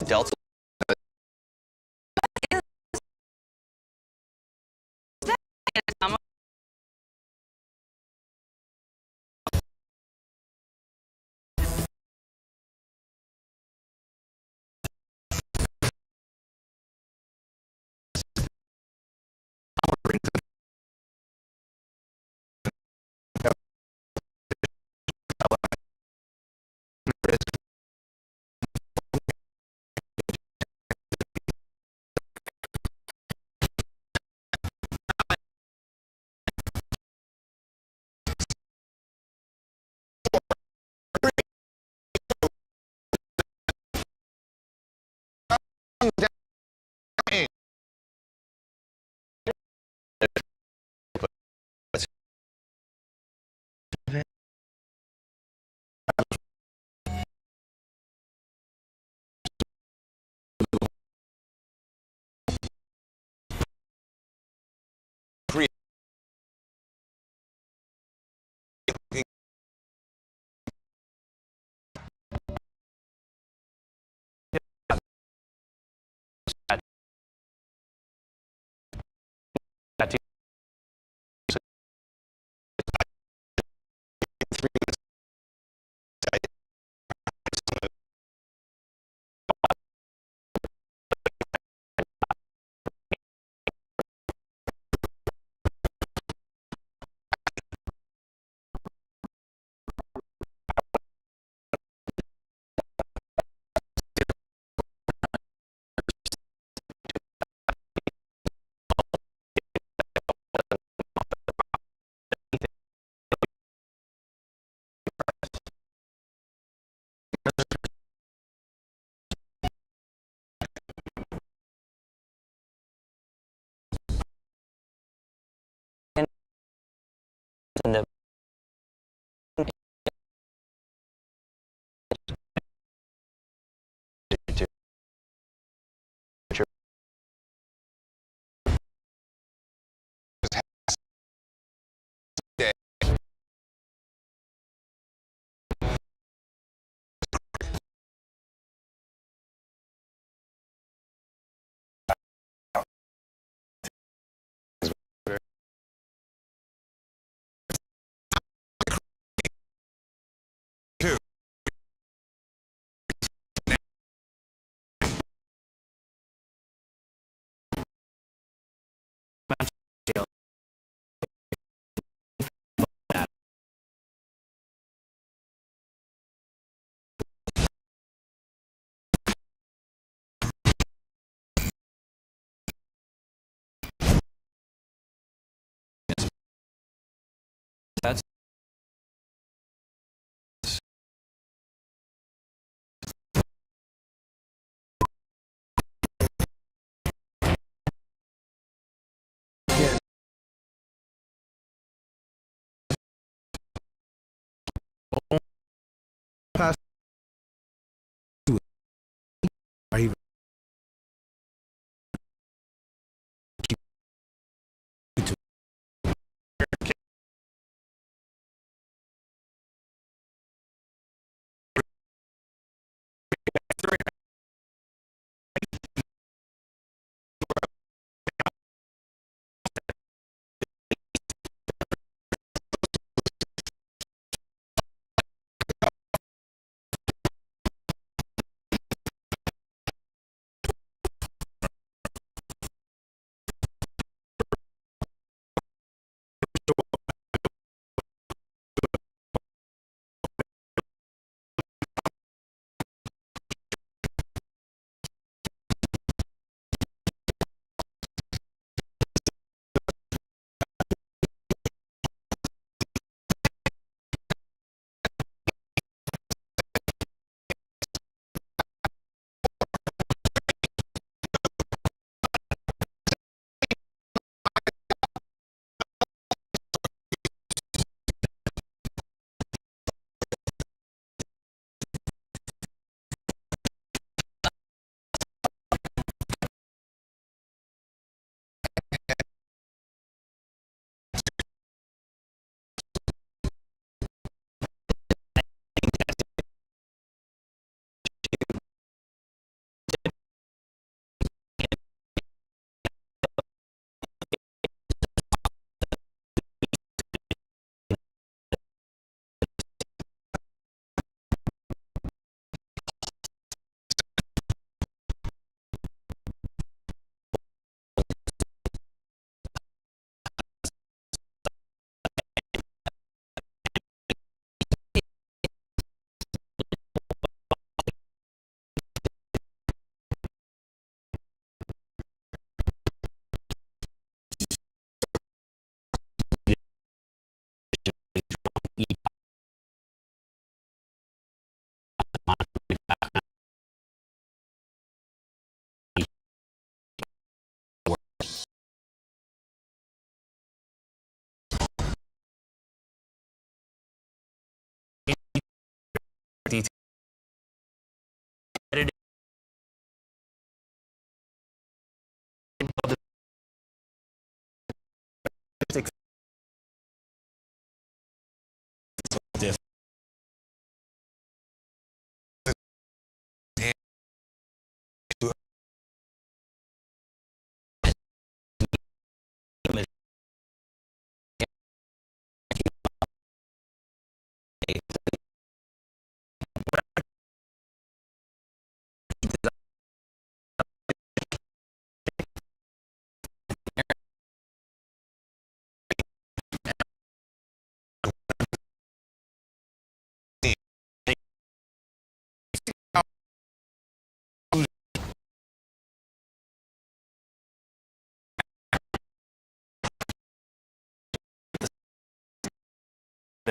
Delta. That's Pass. Are you?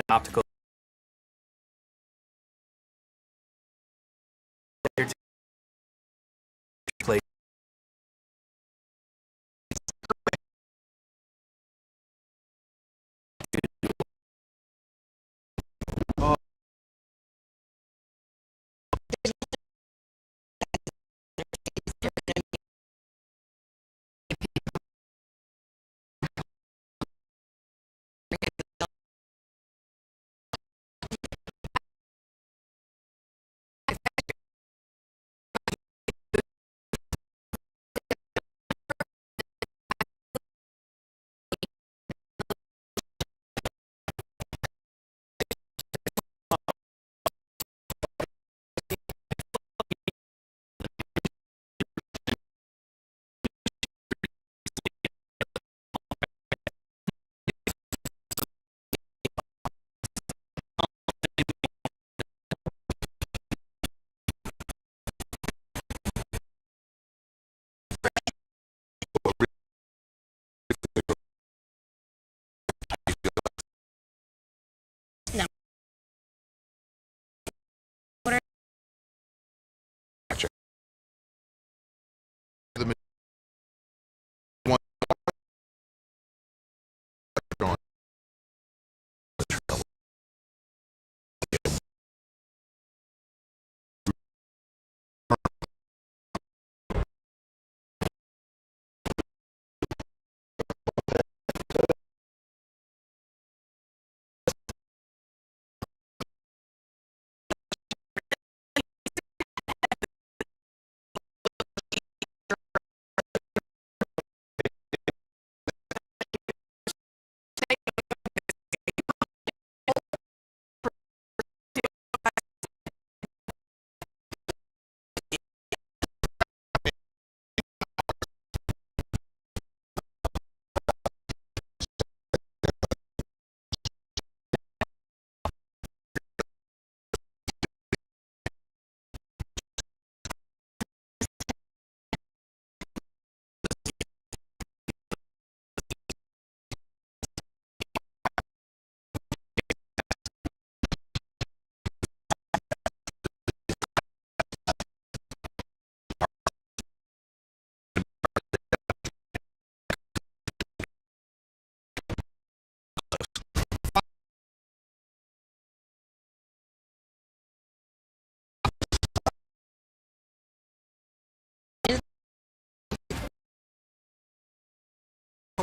optical plate.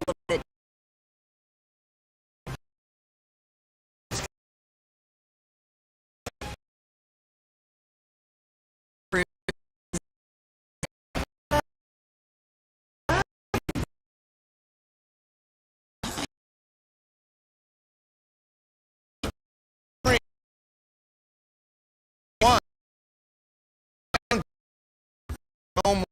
of it. No more.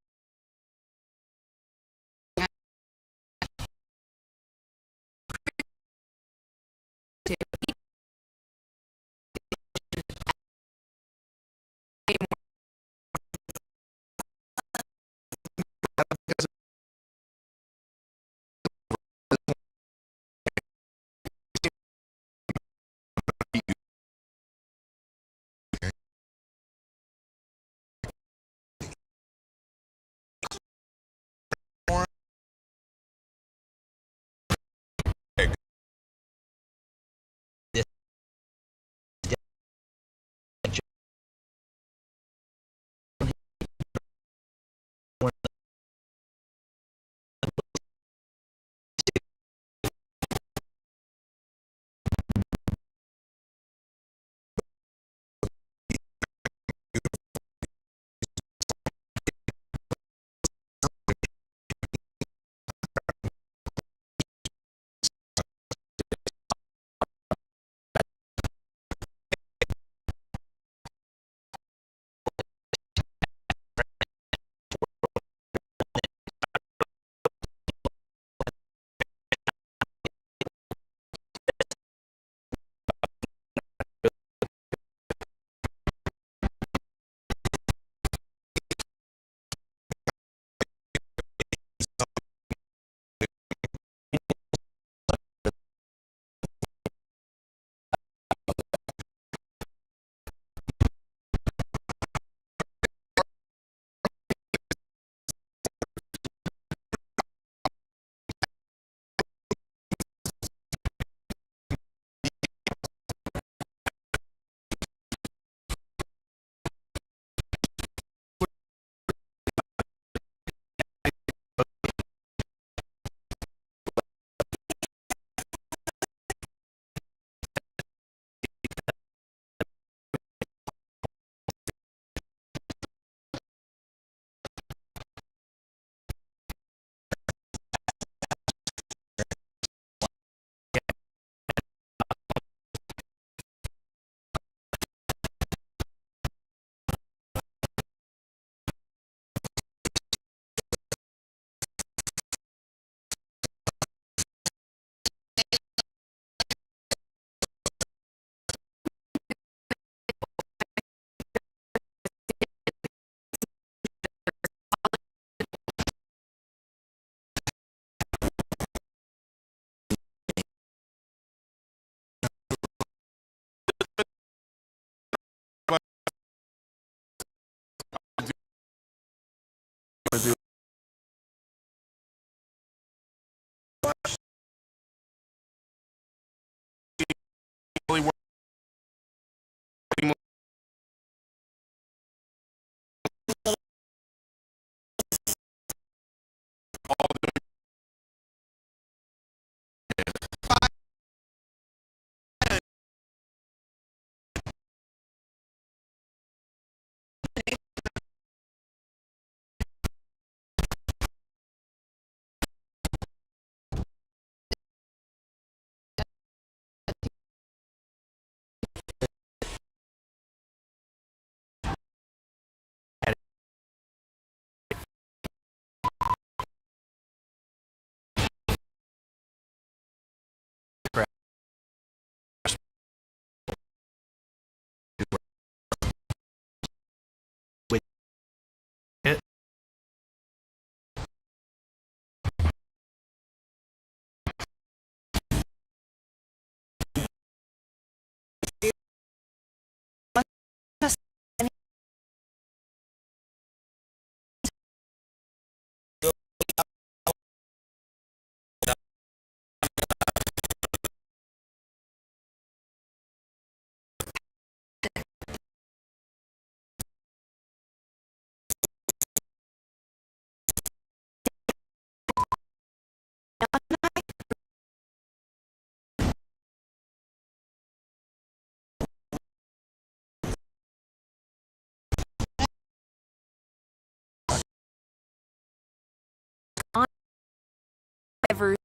ever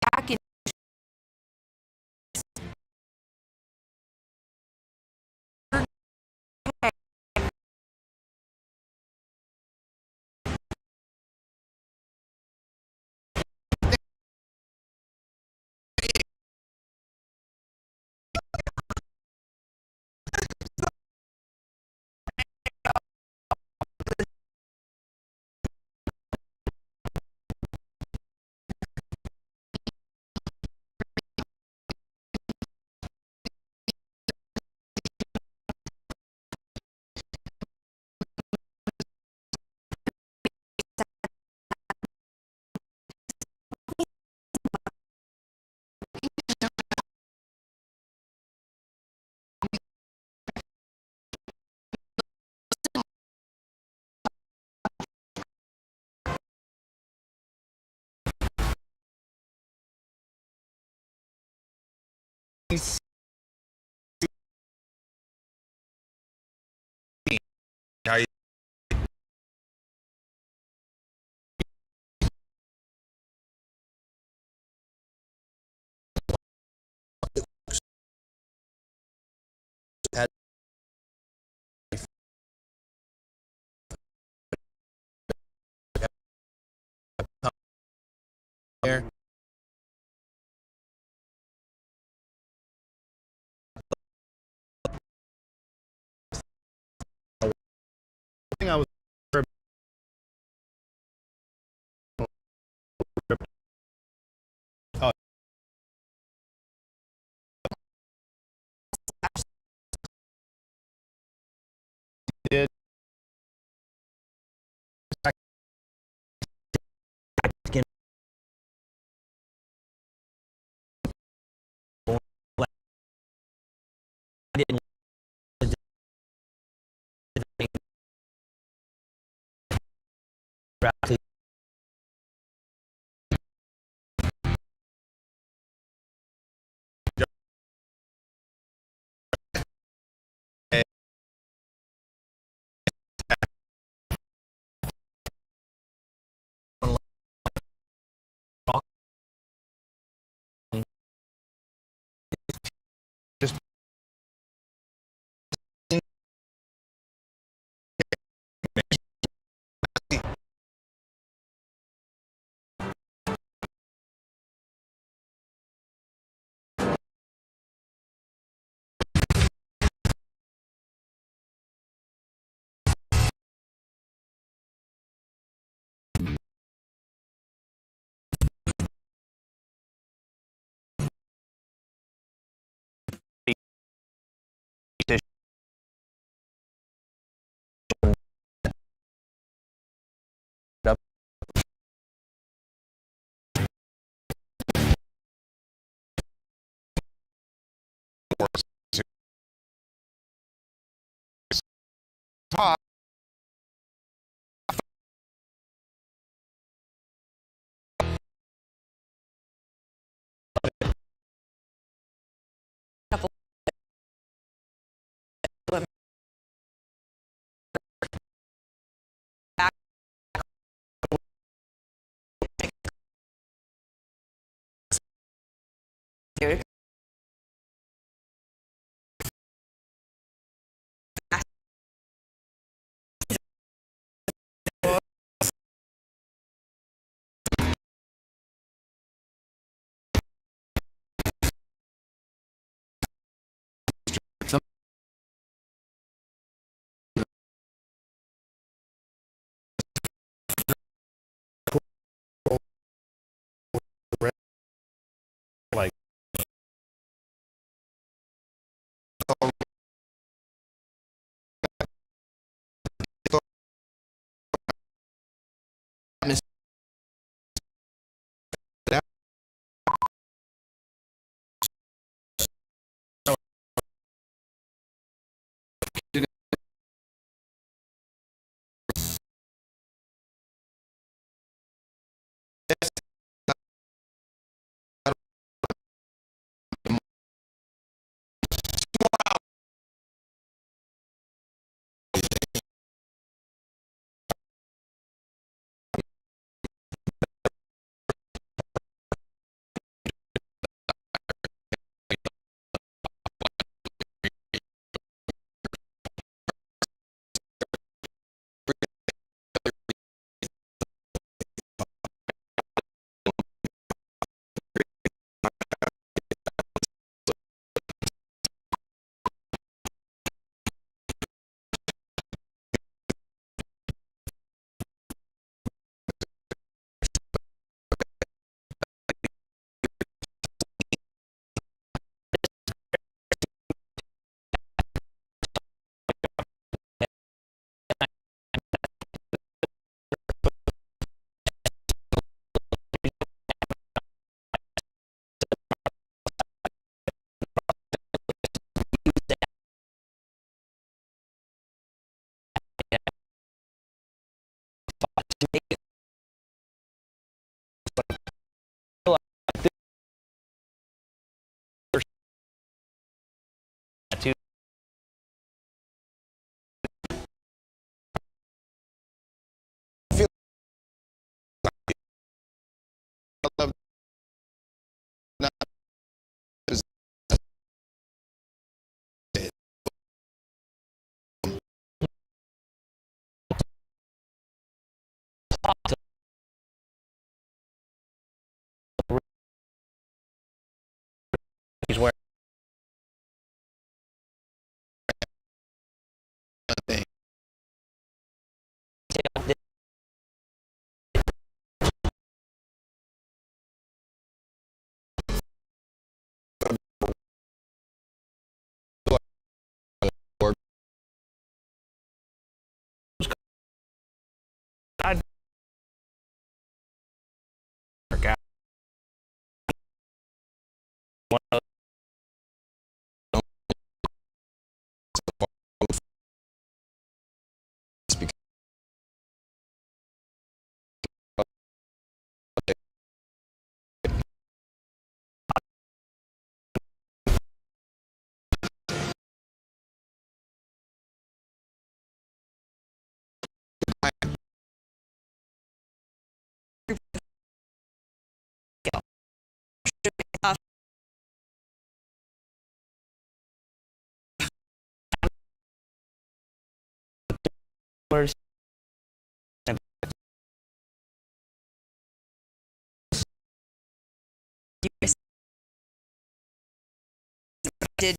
back in there. I think I was. Oh. Did. Top. Like I love not is He's wearing. thing. Where's did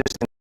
consistent.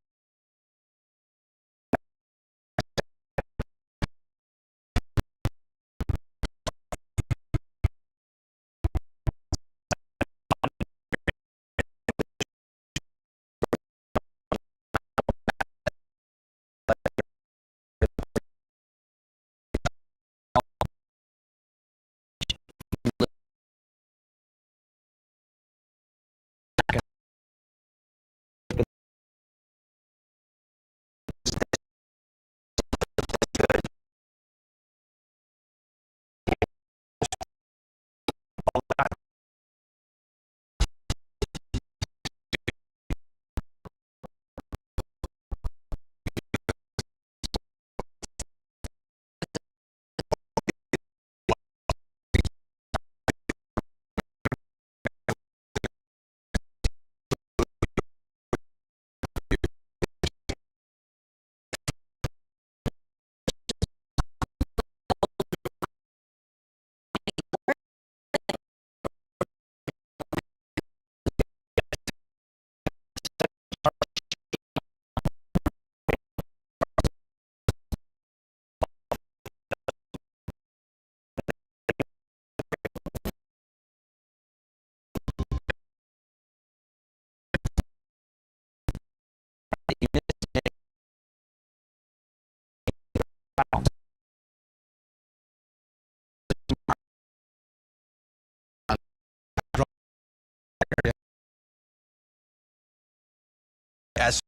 As